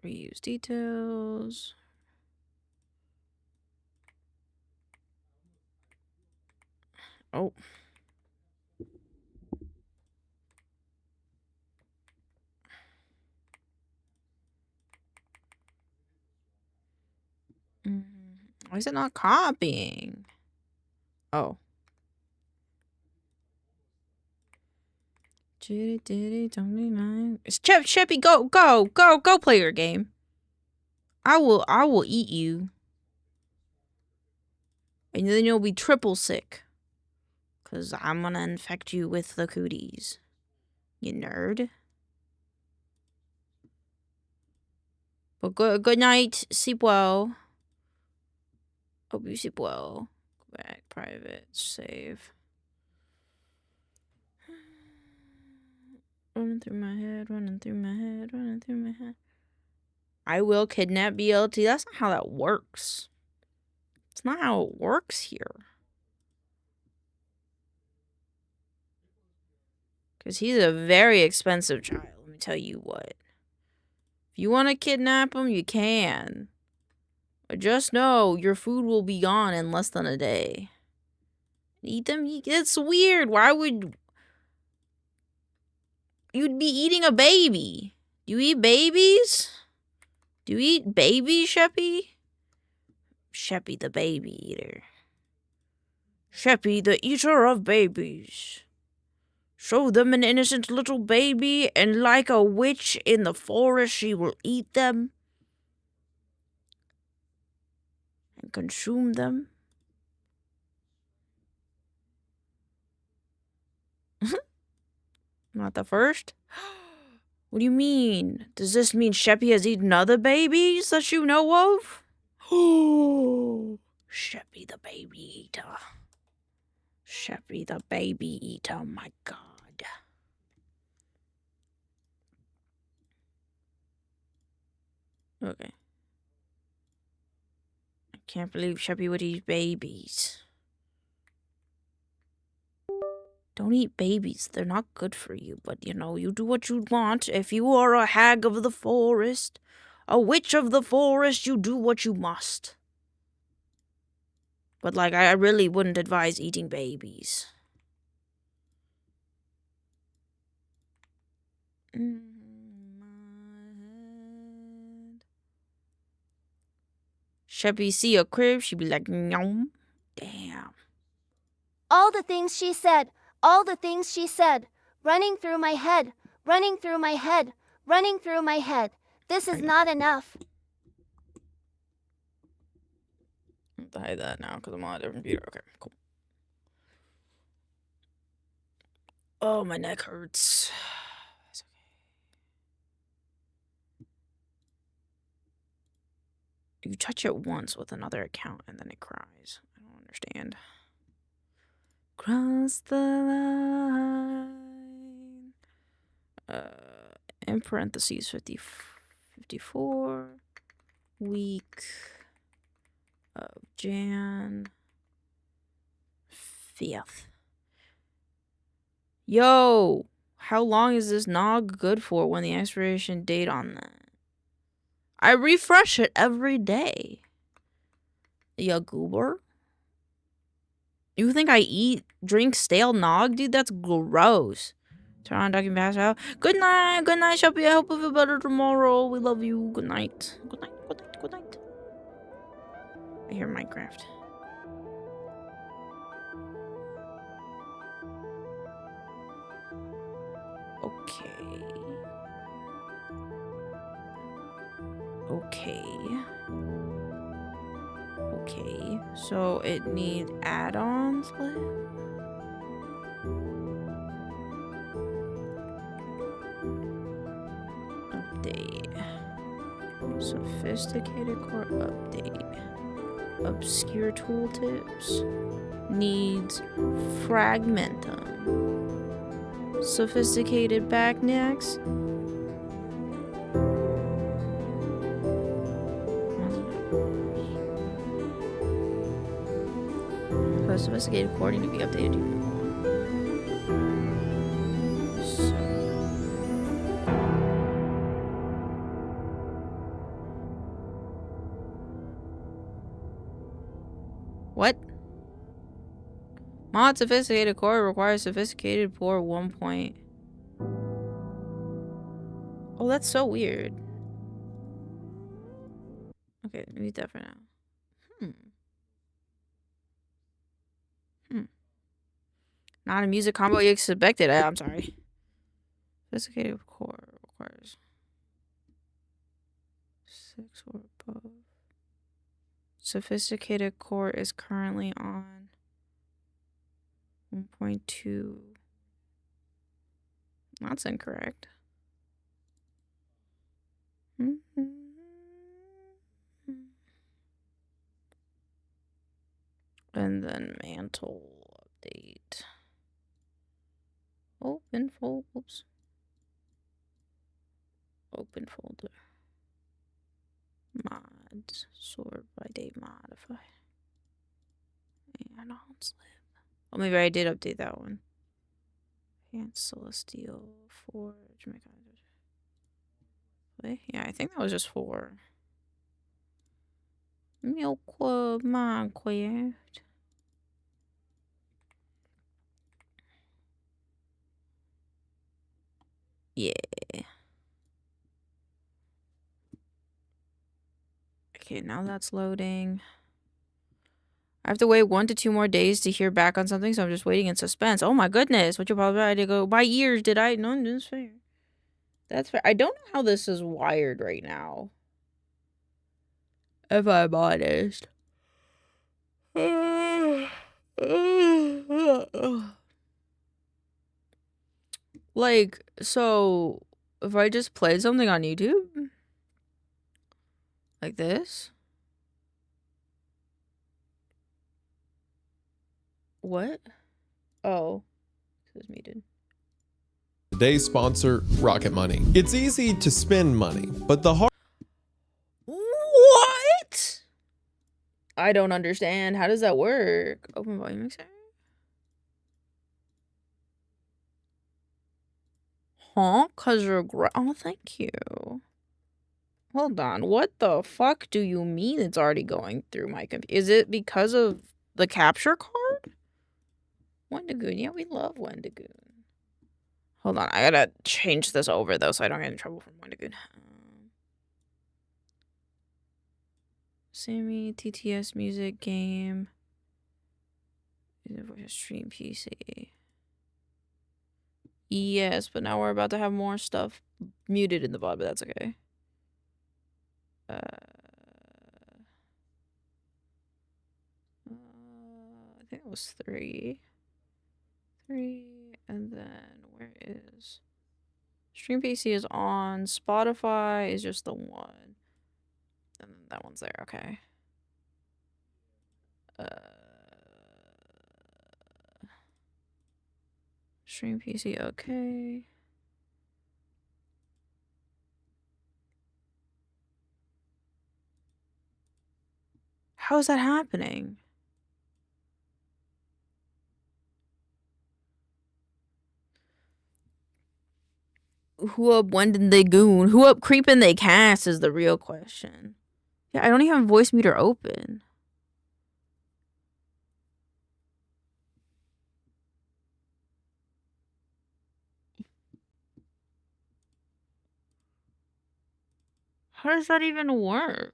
Reuse details. Oh. Why is it not copying? Oh. It's Sheppy, go play your game. I will eat you. And then you'll be triple sick. 'Cause I'm gonna infect you with the cooties. You nerd. But good night. Sleep well. Hope you sleep well. Go back, private, save. Running through my head, running through my head, running through my head. I will kidnap BLT. That's not how that works. It's not how it works here. Because he's a very expensive child. Let me tell you what. If you want to kidnap him, you can. But just know your food will be gone in less than a day. Eat them? It's weird. Why would... You'd be eating a baby. Do you eat babies? Do you eat babies, Sheppy? Sheppy the baby eater. Sheppy the eater of babies. Show them an innocent little baby, and like a witch in the forest, she will eat them and consume them. Not the first? What do you mean? Does this mean Sheppy has eaten other babies that you know of? Oh, Sheppy the baby eater. Sheppy the baby eater, my god. Okay. I can't believe Sheppy would eat babies. Don't eat babies. They're not good for you. But, you know, you do what you want. If you are a hag of the forest, a witch of the forest, you do what you must. But, like, I really wouldn't advise eating babies. Sheppy see a crib, she'd be like, "Nom." Damn. All the things she said, all the things she said, running through my head, running through my head, running through my head. This is not enough. I'll hide that now because I'm on a different computer. Okay, cool. Oh, my neck hurts. That's okay. You touch it once with another account and then it cries. I don't understand. Cross the line. In parentheses, 54 week of Jan 5th. Yo, how long is this nog good for when the expiration date on that? I refresh it every day. Ya goober. You think I drink stale nog? Dude, that's gross. Turn on document pass out. Good night, Sheppy. I hope you feel better tomorrow. We love you. Good night. Good night, good night, good night. I hear Minecraft. Okay. Okay, so it needs add-ons left. Update. Sophisticated core update. Obscure tooltips. Needs fragmentum. Sophisticated backnecks. Sophisticated cording to be updated. Mod sophisticated core requires sophisticated port 1 point. Oh, that's so weird. Okay, mute that for now. Not a music combo you expected. I'm sorry. Sophisticated core requires 6 or above. Sophisticated core is currently on 1.2. That's incorrect. And then mantle update. Open folds. Open folder. Mods. Sort by date modify. And on slip. Oh, maybe I did update that one. And Celestial Forge. Yeah, I think that was just 4. Milkclubmedia. Yeah. Okay, now that's loading. I have to wait 1 to 2 more days to hear back on something, so I'm just waiting in suspense. Oh my goodness, what you probably had to go. My ears, did I? No, that's fair. That's fair. I don't know how this is wired right now. If I'm honest. Like, so if I just played something on YouTube like this, what? Oh, it was muted. Today's sponsor, Rocket Money. It's easy to spend money, but the hard What? I don't understand. How does that work? Open volume mixer? Huh? Cause you're oh, thank you. Hold on. What the fuck do you mean it's already going through my computer? Is it because of the capture card? Wendigoon. Yeah, we love Wendigoon. Hold on. I gotta change this over, though, so I don't get in trouble from Wendigoon. Sammy, TTS music game. Stream PC. Yes, but now we're about to have more stuff muted in the VOD, but that's okay. I think it was 3. 3, and then where is Stream PC is on. Spotify is just the 1. And then that one's there, okay. Stream PC, okay. How is that happening? Who up when did they goon? Who up creeping they cast is the real question. Yeah, I don't even have voice meter open. How does that even work?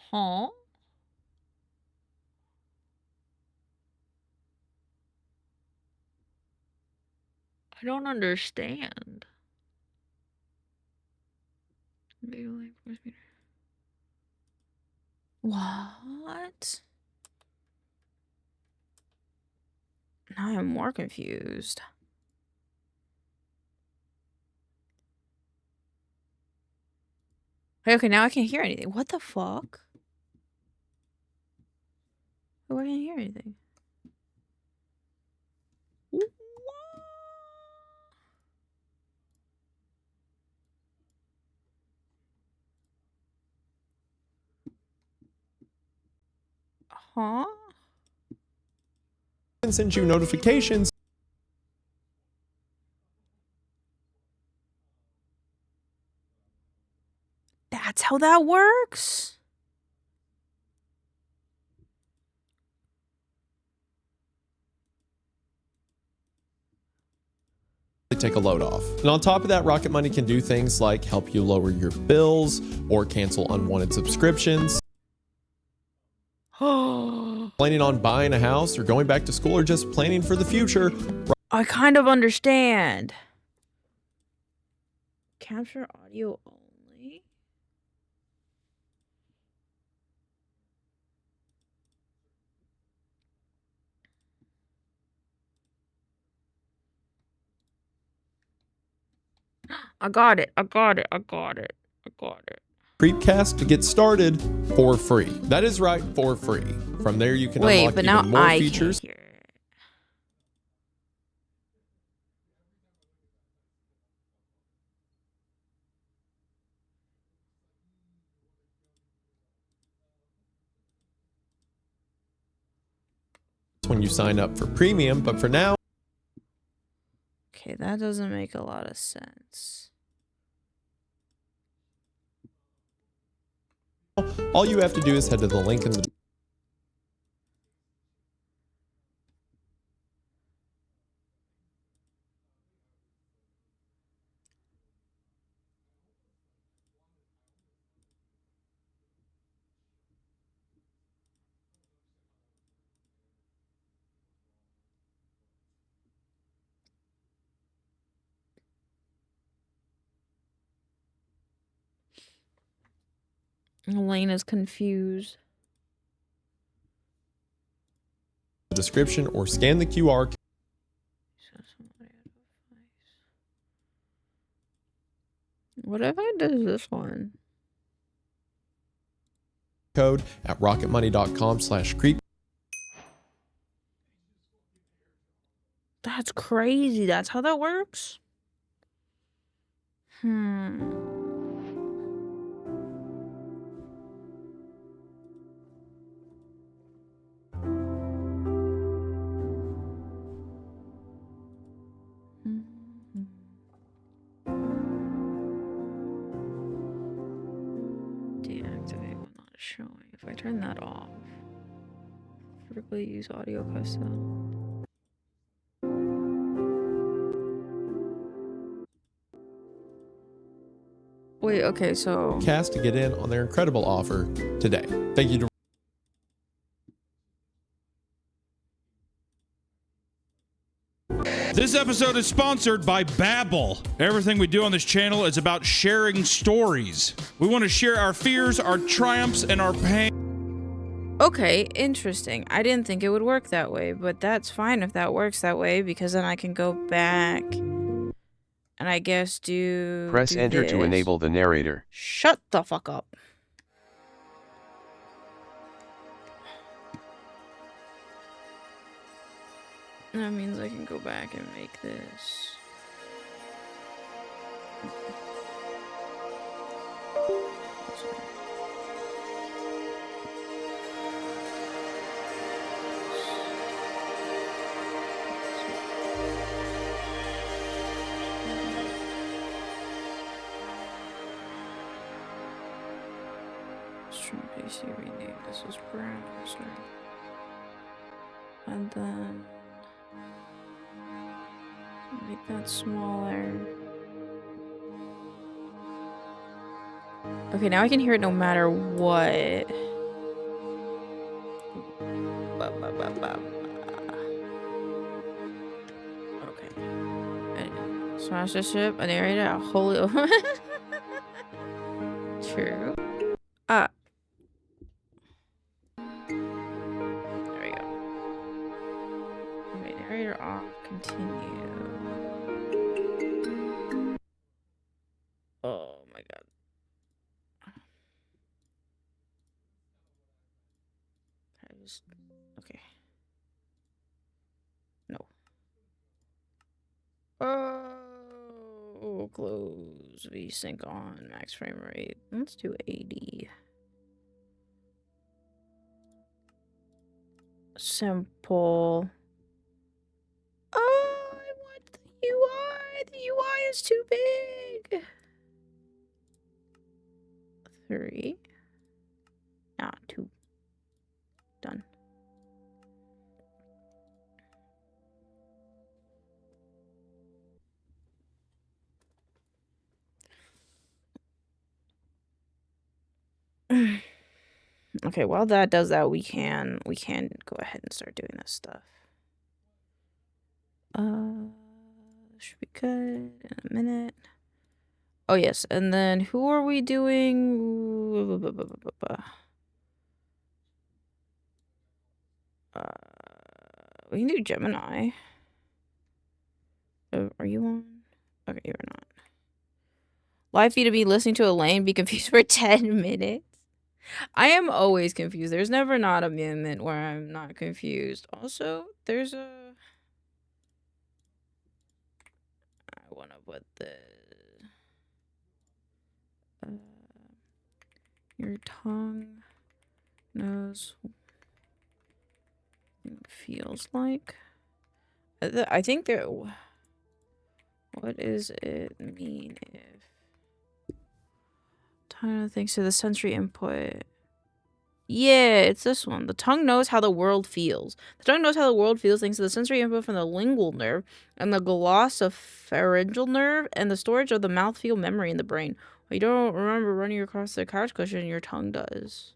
Huh? I don't understand. What? Now I'm more confused. Okay, now I can't hear anything. What the fuck? Oh, I can't hear anything. What? Huh? And send you notifications That's how that works? to take a load off. And on top of that, Rocket Money can do things like help you lower your bills or cancel unwanted subscriptions. Planning on buying a house or going back to school or just planning for the future. I kind of understand. Capture audio only? I got it. Creepcast to get started for free. That is right, for free. From there, you can Wait, unlock but even now more I features. can't hear it. When you sign up for premium, but for now, Okay, that doesn't make a lot of sense. all you have to do is head to the link in the Elena's confused. description or scan the QR What if I do this one? code at rocketmoney.com/creep. That's crazy. That's how that works? Deactivate when not showing. If I turn that off. Vertically use audio custom. Wait, okay, so Cast to get in on their incredible offer today. Thank you to This episode is sponsored by Babbel. Everything we do on this channel is about sharing stories. We want to share our fears, our triumphs, and our pain. okay, interesting. I didn't think it would work that way, but that's fine if that works that way, because then I can go back and I guess Press enter to enable the narrator. Shut the fuck up. That means I can go back and make this. Stream PC rename. This was browser. And then make that smaller. Okay, now I can hear it no matter what. Okay. Anyway, sponsorship, a narrator, a holy. True. There we go. Okay, narrator off. Continue. Oh my god. Okay. No. Oh, close. VSync on. Max frame rate. Let's do 80. simple. Oh, I want the UI. The UI is too big. 3. Ah, 2. Done. Okay, while that does that, we can go ahead and start doing this stuff. Should be good in a minute. Oh yes, and then who are we doing? We can do Gemini. Are you on? Okay, you're not. Live feed to be listening to Elaine be confused for 10 minutes. I am always confused. There's never not a moment where I'm not confused. Also, there's a... I want to put the... your tongue knows what it feels like. I think there... What does it mean if... Tongue thanks to the sensory input. Yeah, it's this one. The tongue knows how the world feels. The tongue knows how the world feels thanks to the sensory input from the lingual nerve and the glossopharyngeal nerve and the storage of the mouthfeel memory in the brain. Well, you don't remember running across the couch cushion, your tongue does.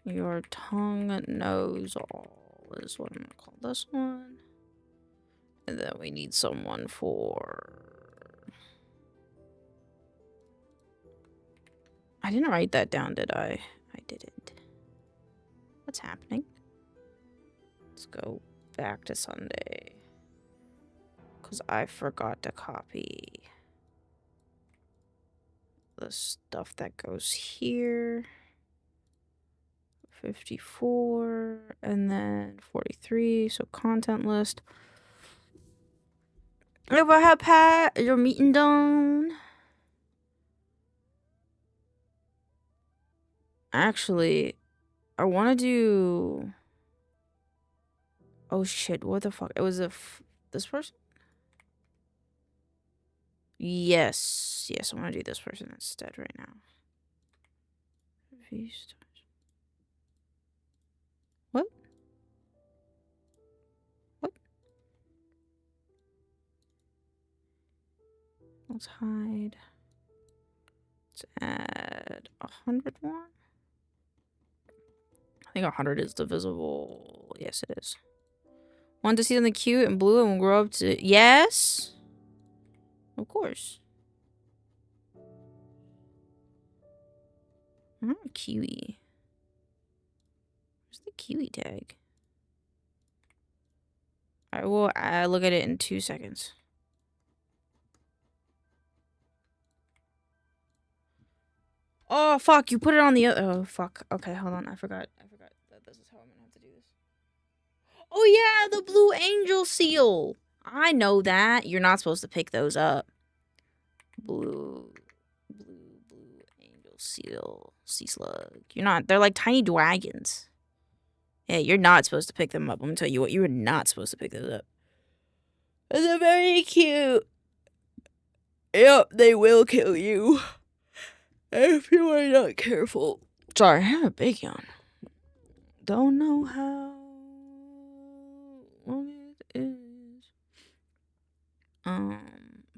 Your tongue knows all is what I'm gonna call this one. And then we need someone for... I didn't write that down, did I? I didn't. What's happening? Let's go back to Sunday. Because I forgot to copy the stuff that goes here. 54. And then 43. So content list. If I have Pat, your meeting done. Actually, I want to do... Oh shit, what the fuck? It was this person? Yes. Yes, I want to do this person instead right now. What? What? Let's hide. Let's add 100 more. I think 100 is divisible. Yes, it is. Want to see something cute and blue and we'll grow up to... Yes? Of course. Kiwi. Where's the kiwi tag? I will look at it in 2 seconds. Oh, fuck. You put it on the other... Oh, fuck. Okay, hold on. I forgot that this is how I'm gonna have to do this. Oh, yeah, the blue angel seal. I know that. You're not supposed to pick those up. Blue angel seal. Sea slug. You're not... They're like tiny dragons. Yeah, you're not supposed to pick them up. Let me tell you what. You are not supposed to pick those up. They're very cute. Yep, they will kill you. If you are not careful. Sorry, I have a big yawn. Don't know how long it is.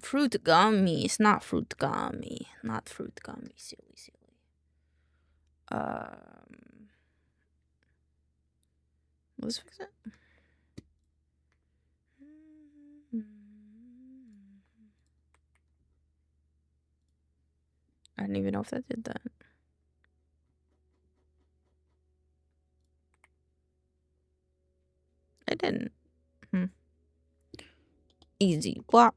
Fruit gummy. It's not fruit gummy. Not fruit gummy. Silly. Let's fix it. I didn't even know if that did that. It didn't. Easy. Blah.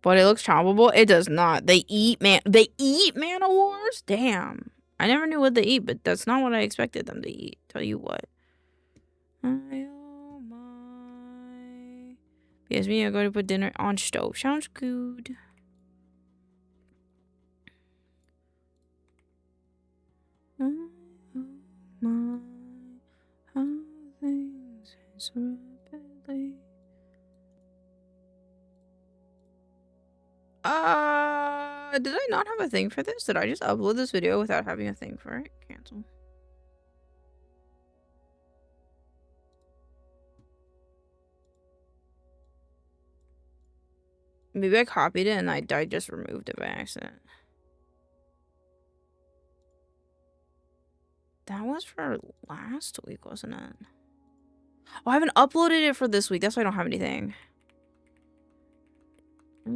But it looks choppable. It does not. They eat Man O' Wars? Damn. I never knew what they eat, but that's not what I expected them to eat. Tell you what. Oh my. Yes, me, I'm going to put dinner on stove. Sounds good. My, how things so rapidly. Did I not have a thing for this? Did I just upload this video without having a thing for it? Cancel. Maybe I copied it and I just removed it by accident. That was for last week, wasn't it? Oh, I haven't uploaded it for this week. That's why I don't have anything.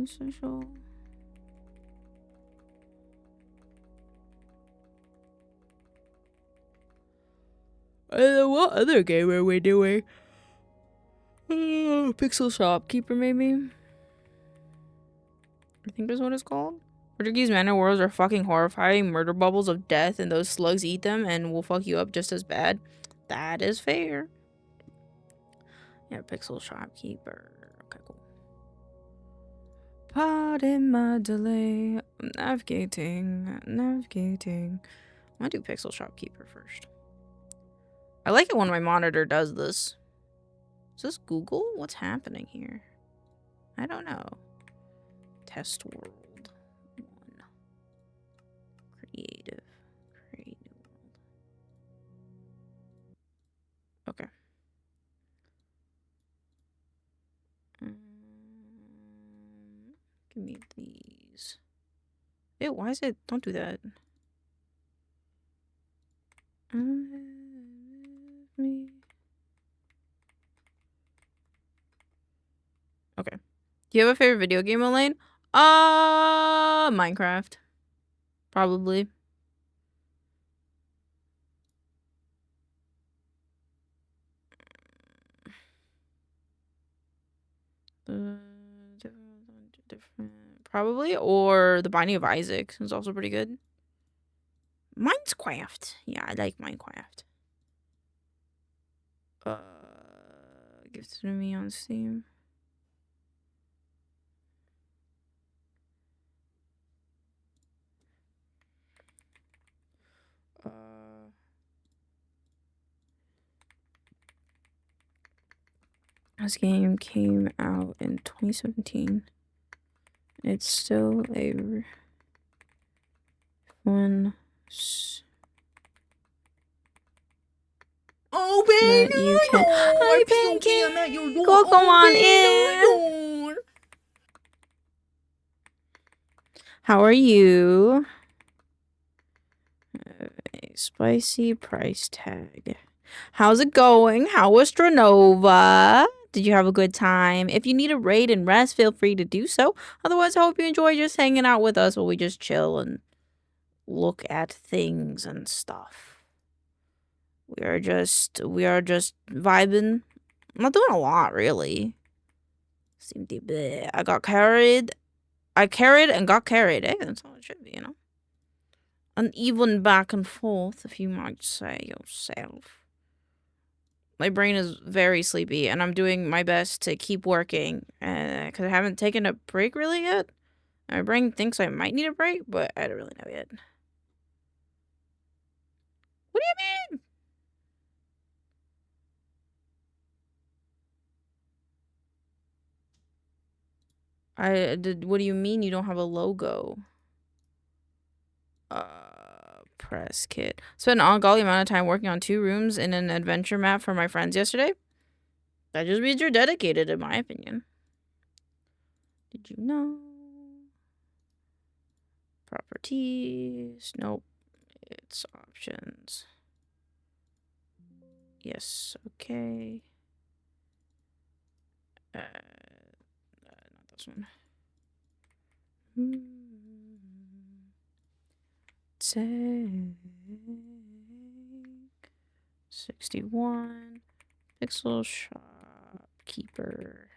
Social. What other game are we doing? Pixel Shopkeeper, maybe? I think that's what it's called. Portuguese manor worlds are fucking horrifying. Murder bubbles of death, and those slugs eat them and will fuck you up just as bad. That is fair. Yeah, Pixel Shopkeeper. Okay, cool. Pardon my delay. Navigating. I'm gonna do Pixel Shopkeeper first. I like it when my monitor does this. Is this Google? What's happening here? I don't know. Test world 1. Create new world. Okay. Give me these. Ew, why is it? Don't do that. Okay. Do you have a favorite video game, Elaine? Minecraft. Probably. Probably, or The Binding of Isaac is also pretty good. Minecraft. Yeah, I like Minecraft. Give it to me on Steam. This game came out in 2017. It's still a fun. Oh, baby! You can. Hi, Pancake! Go on in! How are you? A spicy price tag. How's it going? How was Stranova? Did you have a good time? If you need a raid and rest, feel free to do so. Otherwise, I hope you enjoy just hanging out with us while we just chill and look at things and stuff. We are just vibing. I'm not doing a lot, really. I got carried. I carried and got carried. Hey, that's how it should be, you know? Uneven back and forth, if you might say yourself. My brain is very sleepy, and I'm doing my best to keep working, because I haven't taken a break really yet. My brain thinks I might need a break, but I don't really know yet. What do you mean? What do you mean you don't have a logo? Press kit. Spent an ungodly amount of time working on 2 rooms in an adventure map for my friends yesterday. That just means you're dedicated, in my opinion. Did you know? Properties. Nope. It's options. Yes. Okay. Not this one. Take 61 Pixel Shopkeeper.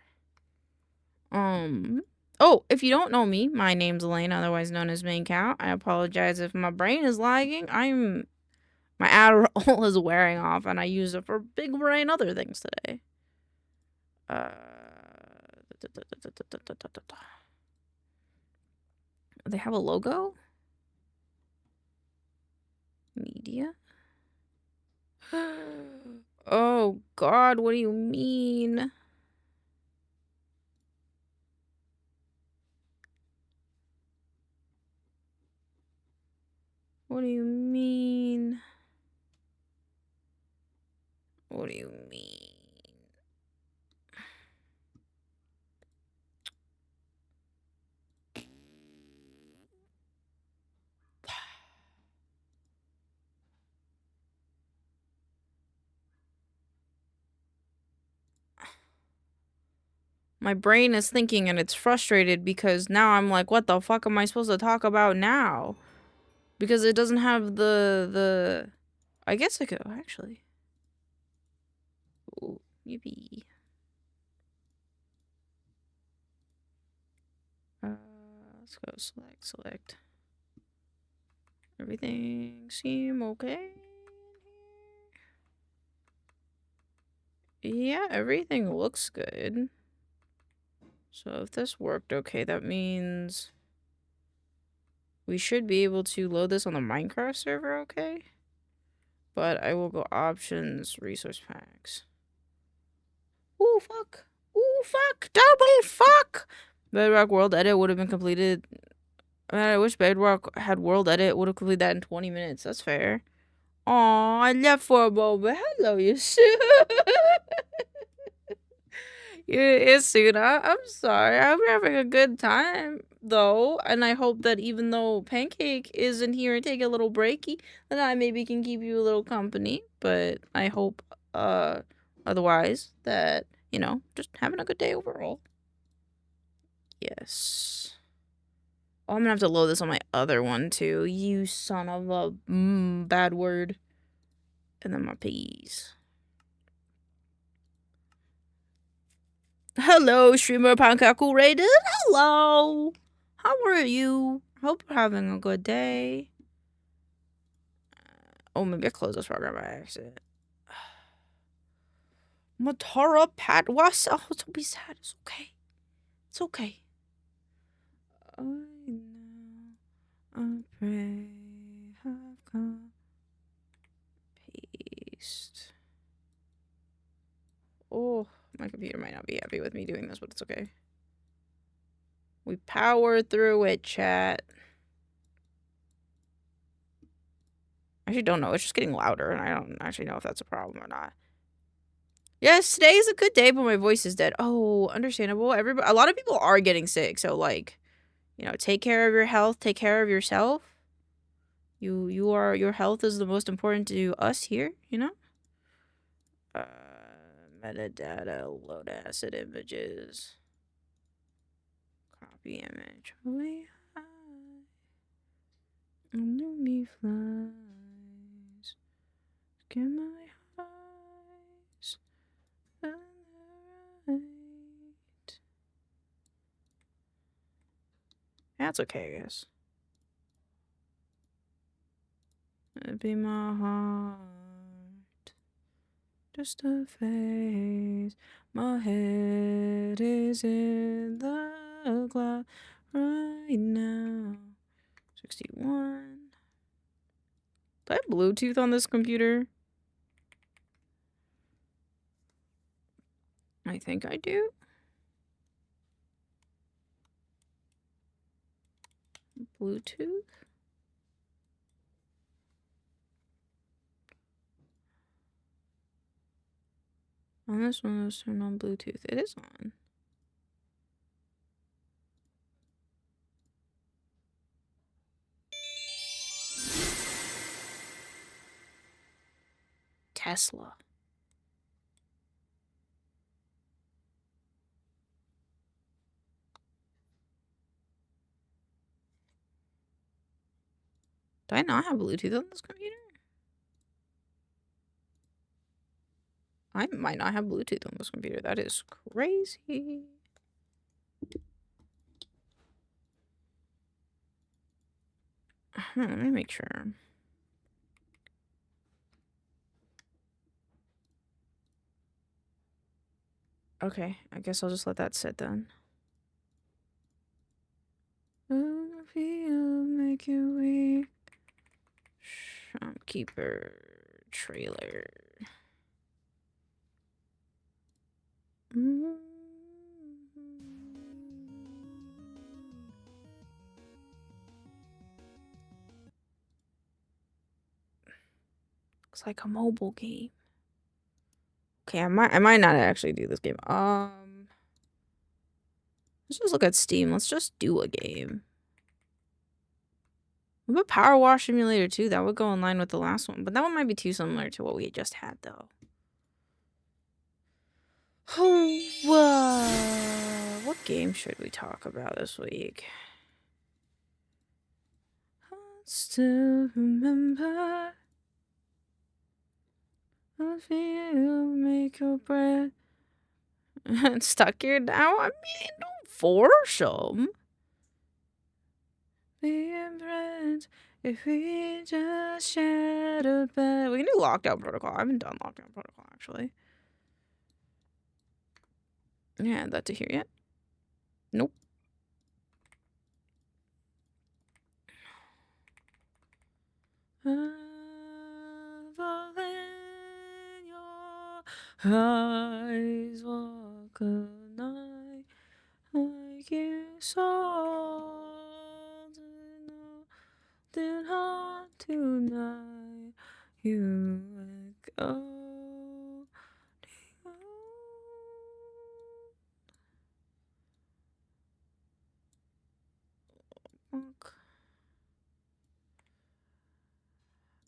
Oh, if you don't know me, my name's Elaine, otherwise known as maincoow. I apologize if my brain is lagging. My Adderall is wearing off, and I used it for big brain other things today. They have a logo? Media? Oh God, what do you mean? What do you mean? What do you mean? My brain is thinking and it's frustrated because now I'm like, what the fuck am I supposed to talk about now? Because it doesn't have the I guess I could actually. Ooh, yippee. Let's go select. Everything seem okay? Yeah, everything looks good. So if this worked okay, that means we should be able to load this on the Minecraft server, okay? But I will go options, resource packs. Ooh, fuck. Ooh, fuck. Double fuck. Bedrock World Edit would have been completed. I wish Bedrock had World Edit. Would have completed that in 20 minutes. That's fair. Aw, I left for a moment. Hello, you soon. It's soon. I'm sorry. I'm having a good time, though. And I hope that even though Pancake isn't here and take a little breaky, that I maybe can keep you a little company. But I hope, otherwise, that, you know, just having a good day overall. Yes. Oh, I'm gonna have to load this on my other one, too. You son of a bad word. And then my piggies. Hello, streamer Pankaku Raiden. Hello. How are you? Hope you're having a good day. Oh, maybe I closed this program by accident. Matara Pat was. Oh, don't be sad. It's okay. It's okay. I know. I pray. Have come. Paste. Oh, my computer might not be happy with me doing this, but it's okay. We powered through it, chat. I actually don't know. It's just getting louder, and I don't actually know if that's a problem or not. Yes, today is a good day, but my voice is dead. Oh, understandable. A lot of people are getting sick, so like, you know, take care of your health, take care of yourself. Your health is the most important to us here, you know? Metadata, load asset images. Copy image. We high. Under me flies. Get my eyes. Right. That's okay, I guess. It'd be my heart. Just a phase. My head is in the cloud right now. 61. Do I have Bluetooth on this computer? I think I do. Bluetooth? On this one, let's turn on Bluetooth. It is on. Tesla. Do I not have Bluetooth on this computer? I might not have Bluetooth on this computer. That is crazy. Let me make sure. Okay, I guess I'll just let that sit then. Make you weak. Shopkeeper trailer. Looks like a mobile game. Okay, I might not actually do this game. Let's just look at Steam. Let's just do a game. What about Power Wash Simulator 2? That would go in line with the last one, but that one might be too similar to what we just had, though. What game should we talk about this week? I still remember I feel make your breath stuck here now. I mean, don't force them. Being friends, if we just shared a bed. We can do Lockdown Protocol. I haven't done Lockdown Protocol, actually. Yeah, add that to here yet? Nope. Eyes walk a night like you saw did hard tonight. You would go.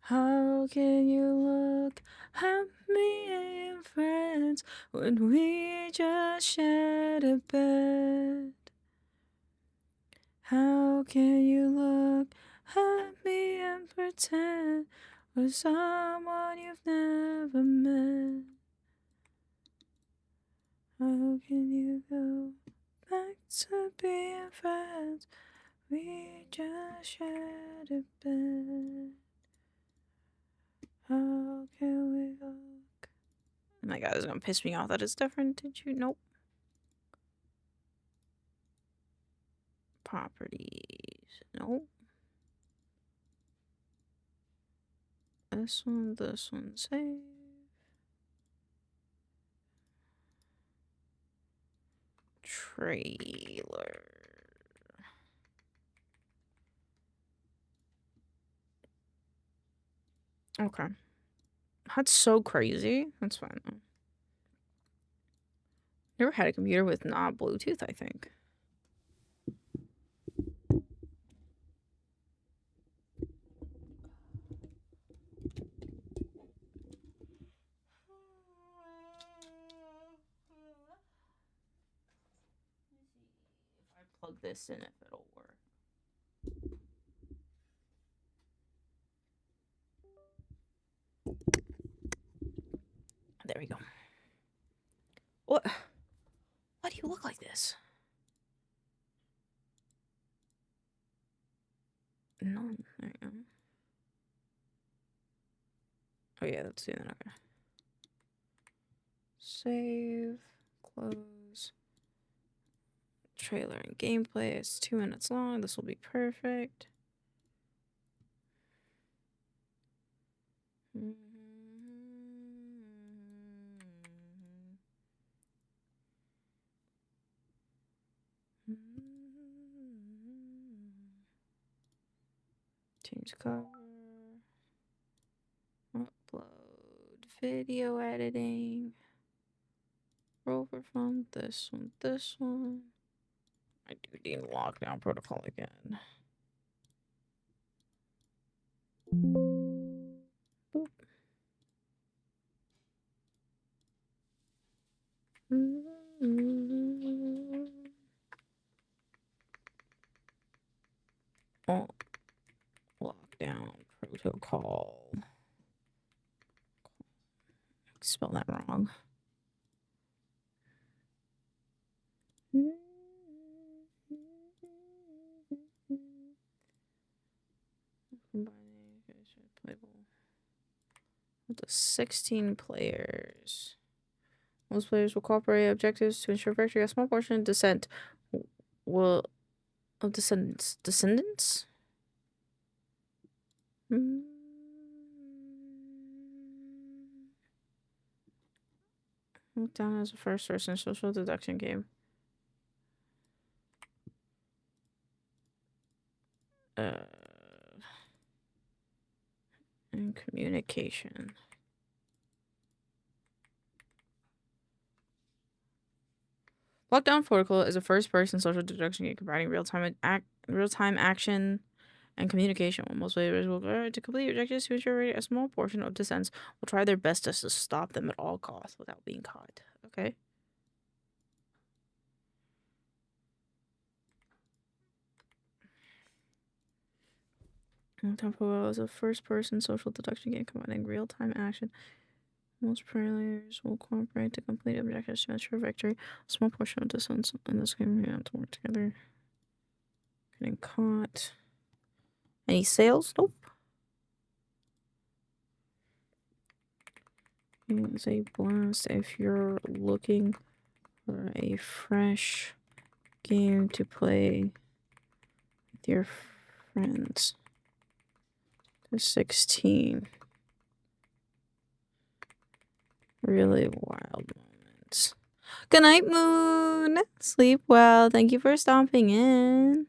How can you look at me and friends when we just shared a bed? How can you look at me and pretend we're someone you've never met? How can you go back to being friends? We just shared a bed. How can we look? Oh my god, it's gonna piss me off that it's different. Did you? Nope. Properties. Nope. This one, save. Trailer. Okay. That's so crazy. That's fine though. Never had a computer with not Bluetooth, I think. If I plug this in, if it'll work. There we go. What? Why do you look like this? No, there you go. Oh yeah, that's doing it. Okay. Save, close. Trailer and gameplay. It's 2 minutes long. This will be perfect. Change cover. Upload. Video editing. Rover from this one, this one. I do need Lockdown Protocol again. Boop. Oh, Lockdown Protocol. Spell that wrong. Up to 16 players. Most players will cooperate objectives to ensure victory. A small portion of descent will of descendants. Look down as a first-person social deduction game. And communication. Lockdown Protocol is a first-person social deduction game combining real-time action and communication. While most players will go to complete objectives to ensure a small portion of dissents will try their best to stop them at all costs without being caught. Okay. Lockdown Protocol is a first-person social deduction game combining real-time action. Most players will cooperate to complete objectives to ensure victory. A small portion of dissents in this game have to work together. Getting caught. Any sales? Nope. It's a blast if you're looking for a fresh game to play with your friends. To 16. Really wild moments. Good night, Moon. Sleep well. Thank you for stopping in.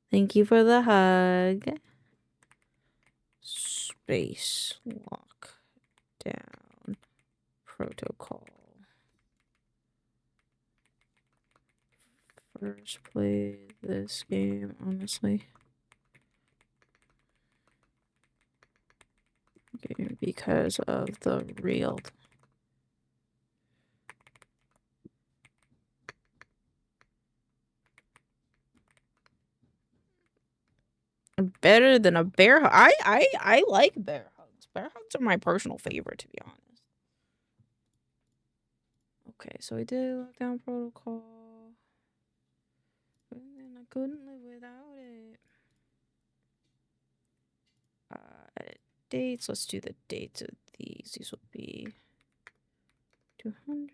Thank you for the hug. Space lock down protocol. First play this game, honestly. Okay, because of the real. Better than a bear hug. I like bear hugs. Bear hugs are my personal favorite, to be honest. Okay, so we did lockdown protocol. And I couldn't live without it. Edit dates. Let's do the dates of these. These will be 200.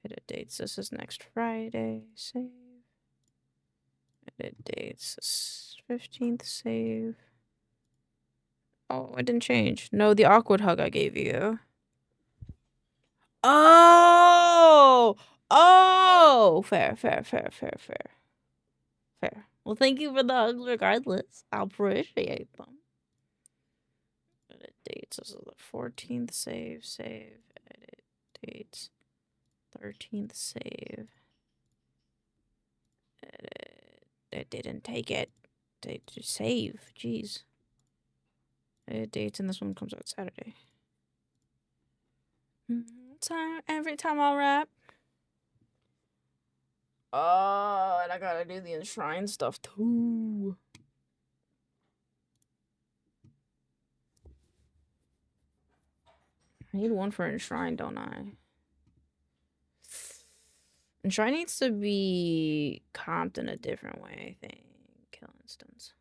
Edit dates. This is next Friday. Save. Edit dates. 15th. Save. Oh, it didn't change. No, the awkward hug I gave you. Oh! Oh! Fair. Well, thank you for the hugs regardless. I'll appreciate them. Edit dates. This is the 14th. Save. Edit dates. 13th. Save. Edit. It didn't take it. Save. Jeez. Edit dates, and this one comes out Saturday. Every time I'll rap. Oh, and I gotta do the enshrined stuff too. I need one for enshrined, don't I? Enshrine needs to be comped in a different way, I think. Kill instance.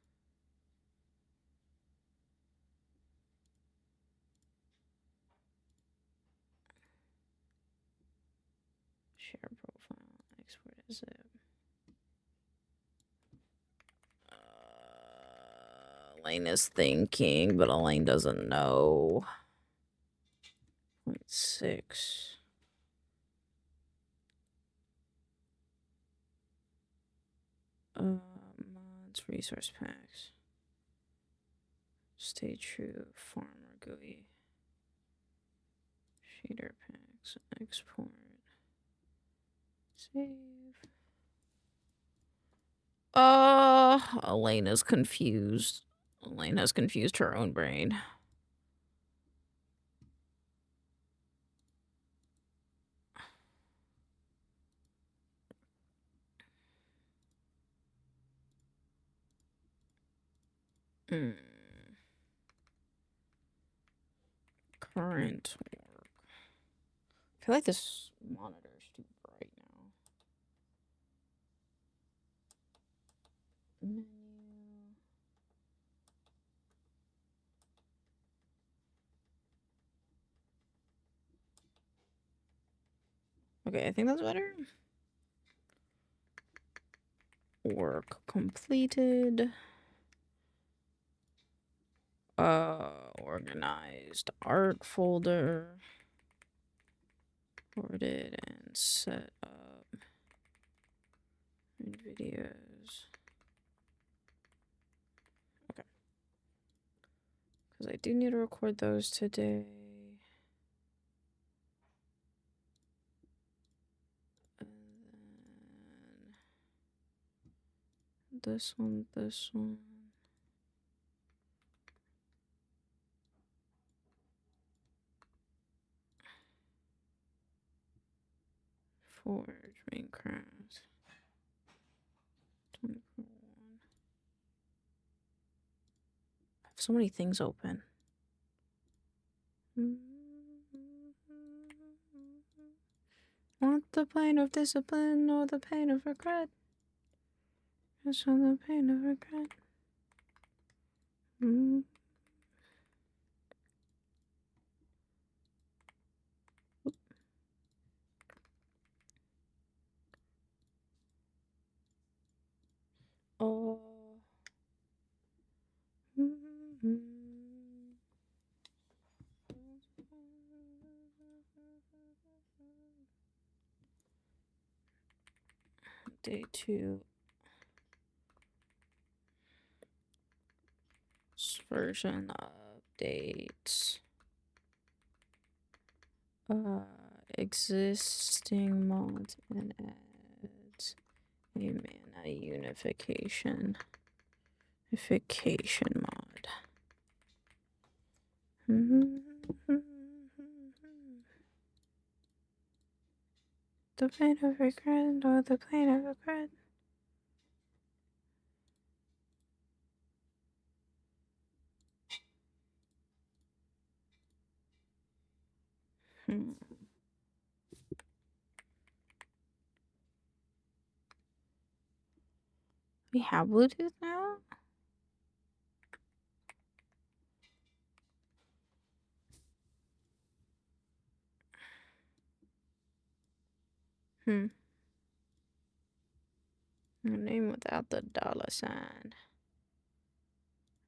Share profile. Export as zip. Elaine is thinking, but Elaine doesn't know. 0.6. Mods, resource packs. Stay true, farmer GUI. Shader packs, export. Save. Elaine is confused. Elaine has confused her own brain. Current work. I feel like this monitor is too bright now. Menu. Okay, I think that's better. Work completed. Organized art folder. Sorted and set up. And videos. Okay. Because I do need to record those today. And then this one, this one. Forge, Minecraft. 24. I have so many things open. Want the pain of discipline or the pain of regret? Just on the pain of regret. Oh. Day 2. Version updates. Existing mods and adds a mana unification. Unification mod. The pain of regret or the pain of regret. We have Bluetooth now? A name without the $sign.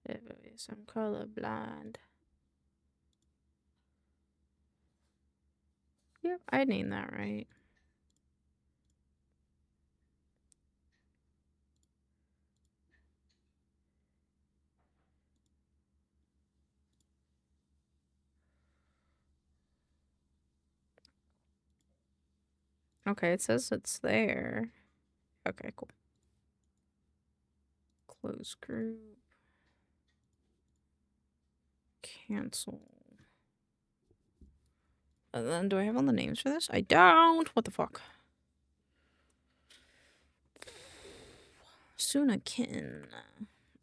Yes, I'm colorblind. Yep, I named that right. Okay, it says it's there. Okay, cool. Close group. Cancel. And then do I have all the names for this? I don't. What the fuck? Sunakin.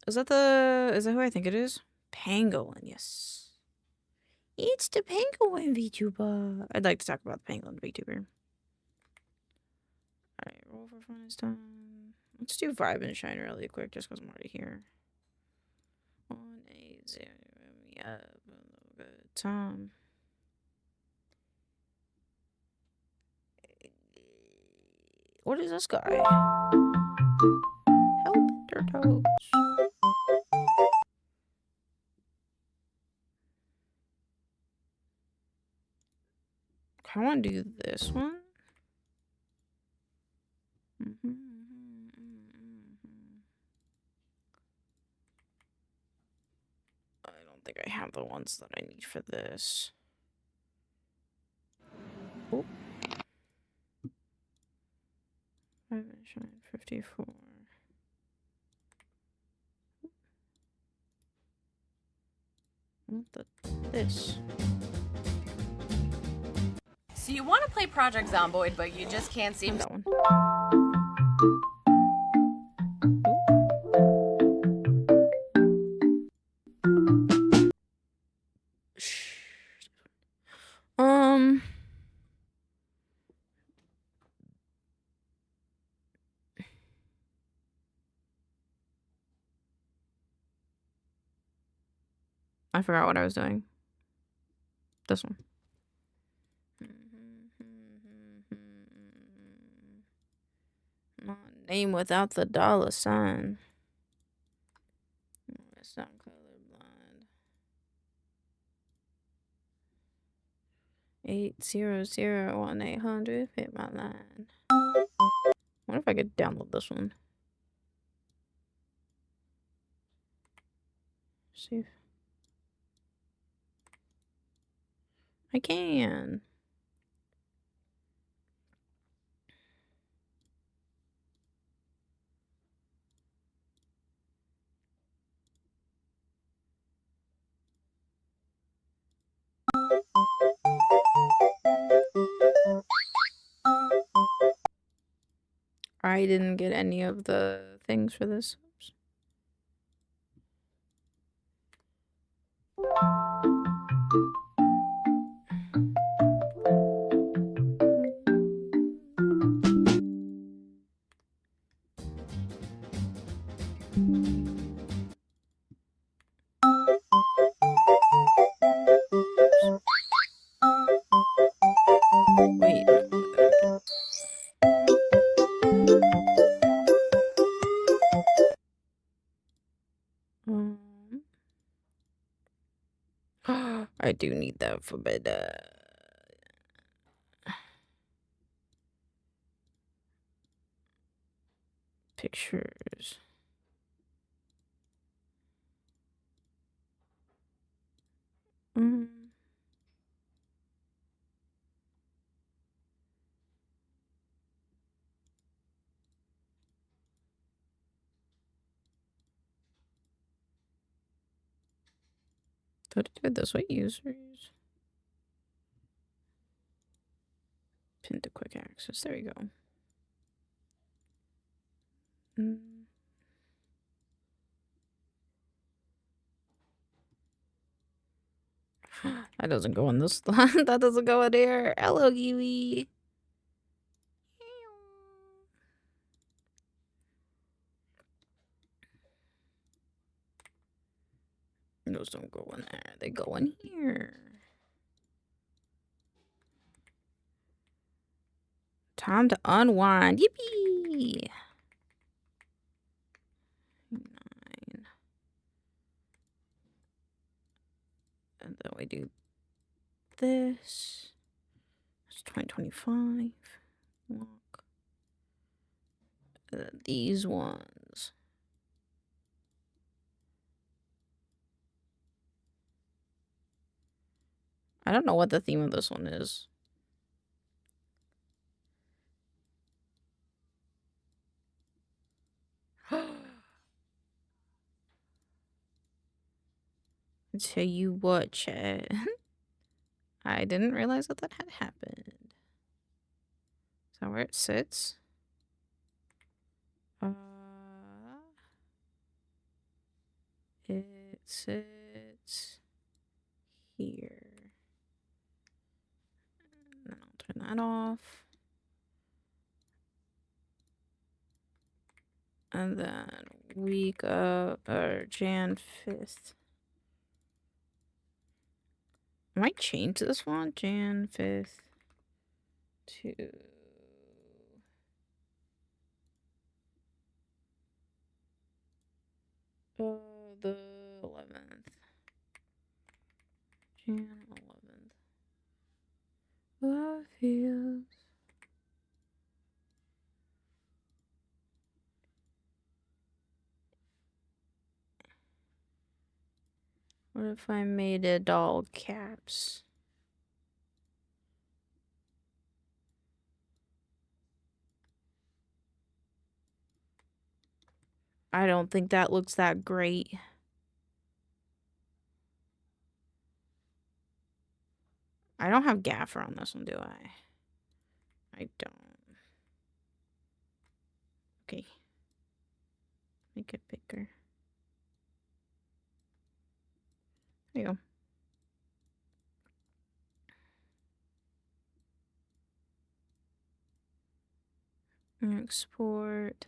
Is that who I think it is? Pangolin, yes. It's the Pangolin VTuber. I'd like to talk about the Pangolin VTuber. Alright, roll for fun is done. Let's do Vibe and Shine really quick just because I'm already here. 180. Me up a little good time. What is this guy? Help their toes. I want to do this one. I don't think I have the ones that I need for this. Oh. 54. What this? So you want to play Project Zomboid, but you just can't seem that one. I forgot what I was doing. This one. Name without the $sign. It's not colorblind. 800-1800. Hit my line. What if I could download this one? See if I can. I didn't get any of the things for this. Oops. Wait. I do need that for better. Pictures. Thought I did this. What users? Pin to quick access. There you go. That doesn't go in this. That doesn't go in here. Hello, Kiwi. Those don't go in there. They go in here. Time to unwind. Yippee! 9. And then we do this. It's 2025. Look. These ones. I don't know what the theme of this one is. I tell you what, chat. I didn't realize that that had happened. Is that where it sits? It sits here. And then I'll turn that off. And then week of Jan 5th. I might change this one. Jan 5th to the 11th. Jan 11th. Love feels. What if I made it all caps? I don't think that looks that great. I don't have gaffer on this one, do I? I don't. Okay. Make it bigger. There you go. Export.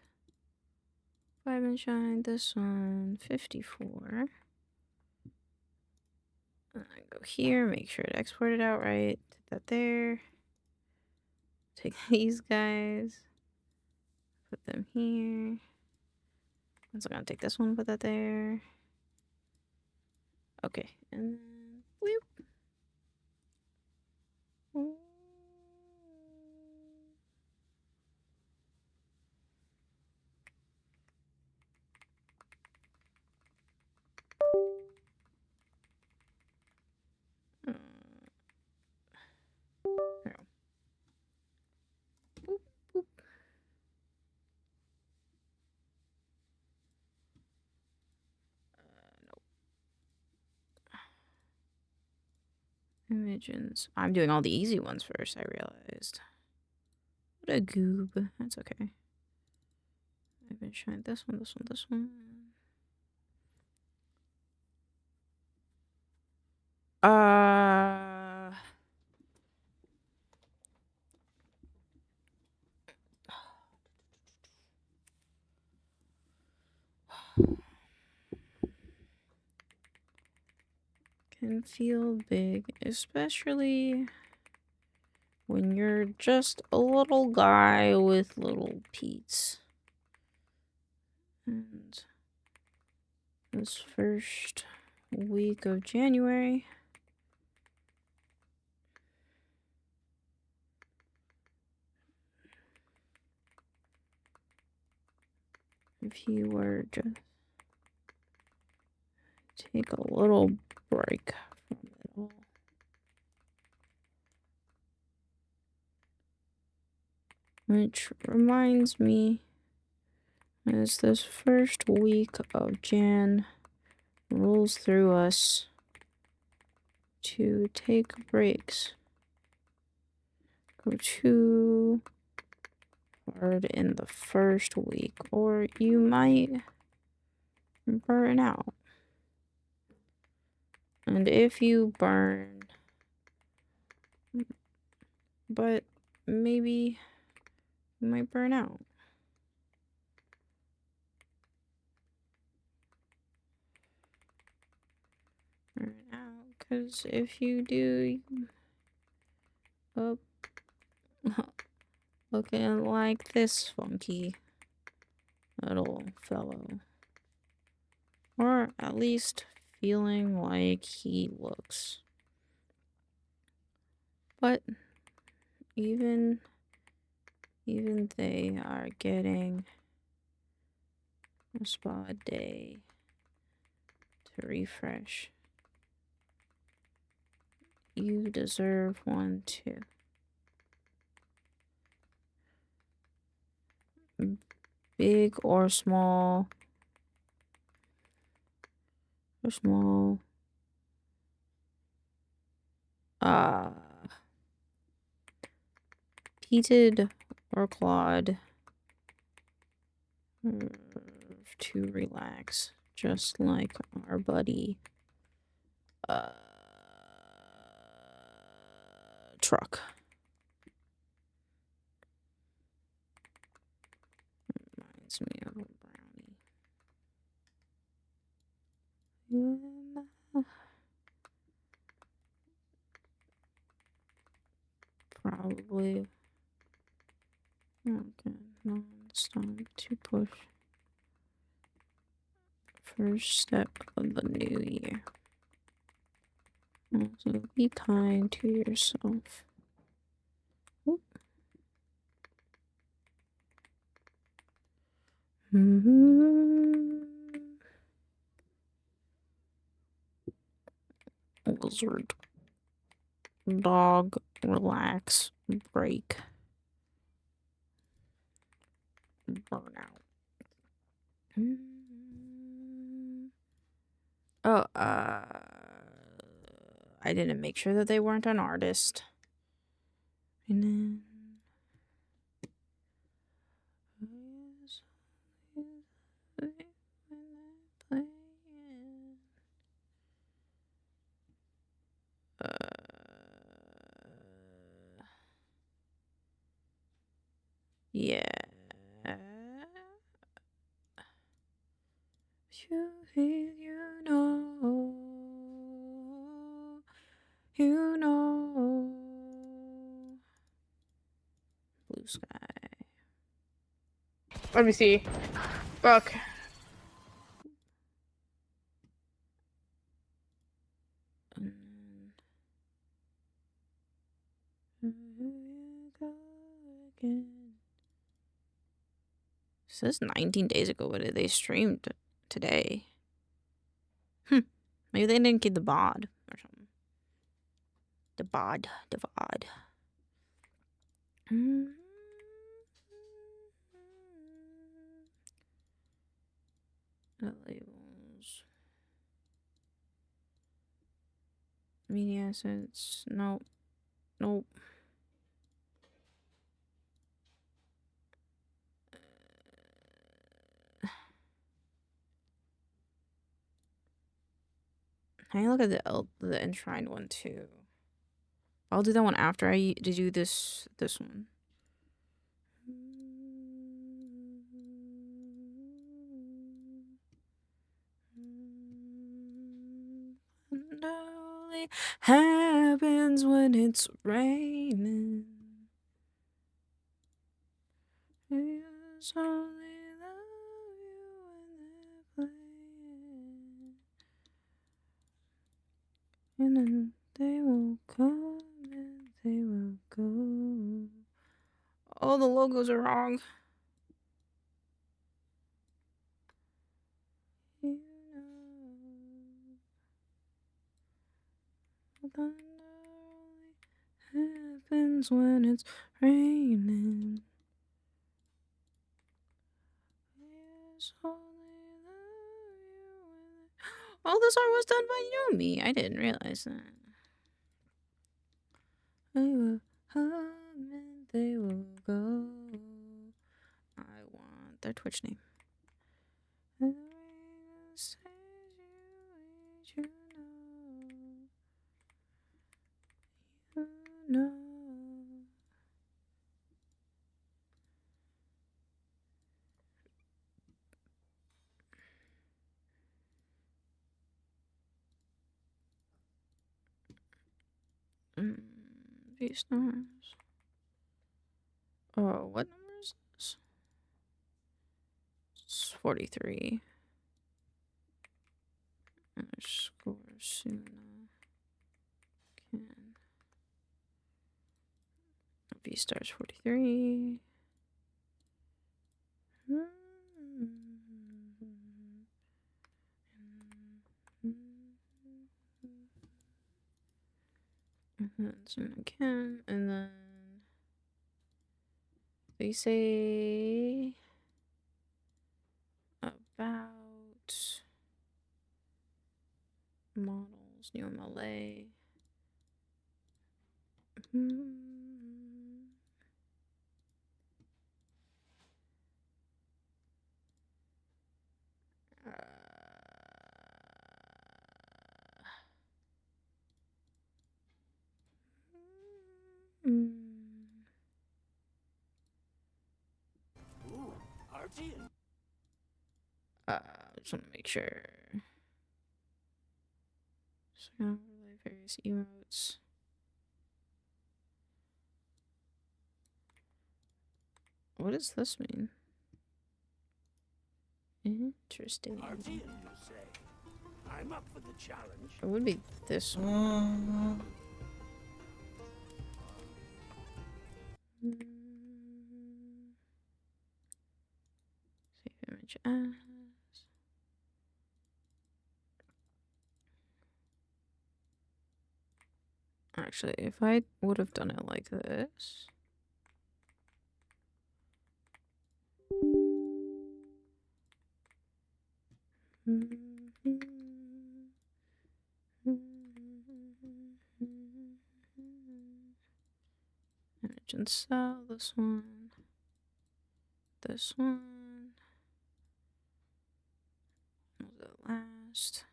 5 and shine. This one, 54. And I go here, make sure to export it out right. Put that there. Take these guys. Put them here. I'm still gonna take this one, put that there. Okay, and then whoop. Images. I'm doing all the easy ones first, I realized. What a goob. That's okay. I've been trying this one, this one, this one. Can feel big, especially when you're just a little guy with little peats. And this first week of January, if you were just take a little break from it all. Which reminds me, as this first week of Jan rolls through us, to take breaks. Go too hard in the first week, or you might burn out. And if you burn, but maybe you might burn out. Burn out, because if you do, up, looking like this funky little fellow. Or at least feeling like he looks. But even they are getting a spa day to refresh. You deserve one too. Big or small. Or small. Peated or clawed. To relax. Just like our buddy truck. Reminds me of a brownie. Probably. Okay, non-stop to push. First step of the new year. Also, be kind to yourself. Oop. Lizard. Dog, relax, break. Burnout. Oh, I didn't make sure that they weren't an artist. And then yeah. You know. Let me see. Fuck. It says 19 days ago, but they streamed today. Maybe they didn't get the VOD or something. The VOD. The labels. Media assets. Nope. I look at the enshrined one too. I'll do that one after I do this one. And only happens when it's raining. It's only love you when they're playing. And then they will come and they will go. Oh, the logos are wrong. You know, thunder only happens when it's raining. It's only love you when oh, this art was done by Yumi. I didn't realize that. They will come and they will go. I want their Twitch name. You know. View stars. Oh, what number is this? It's 43. Underscore Suna. Can. V stars 43. And then Suna can, and then they say about models, new MLA. Just want to make sure. So now overlay various emotes. What does this mean? Interesting. I'm up for the challenge. It would be this one. Save image as. Actually, if I would have done it like this. Image and cell, this one. This one. What was it last?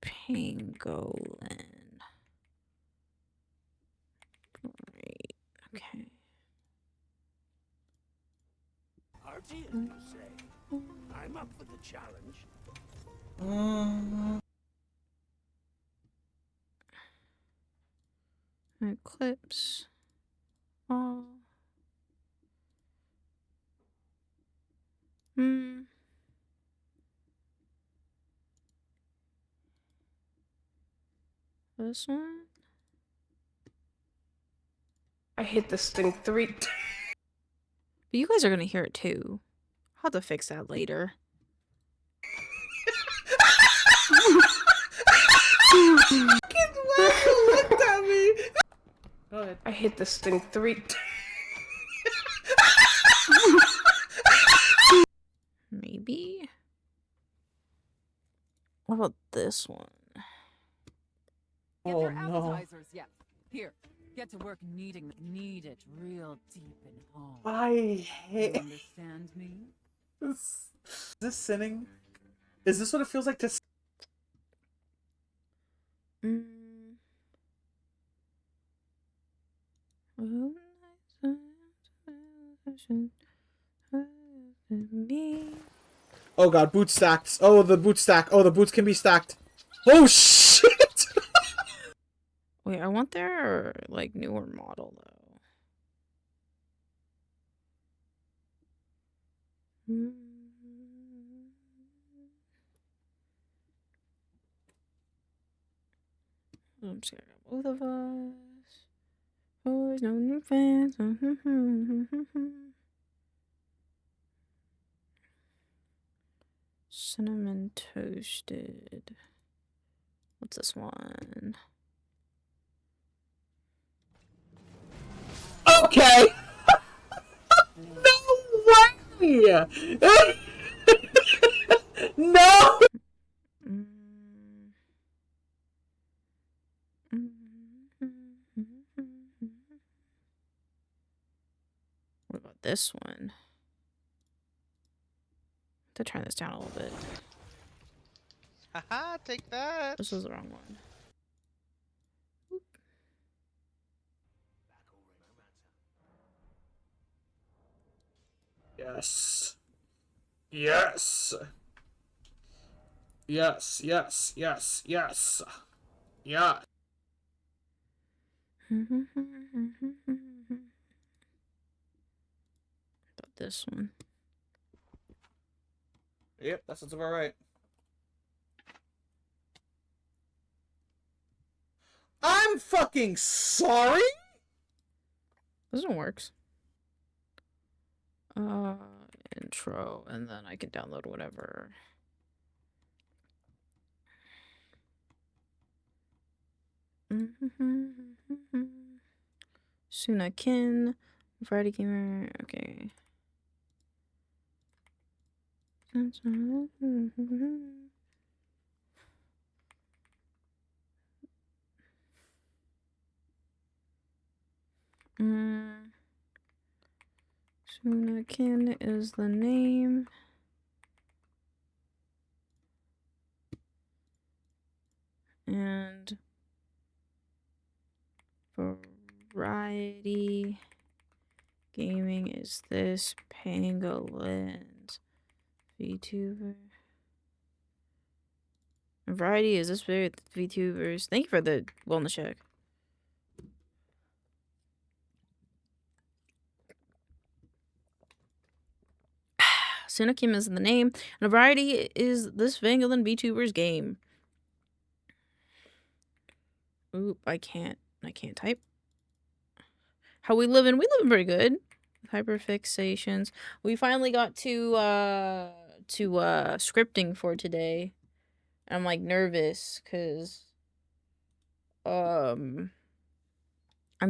Pangolin. Great. Okay. RT, you say? I'm up for the challenge. Eclipse. All. This one. I hit this thing 3 But you guys are gonna hear it too. I'll have to fix that later. looked at me. Go ahead. I hit this thing 3 Maybe. What about this one? Get your appetizers, yeah. Here, get to work kneading. Knead it real deep in home. I hate. You understand me? Is this sinning? Is this what it feels like to? Oh god, boot stacked. Oh, the boot stack. Oh, the boots can be stacked. Oh shit! Wait, I want their like newer model though. I'm scared of both of us. Always no new fans. Cinnamon toasted. What's this one? Okay! No way! No! What about this one? To turn this down a little bit. Haha, take that. This was the wrong one. Oop. Yes. Yes. Yes, yes, yes, yes. Yeah. About this one. Yep, that sounds about right. I'm fucking sorry? This one works. Intro, and then I can download whatever. Sunakin, Variety Gamer, okay. Sunakin is the name. And Variety Gaming is this Pangolin VTuber. Variety is this VTubers. Thank you for the wellness check. Sunakim is the name, and a variety is this Pangolin VTuber's game. Oop, I can't type. How we living? We living pretty good. Hyperfixations. We finally got to scripting for today. I'm like nervous because I'm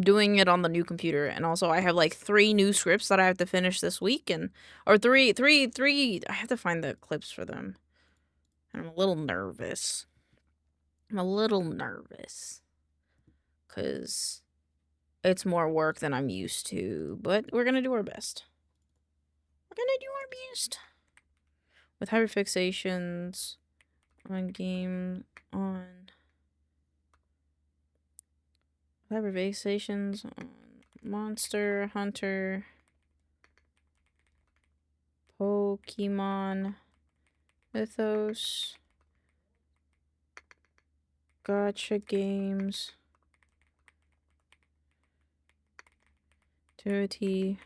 doing it on the new computer, and also I have like 3 new scripts that I have to finish this week, or three. I have to find the clips for them. And I'm a little nervous. Because it's more work than I'm used to, but we're gonna do our best. With hyperfixations on game on hyperfixations on Monster Hunter, Pokemon Mythos, Gotcha games, Dirty,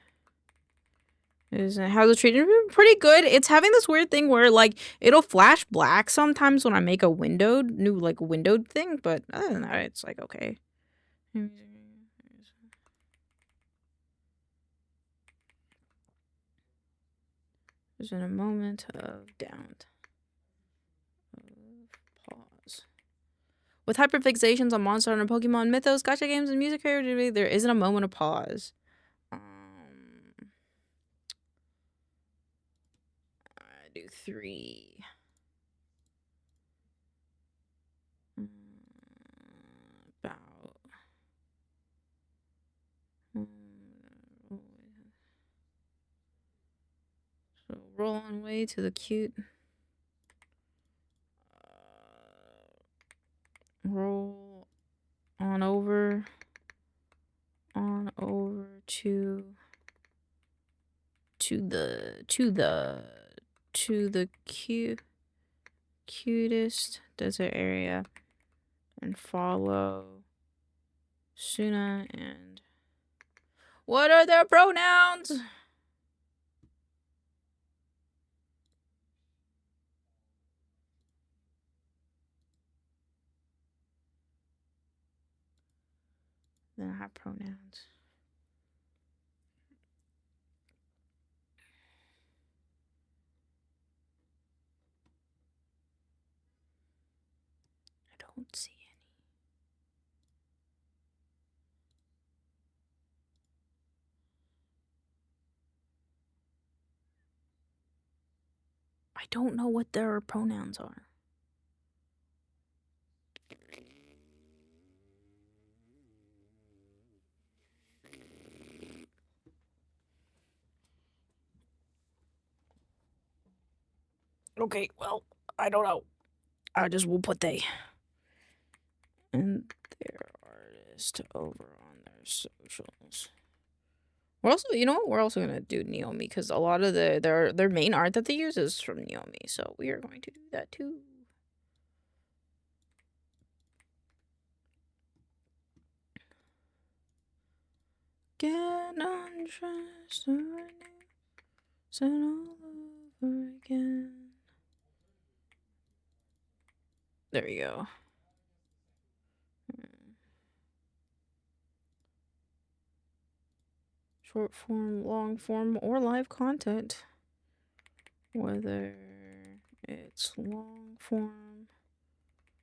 How's it treated? Pretty good. It's having this weird thing where like it'll flash black sometimes when I make a windowed thing, but other than that, it's like okay. There's been a moment of pause. With hyperfixations on Monster Hunter, Pokemon, Mythos, gacha games, and music creativity, there isn't a moment of pause. I do 3. About. So roll on way to the cute. Roll on over to the cutest desert area and follow Suna and what are their pronouns? They don't have pronouns. I don't see any. I don't know what their pronouns are. Okay, well, I don't know. I just will put they. And their artist over on their socials. We're also, you know what? We're also gonna do Neomi because a lot of their main art that they use is from Neomi, so we are going to do that too. Get undressed all over again. There we go. Short form, long form, or live content. Whether it's long form,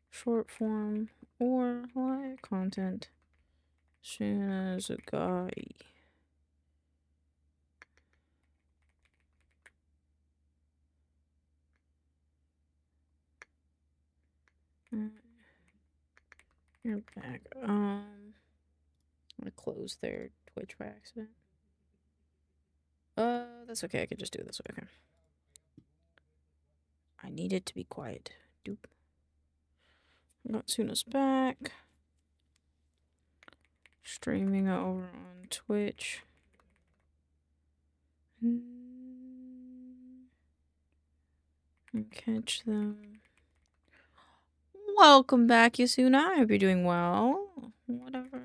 short form, or live content. Soon as a guy. You're back. I'm gonna close their Twitch by accident. That's okay. I can just do it this way. Okay. I need it to be quiet. Doop. Got Suna's back. Streaming over on Twitch. And catch them. Welcome back, Yasuna. I hope you're doing well. Whatever.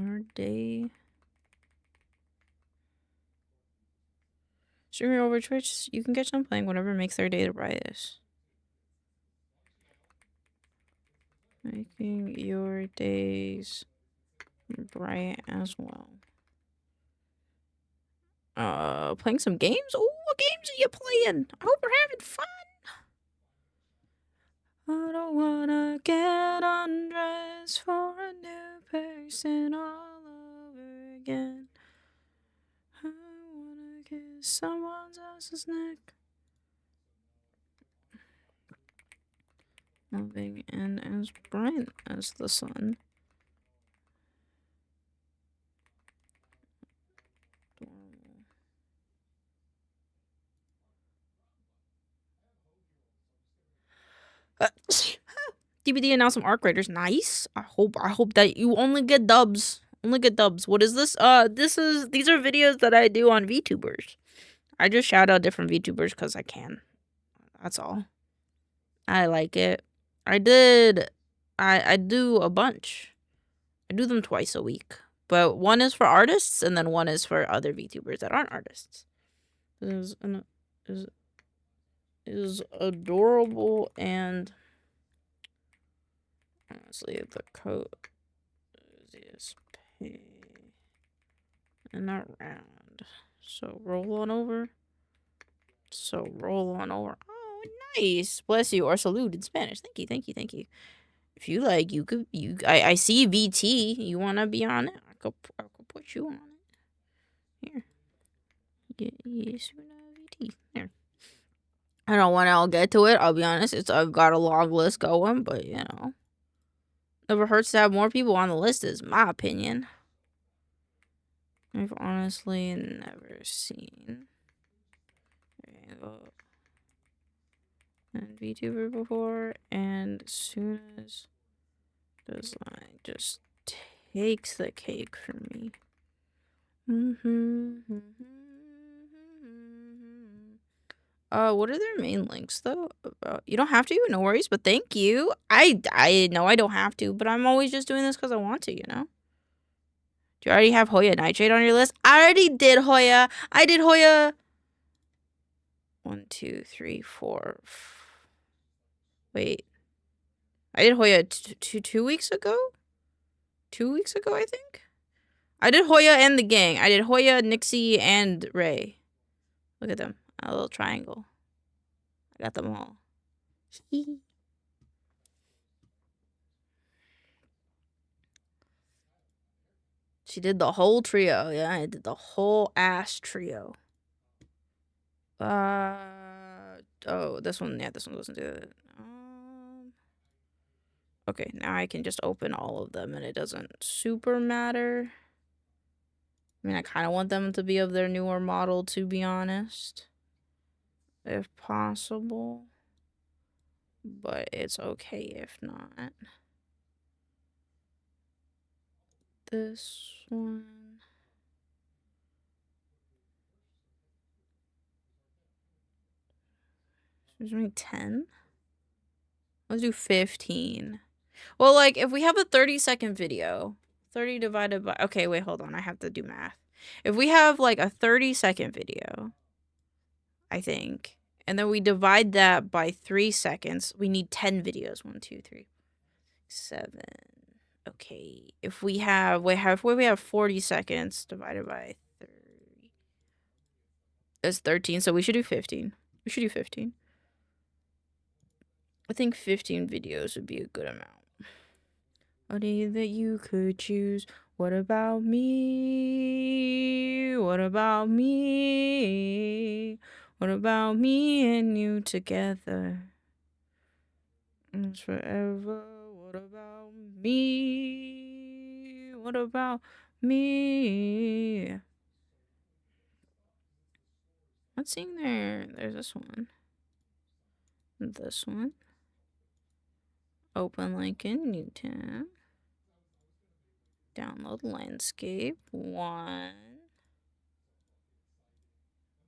Our day. Streaming over Twitch, you can catch them playing whatever makes their day the brightest. Making your days bright as well. Playing some games? Oh, what games are you playing? I hope you're having fun. I don't wanna get undressed for a new person all over again. I wanna kiss someone else's neck. Loving and as bright as the sun. DBD announced some arc writers. Nice. I hope that you only get dubs. Only get dubs. What is this? These are videos that I do on VTubers. I just shout out different VTubers because I can. That's all. I like it. I do a bunch. I do them twice a week. But one is for artists, and then one is for other VTubers that aren't artists. Is adorable, and honestly, the code is pay and not round. So roll on over. Oh, nice. Bless you, or salute in Spanish. Thank you, thank you, thank you. If you like, you could. I see VT. You wanna be on it? I could put you on it. Here. Yes, VT. There. I don't know when I'll get to it. I'll be honest. I've got a long list going, but you know, never hurts to have more people on the list. Is my opinion. I've honestly never seen and VTuber before, and as soon as design just takes the cake for me. What are their main links though? You don't have to, no worries, but thank you. I know I don't have to, but I'm always just doing this because I want to, you know? Do you already have Hoya Nitrate on your list? I already did Hoya. I did Hoya 1, 2, 3, 4. Wait. I did Hoya 2 weeks ago? 2 weeks ago, I think? I did Hoya and the gang. I did Hoya, Nixie, and Ray. Look at them. A little triangle. I got them all. She did the whole trio. Yeah, I did the whole ass trio. Oh, this one. Yeah, this one doesn't do it. Okay, now I can just open all of them and it doesn't super matter. I mean, I kind of want them to be of their newer model, to be honest. If possible. But it's okay if not. This one. There's only 10? Let's do 15. Well, like, if we have a 30-second video, 30 divided by... Okay, wait, hold on. I have to do math. If we have, like, a 30-second video, I think, and then we divide that by 3 seconds, we need 10 videos. 1, 2, 3, 7. Okay. If we have... we have 40 seconds divided by 30. That's 13, so we should do 15. We should do 15. I think 15 videos would be a good amount. A day that you could choose. What about me? What about me? What about me and you together? It's forever. What about me? What about me? What's in there? There's this one. This one. Open like in new tab. Download landscape. 1,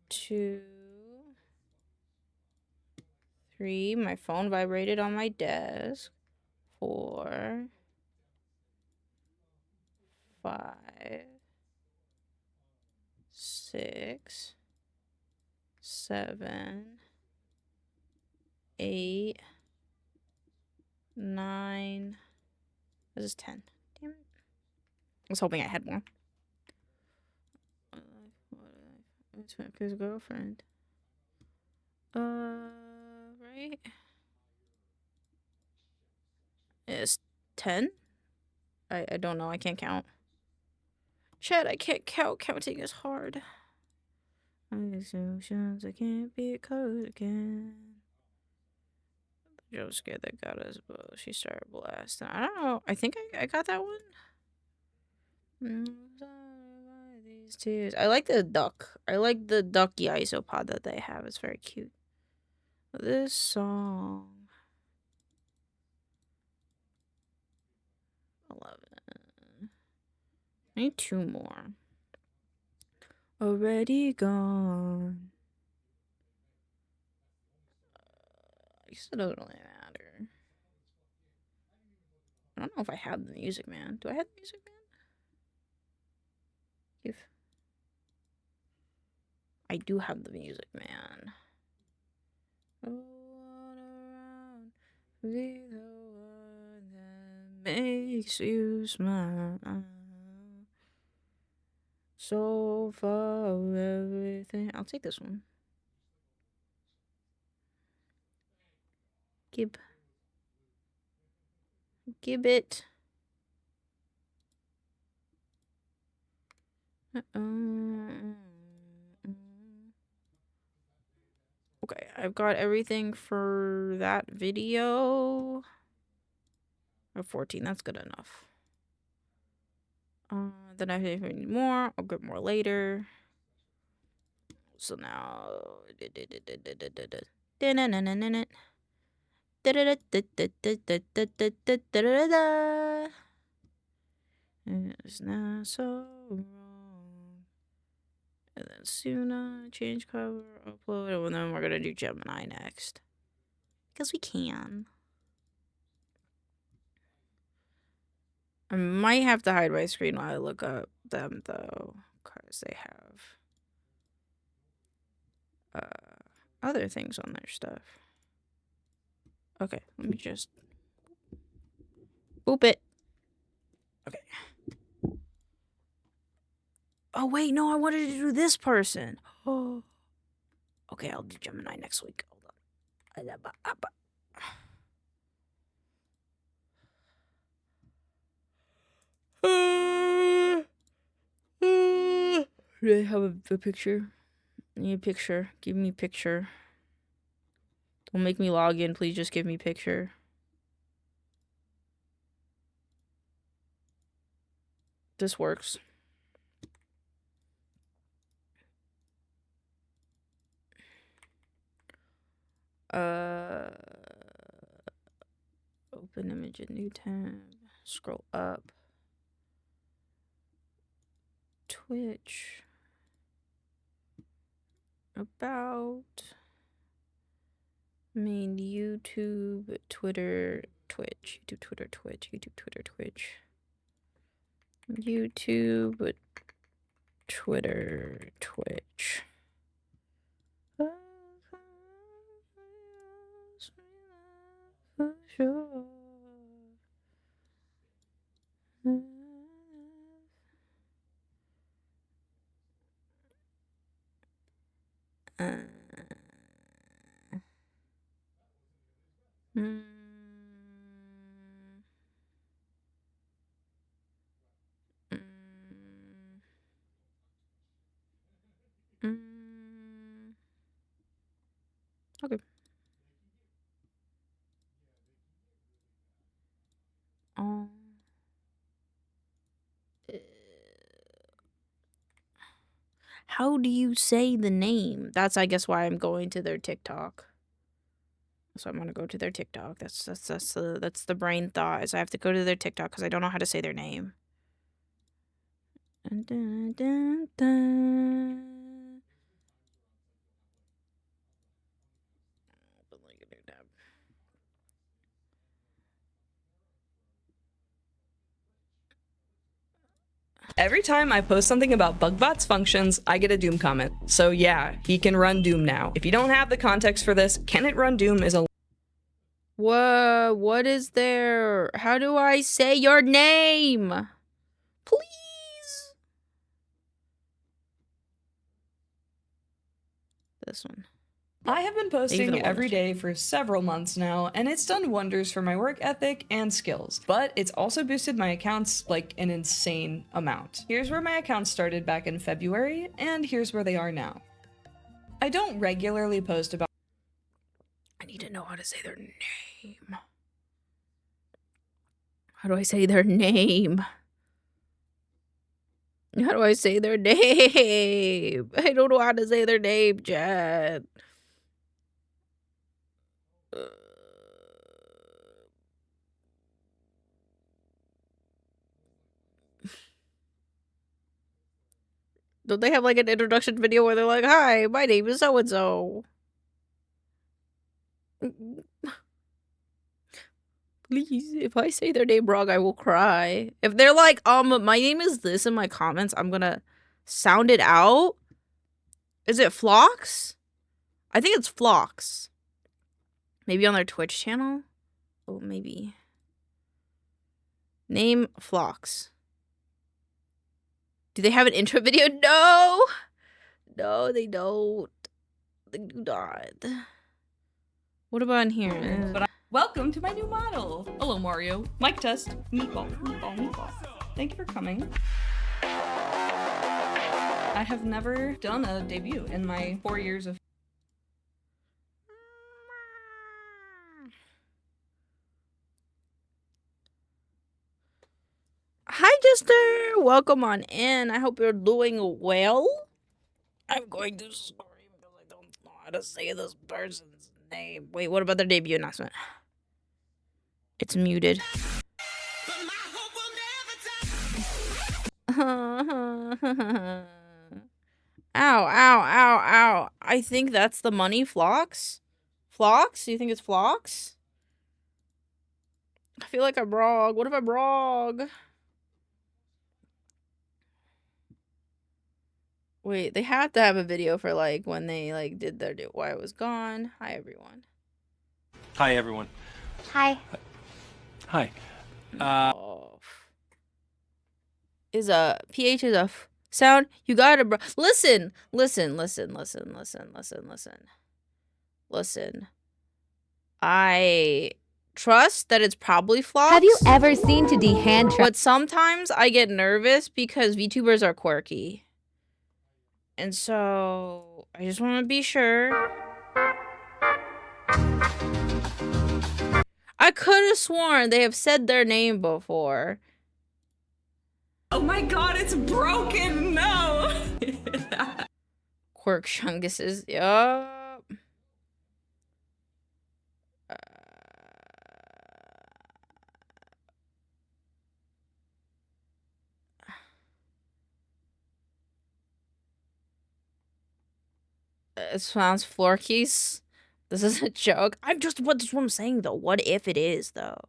2, 3. My phone vibrated on my desk. 4, 5, 6, 7, 8, 9. This is 10. Damn it. I was hoping I had more. It's his girlfriend. Right? It's 10? I don't know. I can't count. Chat, I can't count. Counting is hard. I can't be caught again. The jump scare that got us both. She started blasting. I don't know. I think I got that one. These tears. I like the duck. I like the ducky isopod that they have. It's very cute. This song. 11. I need 2 more. Already gone. I guess it doesn't really matter. I don't know if I have the music, man. Do I have the music, man? save. I do have the music, man. Be the one that makes you smile. So far everything. I'll take this one. Gib it. Okay, I've got everything for that video. I have 14, that's good enough. Then if I need more, I'll get more later. So now, it's not so wrong. And then Suna, change cover, upload, and then we're gonna do Gemini next. Because we can. I might have to hide my screen while I look up them though, because they have other things on their stuff. Okay, let me just boop it. Okay. Oh wait, no, I wanted to do this person. Oh. Okay, I'll do Gemini next week. Hold on. Do I have a picture? I need a picture. Give me a picture. Don't make me log in. Please just give me a picture. This works. Open image in new tab. Scroll up. Twitch. About. Main YouTube, Twitter, Twitch. YouTube, Twitter, Twitch. YouTube, Twitter, Twitch. YouTube, Twitter, Twitch. For sure. Okay. How do you say the name? That's, I guess, why I'm going to their TikTok. So I'm gonna go to their TikTok. That's the brain thought, is I have to go to their TikTok because I don't know how to say their name. Dun, dun, dun. Every time I post something about BugBot's functions, I get a Doom comment. So yeah, he can run Doom now. If you don't have the context for this, can it run Doom is a... Whoa, what is there? How do I say your name? Please. This one. I have been posting every day for several months now, and it's done wonders for my work ethic and skills, but it's also boosted my accounts like an insane amount. Here's where my accounts started back in February, and here's where they are now. I don't regularly post about... I need to know how to say their name. How do I say their name? How do I say their name? I don't know how to say their name, Chad. Don't they have like an introduction video where they're like, "Hi, my name is so and so." Please, if I say their name wrong, I will cry. If they're like, my name is this in my comments, I'm gonna sound it out. Is it Phlox? I think it's Phlox. Maybe on their Twitch channel? Oh, maybe. Name Phlox. Do they have an intro video? No! No, they don't. They do not. What about in here? But welcome to my new model. Hello, Mario. Mic test. Meatball, meatball, meatball. Thank you for coming. I have never done a debut in my 4 years of... Hi, Jester! Welcome on in. I hope you're doing well. I'm going to scream because I don't know how to say this person's name. Wait, what about their debut announcement? It's muted. Ow, ow, ow, ow. I think that's the money, Phlox? Phlox? Do you think it's Phlox? I feel like I'm wrong. What if I'm wrong? Wait, they had to have a video for, like, when they, like, did their why it was gone. Hi, everyone. Hi, everyone. Hi. Hi. Is a PH is a sound. You gotta listen. Listen. Listen. Listen. Listen. Listen. Listen. Listen. I trust that it's probably Phlox. Have you ever seen to hand But sometimes I get nervous because VTubers are quirky. And so I just want to be sure. I could have sworn they have said their name before. Oh my god, it's broken! No! Quirk Shunguses. Yup. It sounds Florkeys. This is a joke. That's what I'm saying though. What if it is though?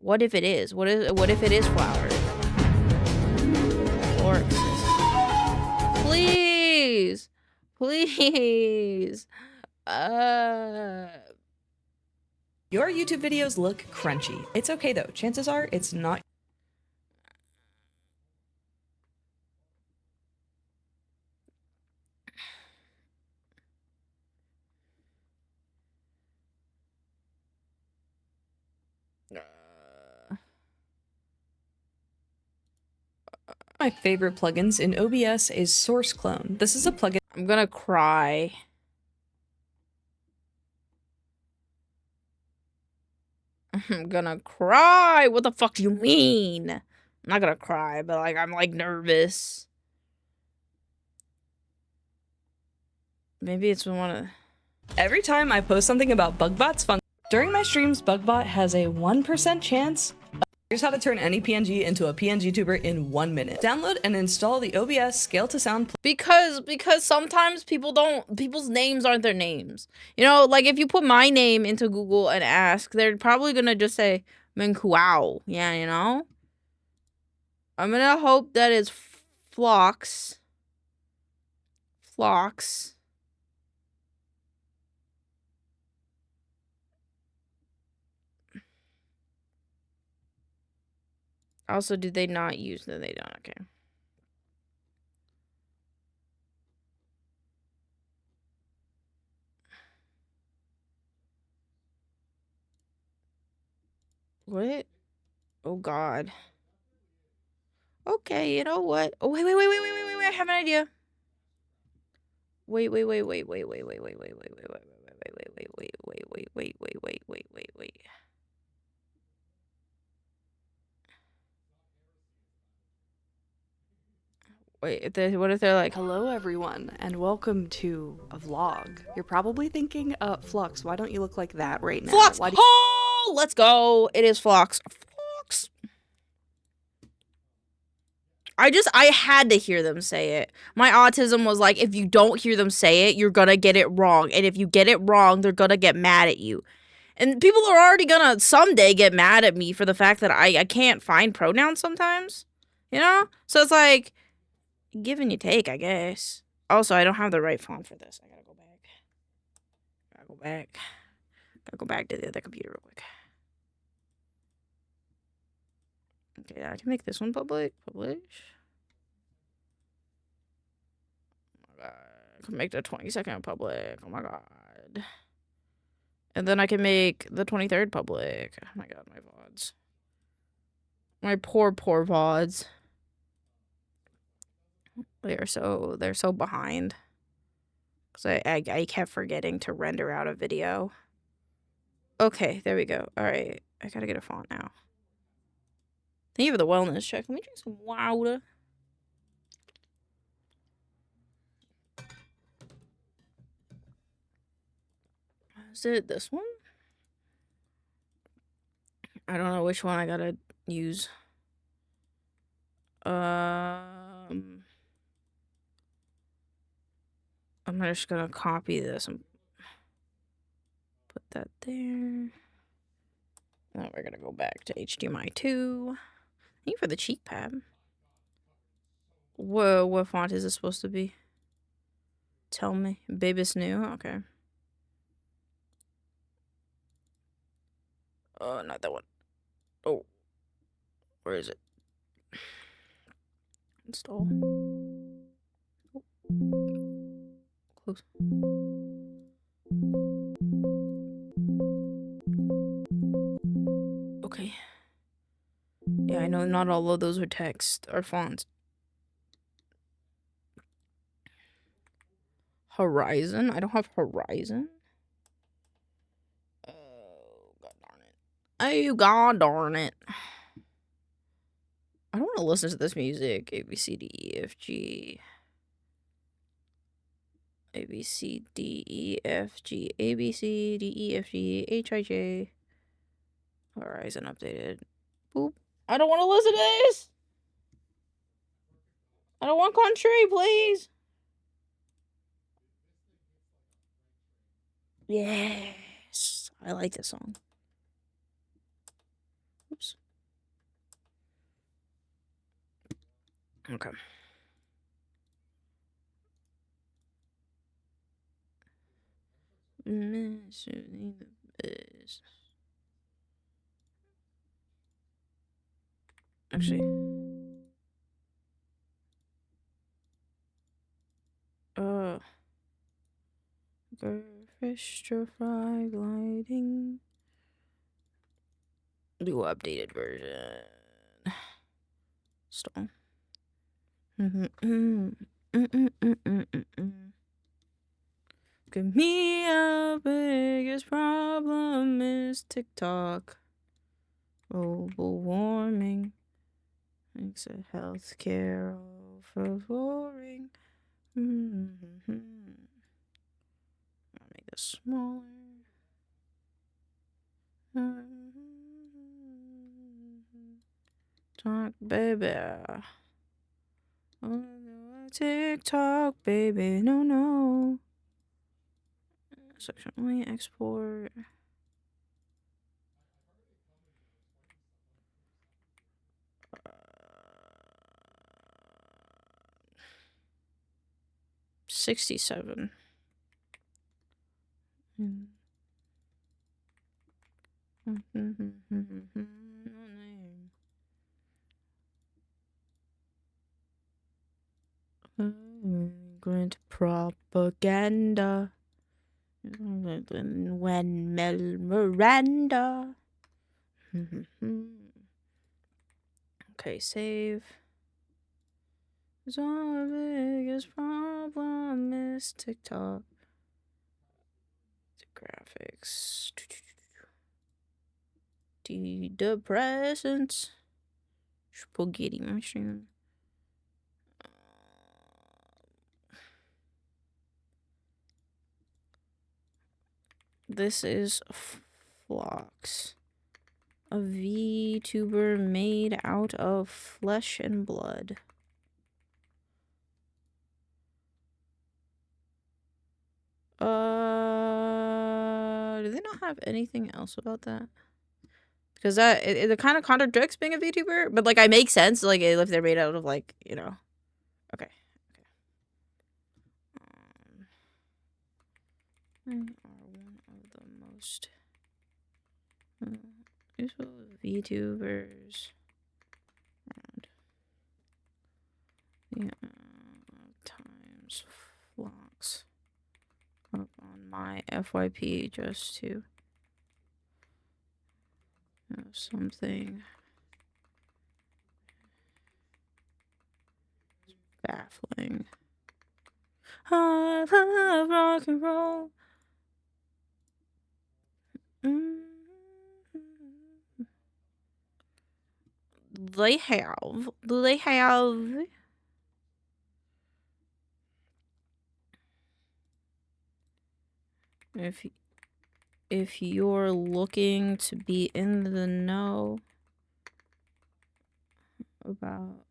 What if it is? What if it is flowers? Florks. Please. Please. Your YouTube videos look crunchy. It's okay though. Chances are it's not. My favorite plugins in OBS is Source Clone. This is a plugin. I'm gonna cry. I'm gonna cry. What the fuck do you mean? I'm not gonna cry, but like I'm like nervous. Maybe it's one of. Every time I post something about Bugbot's fun during my streams, Bugbot has a 1% chance. Here's how to turn any PNG into a PNGtuber in 1 minute. Download and install the OBS scale to sound because sometimes people's names aren't their names. You know, like if you put my name into Google and ask, they're probably gonna just say maincoow. Yeah, you know? I'm gonna hope that it's Phlox. Phlox. Also, did they not use? No, they don't. Okay. What? Oh, God. Okay, you know what? Oh, wait. I have an idea. Wait. Wait, what if they're like, hello everyone, and welcome to a vlog. You're probably thinking, Phlox, why don't you look like that right now? Phlox! Why do Oh, let's go. It is Phlox. Phlox. I had to hear them say it. My autism was like, if you don't hear them say it, you're gonna get it wrong. And if you get it wrong, they're gonna get mad at you. And people are already gonna someday get mad at me for the fact that I can't find pronouns sometimes. You know? So it's like, give and you take, I guess. Also, I don't have the right font for this. I gotta go back. Gotta go back to the other computer real quick. Okay, I can make this one public. Publish. Oh my god. I can make the 22nd public. Oh my god. And then I can make the 23rd public. Oh my god, my VODs. My poor VODs. They're so behind. Cause I kept forgetting to render out a video. Okay, there we go. Alright. I gotta get a font now. Thank you for the wellness check. Let me drink some water. Is it this one? I don't know which one I gotta use. I'm just gonna copy this and put that there. Now we're gonna go back to HDMI2. Thank you for the cheek pad. Whoa, what font is this supposed to be? Tell me. Baby's new? Okay. Oh, not that one. Oh. Where is it? Install. Oh. Close. Okay. Yeah, I know not all of those are text or fonts. Horizon? I don't have Horizon. Oh, god darn it. Oh, god darn it. I don't want to listen to this music. A, B, C, D, E, F, G. A, B, C, D, E, F, G. A, B, C, D, E, F, G. H, I, J. Horizon updated. Boop. I don't want to listen to this. I don't want country, please. Yes. I like this song. Oops. Okay. Actually. Fish to fry gliding. Do updated version. Stall. Give me a biggest problem is TikTok. Global warming makes a healthcare overboring. I'll make this smaller. Talk, baby. Oh, TikTok, baby. No, no. Section only export. $67. Going to propaganda. When Mel Miranda. Okay, save. Our biggest problem is TikTok. The graphics. Depressants. Spaghetti mushroom. This is Phlox, a VTuber made out of flesh and blood. Do they not have anything else about that? Because that it kind of contradicts being a VTuber, but like I make sense like if they're made out of like Okay. They are one of the most useful VTubers around. Yeah, times flocks up on my FYP just to have something baffling. I love rock and roll. They have. Do they have? If you're looking to be in the know about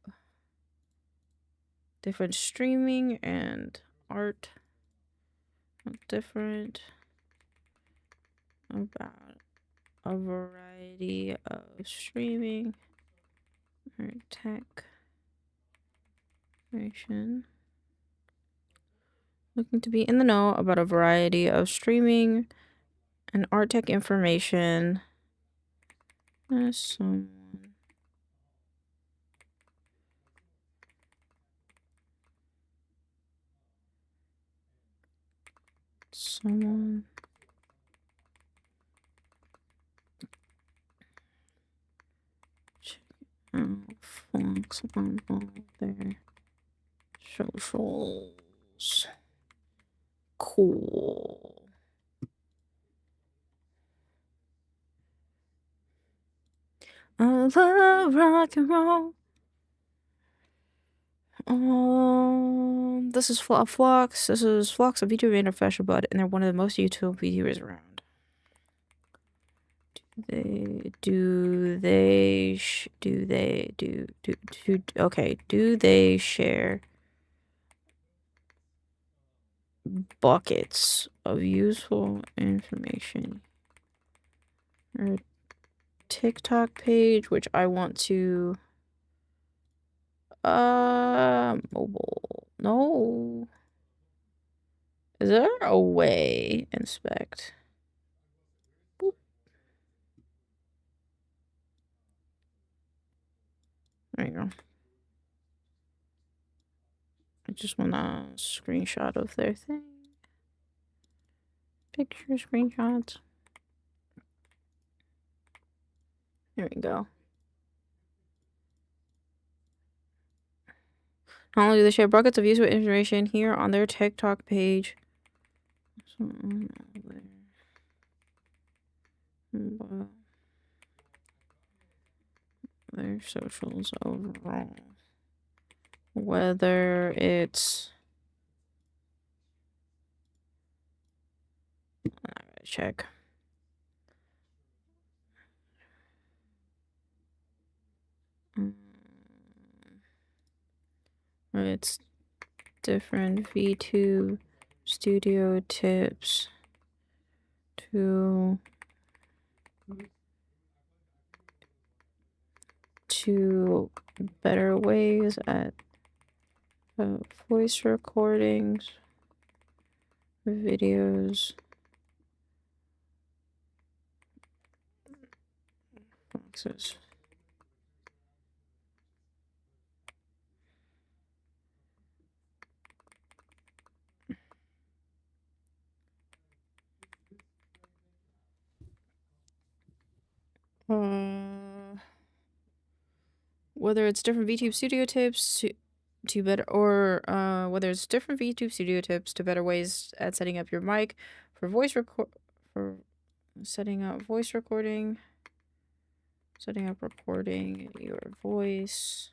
different streaming and art, different about a variety of streaming or tech information. Looking to be in the know about a variety of streaming and art tech information. Someone check out Fox on all their socials. Cool. I love rock and roll. This is Flocks. This is Flocks, a VTuber and a fashion bud, and they're one of the most useful VTubers around. Do they share buckets of useful information? Or TikTok page, which I want to mobile. No. Is there a way? Inspect. Boop. There you go. I just want a screenshot of their thing. Picture screenshots. There we go. Not only do they share buckets of useful information here on their TikTok page, their socials overall. Whether it's... I gotta check. It's different VTube studio tips to better ways at voice recordings, videos, boxes. Whether it's different VTube studio tips to better, or whether it's different VTube studio tips to better ways at setting up your mic for setting up voice recording, setting up recording your voice.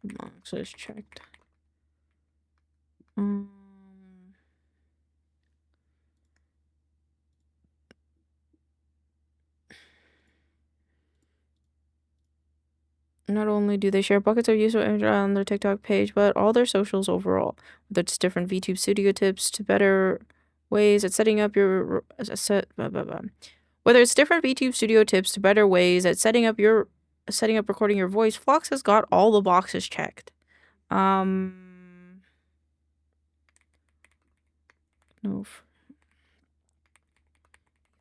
Boxes checked. Not only do they share buckets of useful images on their TikTok page, but all their socials overall. Whether it's different VTube studio tips to better ways at setting up your whether it's different VTube Studio tips to better ways at setting up recording your voice, Phlox has got all the boxes checked. No.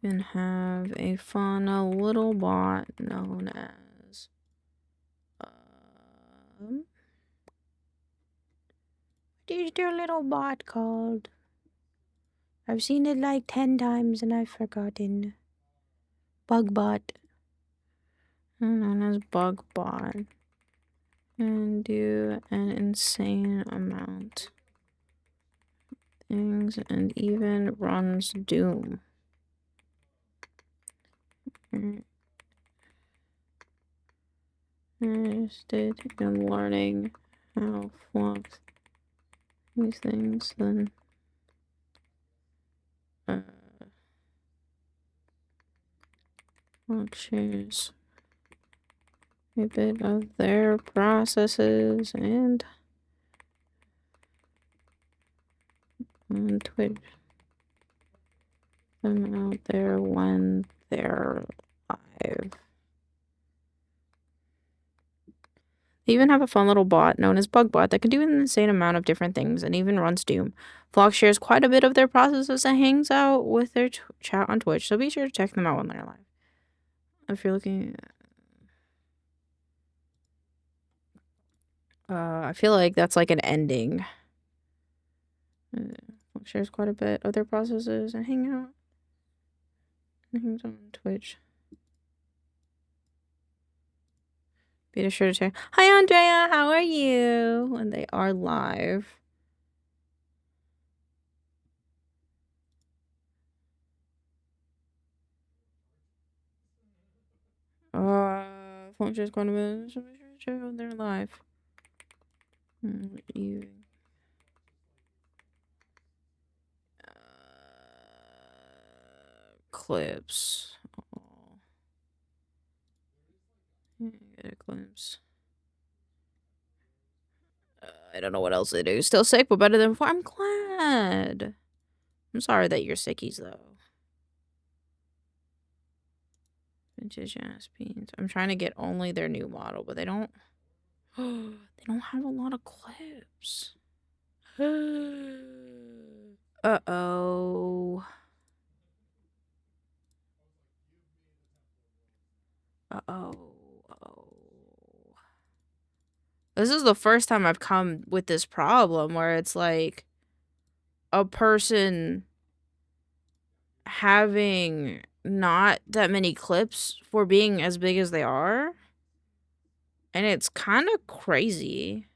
Can have a fun little bot known as what is their little bot called? I've seen it like 10 times and I've forgotten. Bugbot. Known as Bugbot. And do an insane amount of things and even runs Doom. Interested in learning how Phlox these things, then Phlox shares a bit of their processes and on Twitch them out there when they're live. They even have a fun little bot known as Bugbot that can do an insane amount of different things and even runs Doom. Phlox shares quite a bit of their processes and hangs out with their chat on Twitch, so be sure to check them out when they're live. If you're looking I feel like that's like an ending. Phlox shares quite a bit of their processes and hangs out on Twitch. Be sure to check. Hi Andrea, how are you? When they are live. Phone shares quite a bit. So be sure to check out their live. Clips. Get a glimpse. I don't know what else they do. Still sick, but better than before. I'm glad. I'm sorry that you're sickies though. Vintage ass beans. I'm trying to get only their new model, but they don't. They don't have a lot of clips. Uh-oh. This is the first time I've come with this problem where it's like a person having not that many clips for being as big as they are. And it's kind of crazy.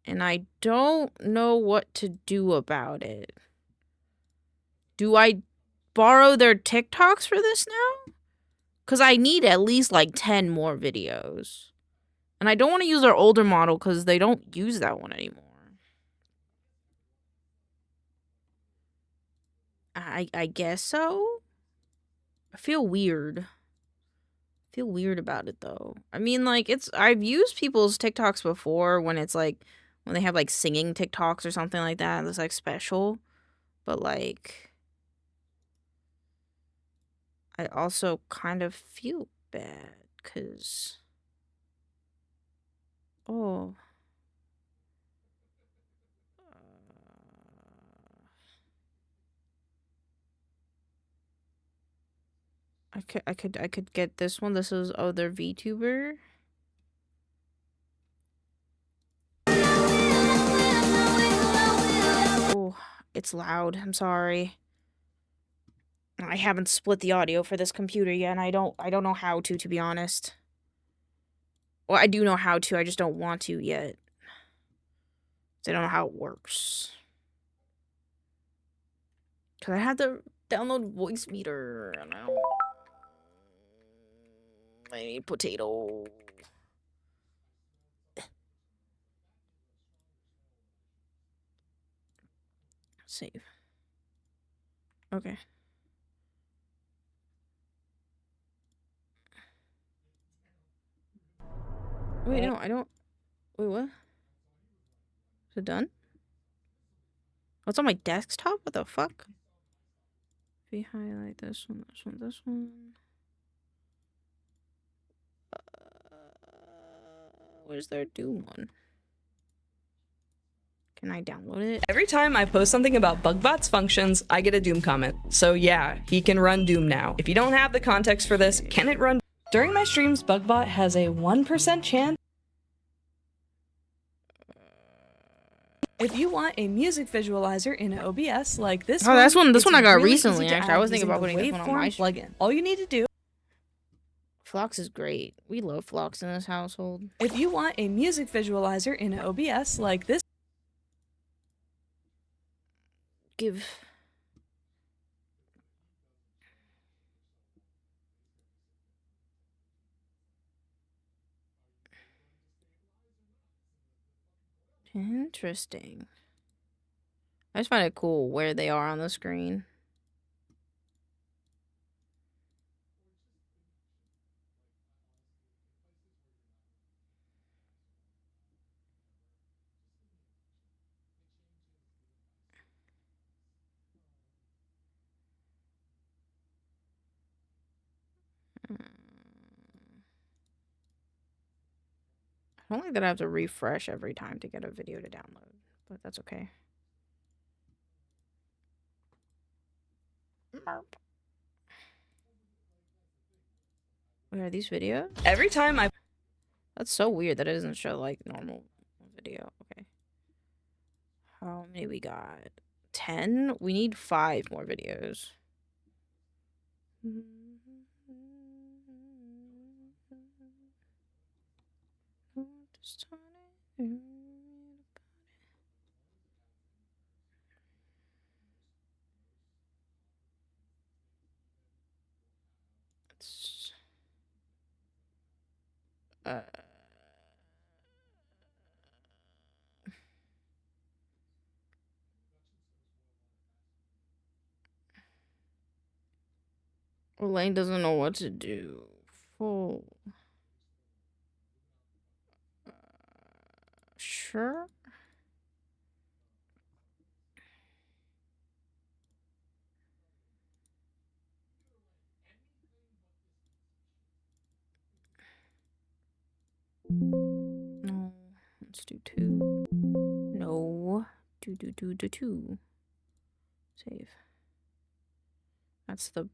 And I don't know what to do about it. Do I borrow their TikToks for this now? Because I need at least like 10 more videos. And I don't want to use their older model because they don't use that one anymore. I guess so. I feel weird. About it though. I mean, like, I've used people's TikToks before when it's like, when they have like singing TikToks or something like that. It's like special. But like, I also kind of feel bad because, oh. I could get this one. This is their VTuber. Oh, it's loud. I'm sorry. I haven't split the audio for this computer yet, and I don't know how to be honest. Well, I do know how to, I just don't want to yet. I don't know how it works. Cause I had to download voice meter, and I need potato. Save. Okay. Wait, no, I don't. Wait, what? Is it done? What's on my desktop? What the fuck? If we highlight this one, this one, this one. Where's their Doom one? Can I download it? Every time I post something about BugBot's functions, I get a Doom comment. So yeah, he can run Doom now. If you don't have the context for this, can it run? During my streams, BugBot has a 1% chance. If you want a music visualizer in OBS like this Oh, that's one. This it's one I got really recently. easy to Actually, I add was thinking using about the putting this one on my waveform plugin. All you need to do. Flux is great. We love Flux in this household. If you want a music visualizer in OBS like this, give. Interesting. I just find it cool where they are on the screen. I don't think that I have to refresh every time to get a video to download, but that's okay. Wait, are these videos? every time I That's so weird that it doesn't show like normal video. Okay. How many we got? 10? We need 5 more videos. Elaine doesn't know what to do. Full. Sure. No. Let's do 2. No. Do 2. Save. That's the.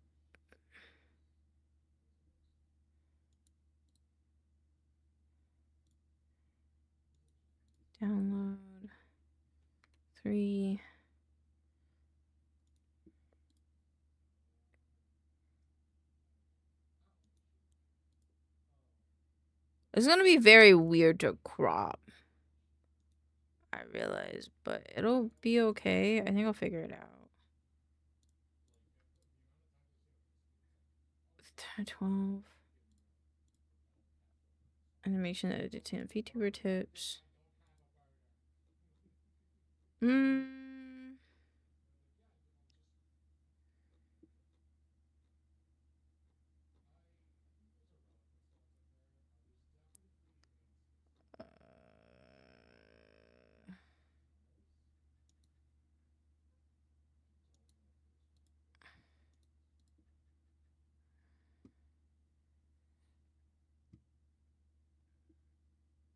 Download. 3. It's gonna be very weird to crop. I realize, but it'll be okay. I think I'll figure it out. 12. Animation editing. VTuber tips.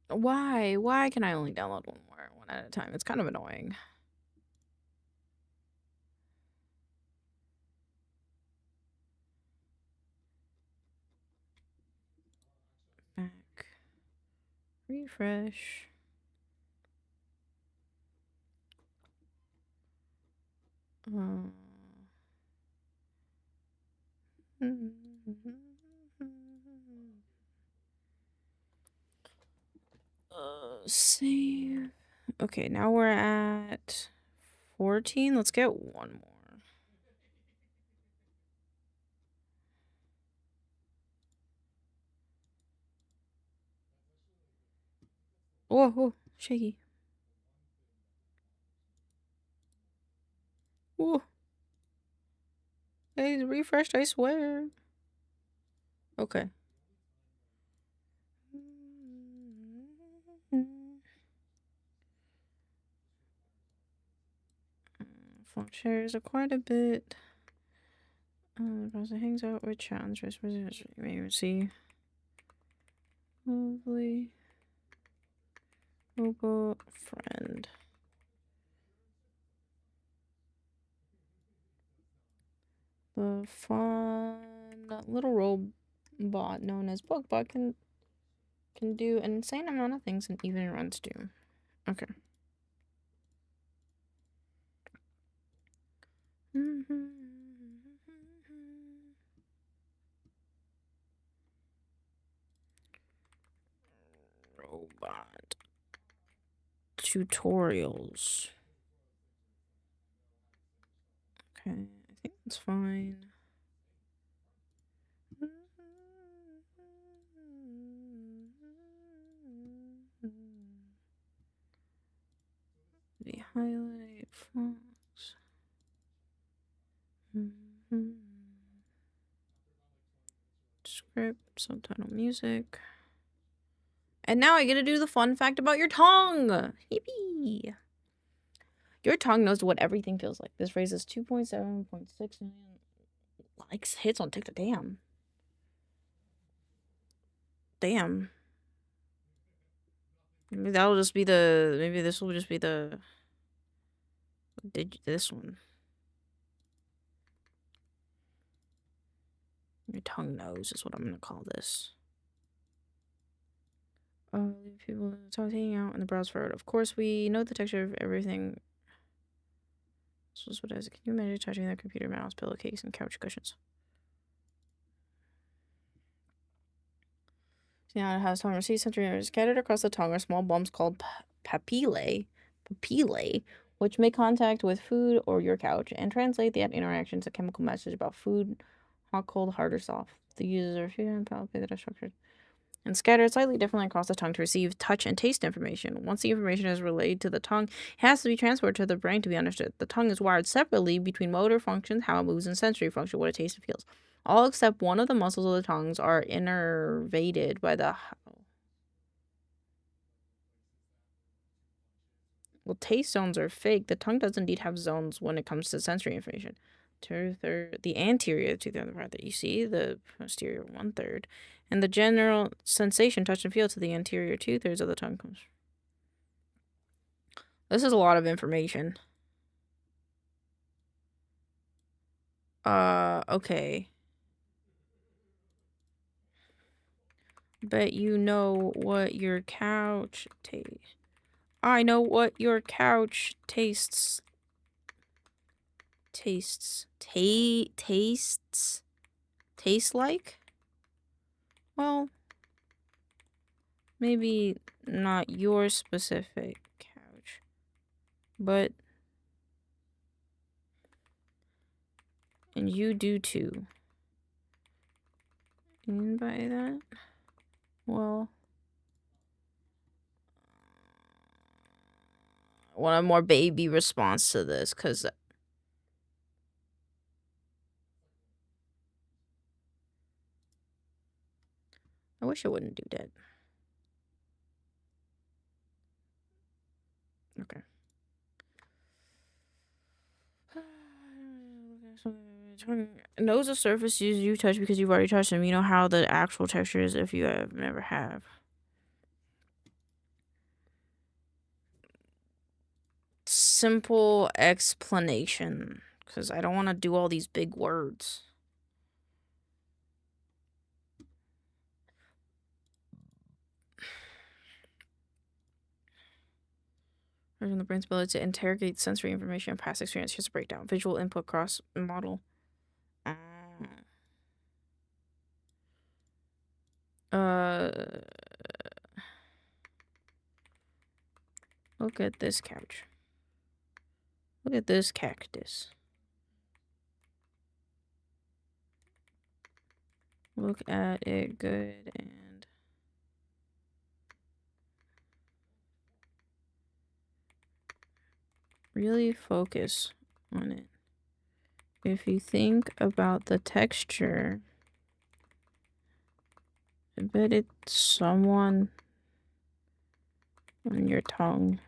Why? Why can I only download one at a time? It's kind of annoying. Back. Refresh. Save. Okay, now we're at 14. Let's get one more. Whoa, whoa, shaky. Whoa. Hey, it's refreshed, I swear. Okay. Flock shares are quite a bit. The person hangs out with challengers. Maybe see. Lovely. Robot friend. The fun little robot known as Bookbot can do an insane amount of things and even runs do. Okay. Robot tutorials. Okay, I think that's fine. The highlight fonts. Script, subtitle, music. And now I get to do the fun fact about your tongue. Yippee! Your tongue knows what everything feels like. This raises 2.7.6 million likes, hits on TikTok. Damn. Damn. Maybe that'll just be the. Maybe this will just be the. This one. Your tongue knows is what I'm gonna call this. People talk hanging out in the browser. Of course, we know the texture of everything. This was what it is. Can you imagine touching the computer, mouse, pillowcase, and couch cushions? See how it has tongue receipts centered scattered across the tongue are small bumps called papillae, which make contact with food or your couch and translate that interaction to chemical message about food, hot, cold, hard, or soft. The users are few and palpate that are structured and scattered slightly differently across the tongue to receive touch and taste information. Once the information is relayed to the tongue, it has to be transferred to the brain to be understood. The tongue is wired separately between motor functions, how it moves, and sensory function, what it tastes and feels. All except one of the muscles of the tongues are innervated by the... Well, taste zones are fake. The tongue does indeed have zones when it comes to sensory information. The anterior two-thirds of the part that you see, the posterior one-third, and the general sensation, touch, and feel to the anterior two-thirds of the tongue comes. This is a lot of information. Okay. But you know what your couch tastes. I know what your couch tastes. Tastes like? Well, maybe not your specific couch, but and you do too. And by that, well, I want a more baby response to this, because I wish it wouldn't do that. Okay. Knows the surface you touch because you've already touched them. You know how the actual texture is if you have never have. Simple explanation, because I don't want to do all these big words. The brain's ability to interrogate sensory information and past experience. Here's a breakdown. Visual input cross model. Look at this couch. Look at this cactus. Look at it good and really focus on it. If you think about the texture, I bet it's someone on your tongue.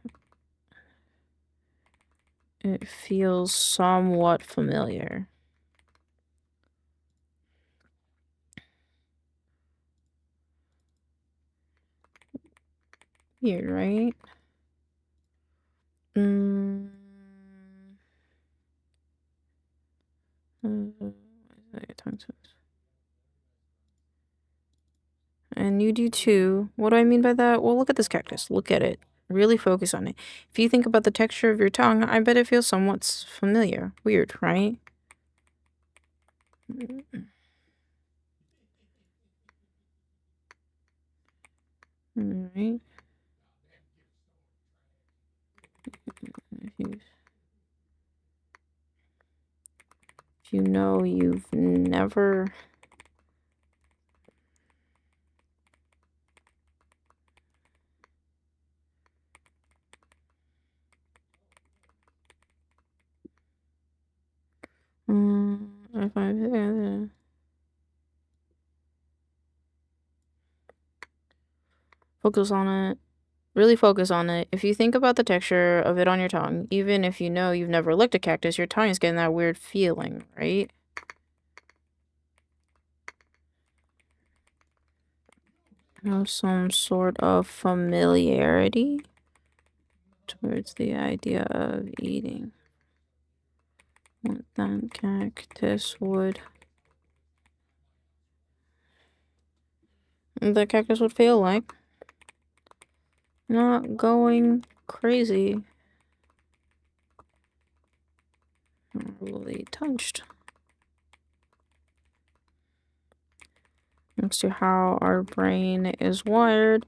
It feels somewhat familiar. Weird, right? And you do too. What do I mean by that? Well, look at this cactus. Look at it. Really focus on it. If you think about the texture of your tongue, I bet it feels somewhat familiar. Weird, right? Alright. If you know you've never... if I... Focus on it. Really focus on it. If you think about the texture of it on your tongue, even if you know you've never licked a cactus, your tongue is getting that weird feeling, right? Have some sort of familiarity towards the idea of eating what that cactus would... the cactus would feel like. Not going crazy. Not really touched. Next to how our brain is wired,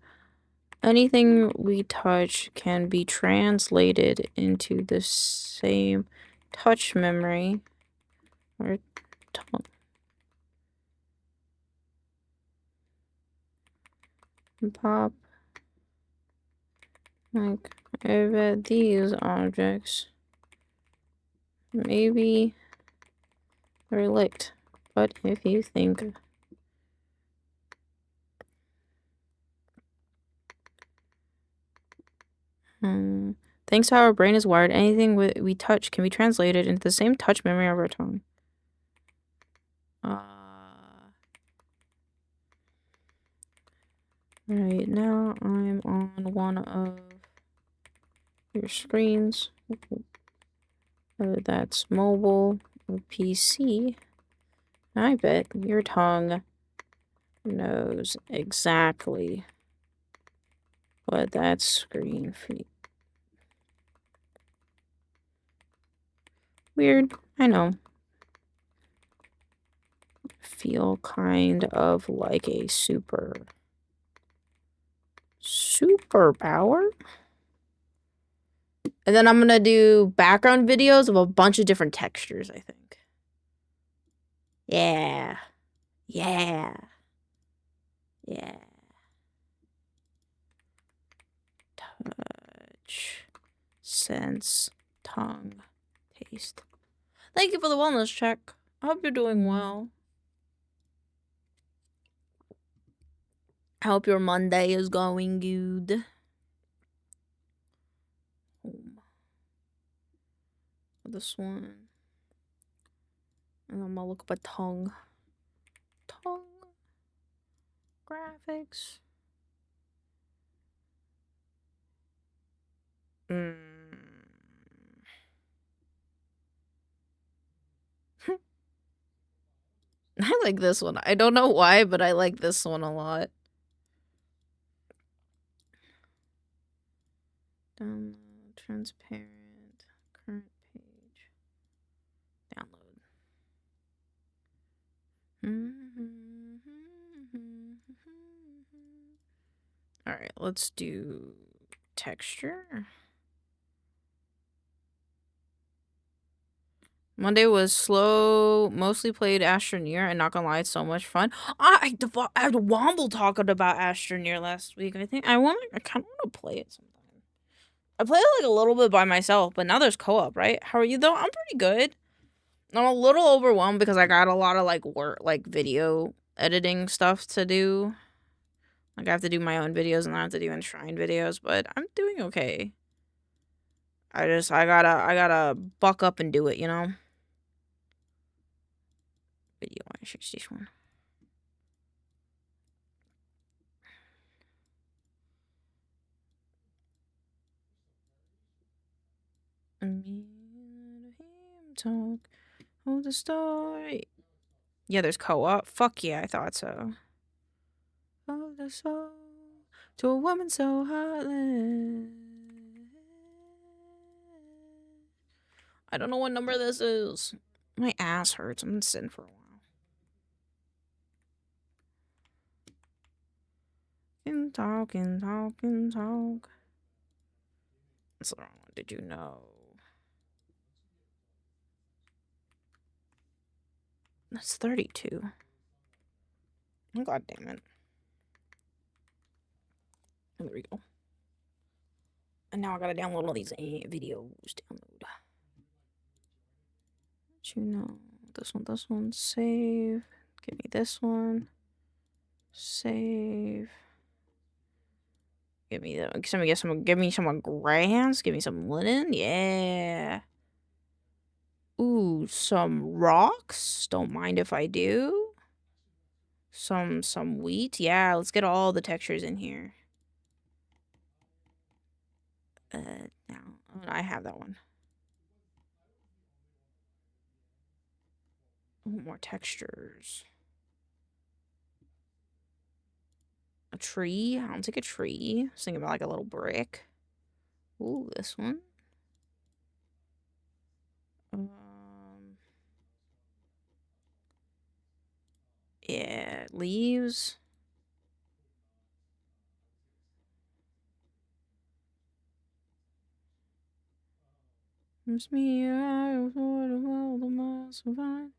anything we touch can be translated into the same touch memory or tongue. Pop. Like, I bet these objects maybe they're licked, but if you think thanks to how our brain is wired, anything we touch can be translated into the same touch memory of our tongue. Right now I'm on one of your screens, whether that's mobile or PC. I bet your tongue knows exactly what that screen feels. Weird, I know. Feel kind of like a superpower. And then I'm gonna do background videos of a bunch of different textures, I think. Yeah. Yeah. Yeah. Touch, sense, tongue, taste. Thank you for the wellness check. I hope you're doing well. I hope your Monday is going good. This one. And I'm gonna look up a tongue. Tongue. Graphics. I like this one. I don't know why, but I like this one a lot. Download, transparent, current page. Download. Alright, let's do texture. Monday was slow, mostly played Astroneer, and not gonna lie, it's so much fun. I had a Womble talking about Astroneer last week. I kind of want to play it sometime. I played it like a little bit by myself, but now there's co-op, right? How are you though? I'm pretty good. I'm a little overwhelmed because I got a lot of like work, like video editing stuff to do. Like I have to do my own videos and I have to do enshrined videos, but I'm doing okay. I gotta buck up and do it, you know? Video, I should this one. And me and him talk. Oh, the story. Yeah, there's co-op. Fuck yeah, I thought so. Oh, the soul to a woman so heartless. I don't know what number this is. My ass hurts. I'm sitting for a while. Talk. That's the wrong one. Did you know? That's 32. Oh, God damn it. Oh, there we go. And now I gotta download all these videos. Download. Did you know? This one. Save. Give me this one. Save. Give me give me some grants. Give me some linen. Yeah. Ooh, some rocks. Don't mind if I do. Some wheat. Yeah, let's get all the textures in here. Now I have that one. Ooh, more textures. A tree. I'll take a tree. I was thinking about like a little brick. Ooh, this one. Yeah, leaves. It's me, I was the miles of mine.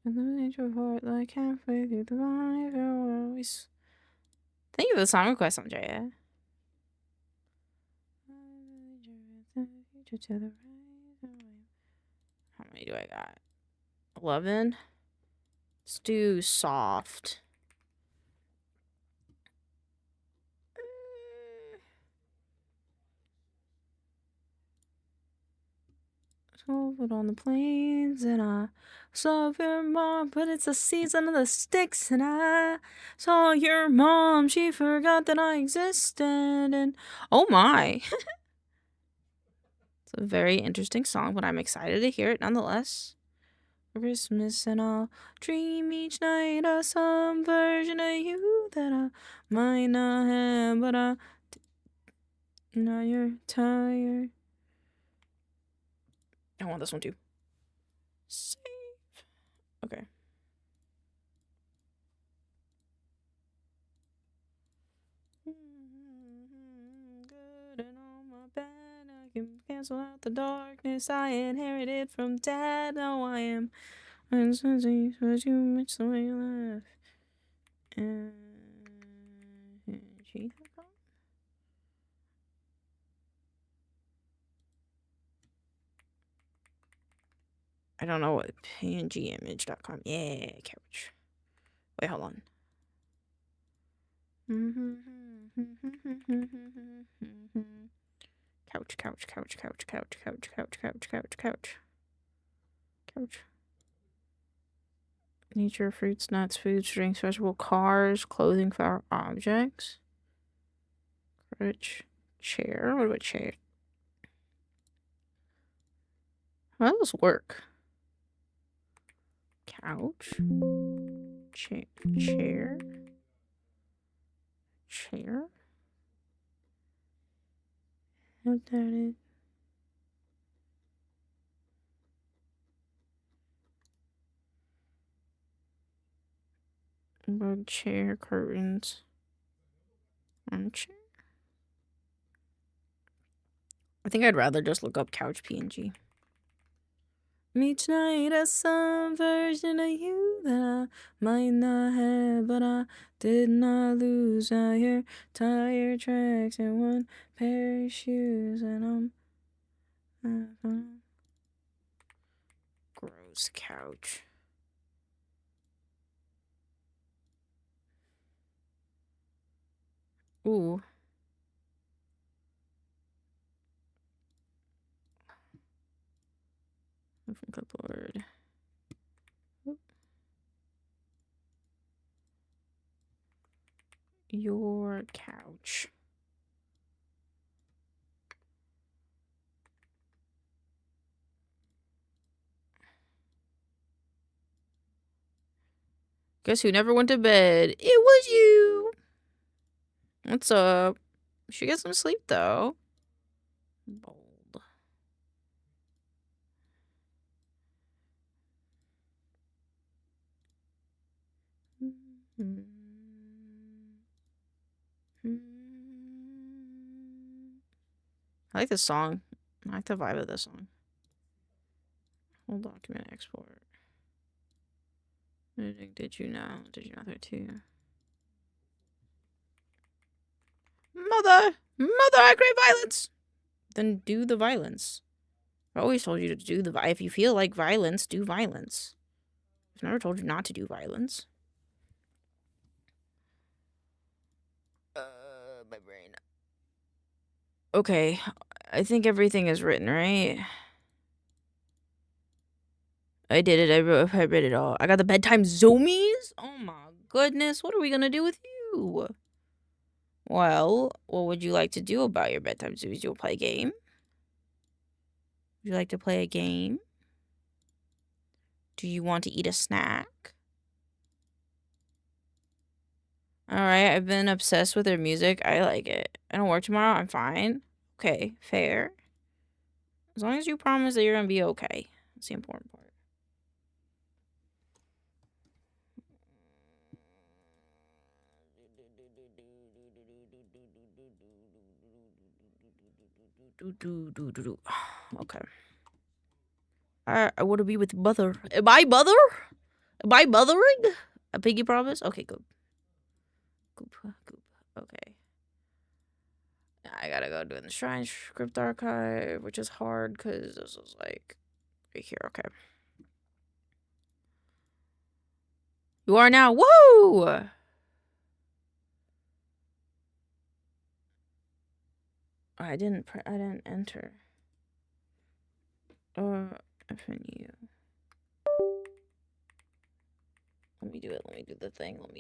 And the nature of heart like halfway through the vibe. Always. Thank you for the song request, Andrea. How many do I got? 11. Let's do soft. Over on the plains, and I saw your mom, but it's the season of the sticks, and I saw your mom. She forgot that I existed, and oh my. It's a very interesting song, but I'm excited to hear it nonetheless. Christmas, and I'll dream each night of some version of you that I might not have, but now you're tired. I want this one too. Save. Okay. Good and on my bed, I can cancel out the darkness I inherited from Dad. Now I am. And something was you much the way you left. And she. I don't know what pngimage.com. Yeah, couch. Wait, hold on. Couch. Nature, fruits, nuts, foods, drinks, vegetable, cars, clothing for objects. Crutch, chair. What about chair? How does this work? Couch. Chair. What that is? Rug, chair, curtains. Armchair. I think I'd rather just look up couch PNG. Each night as some version of you that I might not have, but I did not lose. I hear tire tracks and one pair of shoes, and I'm gross couch. Ooh. from clipboard. Your couch. Guess who never went to bed? It was you. What's up? You should get some sleep though. Bold. I like this song. I like the vibe of this song. Whole document export. Did you know? Did you know there too? Mother! Mother, I crave violence! Then do the violence. I always told you to do the if you feel like violence, do violence. I've never told you not to do violence. My brain. Okay, I think everything is written, right? I did it. I read it all. I got the bedtime zoomies? Oh my goodness. What are we gonna do with you? Well, what would you like to do about your bedtime zoomies? You'll play a game? Would you like to play a game? Do you want to eat a snack? Alright, I've been obsessed with their music. I like it. I don't work tomorrow. I'm fine. Okay, fair. As long as you promise that you're gonna be okay. That's the important part. Okay. I want to be with mother. Am I mother? Am I mothering? A piggy promise? Okay, good. Goop. Okay. I gotta go do the Shrine script archive, which is hard because this is like right here. Okay. You are now. Woo! I didn't enter. FNU. Let me do it. Let me do the thing. Let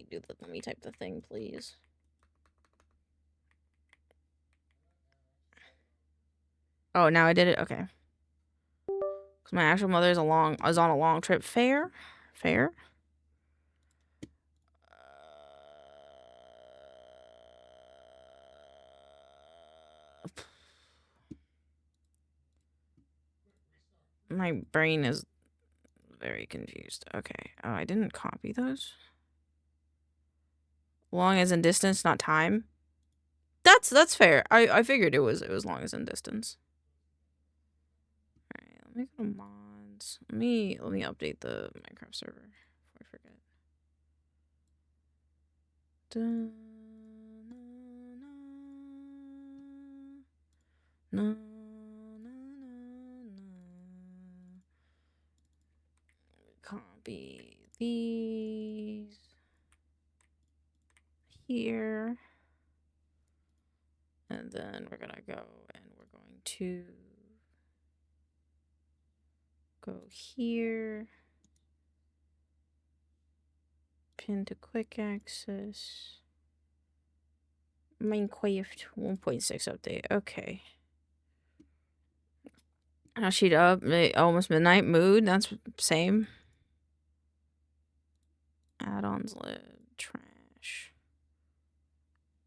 me type the thing, please. Oh, now I did it. Okay. Cause my actual mother is on a long trip. Fair. My brain is very confused. Okay. Oh, I didn't copy those. Long as in distance, not time. That's fair. I figured it was long as in distance. All right, let me go to mods. Let me update the Minecraft server before I forget. No. Copy these here, and then we're gonna go and we're going to go here, pin to quick access, Minecraft 1.6 update. Okay. Now sheet up, almost midnight mood. That's same. Add-ons lib, trash,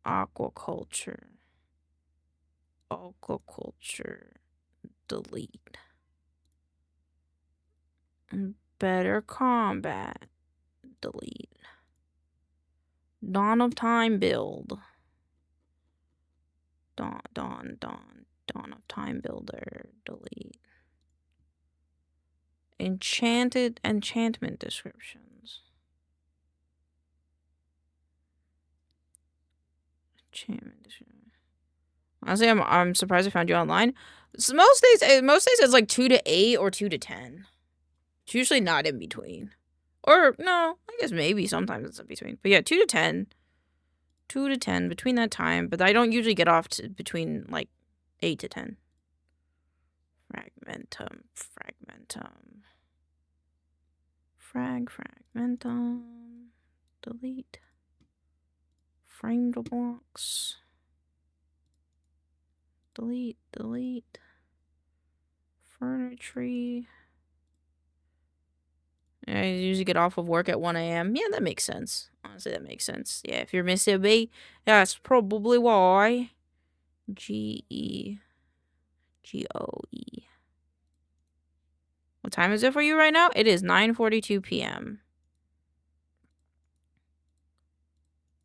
aquaculture, delete, better combat, delete, dawn of time build, dawn of time builder, delete, enchantment descriptions. Honestly, I'm surprised I found you online. So most days it's like 2 to 8 or 2 to 10. It's usually not in between. Or no, I guess maybe sometimes it's in between. But yeah, 2 to 10. 2 to 10 between that time. But I don't usually get off to between like 8 to 10. Fragmentum. Fragmentum. Delete. Framed blocks. Delete. Furniture. I usually get off of work at 1 a.m. Yeah, that makes sense. Honestly, that makes sense. Yeah, if you're Mr. B, that's probably why. Gegoe. What time is it for you right now? It is 9:42 p.m.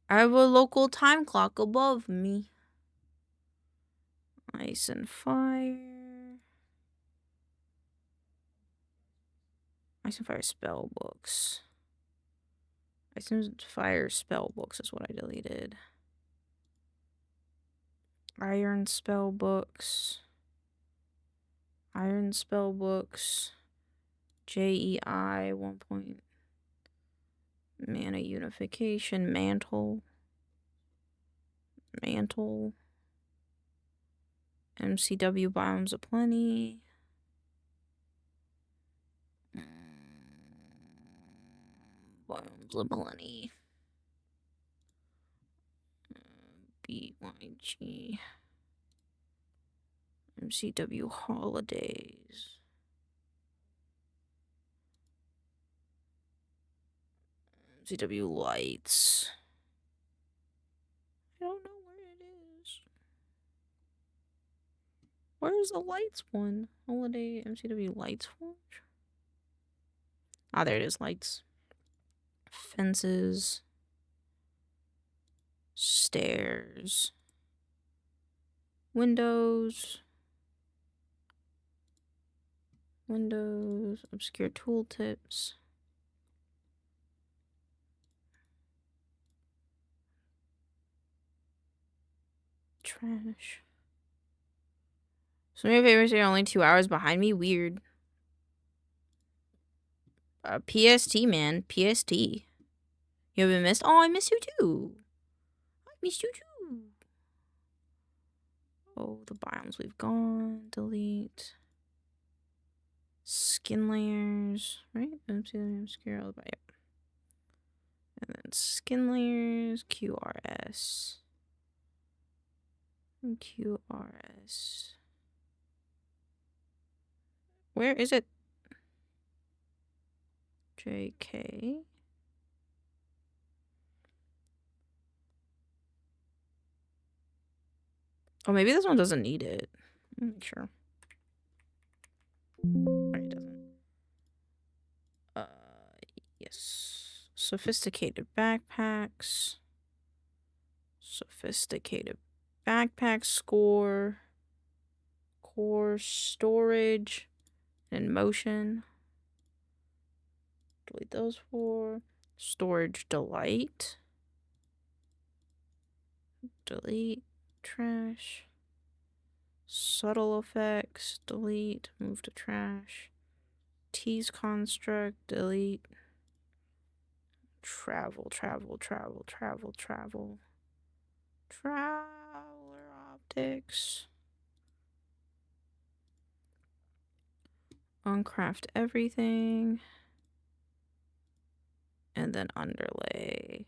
I have a local time clock above me. Ice and fire. Ice and fire spell books. Ice and fire spell books is what I deleted. Iron spell books. JEI 1 point. Mana unification. Mantle. MCW biomes aplenty. Biomes aplenty. BYG. MCW holidays. MCW lights. I don't know where it is. Where's the lights one? Holiday MCW lights one? Ah, there it is. Lights. Fences. Stairs. Windows. Obscure tooltips. Trash. Some of your favorites are only 2 hours behind me. Weird. PST, man. PST. You haven't missed? Oh, I miss you too. Oh, the biomes we've gone. Delete. Skin layers. Right? Obscure. Yep. And then skin layers. QRS. Where is it? JK. Oh, maybe this one doesn't need it. I'm not sure. It doesn't. Yes. Sophisticated backpacks. Score. Core storage. And motion. Delete those 4. Storage delight. Delete. Trash. Subtle effects. Delete. Move to trash. Tease construct. Delete. Traveler optics. Uncraft everything. And then underlay.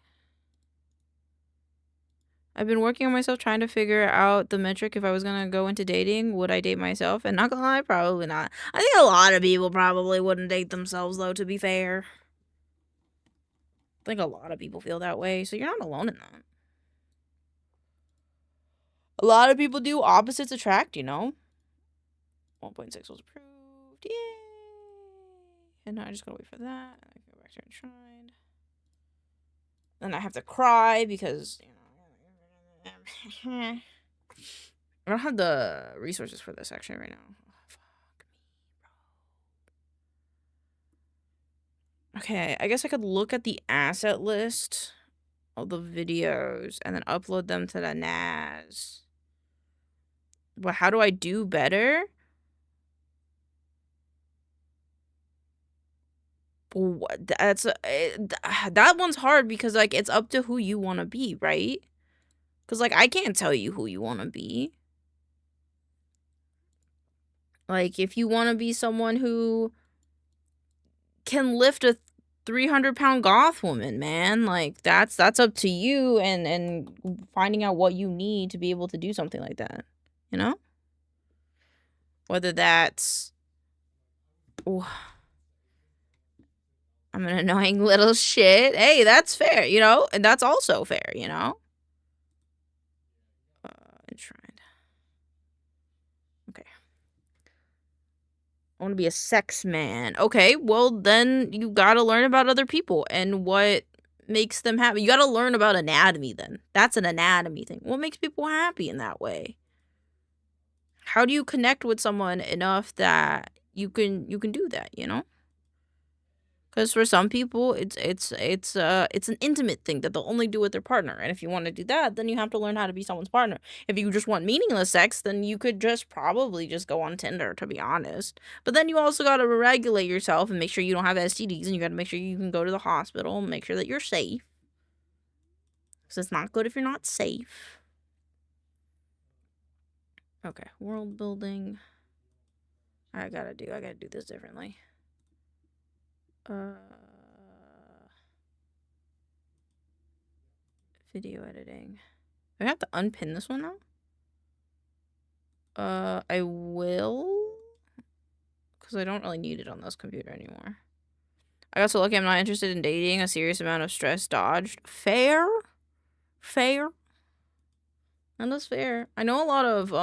I've been working on myself trying to figure out the metric if I was gonna go into dating. Would I date myself? And not gonna lie, probably not. I think a lot of people probably wouldn't date themselves though, to be fair. I think a lot of people feel that way, so you're not alone in that. A lot of people do. Opposites attract, you know? 1.6 was approved. Yay! And now I just gotta wait for that. I can go back to Enshrined. Then I have to cry because, you know, I don't have the resources for this actually right now. Oh, fuck me, bro. Okay, I guess I could look at the asset list of the videos and then upload them to the NAS. But how do I do better? That's that one's hard because like it's up to who you want to be, right? Because like I can't tell you who you want to be. Like, if you want to be someone who can lift a 300-pound goth woman, man, like, that's up to you and finding out what you need to be able to do something like that, you know? Whether that's... Ooh, I'm an annoying little shit. Hey, that's fair, you know? And that's also fair, you know? Enshrined. Okay. I want to be a sex man. Okay, well, then you gotta learn about other people and what makes them happy. You gotta learn about anatomy then. That's an anatomy thing. What makes people happy in that way? How do you connect with someone enough that you can do that, you know? Because for some people, it's an intimate thing that they'll only do with their partner. And if you want to do that, then you have to learn how to be someone's partner. If you just want meaningless sex, then you could just probably just go on Tinder, to be honest. But then you also got to regulate yourself and make sure you don't have STDs, and you got to make sure you can go to the hospital and make sure that you're safe. Because it's not good if you're not safe. Okay, world building. I gotta do this differently. Video editing. Do I have to unpin this one now? I will. Because I don't really need it on this computer anymore. I got so lucky I'm not interested in dating. A serious amount of stress dodged. Fair? Fair? And that's fair. I know a lot of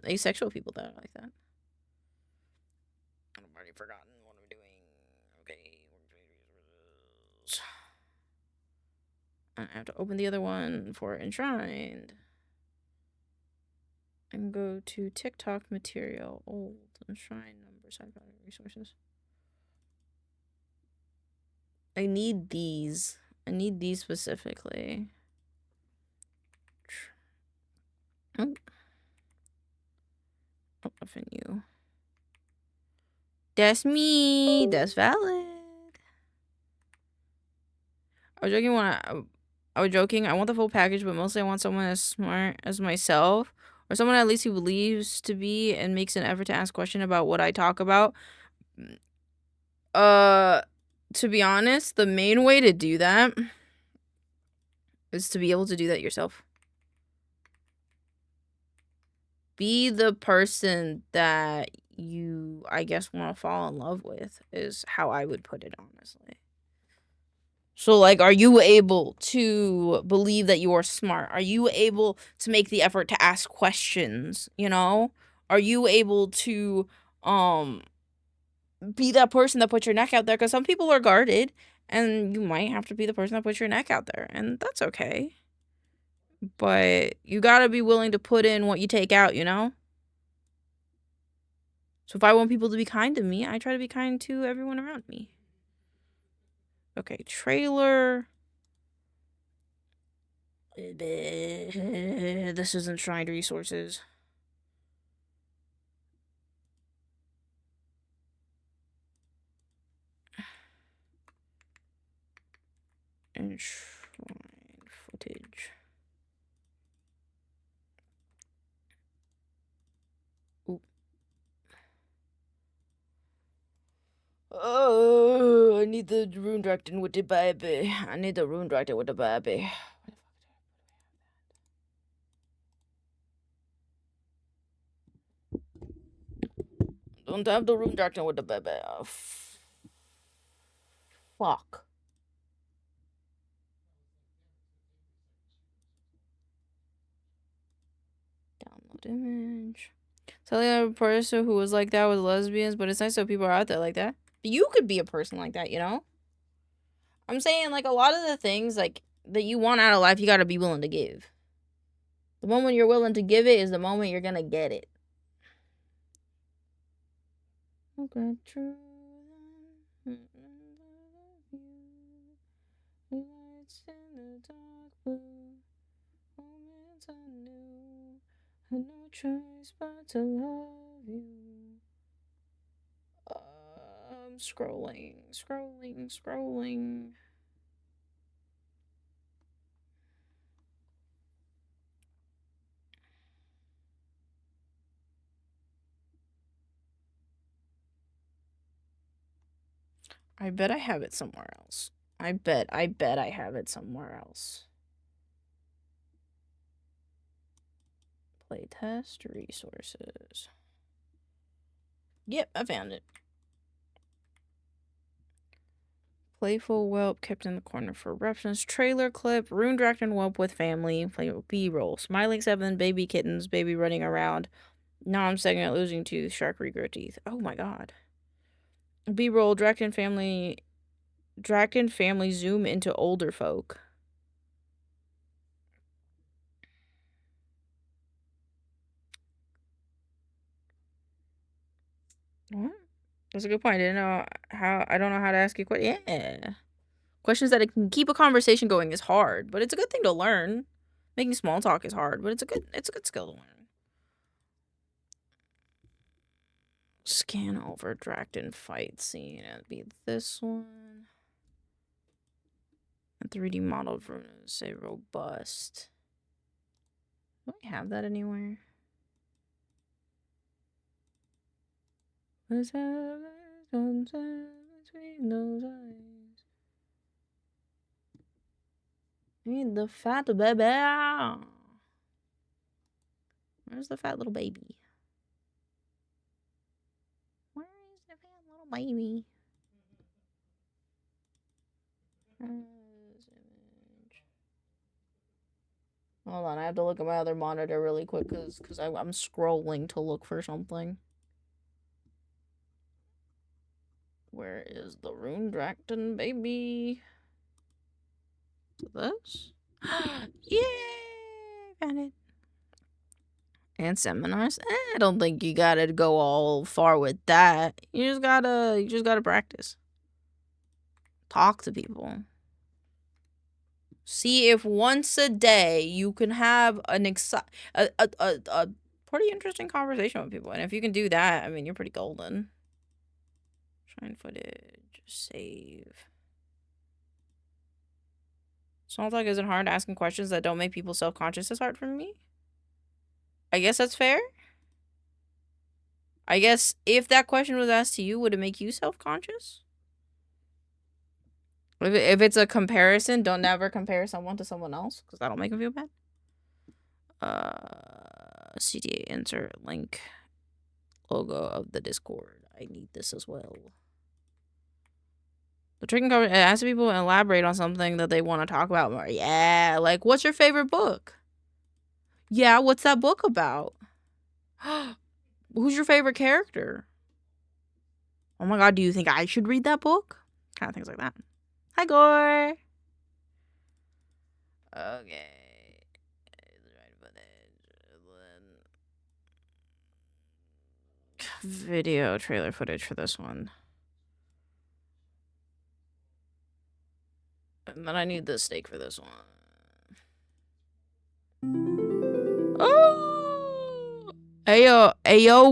asexual people that are like that. I've already forgotten what I'm doing. Okay. I have to open the other one for Enshrined. And go to TikTok material, old, Enshrined number, side resources. I need these. I need these specifically. Oh. Open you. That's me. That's valid. I was joking I want the full package, but mostly I want someone as smart as myself, or someone at least who believes to be and makes an effort to ask questions about what I talk about. To be honest, the main way to do that is to be able to do that yourself. Be the person that you, I guess, want to fall in love with, is how I would put it, honestly. So, like, are you able to believe that you are smart? Are you able to make the effort to ask questions, you know? Are you able to, be that person that puts your neck out there? Because some people are guarded, and you might have to be the person that puts your neck out there, and that's okay. But you gotta be willing to put in what you take out, you know? So if I want people to be kind to me, I try to be kind to everyone around me. Okay, trailer. This is Enshrined resources. Enshrined footage. Ooh. Oh, I need the rune directing with the baby. I need the rune directing with the baby. Don't have the rune directing with the baby. Oh, fuck. Download image. Tell the other person who was like that with lesbians, but it's nice that people are out there like that. You could be a person like that, you know? I'm saying, like, a lot of the things, like, that you want out of life, you gotta be willing to give. The moment you're willing to give it is the moment you're gonna get it. Okay, true. Lights in the dark blue. Moments I knew. Had no choice but to love you. I'm scrolling. I bet I have it somewhere else. I bet I have it somewhere else. Playtest resources. Yep, I found it. Playful whelp kept in the corner for reference. Trailer clip. Rune Dragon whelp with family. Play B-roll. Smiling 7. Baby kittens. Baby running around. Nom segment losing tooth. Shark regrow teeth. Oh my god. B-roll. Dragon family zoom into older folk. What? That's a good point. I don't know how to ask you questions. Yeah. Questions that can keep a conversation going is hard, but it's a good thing to learn. Making small talk is hard, but it's a good skill to learn. Scan over Dracton fight scene. It'd be this one. A 3D model of Runa, say robust. Do I have that anywhere? What's that between those eyes? I need the fat baby. Where's the fat little baby? Where is the fat little baby? Hold on, I have to look at my other monitor really quick because I'm scrolling to look for something. Where is the Rune Dracton baby? This? Yay! Found it. And seminars? I don't think you gotta go all far with that. You just gotta practice. Talk to people. See if once a day you can have a pretty interesting conversation with people. And if you can do that, I mean, you're pretty golden. Shrine footage. Save. Small talk isn't hard. Asking questions that don't make people self-conscious is hard for me. I guess that's fair. I guess if that question was asked to you, would it make you self-conscious? If it's a comparison, don't never compare someone to someone else, because that'll make them feel bad. CTA insert link logo of the Discord. I need this as well. The tricking cover asks people to elaborate on something that they want to talk about more. Yeah, like what's your favorite book? Yeah, what's that book about? Who's your favorite character? Oh my god, do you think I should read that book? Kind of things like that. Hi, Gore. Okay. Video trailer footage for this one. And then I need the steak for this one. Oh! Ayo,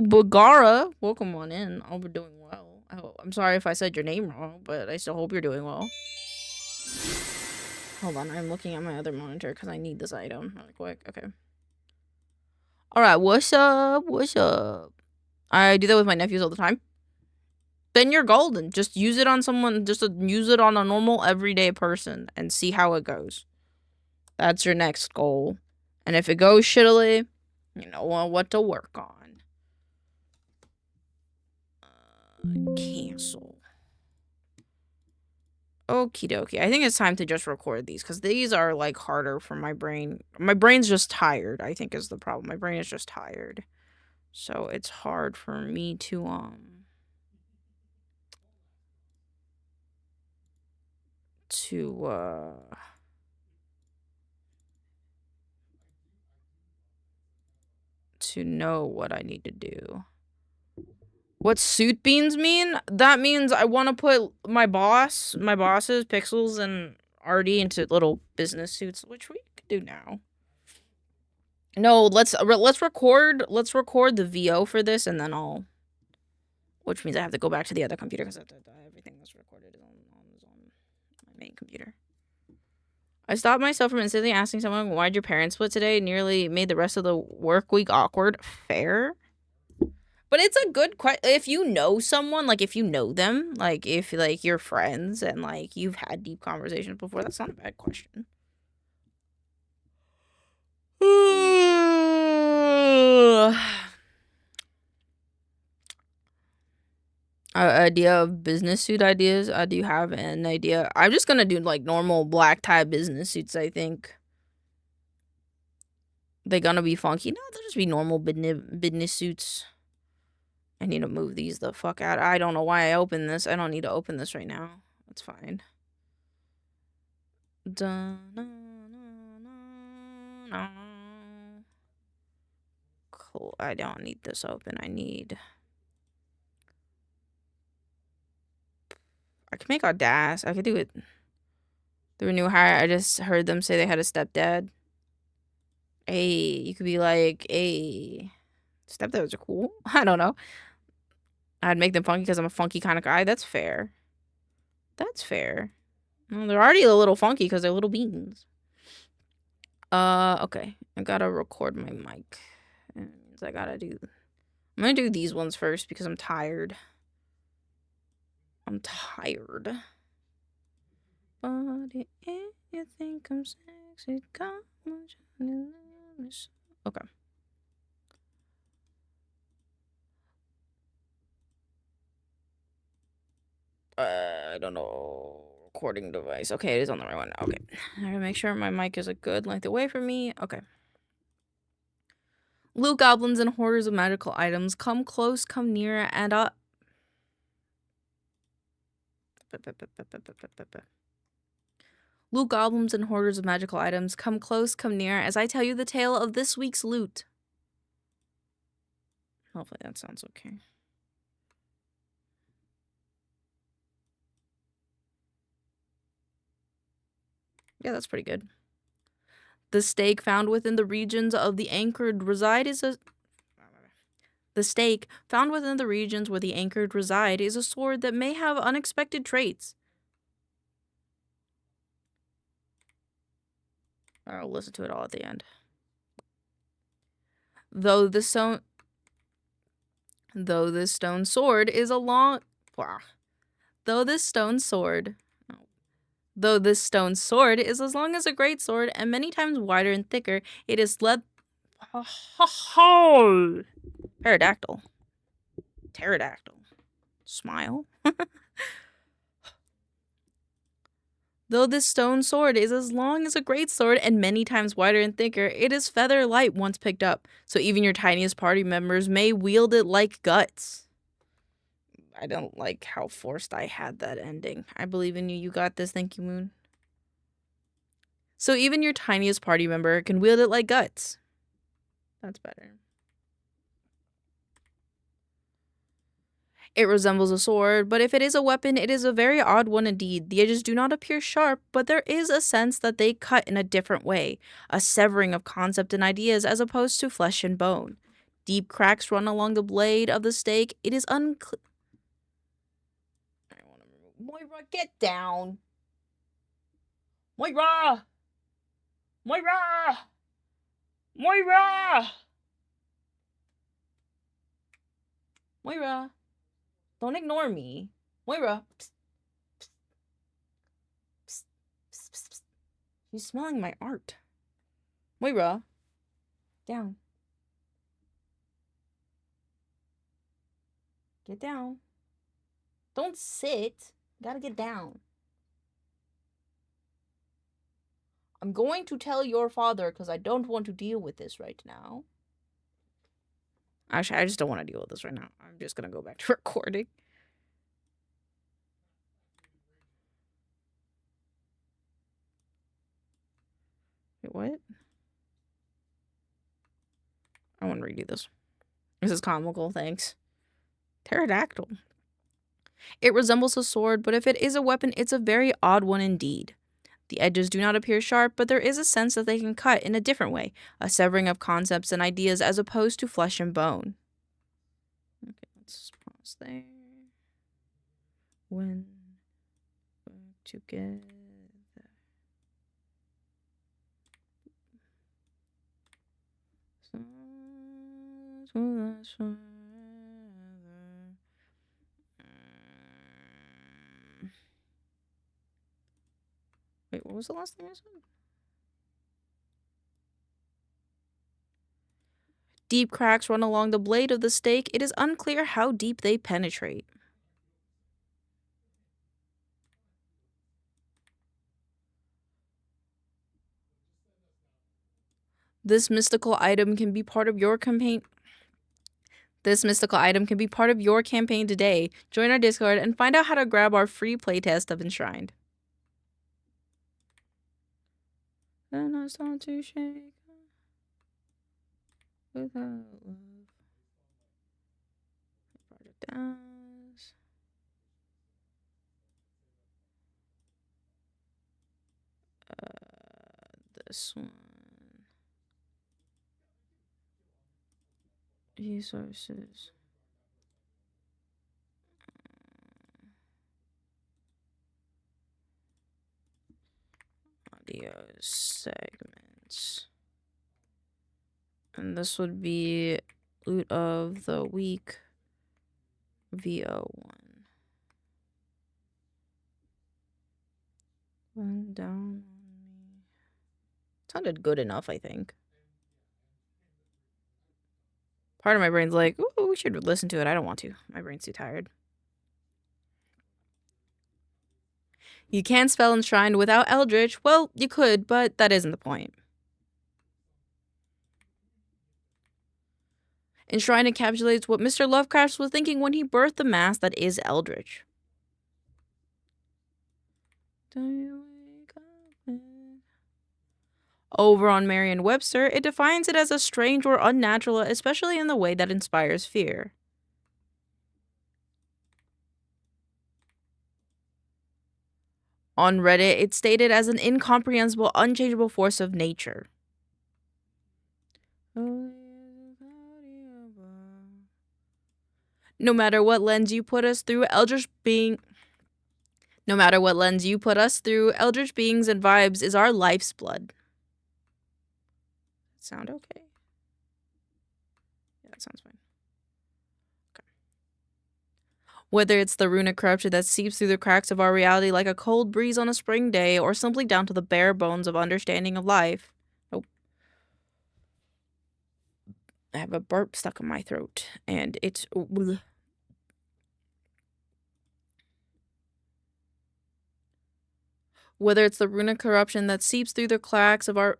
Bagara. Welcome on in. I hope you're doing well. I'm sorry if I said your name wrong, but I still hope you're doing well. Hold on, I'm looking at my other monitor because I need this item really quick. Okay. Alright, what's up? What's up? I do that with my nephews all the time. Then you're golden. Just use it on someone. Use it on a normal, everyday person and see how it goes. That's your next goal. And if it goes shittily, you know what to work on. Cancel. Okie dokie. I think it's time to just record these because these are like harder for my brain. My brain's just tired, I think is the problem. My brain is just tired. So it's hard for me to know what I need to do. What suit beans mean? That means I want to put my boss's Pixels and RD into little business suits, which we could do now. No, let's record the VO for this, and then which means I have to go back to the other computer because everything that's recorded is on my main computer. I stopped myself from instantly asking someone, why'd your parents split today? Nearly made the rest of the work week awkward. Fair. But it's a good question. If you know someone, like if you know them, like if like you're friends and like you've had deep conversations before, that's not a bad question. Idea of business suit ideas. Do you have an idea? I'm just gonna do like normal black tie business suits. I think they're gonna be funky. No, they'll just be normal business suits. I need to move these the fuck out. I don't know why I opened this. I don't need to open this right now. That's fine. Cool. I don't need this open. I could make Audace. I could do it through a new hire. I just heard them say they had a stepdad. Hey, you could be like, hey, stepdads are cool. I don't know. I'd make them funky because I'm a funky kind of guy. That's fair. That's fair. Well, they're already a little funky because they're little beans. Okay. I gotta record my mic. I gotta do... I'm gonna do these ones first because I'm tired. I'm tired. But if you think I'm sexy, come on. Okay. I don't know. Recording device. Okay, it is on the right one. Okay. I gotta make sure my mic is a good length away from me. Okay. Loot goblins and hoarders of magical items. Come close, come near, and up. Loot goblins and hoarders of magical items. Come close, come near, as I tell you the tale of this week's loot. Hopefully that sounds okay. Yeah, that's pretty good. The stake found within the regions of the anchored reside is a... The stake found within the regions where the anchored reside is a sword that may have unexpected traits. I'll listen to it all at the end. Though this stone sword is a long... Though this stone sword is as long as a great sword and many times wider and thicker, it is Pterodactyl. Pterodactyl. Smile. Though this stone sword is as long as a great sword and many times wider and thicker, it is feather light once picked up, so even your tiniest party members may wield it like guts. I don't like how forced I had that ending. I believe in you. You got this. Thank you, Moon. So even your tiniest party member can wield it like guts. That's better. It resembles a sword, but if it is a weapon, it is a very odd one indeed. The edges do not appear sharp, but there is a sense that they cut in a different way, a severing of concept and ideas as opposed to flesh and bone. Deep cracks run along the blade of the stake. It is unclear. Moira, get down. Moira! Moira! Moira! Moira! Don't ignore me. Moira. Psst. Psst. Psst. Psst. Psst. Psst. She's smelling my art. Moira. Down. Get down. Don't sit. Gotta get down. I'm going to tell your father because I don't want to deal with this right now. Actually, I just don't want to deal with this right now. I'm just gonna go back to recording. Wait, what? I want to redo this. This is comical, thanks. Pterodactyl. It resembles a sword, but if it is a weapon, it's a very odd one indeed. The edges do not appear sharp, but there is a sense that they can cut in a different way, a severing of concepts and ideas as opposed to flesh and bone. Okay, let's pause there. When we're together. What was the last thing I said? Deep cracks run along the blade of the stake. It is unclear how deep they penetrate. This mystical item can be part of your campaign. This mystical item can be part of your campaign today. Join our Discord and find out how to grab our free playtest of Enshrined. Then I start to shake without love. Project does. This one. Resources. Audio segments. And this would be loot of the week VO1. Went down on me. Sounded good enough, I think. Part of my brain's like, ooh, we should listen to it. I don't want to. My brain's too tired. You can't spell Enshrined without Eldritch. Well, you could, but that isn't the point. Enshrined encapsulates what Mr. Lovecraft was thinking when he birthed the mass that is Eldritch. Over on Merriam-Webster, it defines it as a strange or unnatural, especially in the way that inspires fear. On Reddit, it's stated as an incomprehensible, unchangeable force of nature. No matter what lens you put us through, Eldritch beings and vibes is our life's blood. Sound okay? Yeah, that sounds fine. Okay. Whether it's the runic corruption that seeps through the cracks of our reality like a cold breeze on a spring day, or simply down to the bare bones of understanding of life. Nope. I have a burp stuck in my throat, and it's... Whether it's the runic corruption that seeps through the cracks of our...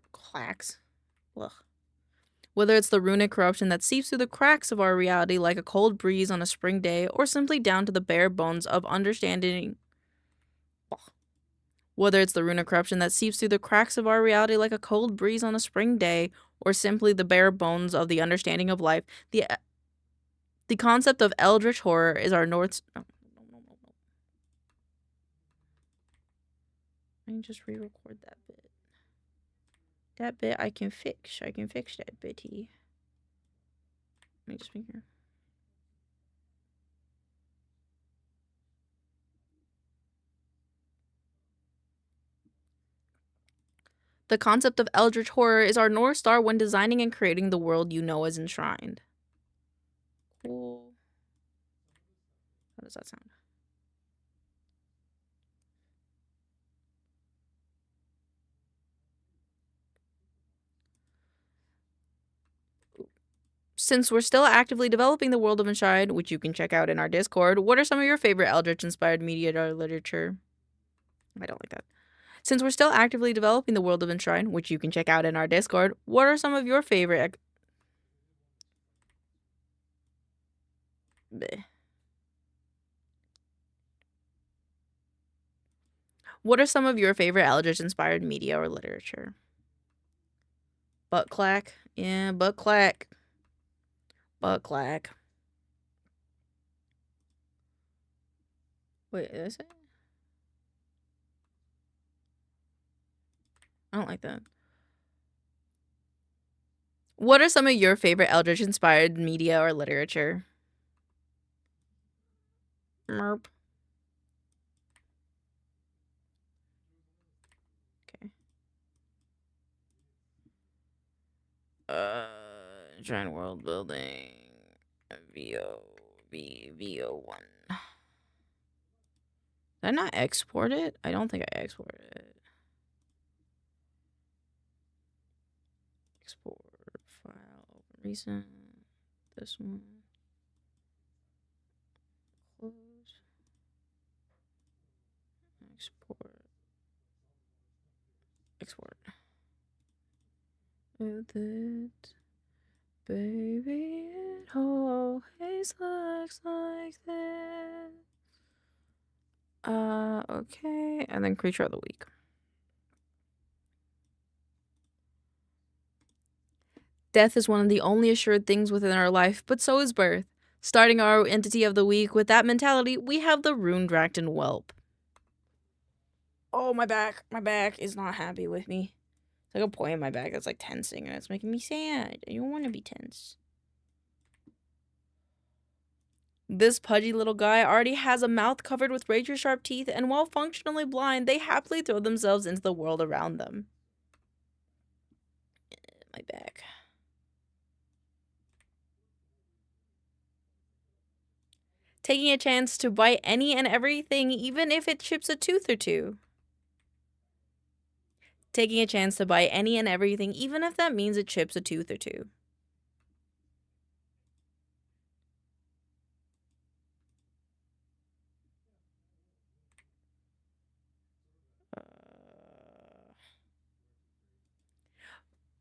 Whether it's the runic corruption that seeps through the cracks of our reality like a cold breeze on a spring day, or simply down to the bare bones of understanding... Whether it's the runic corruption that seeps through the cracks of our reality like a cold breeze on a spring day, or simply the bare bones of the understanding of life, the concept of eldritch horror is our north... No. I can just re-record that bit. That bit I can fix. I can fix that bitty. Let me just be here. The concept of eldritch horror is our North Star when designing and creating the world you know as Enshrined. Cool. How does that sound? Since we're still actively developing the world of Enshrined, which you can check out in our Discord, what are some of your favorite Eldritch-inspired media or literature? I don't like that. Since we're still actively developing the world of Enshrined, which you can check out in our Discord, what are some of your favorite... What are some of your favorite Eldritch-inspired media or literature? Butt clack? Yeah, butt clack. Butt clack. Wait, is it? I don't like that. What are some of your favorite Eldritch-inspired media or literature? Merp. Okay. Giant world building. VO1. Did I not export it? I don't think I exported it. Recent. This one. Close. Export. Export. With it. Baby, it always looks like this. Okay. And then creature of the week. Death is one of the only assured things within our life, but so is birth. Starting our entity of the week with that mentality, we have the Rune Drakton Whelp. Oh, my back. My back is not happy with me. It's like a point in my back that's like tensing and it's making me sad. I don't want to be tense. This pudgy little guy already has a mouth covered with razor-sharp teeth, and while functionally blind, they happily throw themselves into the world around them. My back. Taking a chance to bite any and everything, even if it chips a tooth or two. Taking a chance to bite any and everything, even if that means it chips a tooth or two.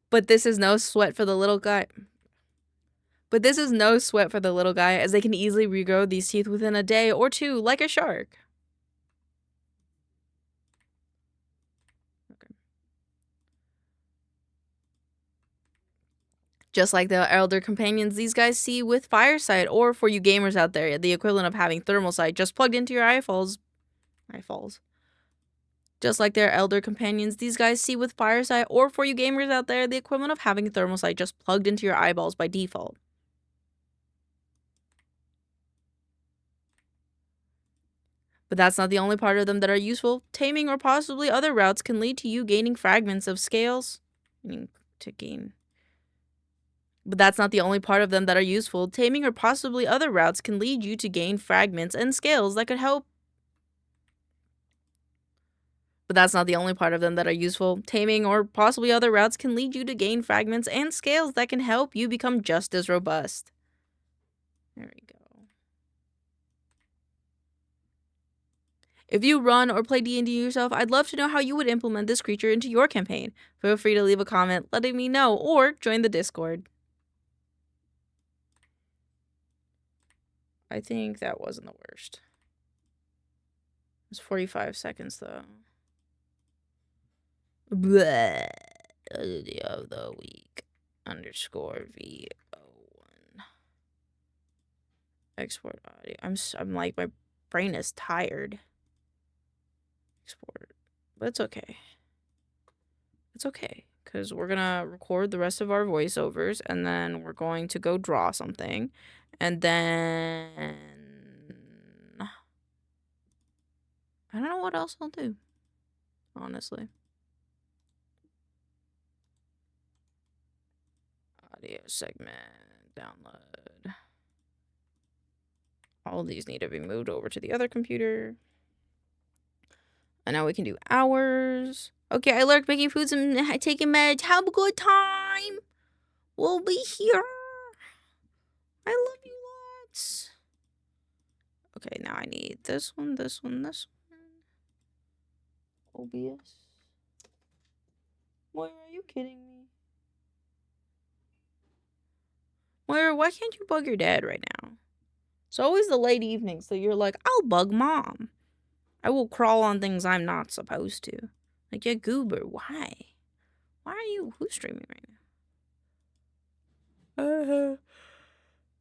But this is no sweat for the little guy. As they can easily regrow these teeth within a day or two, like a shark. Okay. Just like the elder companions these guys see with Firesight, or for you gamers out there, the equivalent of having thermal sight just plugged into your eyeballs. Just like their elder companions these guys see with Firesight, or for you gamers out there, the equivalent of having thermal sight just plugged into your eyeballs by default. But that's not the only part of them that are useful. Taming or possibly other routes can lead to you gaining fragments of scales. But that's not the only part of them that are useful. Taming or possibly other routes can lead you to gain fragments and scales that could help. But that's not the only part of them that are useful. Taming or possibly other routes can lead you to gain fragments and scales that can help you become just as robust. There we go. If you run or play D&D yourself, I'd love to know how you would implement this creature into your campaign. Feel free to leave a comment letting me know, or join the Discord. I think that wasn't the worst. It was 45 seconds though. Bleh. Of the week _ V01. Export audio. I'm like, my brain is tired. Export. But it's okay. It's okay. Because we're going to record the rest of our voiceovers. And then we're going to go draw something. And then I don't know what else I'll do. Honestly. Audio segment. Download. All of these need to be moved over to the other computer. And now we can do hours. Okay, I lurk making foods and taking meds. Have a good time. We'll be here. I love you lots. Okay, now I need this one, this one, this one. OBS. Moira, are you kidding me? Moira, why can't you bug your dad right now? It's always the late evening, so you're like, I'll bug mom. I will crawl on things I'm not supposed to. Like, yeah, goober, why? Why are you who's streaming right now?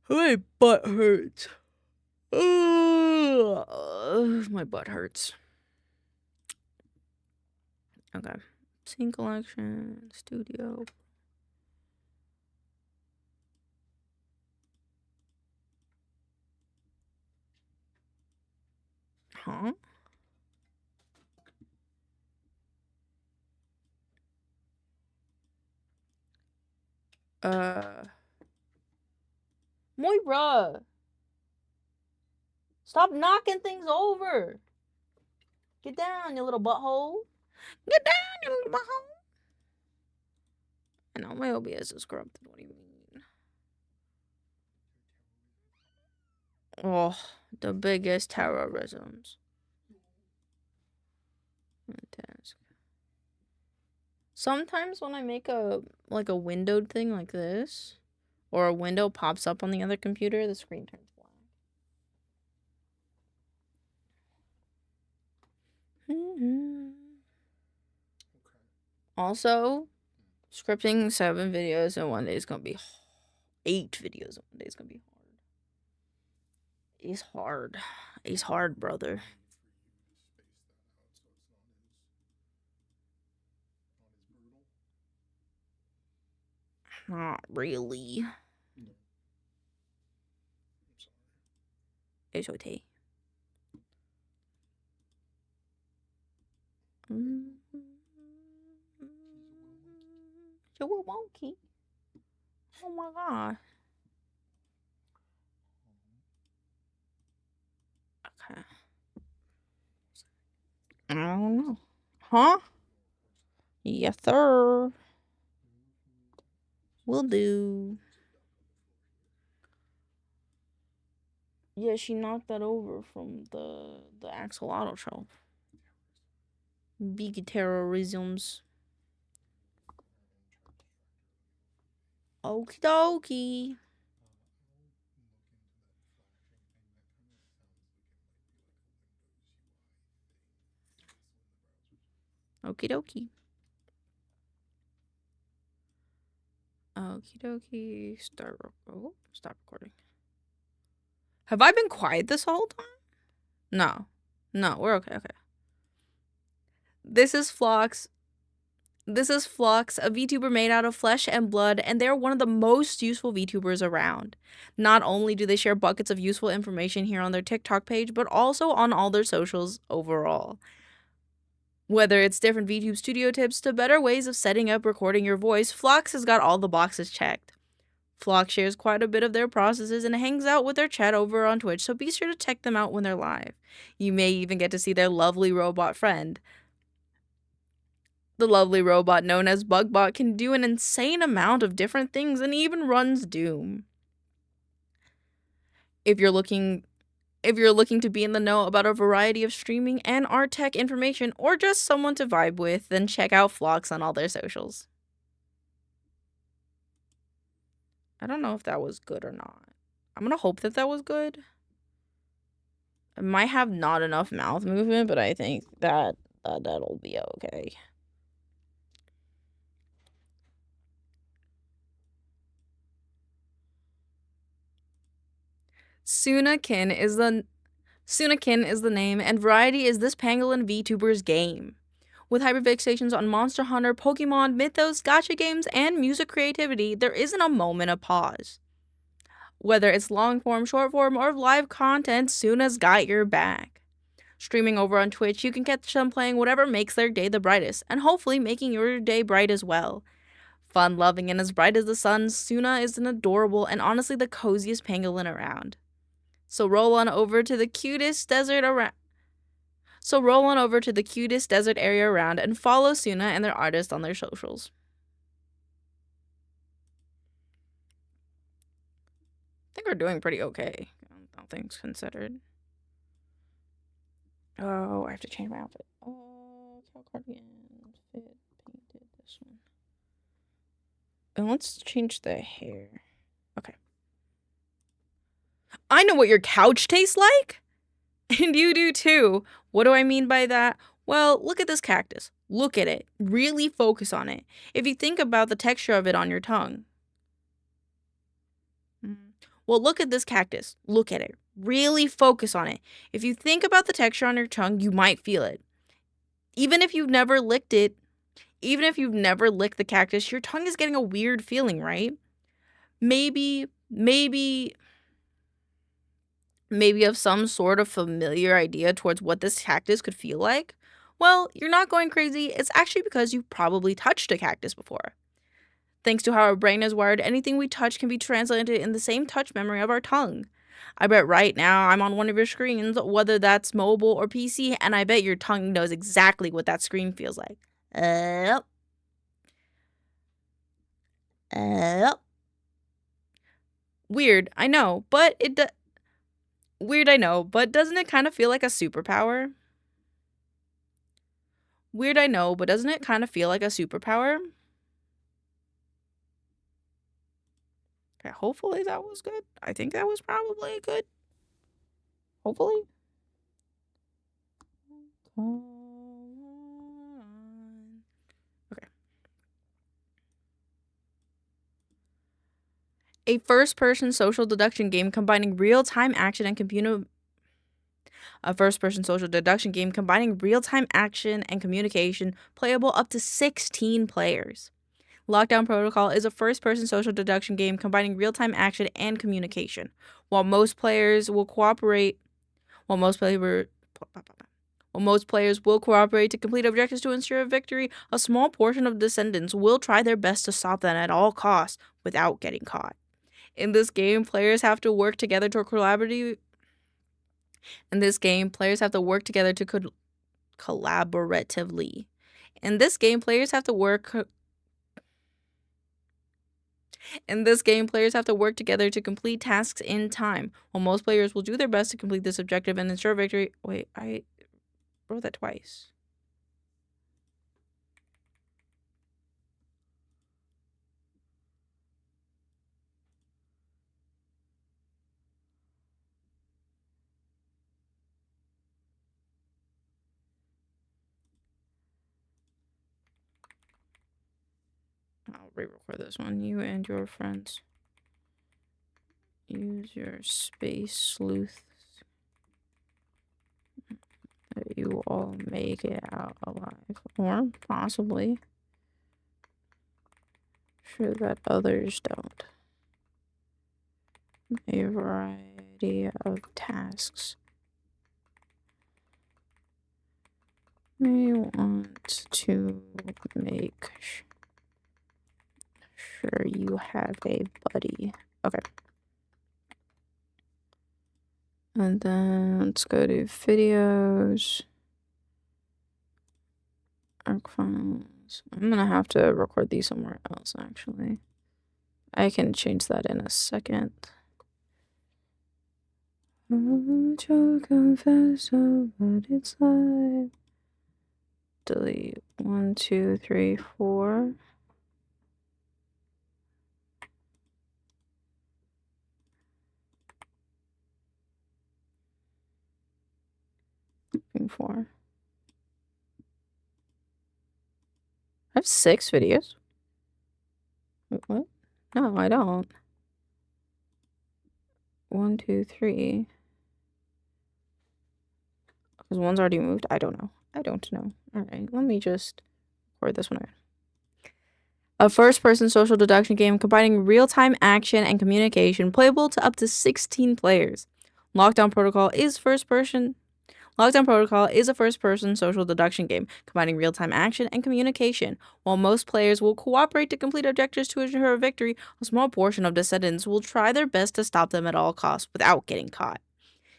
My butt hurts. My butt hurts. Okay. Scene collection, studio. Huh? Moira! Stop knocking things over! Get down, you little butthole! Get down, you little butthole! I know my OBS is corrupted. What do you mean? Oh, the biggest terrorisms. Sometimes when I make a windowed thing like this, or a window pops up on the other computer, the screen turns black. Also, scripting 7 videos in one day is gonna be 8 videos in one day is gonna be hard. It's hard. It's hard, brother. Not really. It's okay. So we're wonky. Oh my god. Okay. I don't know. Huh? Yes, sir. Will do. Yeah, she knocked that over from the axolotl shelf. Big terrorisms. Okie dokie. Okie dokie. Okie dokie. Stop recording. Have I been quiet this whole time? No. No, we're okay, okay. This is Phlox. This is Phlox, a VTuber made out of flesh and blood, and they're one of the most useful VTubers around. Not only do they share buckets of useful information here on their TikTok page, but also on all their socials overall. Whether it's different VTube studio tips to better ways of setting up recording your voice, Phlox has got all the boxes checked. Phlox shares quite a bit of their processes and hangs out with their chat over on Twitch, so be sure to check them out when they're live. You may even get to see their lovely robot friend. The lovely robot known as Bugbot can do an insane amount of different things and even runs Doom. If you're looking to be in the know about a variety of streaming and art tech information, or just someone to vibe with, then check out Phlox on all their socials. I don't know if that was good or not. I'm gonna hope that was good. I might have not enough mouth movement, but I think that'll be okay. Sunakin is the name, and Variety is this pangolin VTuber's game. With hyperfixations on Monster Hunter, Pokemon, Mythos, gacha games, and music creativity, there isn't a moment of pause. Whether it's long form, short form, or live content, Suna's got your back. Streaming over on Twitch, you can catch them playing whatever makes their day the brightest, and hopefully making your day bright as well. Fun-loving and as bright as the sun, Suna is an adorable and honestly the coziest pangolin around. So roll on over to the cutest desert area around and follow Suna and their artist on their socials. I think we're doing pretty okay, all things considered. Oh, I have to change my outfit. Cardigan, fit, painted, this one. And let's change the hair. Okay. I know what your couch tastes like! And you do too. What do I mean by that? Well, look at this cactus. Look at it. Really focus on it. If you think about the texture of it on your tongue. Well, look at this cactus. Look at it. Really focus on it. If you think about the texture on your tongue, you might feel it. Even if you've never licked the cactus, your tongue is getting a weird feeling, right? Maybe you have some sort of familiar idea towards what this cactus could feel like. Well, you're not going crazy. It's actually because you've probably touched a cactus before. Thanks to how our brain is wired, anything we touch can be translated in the same touch memory of our tongue. I bet right now I'm on one of your screens, whether that's mobile or PC, and I bet your tongue knows exactly what that screen feels like. Weird, I know, but Weird, I know, but doesn't it kind of feel like a superpower? Weird, I know, but doesn't it kind of feel like a superpower? Okay, hopefully that was good. I think that was probably good. Hopefully. Okay. A first-person social deduction game combining real-time action and computer... A first-person social deduction game combining real-time action and communication, playable up to 16 players. Lockdown Protocol is a first-person social deduction game combining real-time action and communication. While most players will cooperate to complete objectives to ensure a victory, a small portion of descendants will try their best to stop them at all costs without getting caught. In this game, players have to work together to collaboratively. In this game, players have to work together to collaboratively. In this game, players have to work. In this game, players have to work together to complete tasks in time. While most players will do their best to complete this objective and ensure victory. Wait, I wrote that twice. I'll re-record this one. You and your friends use your space sleuths that you all make it out alive, or possibly sure that others don't. A variety of tasks may want to make sure you have a buddy. Okay. And then let's go to videos. Arc files. I'm gonna have to record these somewhere else, actually. I can change that in a second. Confess what it's like. Delete 1, 2, 3, 4. Looking for. I have 6 videos. Wait, what? No, I don't. 1, 2, 3. Because one's already moved. I don't know. I don't know. Alright, let me just record this one again. A first-person social deduction game combining real-time action and communication, playable to up to 16 players. Lockdown Protocol is a first-person social deduction game combining real-time action and communication. While most players will cooperate to complete objectives to ensure a victory, a small portion of descendants will try their best to stop them at all costs without getting caught.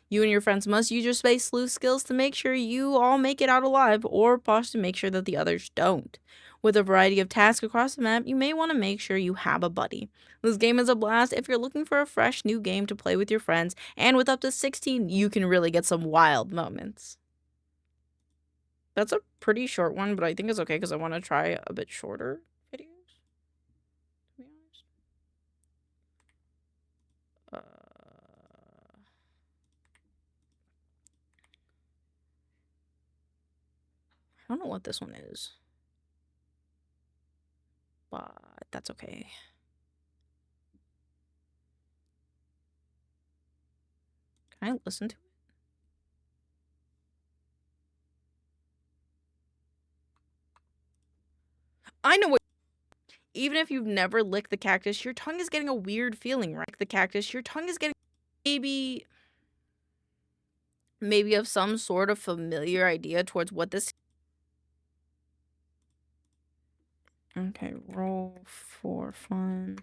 You and your friends must use your space sleuth skills to make sure you all make it out alive, or possibly make sure that the others don't. With a variety of tasks across the map, you may want to make sure you have a buddy. This game is a blast if you're looking for a fresh new game to play with your friends, and with up to 16, you can really get some wild moments. That's a pretty short one, but I think it's okay because I want to try a bit shorter videos, to be honest. I don't know what this one is, but that's okay. Can I listen to it? I know what. Even if you've never licked the cactus, your tongue is getting a weird feeling, right? The cactus, your tongue is getting maybe of some sort of familiar idea towards what this. Okay, roll for fun.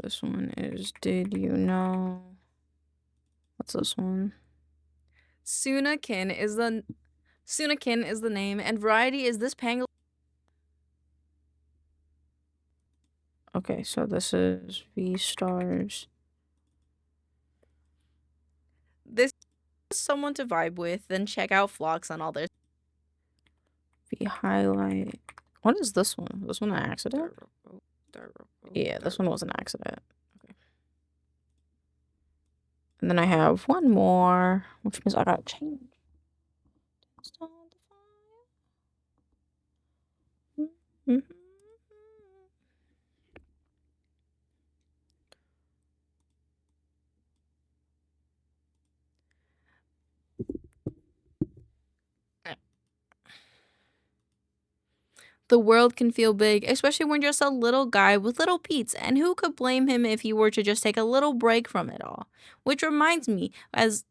This one is Did You Know? What's this one? Sunakin is the name, and variety is this pangolin. Okay, so this is V stars. someone to vibe with, then check out Phlox on all their. Highlight. What is this one? This one an accident? Yeah, this one was an accident. Okay. And then I have one more, which means I gotta change. Mm-hmm. The world can feel big, especially when you're just a little guy with little peats, and who could blame him if he were to just take a little break from it all? Which reminds me, as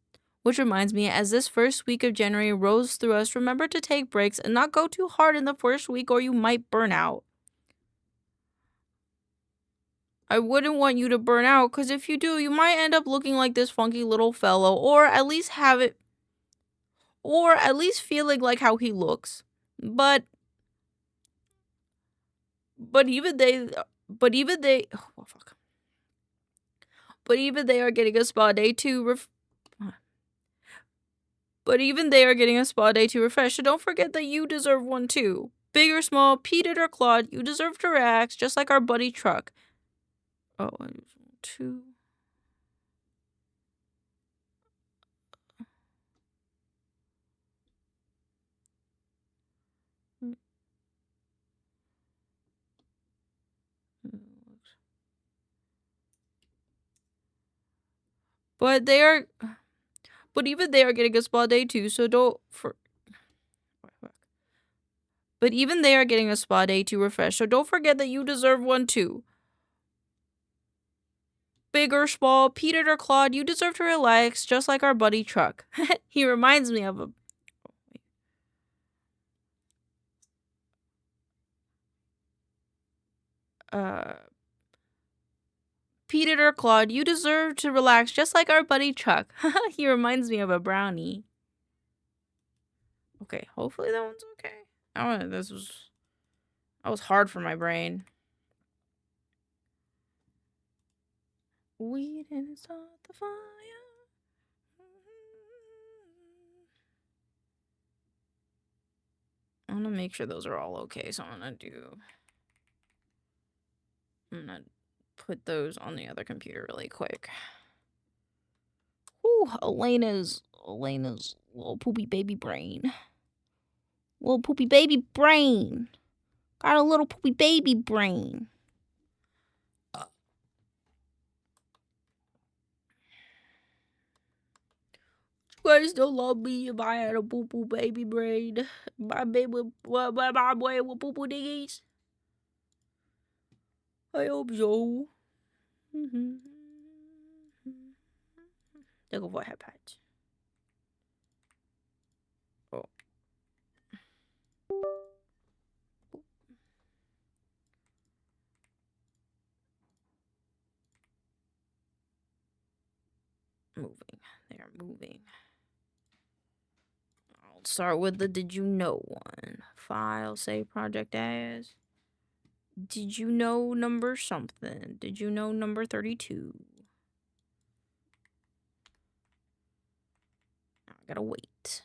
this first week of January rolls through us, remember to take breaks and not go too hard in the first week or you might burn out. I wouldn't want you to burn out, because if you do, you might end up looking like this funky little fellow, or at least feeling like how he looks. But even they are getting a spa day to refresh, so don't forget that you deserve one too. Big or small, peated or clawed, you deserve to relax, just like our buddy Truck. Oh, 2. But even they are getting a spa day too, so But even they are getting a spa day to refresh, so don't forget that you deserve one too. Big or small, peated or clawed, you deserve to relax, just like our buddy Truck. He reminds me of a... Peated or clawed, you deserve to relax, just like our buddy Truck. He reminds me of a brownie. Okay, hopefully that one's okay. That was hard for my brain. We didn't start the fire. I'm gonna make sure those are all okay, so I'm gonna put those on the other computer really quick. Whew, Elena's little poopy baby brain. Little poopy baby brain. Got a little poopy baby brain. You guys still love me if I had a poo-poo baby brain. My baby with poo-poo diggies. I hope so. They go for head patch. Oh. Moving. They are moving. I'll start with the did you know one. File, save project as. Did you know number something? Did you know number 32? I gotta wait.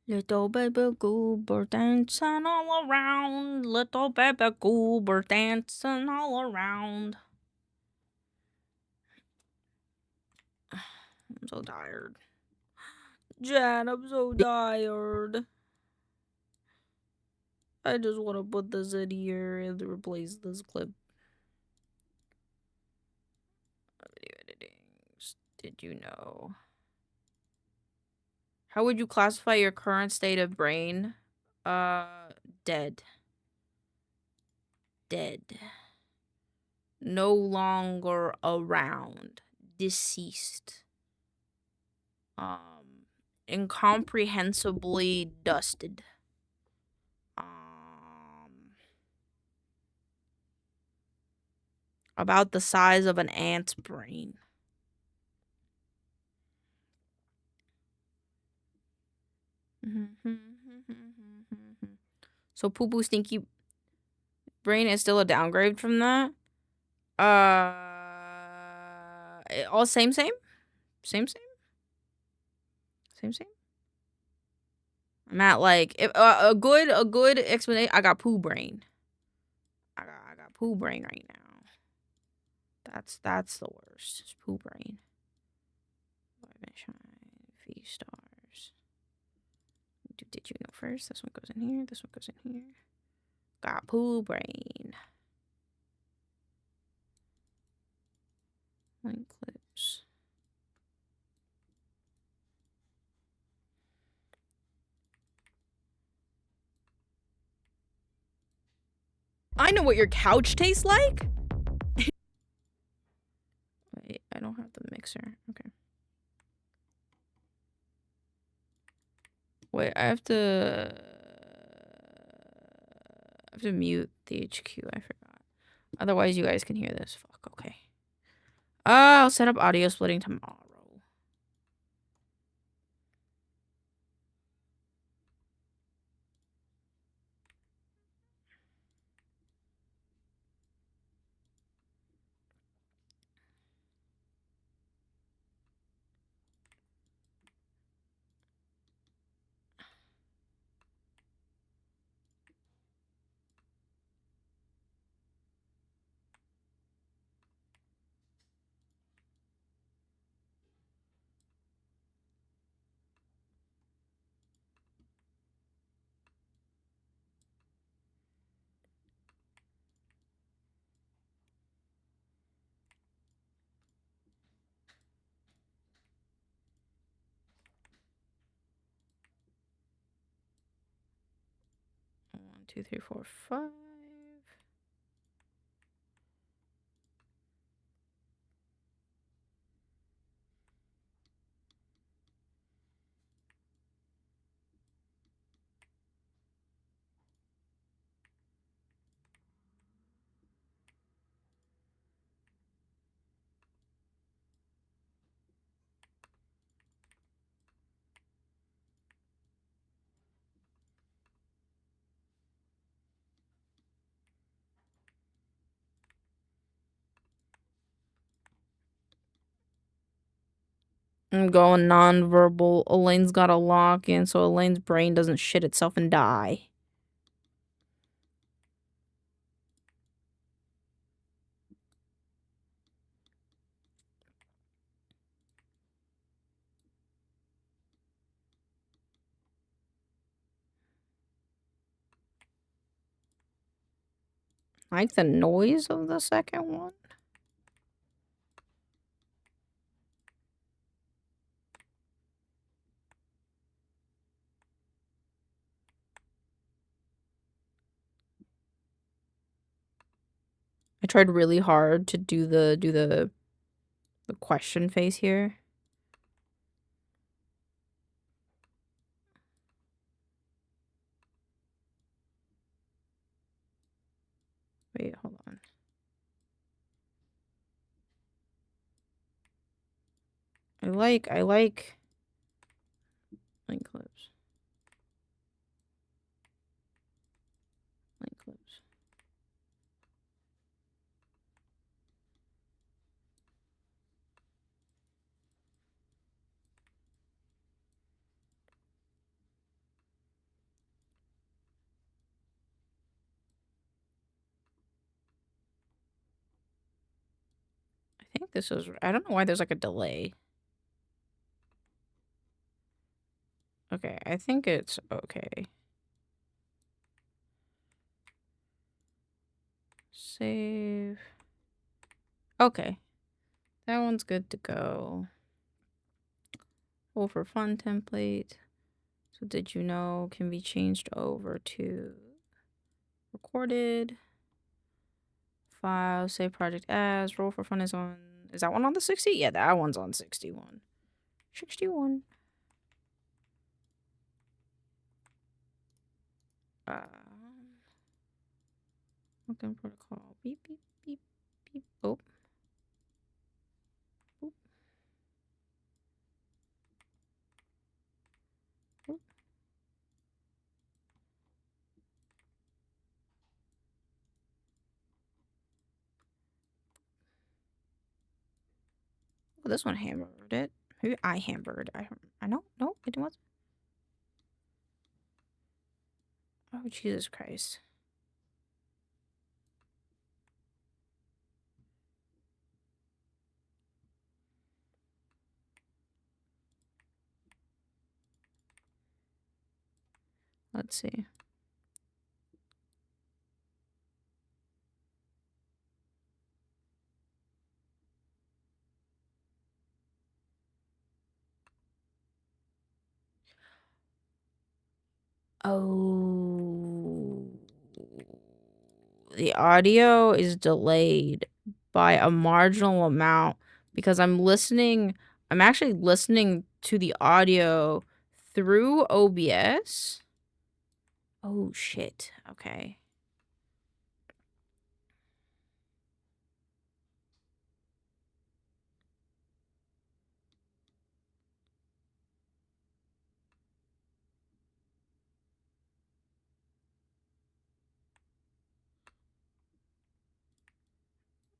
Little baby goober dancing all around. Little baby goober dancing all around. I'm so tired. Jan, I'm so tired. I just want to put this in here and replace this clip. Video editing. Did you know? How would you classify your current state of brain? Dead. Dead. No longer around. Deceased. Incomprehensibly dusted. About the size of an ant's brain. So Poo Poo Stinky Brain is still a downgrade from that? all same. I'm at like if, a good explanation. I got poo brain. I got poo brain right now. That's the worst. It's poo brain. V stars. Did you know first? This one goes in here. This one goes in here. Got poo brain. Link clips. I know what your couch tastes like. Wait, I don't have the mixer. Okay. Wait, I have to mute the HQ. I forgot. Otherwise, you guys can hear this. Fuck. Okay. I'll set up audio splitting tomorrow. One, two, three, four, five. I'm going nonverbal. Elaine's got a lock in so Elaine's brain doesn't shit itself and die. I like the noise of the second one. I tried really hard to do the question face here. Wait, hold on. I like link clips. Link clips. I think this is, I don't know why there's like a delay. Okay, I think it's okay. Save. Okay. That one's good to go. Roll for fun template. So did you know can be changed over to recorded. File, save project as, roll for fun is on, is that one on the 60? Yeah, that one's on 61. 61. Login protocol. Beep, beep, beep, beep. Oh. Oop. Oop. Oh, this one hamburgered it. Maybe I hamburgered. I know. No, it wasn't. Oh, Jesus Christ. Let's see. Oh. The audio is delayed by a marginal amount because I'm actually listening to the audio through OBS. Oh, shit. Okay.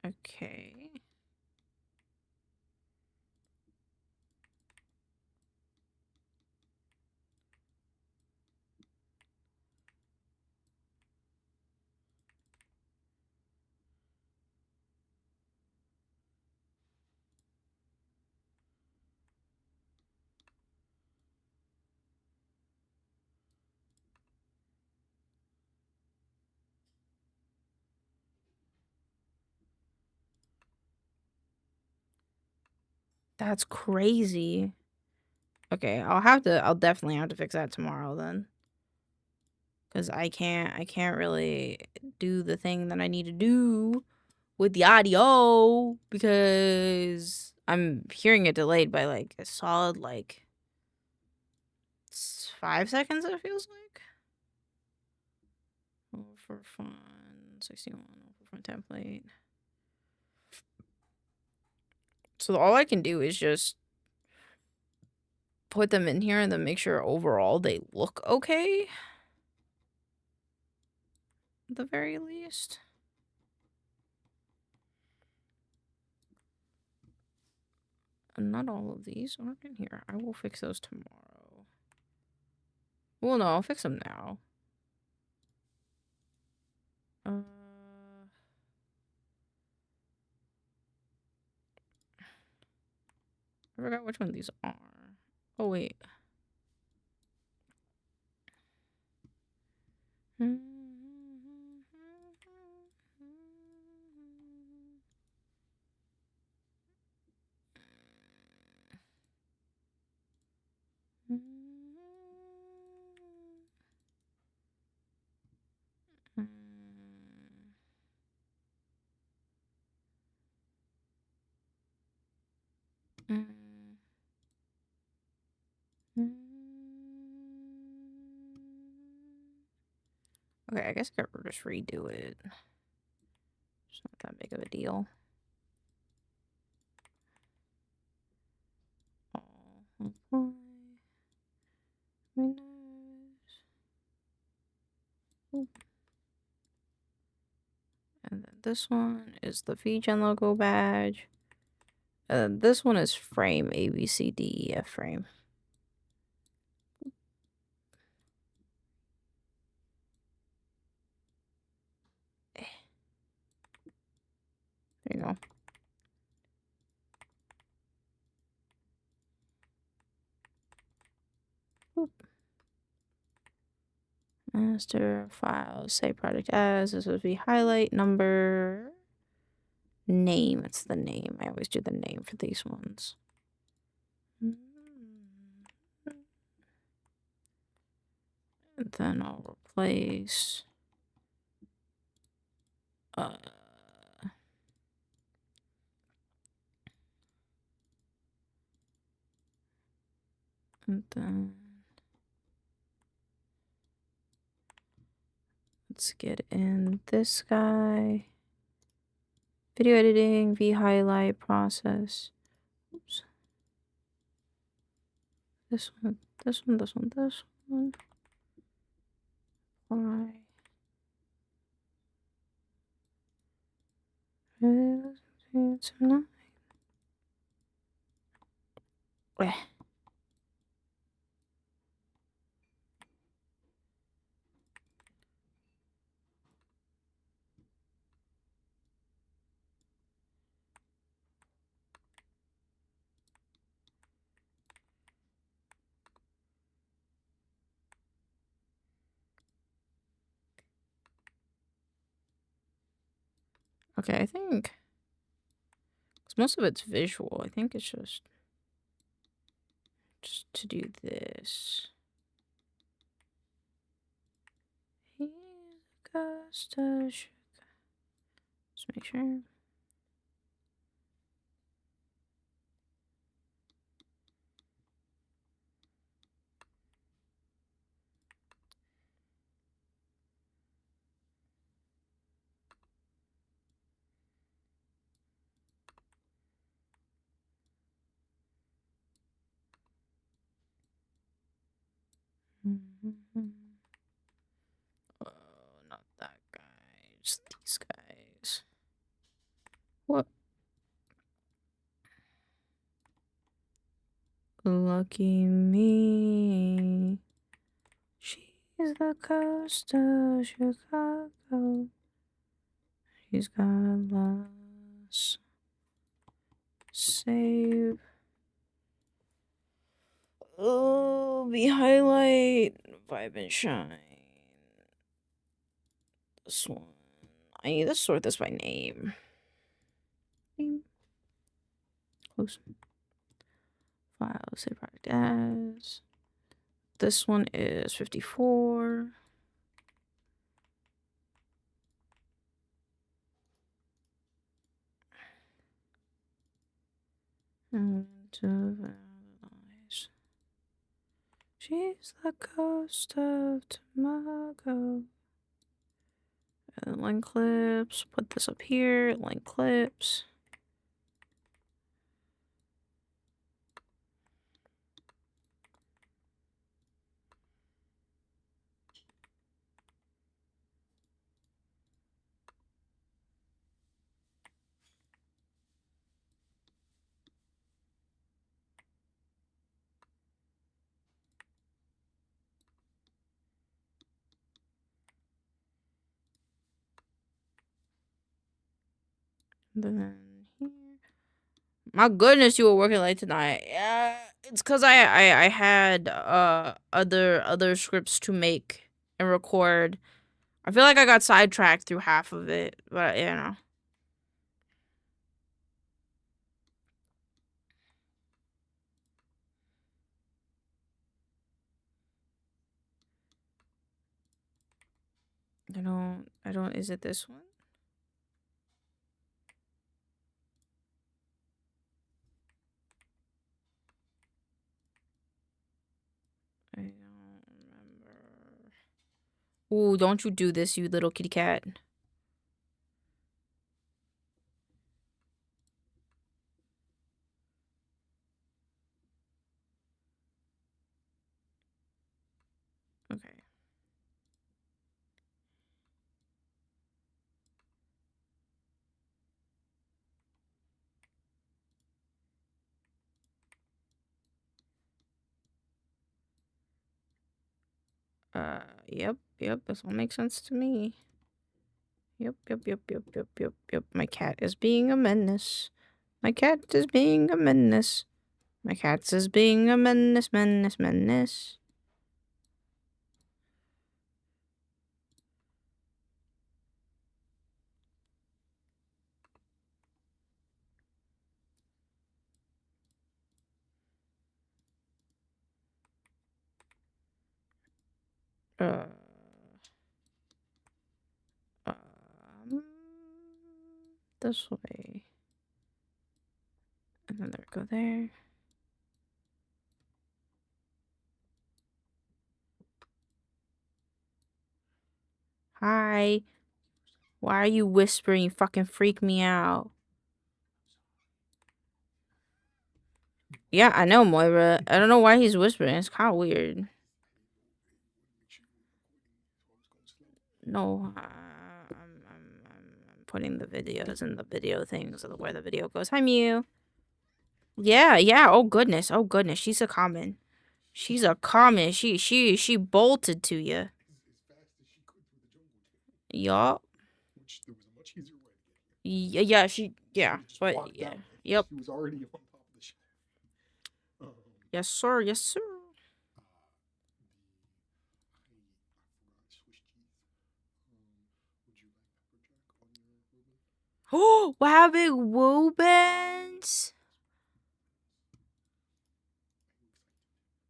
Okay. That's crazy. Okay, I'll definitely have to fix that tomorrow then. Cause I can't really do the thing that I need to do with the audio because I'm hearing it delayed by like a solid like 5 seconds, it feels like. Oh, for fun, 61, for fun template. So all I can do is just put them in here and then make sure overall they look okay. At the very least. And not all of these aren't in here. I will fix those tomorrow. Well, no, I'll fix them now. I forgot which one these are. Oh, wait. Okay, I guess I could just redo it. It's not that big of a deal. And then this one is the VGen logo badge. And this one is frame ABCDEF frame. There you go. Master file, say project as. This would be highlight number. Name. It's the name. I always do the name for these ones. And then I'll replace. And then let's get in this guy. Video editing, v-highlight process. Oops. This one, this one, this one, this one. Why? It's not. Bleh. Okay, I think 'cause most of it's visual. I think it's just to do this. Just make sure. Oh, not that guy. Just these guys. What? Lucky me. She's the coast of Chicago. She's got lots. Save. Oh, the highlight. Vibe and shine. This one. I need to sort this by name. Close. File. Save product as. This one is 54. And to analyze. She's the coast of Tomago. And line clips. Put this up here. Line clips. Then here. My goodness, you were working late tonight. Yeah, it's because I had other scripts to make and record. I feel like I got sidetracked through half of it, but you know. I don't, is it this one? I don't remember. Ooh, don't you do this, you little kitty cat. Okay. Yep, this all makes sense to me. Yep. My cat is being a menace. My cat is being a menace. My cat is being a menace. This way. And then there we go there. Hi. Why are you whispering? You fucking freak me out. Yeah, I know, Moira. I don't know why he's whispering. It's kind of weird. No, I'm putting the videos in the video things of where the video goes. Hi, Mew. Yeah, yeah. Oh goodness. Oh goodness. She's a common. She's a common. She bolted to you. Yup. Which there was a much easier way to get here. Yeah, yeah, Just but walked yeah. down it. Yep. She was already on top of the ship. Yes, sir. Yes, sir. Oh, we're having Woobens.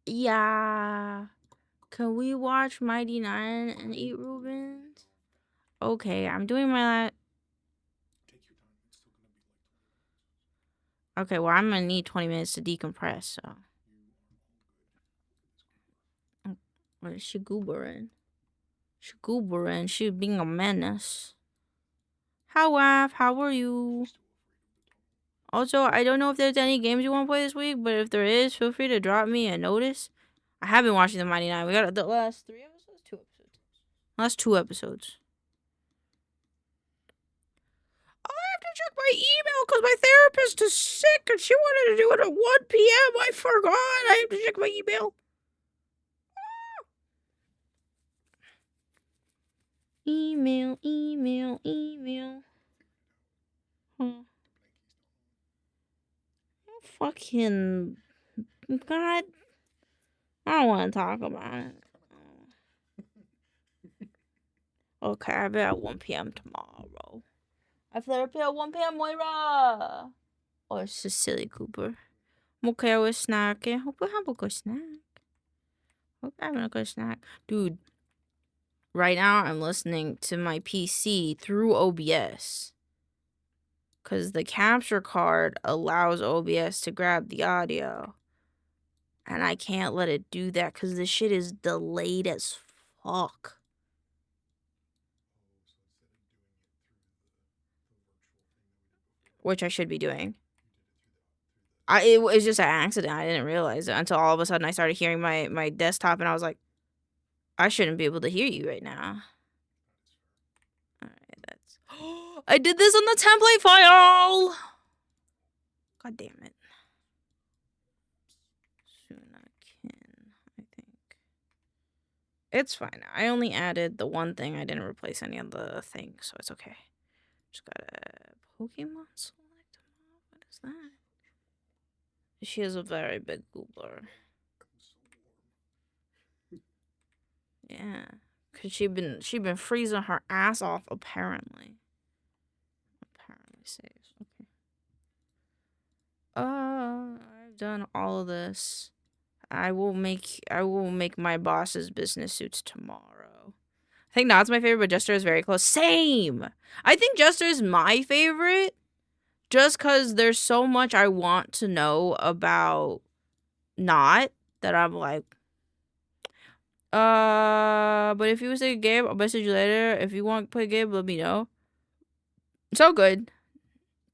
Yeah. Can we watch Mighty Nine and eat Reubens? Okay, I'm doing my. Okay, well, I'm gonna need 20 minutes to decompress, so. What is she goobering? She goobering. She being a menace. Hi, Waf. How are you? Also, I don't know if there's any games you want to play this week, but if there is, feel free to drop me a notice. I have been watching the Mighty Nine. We got the last 3 episodes? 2 episodes. Last 2 episodes. I have to check my email because my therapist is sick and she wanted to do it at 1 p.m. I forgot. I have to check my email. Email. Huh. Fucking God. I don't want to talk about it. Okay, I bet at 1 p.m. tomorrow. I have therapy at 1 p.m. Moira. Or Cecilia Cooper. I'm okay with snacking. Hope we have a good snack. Hope we're having a good snack. Dude, right now I'm listening to my PC through OBS. Because the capture card allows OBS to grab the audio. And I can't let it do that because this shit is delayed as fuck. Which I should be doing. It was just an accident. I didn't realize it until all of a sudden I started hearing my desktop and I was like, I shouldn't be able to hear you right now. Alright, that's... I did this on the template file! God damn it. Soon I can, I think. It's fine. I only added the one thing. I didn't replace any of the things, so it's okay. Just got a Pokemon select. What is that? She is a very big goobler. Yeah, cause she been freezing her ass off apparently. Saves. Okay. I've done all of this. I will make my boss's business suits tomorrow. I think Nod's my favorite, but Jester is very close. Same. I think Jester is my favorite. Just because there's so much I want to know about Nod that I'm like, but if you was a game, I'll message you later. If you want to play a game, let me know. So good.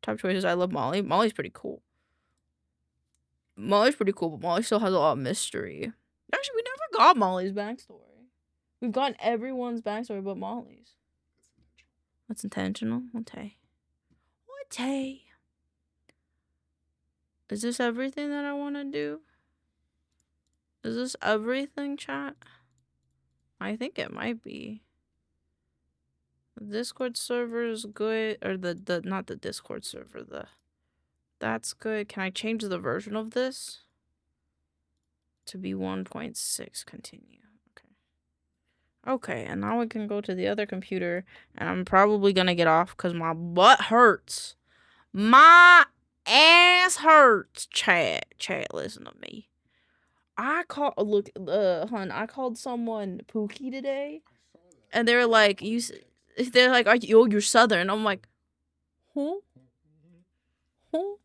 Top choices. I love Molly. Molly's pretty cool. But Molly still has a lot of mystery. Actually, we never got Molly's backstory. We've gotten everyone's backstory but Molly's. That's intentional. Okay. Is this everything that I want to do? Is this everything, chat? I think it might be. The Discord server is good, or the not the Discord server, that's good. Can I change the version of this to be 1.6? Continue. Okay, and now we can go to the other computer, and I'm probably gonna get off because my butt hurts. My ass hurts. Chat, listen to me. I called someone Pookie today, and they're like, are you're Southern. I'm like, huh? When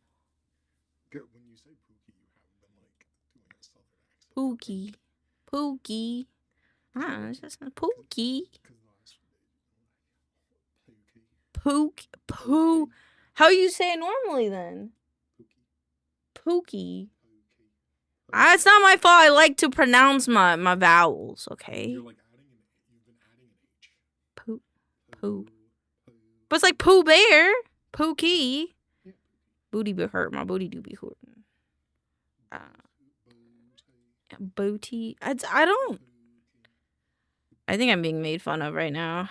you say Pookie, you haven't been like doing a Southern accent. Pookie. It's just a Pookie. Poo. How you say it normally then? Pookie. It's not my fault. I like to pronounce my vowels, okay? You've been adding an H. Poo. But it's like Pooh Bear. Pookie. Booty be hurt. My booty do be hurting. Booty. I don't. I think I'm being made fun of right now.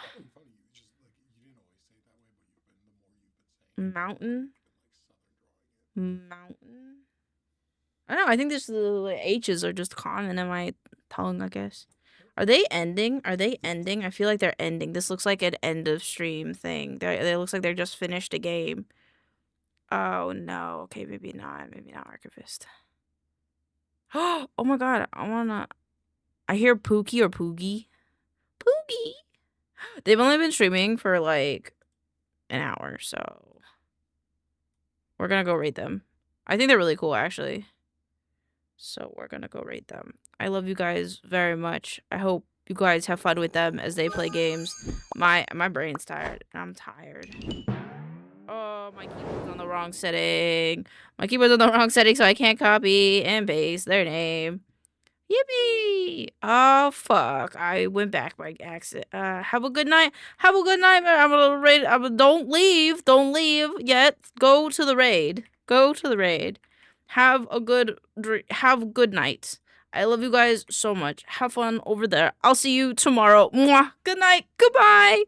Mountain. Mountain. I don't know. I think this the H's are just common in my tongue, I guess. Are they ending? Are they ending? I feel like they're ending. This looks like an end of stream thing. They looks like they're just finished a game. Oh no. Okay, maybe not. Maybe not Archivist. Oh my god. I hear Pookie or Poogie. Poogie. They've only been streaming for like an hour, so we're gonna go rate them. I think they're really cool, actually. So we're gonna go rate them. I love you guys very much. I hope you guys have fun with them as they play games. My brain's tired. I'm tired. Oh, my keyboard's on the wrong setting. My keyboard's on the wrong setting, so I can't copy and paste their name. Yippee! Oh fuck! I went back by accident. Have a good night. Have a good night. I'm gonna raid. Don't leave. Don't leave yet. Go to the raid. Go to the raid. Have a good night. I love you guys so much. Have fun over there. I'll see you tomorrow. Mwah. Good night. Goodbye.